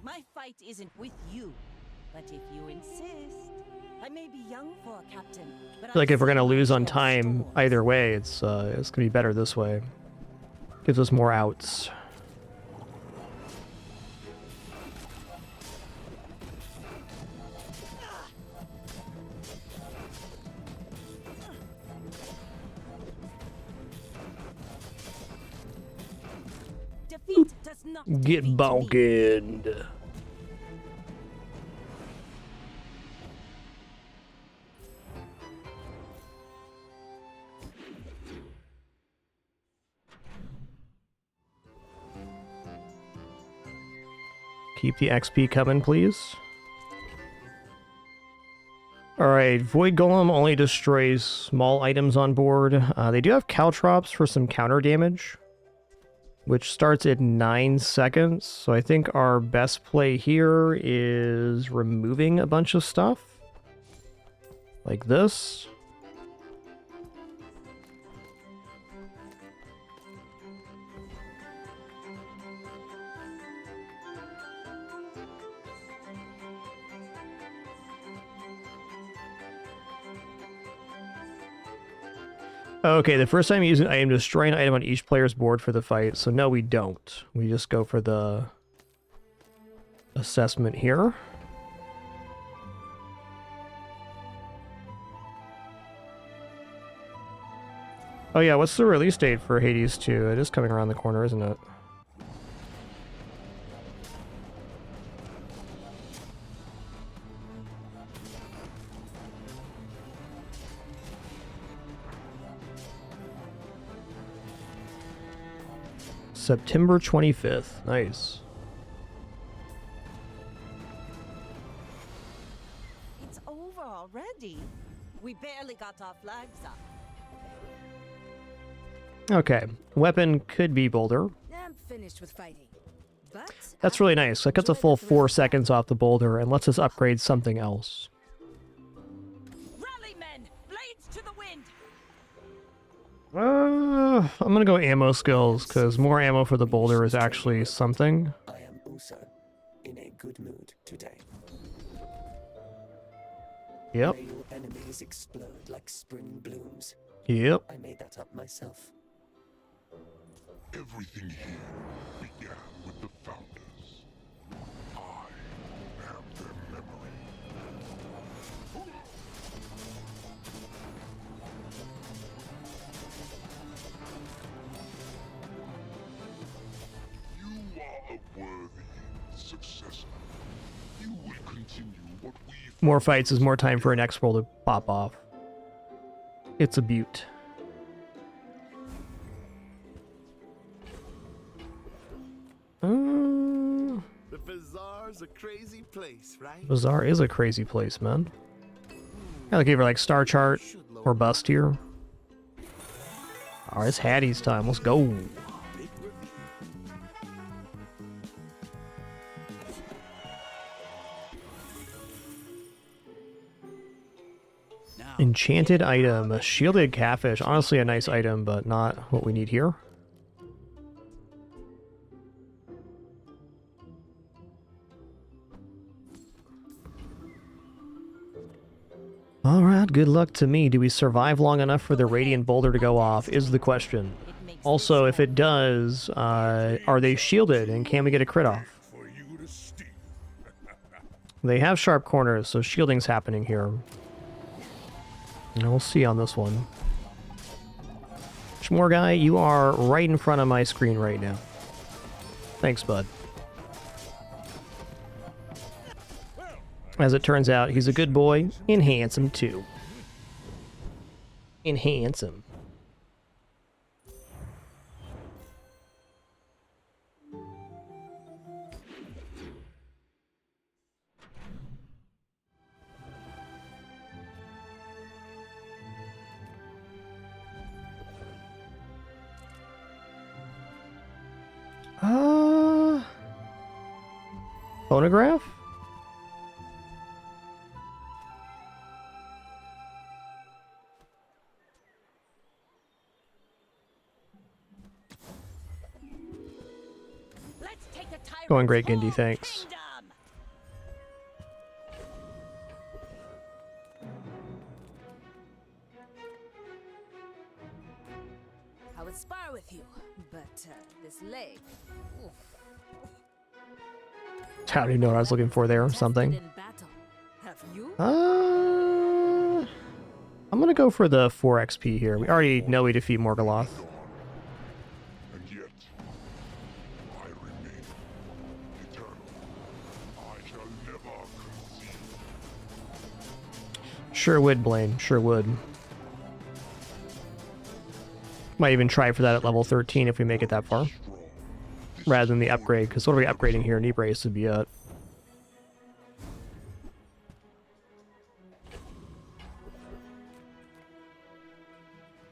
My fight isn't with you, but if you insist, I may be young for a captain, but I feel like if we're gonna lose on time either way, it's gonna be better this way. Gives us more outs. Defeat does not Get bonkened. Keep the XP coming, please. Alright, Void Golem only destroys small items on board. They do have Caltrops for some counter damage, which starts at 9 seconds. So I think our best play here is removing a bunch of stuff. Like this. Okay, the first time you use an item, destroy an item on each player's board for the fight. So no, we don't. We just go for the assessment here. Oh yeah, what's the release date for Hades 2? It is coming around the corner, isn't it? September 25th. Nice. It's over already. We barely got our flags up. Okay. Weapon could be boulder. I'm finished with fighting. But That's really nice. That cuts a full 4 seconds off the boulder and lets us upgrade something else. Rally, men! Blades to the wind! I'm gonna go ammo skills, because more ammo for the boulder is actually something. I am also in a good mood today. Yep. May your enemies explode like spring blooms. Yep. I made that up myself. Everything here began with the founders. I am their memory. You are a worthy successor. You will continue what we've... More fights is more time for an next roll to pop off. It's a beaut. The Bizaar's a crazy place, right? Bizaar is a crazy place, man. I like either like star chart or bust here. Alright, it's Hattie's time. Let's go. Enchanted item. A shielded catfish. Honestly a nice item, but not what we need here. Alright, good luck to me. Do we survive long enough for the Radiant Boulder to go off, is the question. Also, if it does, are they shielded, and can we get a crit off? They have sharp corners, so shielding's happening here. And we'll see on this one. Shmore guy, you are right in front of my screen right now. Thanks, bud. As it turns out, he's a good boy, and handsome too. And handsome. Phonograph? Going great, Gindy, thanks. I would spar with you, but this leg. Oof. How do you know what I was looking for there? Something. Have you? I'm gonna go for the 4 XP here. We already know we defeat Morgaloth. And yet, I remain eternal. I shall never concede. Sure would, Blaine. Sure would. Might even try for that at level 13 if we make it that far. Rather than the upgrade, because what are we upgrading here? Knee brace would be it.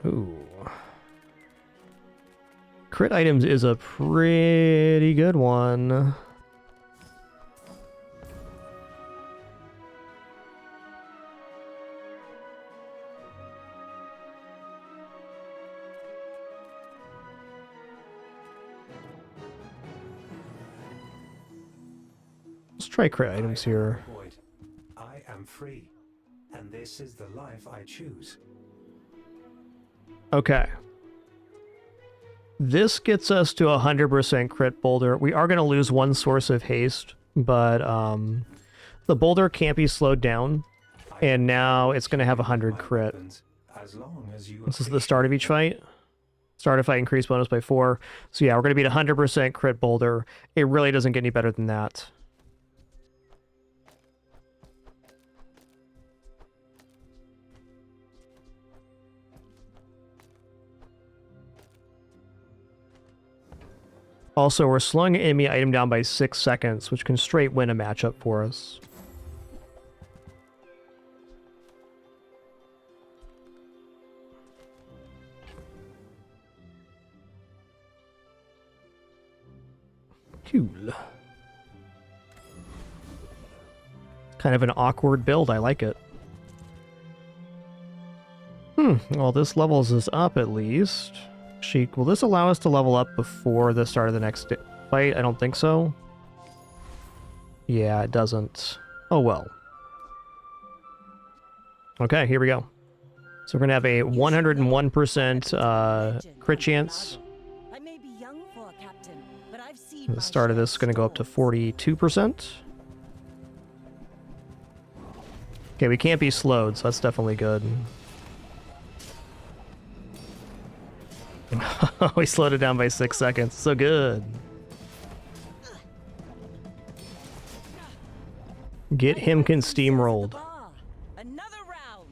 Ooh. Crit items is a pretty good one. Let's try crit items here. I am free, and this is the life I choose. Okay. This gets us to 100% crit boulder. We are going to lose one source of haste, but the boulder can't be slowed down, and now it's going to have 100 crit. as long as you. This is the start of each fight. Start a fight, increase bonus by 4. So yeah, we're going to beat 100% crit boulder. It really doesn't get any better than that. Also, we're slowing an enemy item down by 6 seconds, which can straight win a matchup for us. Cool. Kind of an awkward build, I like it. Well, this levels us up at least. Sheik, will this allow us to level up before the start of the next fight? I don't think so. Yeah, it doesn't. Oh well. Okay, here we go. So we're going to have a 101% crit chance. I may be young for a captain, but I've seen The start of this is going to go up to 42%. Okay, we can't be slowed, so that's definitely good. We slowed it down by 6 seconds. So good. Get Himkin steamrolled. Another round.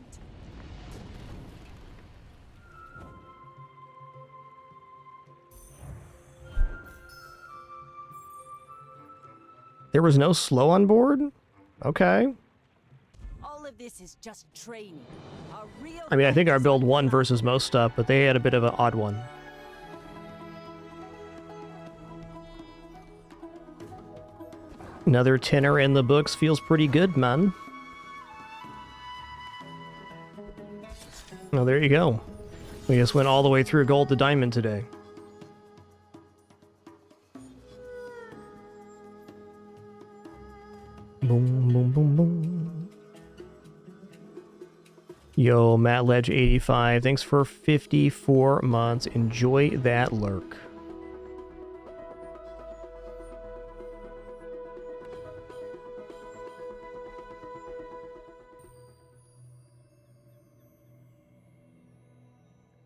There was no slow on board? Okay. All of this is just training. I mean, I think our build won versus most stuff, but they had a bit of an odd one. Another tenner in the books feels pretty good, man. Oh, there you go. We just went all the way through gold to diamond today. Boom, boom, boom, boom. Yo, MattLedge85, thanks for 54 months. Enjoy that lurk.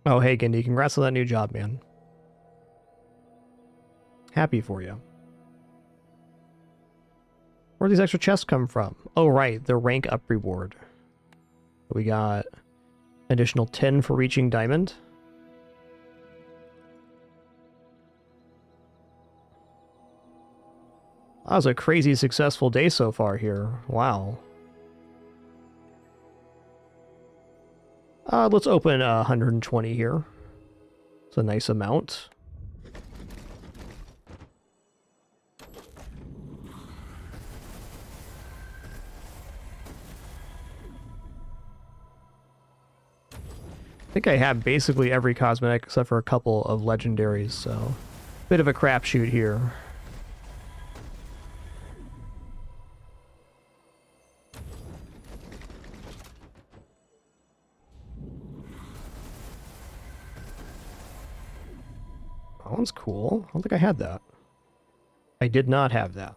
Oh, hey, Gindy, congrats on that new job, man. Happy for you. Where'd these extra chests come from? Oh, right, the rank up reward. We got additional 10 for reaching diamond. That was a crazy successful day so far here. Wow. Let's open 120 here. It's a nice amount. I think I have basically every cosmetic except for a couple of legendaries, so bit of a crapshoot here. That one's cool. I don't think I had that. I did not have that.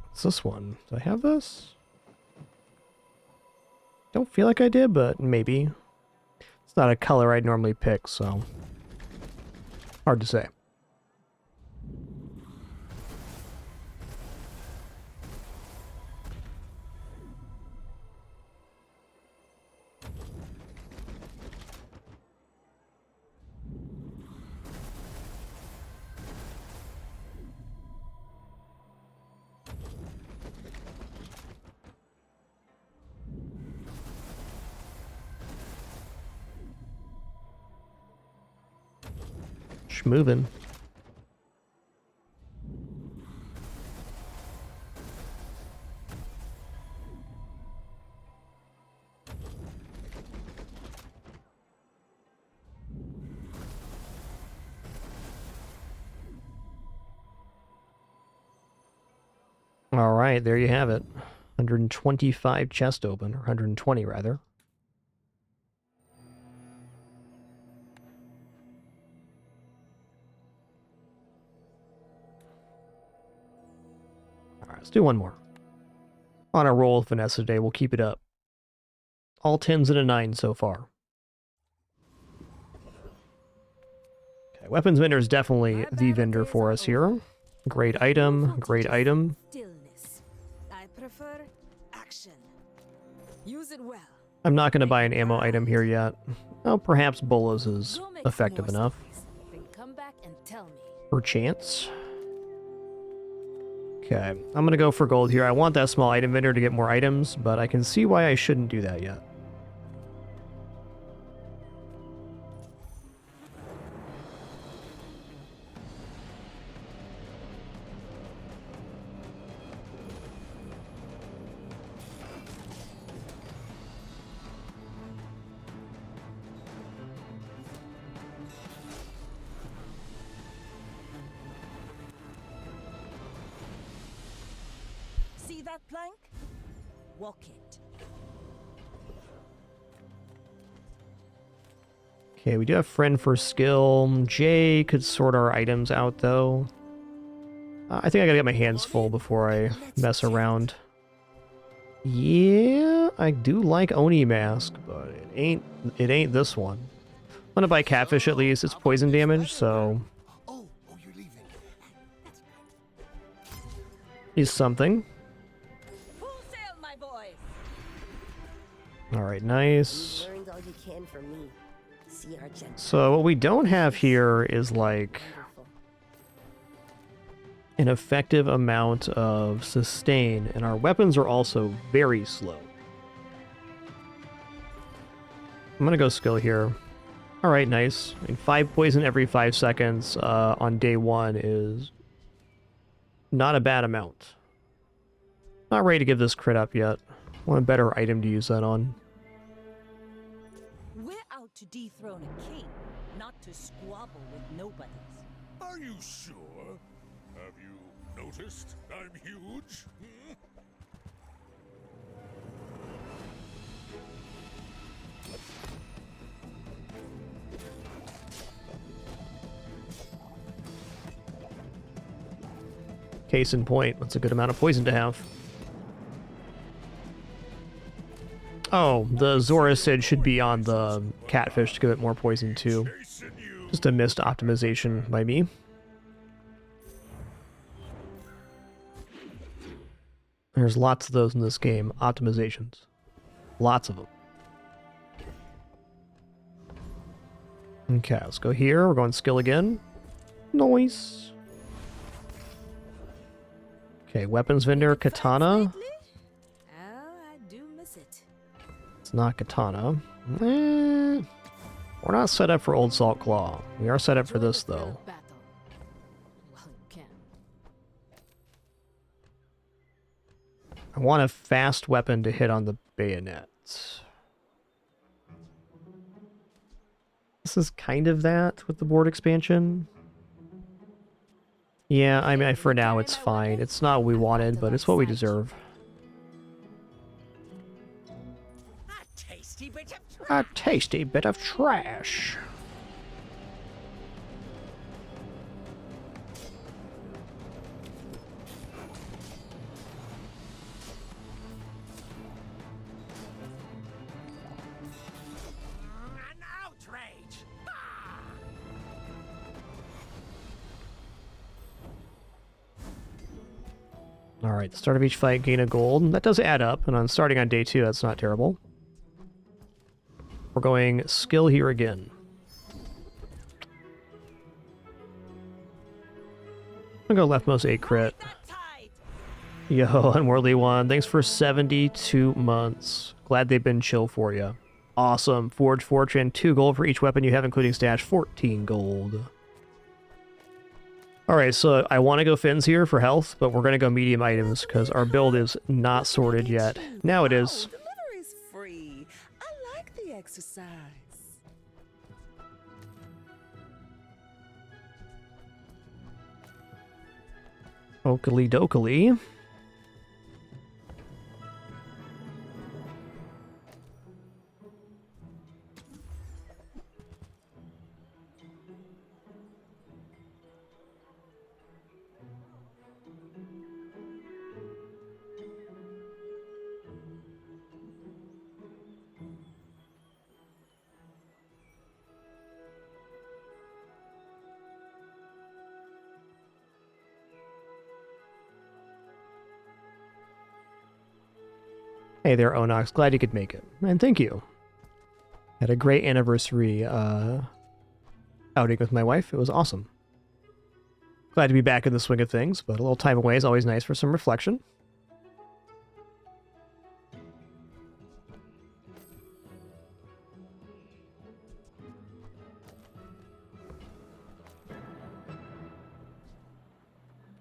What's this one? Do I have this? Don't feel like I did, but maybe. It's not a color I'd normally pick, so hard to say. Moving. right, there you have it. 125 chest open, or 120 rather. Alright, let's do one more. On a roll with Vanessa today, we'll keep it up. All 10s and a 9 so far. Okay, weapons vendor is definitely the vendor for us here. Great item, great item. Stillness. I prefer action. Use it well. I'm not going to buy an ammo item here yet. Oh, perhaps Bolas is effective enough. Then come back and tell me. For chance. Okay, I'm going to go for gold here. I want that small item vendor to get more items, but I can see why I shouldn't do that yet. See that plank? Walk it. Okay, we do have friend for skill. Jay could sort our items out, though. I think I gotta get my hands full before I mess around. Yeah, I do like Oni Mask, but it ain't this one. I'm gonna buy Catfish at least. It's poison damage, so... is something. Alright, nice. Learned all you can from me. See our gentle. So what we don't have here is like an effective amount of sustain, and our weapons are also very slow. I'm gonna go skill here. Alright, nice. I mean, 5 poison every 5 seconds on day 1 is not a bad amount. Not ready to give this crit up yet. Want a better item to use that on. We're out to dethrone a king, not to squabble with nobodies. Are you sure? Have you noticed I'm huge? Case in point, that's a good amount of poison to have. Oh, the Zora Sid should be on the Catfish to give it more poison too. Just a missed optimization by me. There's lots of those in this game. Optimizations. Lots of them. Okay, let's go here. We're going skill again. Nice. Okay, weapons vendor, katana. I do miss it. It's not katana. We're not set up for Old Salt Claw. We are set up for this, though. I want a fast weapon to hit on the bayonet. This is kind of that with the board expansion. Yeah, I mean, for now it's fine. It's not what we wanted, but it's what we deserve. A tasty bit of trash. An outrage! Alright, the start of each fight, gain a gold. That does add up, and on starting on day 2, that's not terrible. We're going skill here again. I'm gonna go leftmost 8 crit. Yo, Unworldly One, thanks for 72 months. Glad they've been chill for you. Awesome. Forge Fortune, 2 gold for each weapon you have, including stash, 14 gold. Alright, so I want to go fins here for health, but we're going to go medium items because our build is not sorted yet. Now it is. Delivery's free. I like the exercise. Oakley dokley. Hey there, Onox. Glad you could make it. And thank you. Had a great anniversary outing with my wife. It was awesome. Glad to be back in the swing of things, but a little time away is always nice for some reflection.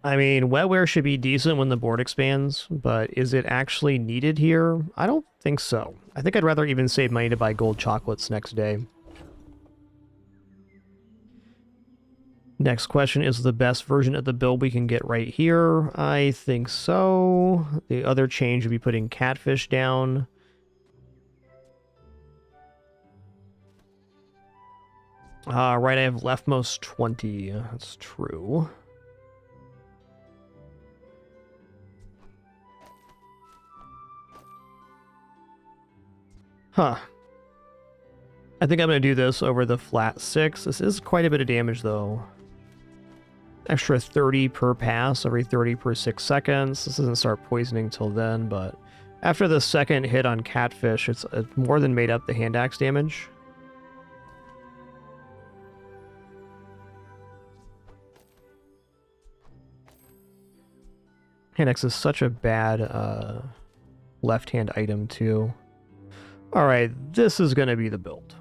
I mean, wetware should be decent when the board expands, but is it actually needed here? I don't think so. I think I'd rather even save money to buy gold chocolates next day. Next question is the best version of the build we can get right here. I think so. The other change would be putting catfish down. Right, I have leftmost 20. That's true. Huh. I think I'm going to do this over the flat 6. This is quite a bit of damage, though. Extra 30 per pass, every 30 per 6 seconds. This doesn't start poisoning till then, but after the second hit on catfish, it's more than made up the hand axe damage. Hand axe is such a bad left-hand item, too. Alright, this is going to be the build.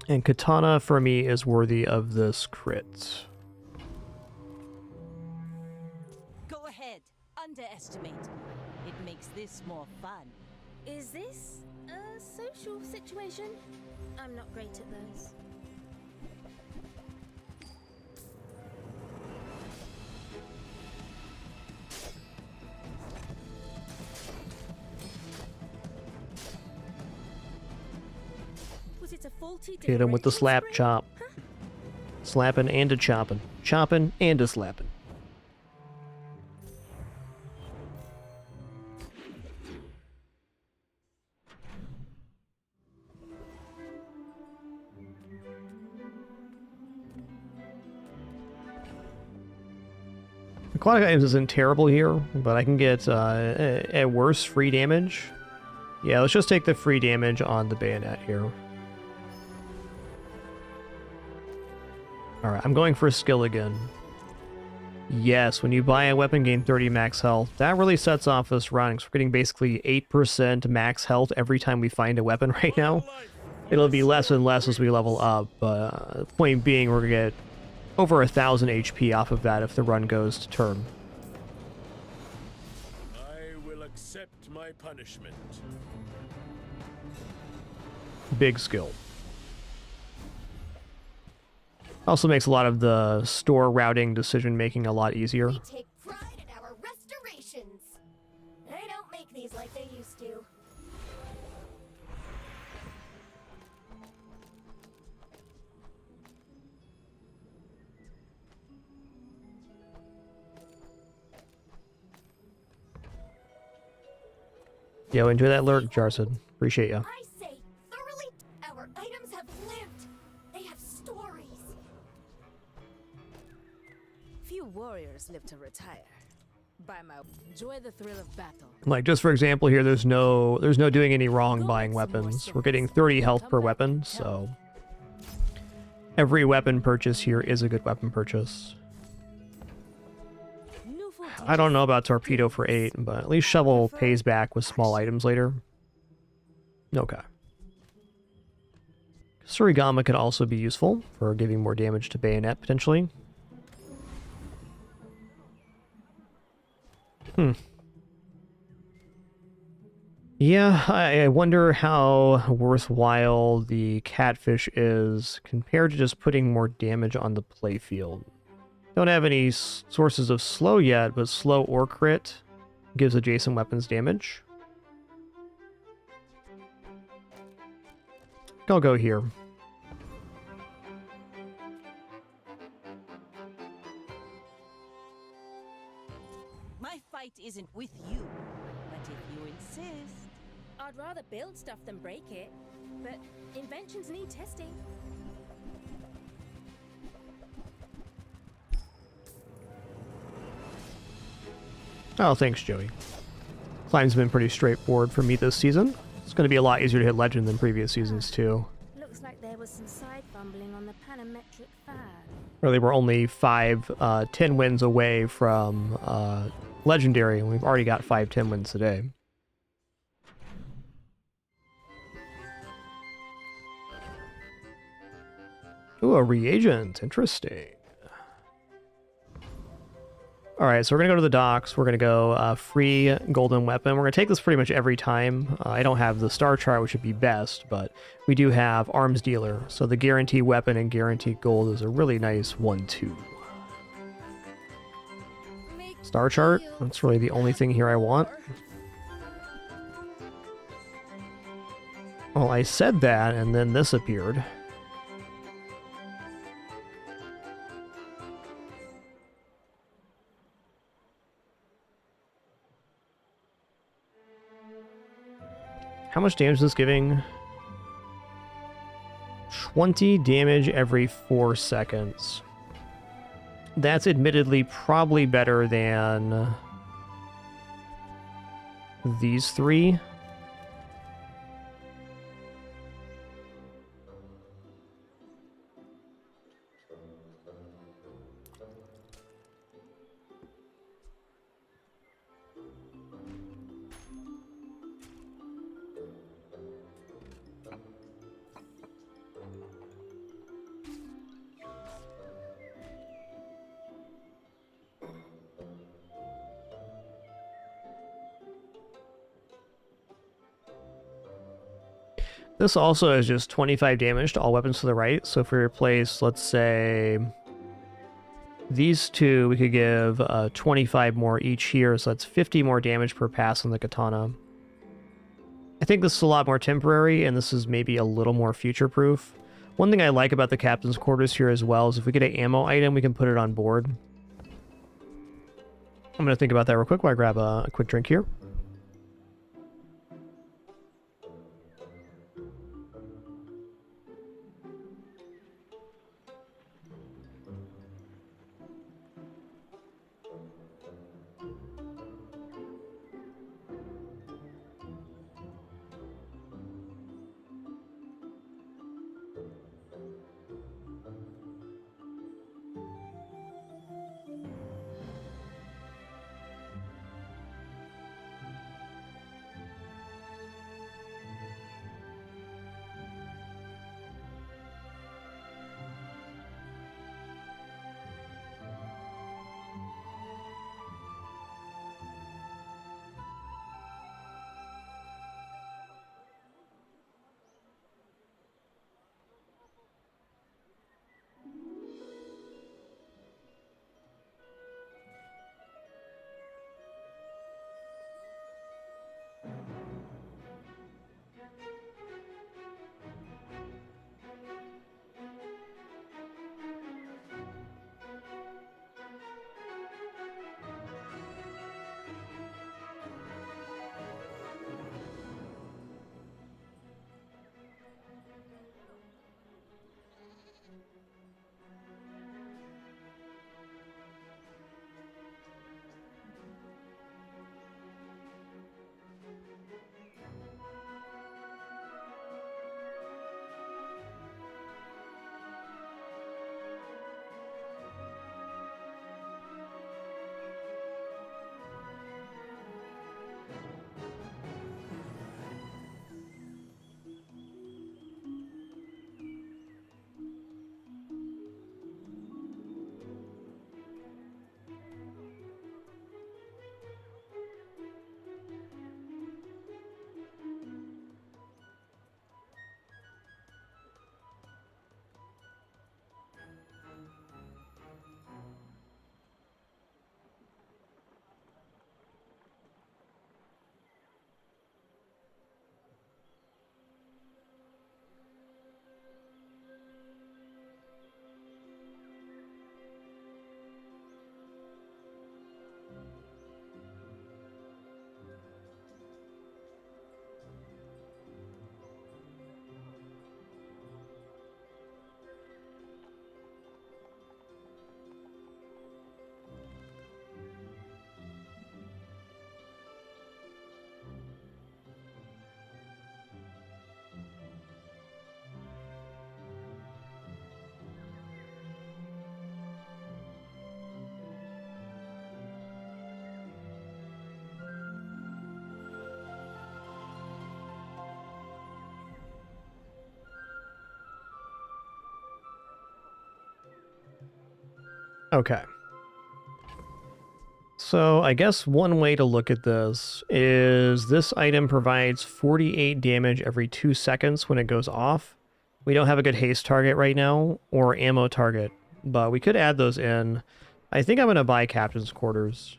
And katana, for me, is worthy of this crit. Go ahead, underestimate me. It makes this more fun. Is this a social situation? I'm not great at those. Hit him with the slap chop. Slapping and a chopping. Chopping and a slapping. Aquatic items isn't terrible here, but I can get, at worst, free damage. Yeah, let's just take the free damage on the bayonet here. Alright, I'm going for a skill again. Yes, when you buy a weapon, gain 30 max health. That really sets off this run, because we're getting basically 8% max health every time we find a weapon right now. It'll be less and less as we level up, but point being, we're going to get over 1,000 HP off of that if the run goes to term. I will accept my punishment. Big skill. Also makes a lot of the store routing decision making a lot easier. We take pride in our restorations. They don't make these like they used to. Yo, enjoy that lurk, Jarson. Appreciate ya. I say thoroughly. Our items have lived. They have stories. Few warriors live to retire. By my enjoy the thrill of battle. Like, just for example here, there's no doing any wrong buying weapons. We're getting 30 health per weapon, so every weapon purchase here is a good weapon purchase. I don't know about Torpedo for 8, but at least Shovel pays back with small items later. Okay. Surigama could also be useful for giving more damage to Bayonet, potentially. Yeah, I wonder how worthwhile the catfish is compared to just putting more damage on the playfield. Don't have any sources of slow yet, but slow or crit gives adjacent weapons damage. I'll go here. My fight isn't with you, but if you insist. I'd rather build stuff than break it, but inventions need testing. Oh, thanks, Joey. Climb's been pretty straightforward for me this season. It's going to be a lot easier to hit legend than previous seasons, too. Looks like there was some side fumbling on the panometric fan. Really, we're only 10 wins away from legendary, and we've already got 10 wins today. Ooh, a reagent. Interesting. Alright, so we're going to go to the docks. We're going to go free golden weapon. We're going to take this pretty much every time. I don't have the star chart, which would be best, but we do have arms dealer. So the guaranteed weapon and guaranteed gold is a really nice 1-2. Star chart. That's really the only thing here I want. Well, I said that, and then this appeared. How much damage is this giving? 20 damage every 4 seconds. That's admittedly probably better than these three. This also is just 25 damage to all weapons to the right. So if we replace, let's say, these two, we could give 25 more each here. So that's 50 more damage per pass on the katana. I think this is a lot more temporary, and this is maybe a little more future-proof. One thing I like about the captain's quarters here as well is if we get an ammo item, we can put it on board. I'm going to think about that real quick while I grab a quick drink here. Okay. So I guess one way to look at this item provides 48 damage every 2 seconds when it goes off. We don't have a good haste target right now, or ammo target, but we could add those in. I think I'm going to buy Captain's Quarters.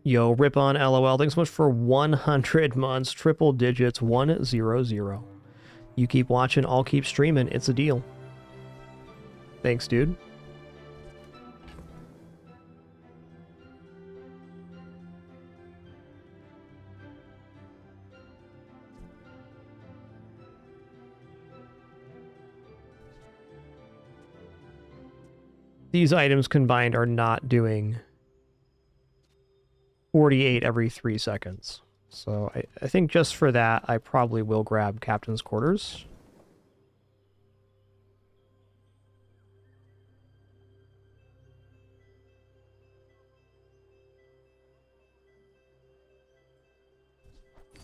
Yo, rip on LOL. Thanks so much for 100 months. Triple digits, 100. You keep watching, I'll keep streaming. It's a deal. Thanks, dude. These items combined are not doing 48 every 3 seconds. So I think just for that, I probably will grab Captain's Quarters.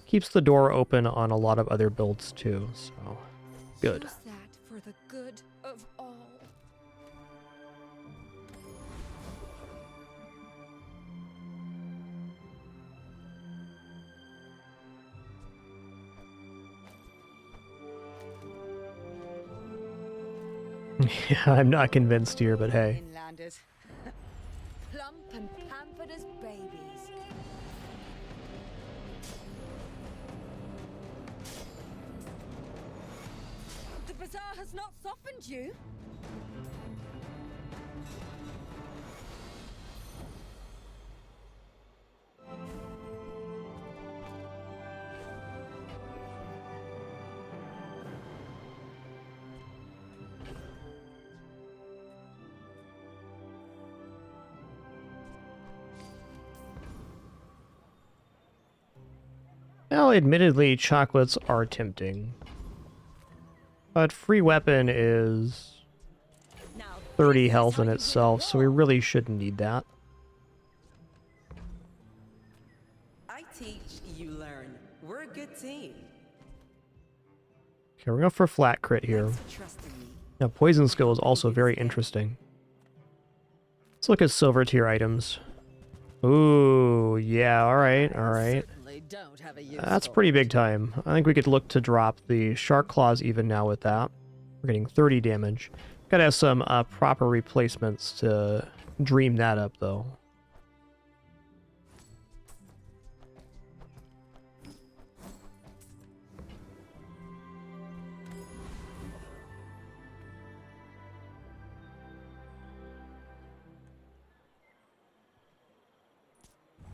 Keeps the door open on a lot of other builds too, so good. Use that for the good of all. Yeah, I'm not convinced here, but hey. Inlanders. Plump and pampered as babies. The Bizaar has not softened you. Now, admittedly, chocolates are tempting. But free weapon is 30 health in itself, so we really shouldn't need that. I teach, you learn. We're a good team. Okay, we're going for flat crit here. Now, poison skill is also very interesting. Let's look at silver tier items. Ooh, yeah, alright, alright. That's pretty big time. I think we could look to drop the Shark Claws even now with that. We're getting 30 damage. Gotta have some proper replacements to dream that up, though.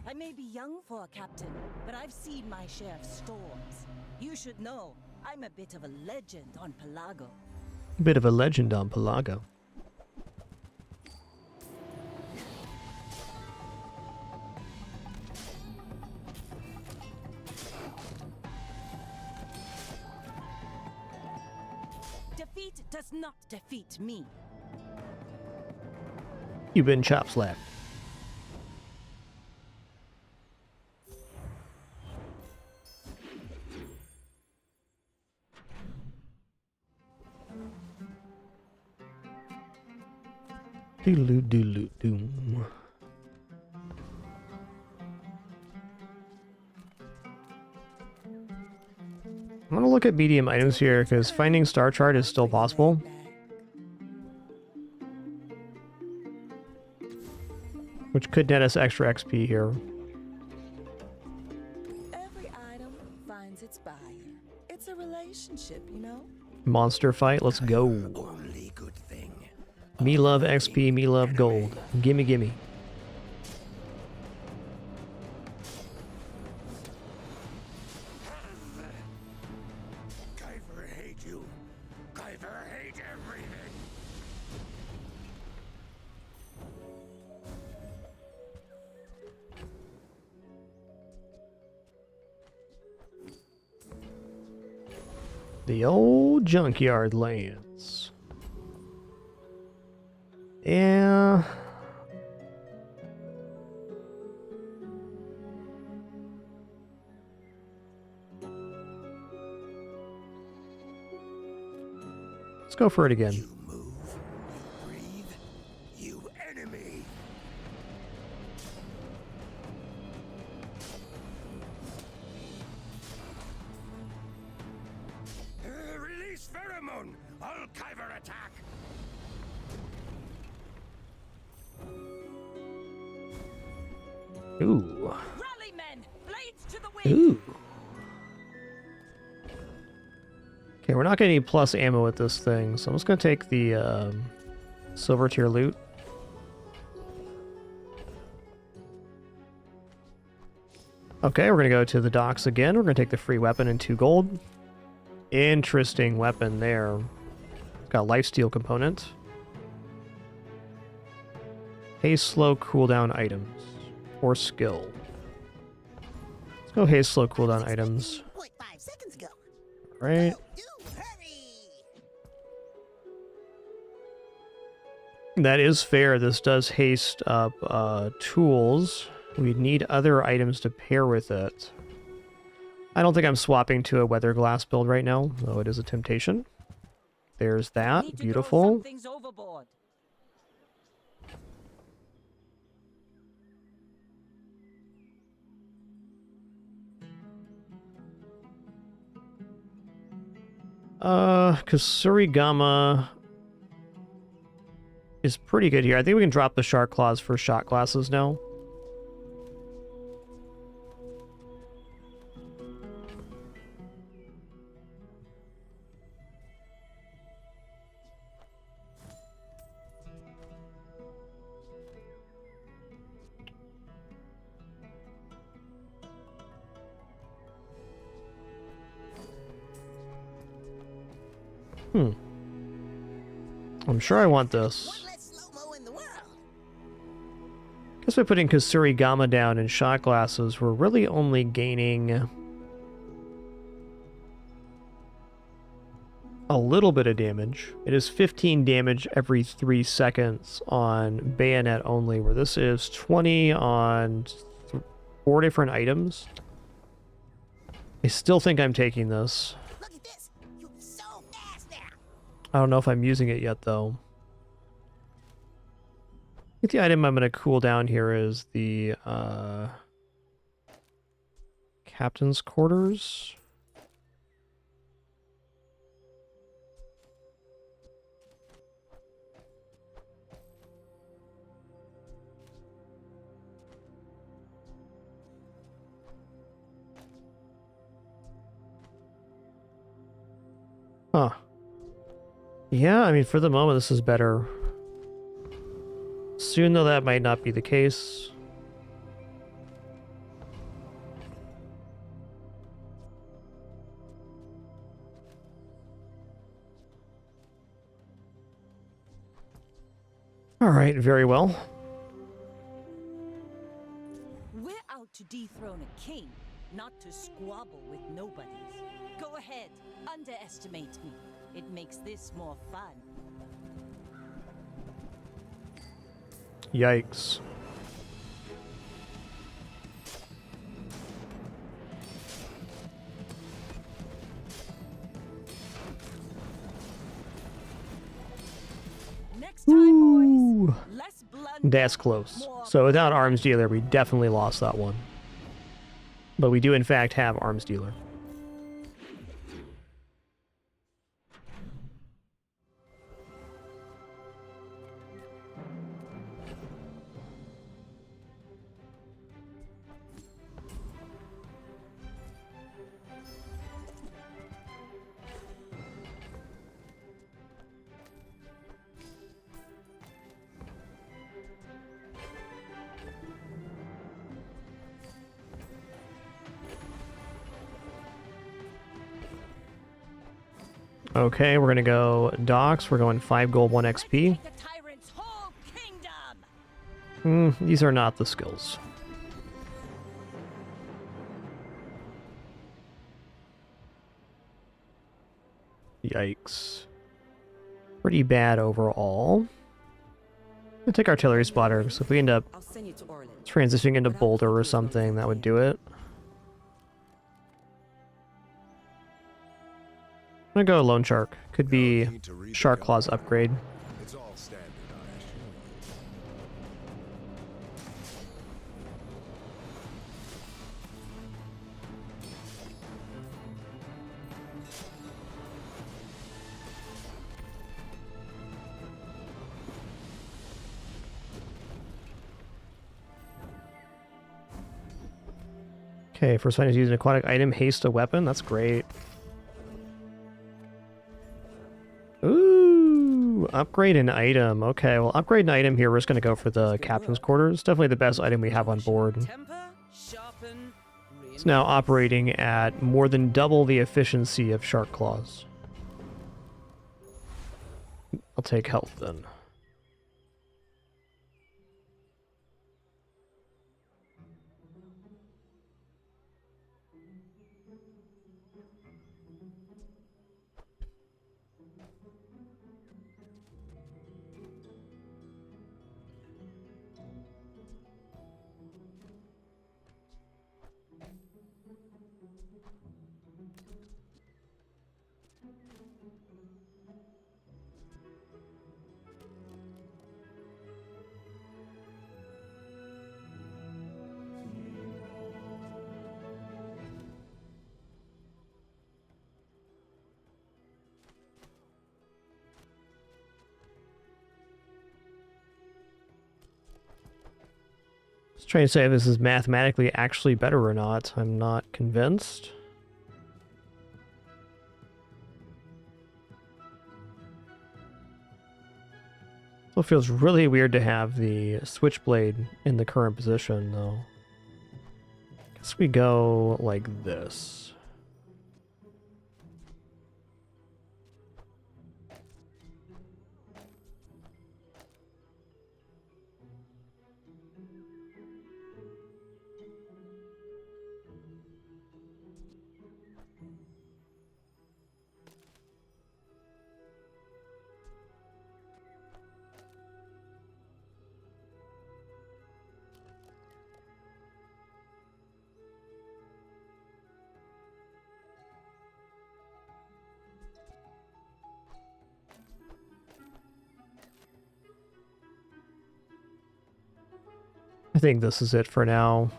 I may be young for a captain, but I've seen my share of storms. You should know, I'm a bit of a legend on Pelago. Bit of a legend on Pelago. Defeat does not defeat me. You've been chop slapped. Doom. I'm gonna look at medium items here because finding star chart is still possible. Which could net us extra XP here. Every item finds its buyer. It's a relationship, you know? Monster fight, let's go. Me love XP, me love gold. Gimme, gimme. Kyver hate you. Kyver hate everything. The old junkyard lands. Yeah. Let's go for it again. You move, you breathe, you Kyber attack! Ooh. Rally men, blades to the wind. Ooh. Okay, we're not getting any plus ammo with this thing, so I'm just gonna take the silver tier loot. Okay, we're gonna go to the docks again. We're gonna take the free weapon and 2 gold. Interesting weapon there. Got lifesteal component. Haste slow cooldown items. Or skill. Let's go haste slow cooldown items. 0.5 seconds ago. Right. That is fair. This does haste up tools. We need other items to pair with it. I don't think I'm swapping to a weather glass build right now, though it is a temptation. There's that. Beautiful. Kasurigama is pretty good here. I think we can drop the shark claws for shot glasses now. I'm sure I want this. Guess by putting Kasurigama down and shot glasses, we're really only gaining a little bit of damage. It is 15 damage every 3 seconds on bayonet only, where this is 20 on 4 different items. I still think I'm taking this. I don't know if I'm using it yet, though. I think the item I'm going to cool down here is the captain's quarters. Huh. Yeah, I mean, for the moment, this is better. Soon, though, that might not be the case. All right, very well. We're out to dethrone a king, not to squabble with nobodies. Go ahead, underestimate me. It makes this more fun. Yikes. Next time, boys. Less blunder. That's close. So without arms dealer, we definitely lost that one. But we do, in fact, have arms dealer. Okay, we're gonna go docks. We're going 5 gold, 1 XP. These are not the skills. Yikes. Pretty bad overall. I'll take artillery spotter, so if we end up transitioning into boulder or something, that would do it. I'm gonna go Lone Shark. Could be Shark Claws upgrade. It's all standard, Okay, first find is using an aquatic item, haste a weapon. That's great. Ooh, upgrade an item. Okay, well, upgrade an item here. We're just going to go for the captain's quarters. Definitely the best item we have on board. It's now operating at more than double the efficiency of Shark Claws. I'll take health then. Just trying to say if this is mathematically actually better or not. I'm not convinced. Still feels really weird to have the switchblade in the current position, though. Guess we go like this. I think this is it for now.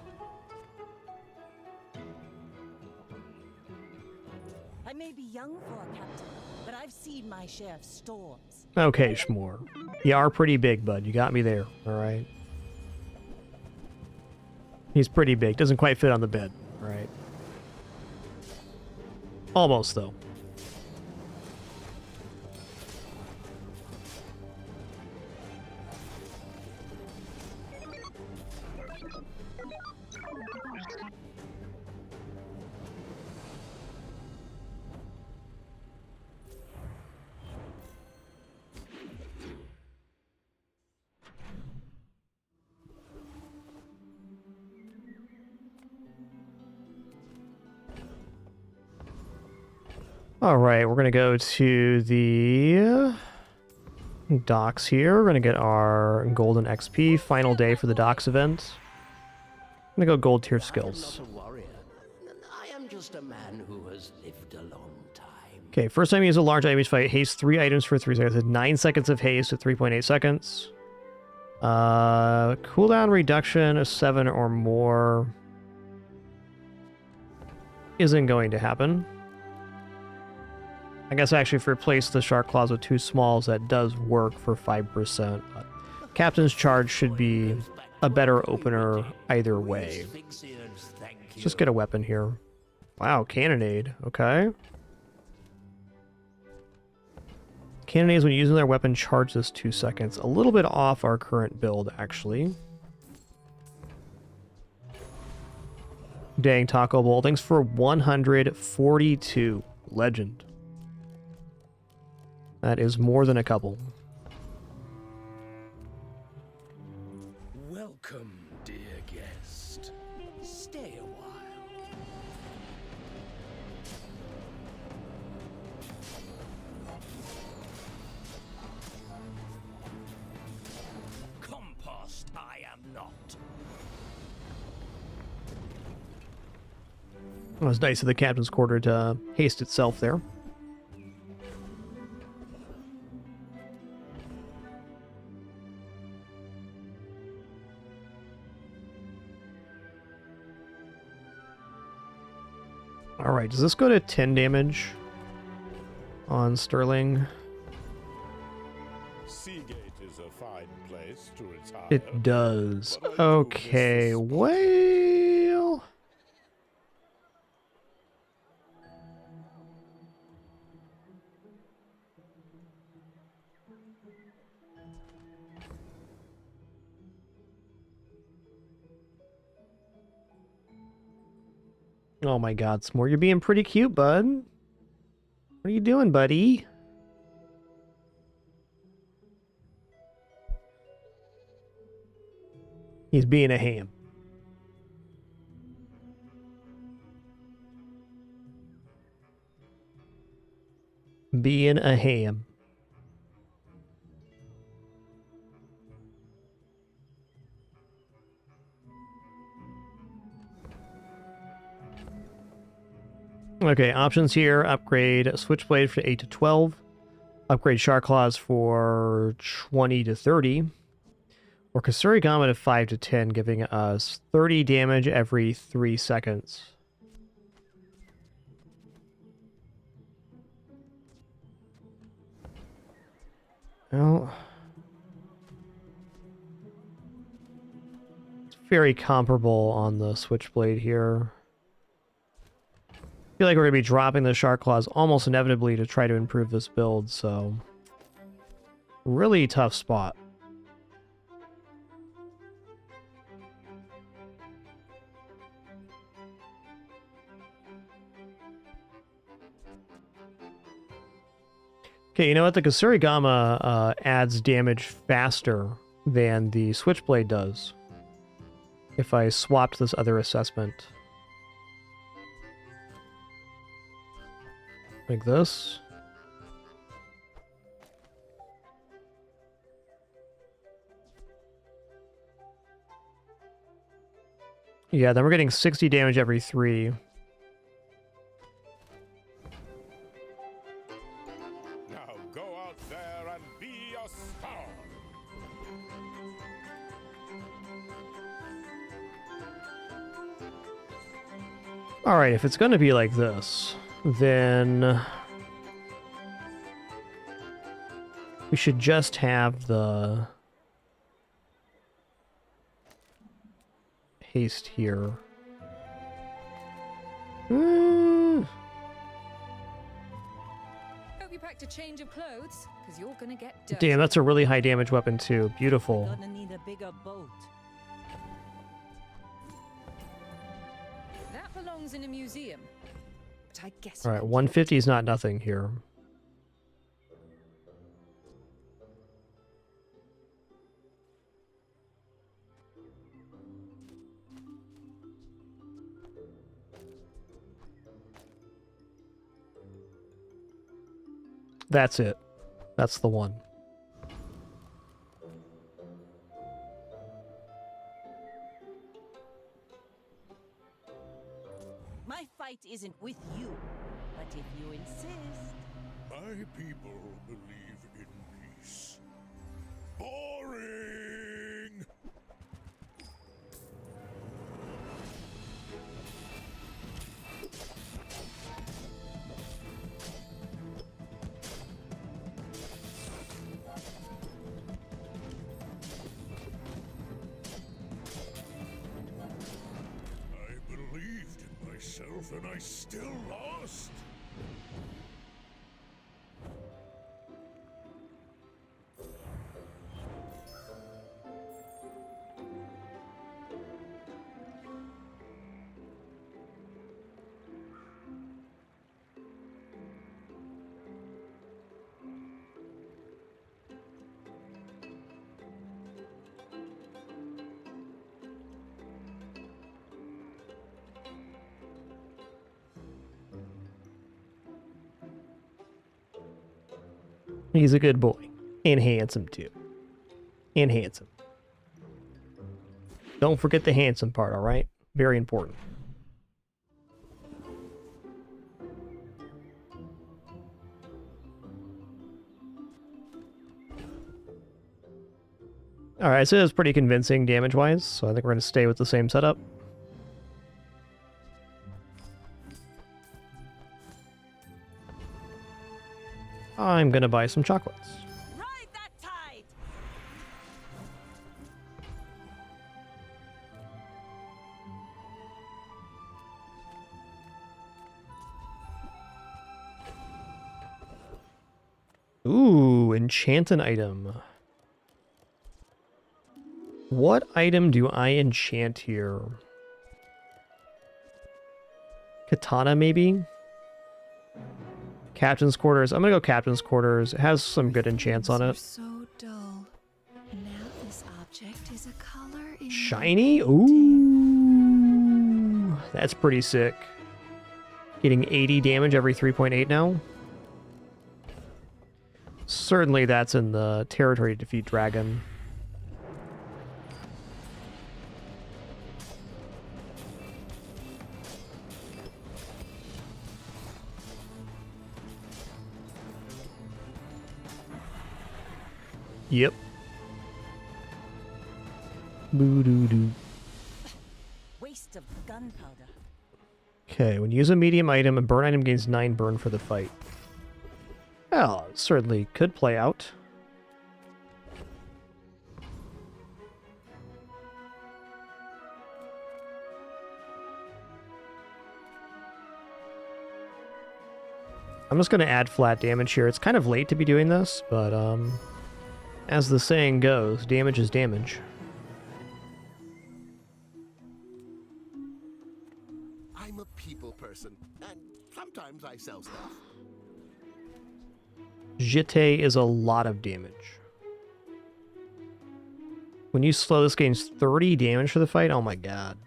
I may be young for a captain, but I've seen my share of storms. Okay, Shmore. You are pretty big, bud. You got me there, alright? He's pretty big. Doesn't quite fit on the bed, alright? Almost, though. Alright, we're going to go to the docks here. We're going to get our golden XP. Final day for the docks event. I'm going to go gold tier skills. I'm not a warrior. I am just a man who has lived a long time. Okay, first time you use a large item fight, haste 3 items for 3 seconds. 9 seconds of haste at 3.8 seconds. Cooldown reduction of 7 or more isn't going to happen. I guess actually if we replace the Shark Claws with 2 smalls, that does work for 5%. But Captain's Charge should be a better opener either way. Let's just get a weapon here. Wow, Cannonade. Okay. Cannonades, when using their weapon, charge this 2 seconds. A little bit off our current build, actually. Dang, Taco Bowl. Thanks for 142. Legend. That is more than a couple. Welcome, dear guest. Stay a while. Compost I am not. It was nice of the captain's quarter to haste itself there. Alright, does this go to 10 damage on Sterling? Seagate is a fine place to retire. It does. Okay, well... Oh my god, S'more, you're being pretty cute, bud. What are you doing, buddy? He's being a ham. Being a ham. Okay, options here. Upgrade Switchblade for 8 to 12. Upgrade Shark Claws for 20 to 30. Or Kasurigama to 5 to 10, giving us 30 damage every 3 seconds. Well, it's very comparable on the Switchblade here. I feel like we're going to be dropping the Shark Claws almost inevitably to try to improve this build, so... really tough spot. Okay, you know what? The Kasurigama adds damage faster than the Switchblade does. If I swapped this other assessment. Like this. Yeah, then we're getting 60 damage every 3. Now go out there and be a star. Alright, if it's going to be like this, then we should just have the haste here. Hope you packed a change of clothes, because you're gonna get dirty. Damn, that's a really high damage weapon too. Beautiful. Gonna need a bigger boat. That belongs in a museum. But I guess. Alright, 150 is not nothing here. That's it. That's the one. My fight isn't with you, but if you insist. My people believe in peace. Boring! And I still lost? He's a good boy. And handsome, too. And handsome. Don't forget the handsome part, alright? Very important. Alright, so it was pretty convincing damage-wise, so I think we're going to stay with the same setup. I'm going to buy some chocolates. Ride that tide! Ooh, enchant an item. What item do I enchant here? Katana, maybe? Captain's quarters. I'm gonna go captain's quarters. It has some good enchants on it. So dull. Now this object is a color in Shiny? Ooh. That's pretty sick. Getting 80 damage every 3.8 now. Certainly that's in the territory to defeat dragon. Yep. Boo-doo-doo. Waste of gunpowder. Okay, when you use a medium item, a burn item gains 9 burn for the fight. Well, it certainly could play out. I'm just going to add flat damage here. It's kind of late to be doing this, but as the saying goes, damage is damage. I'm a people person, and sometimes I sell stuff. Jite is a lot of damage. When you slow, this gains 30 damage for the fight? Oh my god.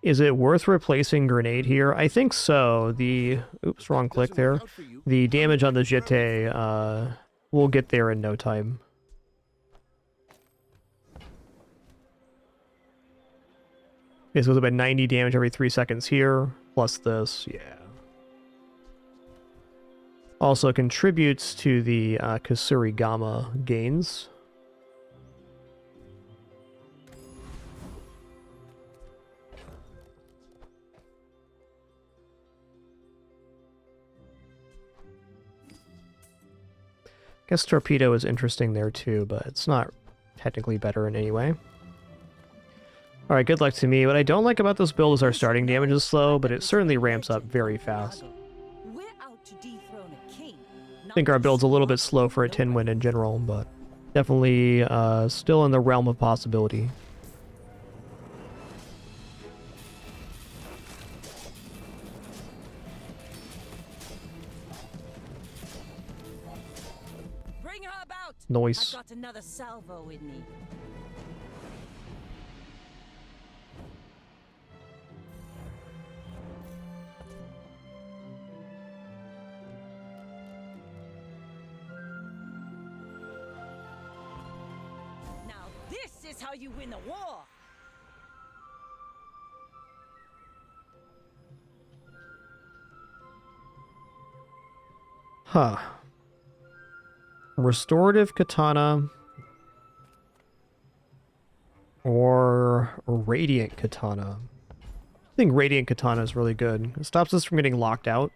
Is it worth replacing Grenade here? I think so. The... Oops, wrong click there. The damage on the Jite, we'll get there in no time. This was about 90 damage every 3 seconds here, plus this, yeah. Also contributes to the Kasurigama gains. Guess Torpedo is interesting there too, but it's not technically better in any way. Alright, good luck to me. What I don't like about this build is our starting damage is slow, but it certainly ramps up very fast. I think our build's a little bit slow for a tin win in general, but definitely still in the realm of possibility. Bring her about. Nice. I've got another salvo with me. This is how you win a war! Huh. Restorative Katana or Radiant Katana. I think Radiant Katana is really good. It stops us from getting locked out.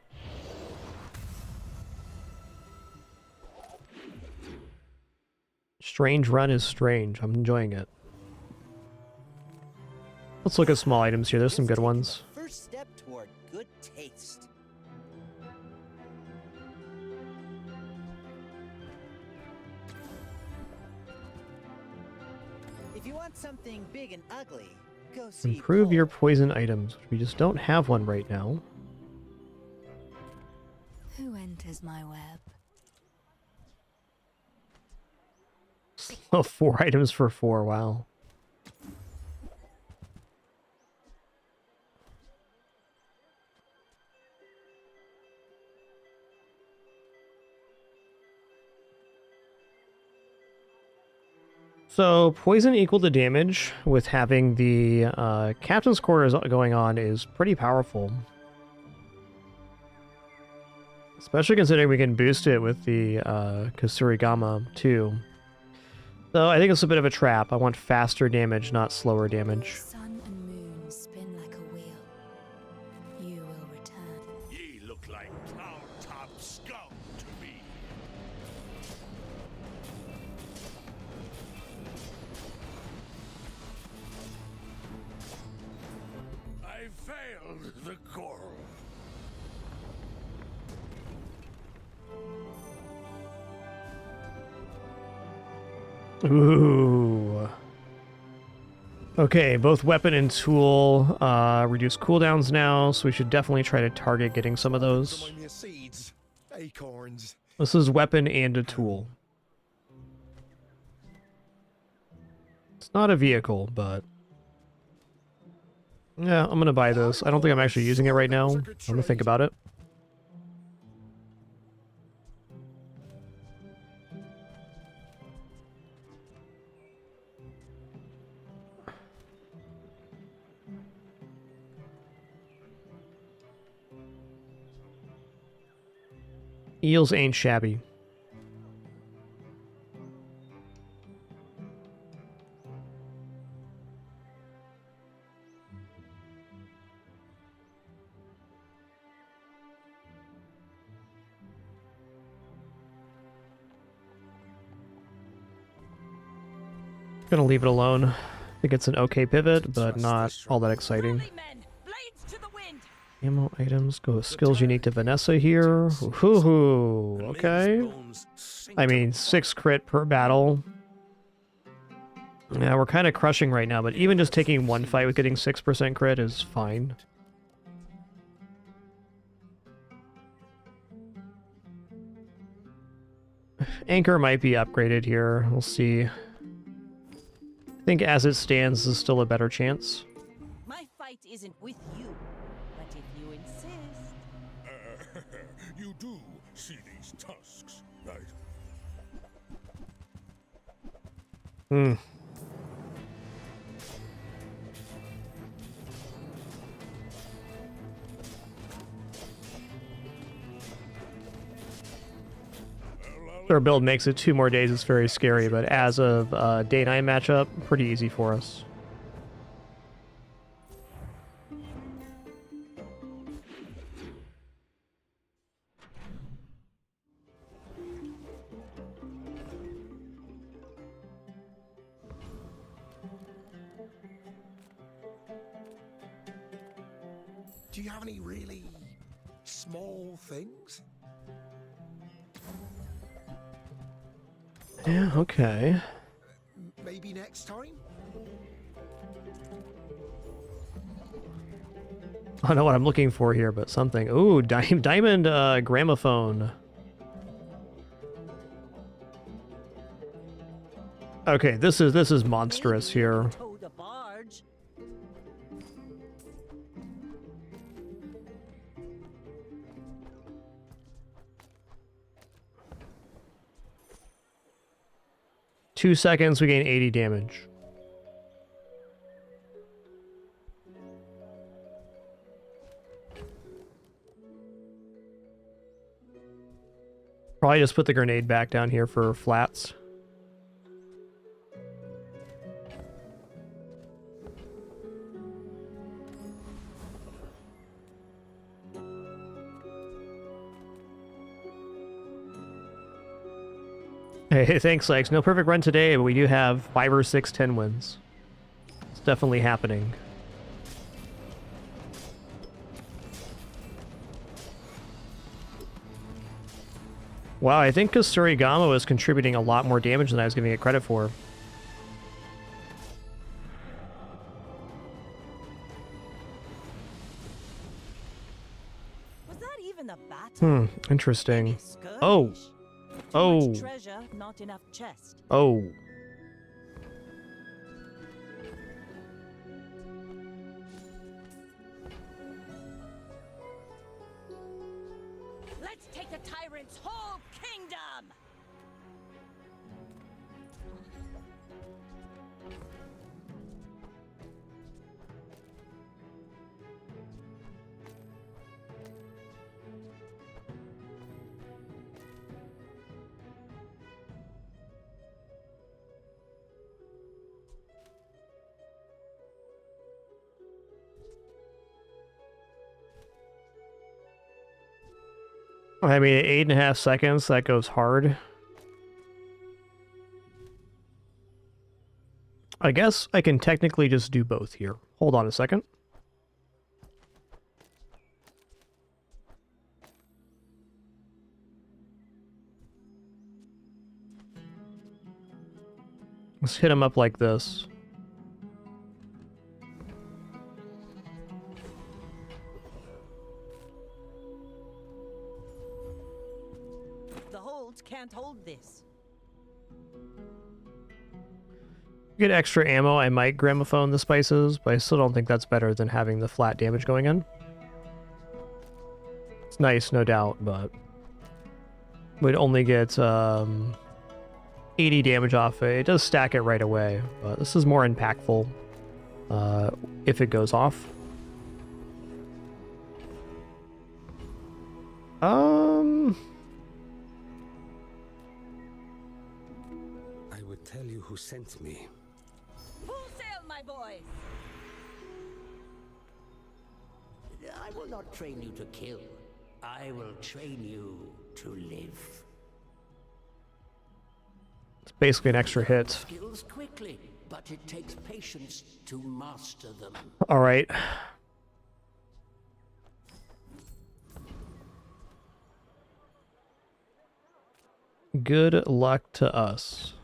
Strange Run is strange. I'm enjoying it. Let's look at small items here. There's some good ones. First step toward good taste. If you want something big and ugly, go see. Improve your poison items. We just don't have one right now. Who enters my web? Slow 4 items for 4, wow. So, poison equal to damage with having the Captain's Quarters going on is pretty powerful. Especially considering we can boost it with the Kasurigama too. So I think it's a bit of a trap. I want faster damage, not slower damage. Sun and moon spin like a wheel. You will return. Ye look like cloud-top scum to me. I failed the coral. Ooh. Okay, both weapon and tool reduce cooldowns now, so we should definitely try to target getting some of those. Remind me of seeds, acorns. This is weapon and a tool. It's not a vehicle, but... yeah, I'm gonna buy this. I don't think I'm actually using it right now. I'm gonna think about it. Eels ain't shabby. Gonna leave it alone. I think it's an okay pivot, but not all that exciting. Ammo items, go with skills unique to Vanessa here. Hoo-hoo, okay. I mean, 6 crit per battle. Yeah, we're kind of crushing right now, but even just taking one fight with getting 6% crit is fine. Anchor might be upgraded here. We'll see. I think as it stands, this is still a better chance. My fight isn't with you, but if you insist... You do see these tusks, right? Hmm. Their build makes it 2 more days, it's very scary, but as of day 9 matchup, pretty easy for us. Do you have any really small things? Yeah, okay. Maybe next time? I don't know what I'm looking for here, but something. Ooh, diamond gramophone. Okay, this is monstrous here. 2 seconds, we gain 80 damage. Probably just put the grenade back down here for flats. Hey, thanks, Lex. No perfect run today, but we do have 5 or 6 10 wins. It's definitely happening. Wow, I think Kasurigama is contributing a lot more damage than I was giving it credit for. Was that even a battle? Interesting. Oh. Oh. Treasure, not enough chest. Oh. Let's take the tyrant's whole kingdom. I mean, 8.5 seconds, that goes hard. I guess I can technically just do both here. Hold on a second. Let's hit him up like this. Hold this. Get extra ammo, I might gramophone the spices, but I still don't think that's better than having the flat damage going in. It's nice, no doubt, but we'd only get 80 damage off it. It does stack it right away, but this is more impactful if it goes off. I would tell you who sent me. Full sail, my boys! I will not train you to kill. I will train you to live. It's basically an extra hit. Skills quickly, but it takes patience to master them. All right. Good luck to us.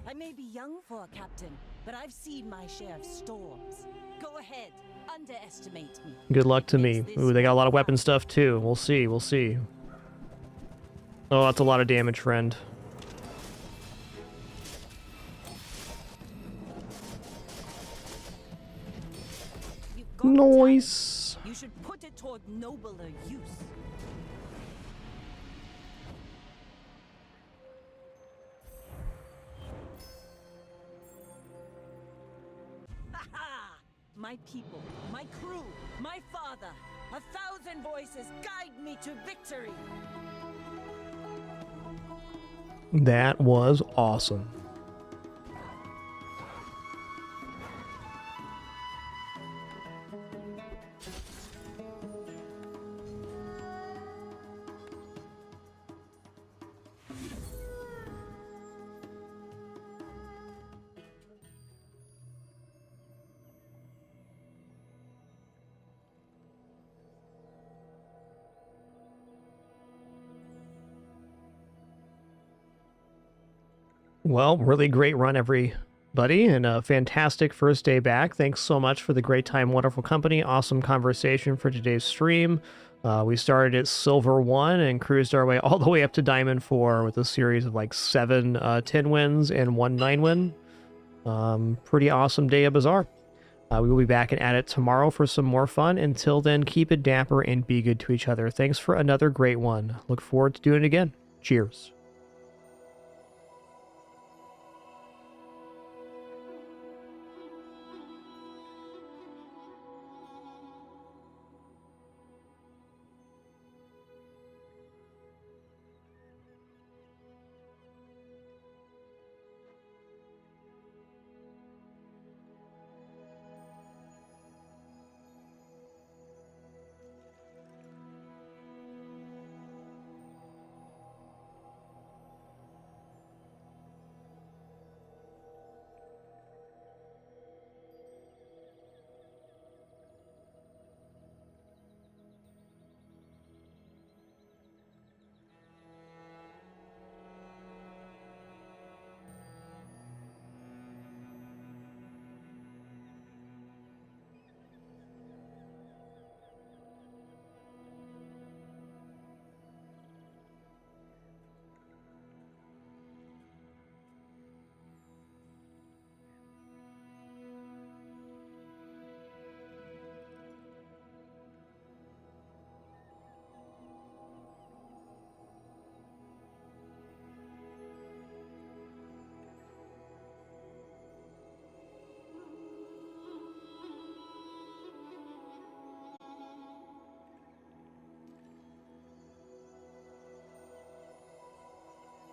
I may be young for a captain, but I've seen my share of storms. Go ahead, underestimate me. Good luck to me. Ooh, they got a lot of weapon stuff too. We'll see, we'll see. Oh, that's a lot of damage, friend. Nice. You should put it toward nobler use. Ha-ha! My people, my crew, my father, 1,000 voices guide me to victory. That was awesome. Well, really great run, everybody, and a fantastic first day back. Thanks so much for the great time, wonderful company, awesome conversation for today's stream. We started at Silver 1 and cruised our way all the way up to Diamond 4 with a series of like 7 10 wins and 1 9 win. Pretty awesome day at Bizaar. We will be back and at it tomorrow for some more fun. Until then, keep it dapper and be good to each other. Thanks for another great one. Look forward to doing it again. Cheers.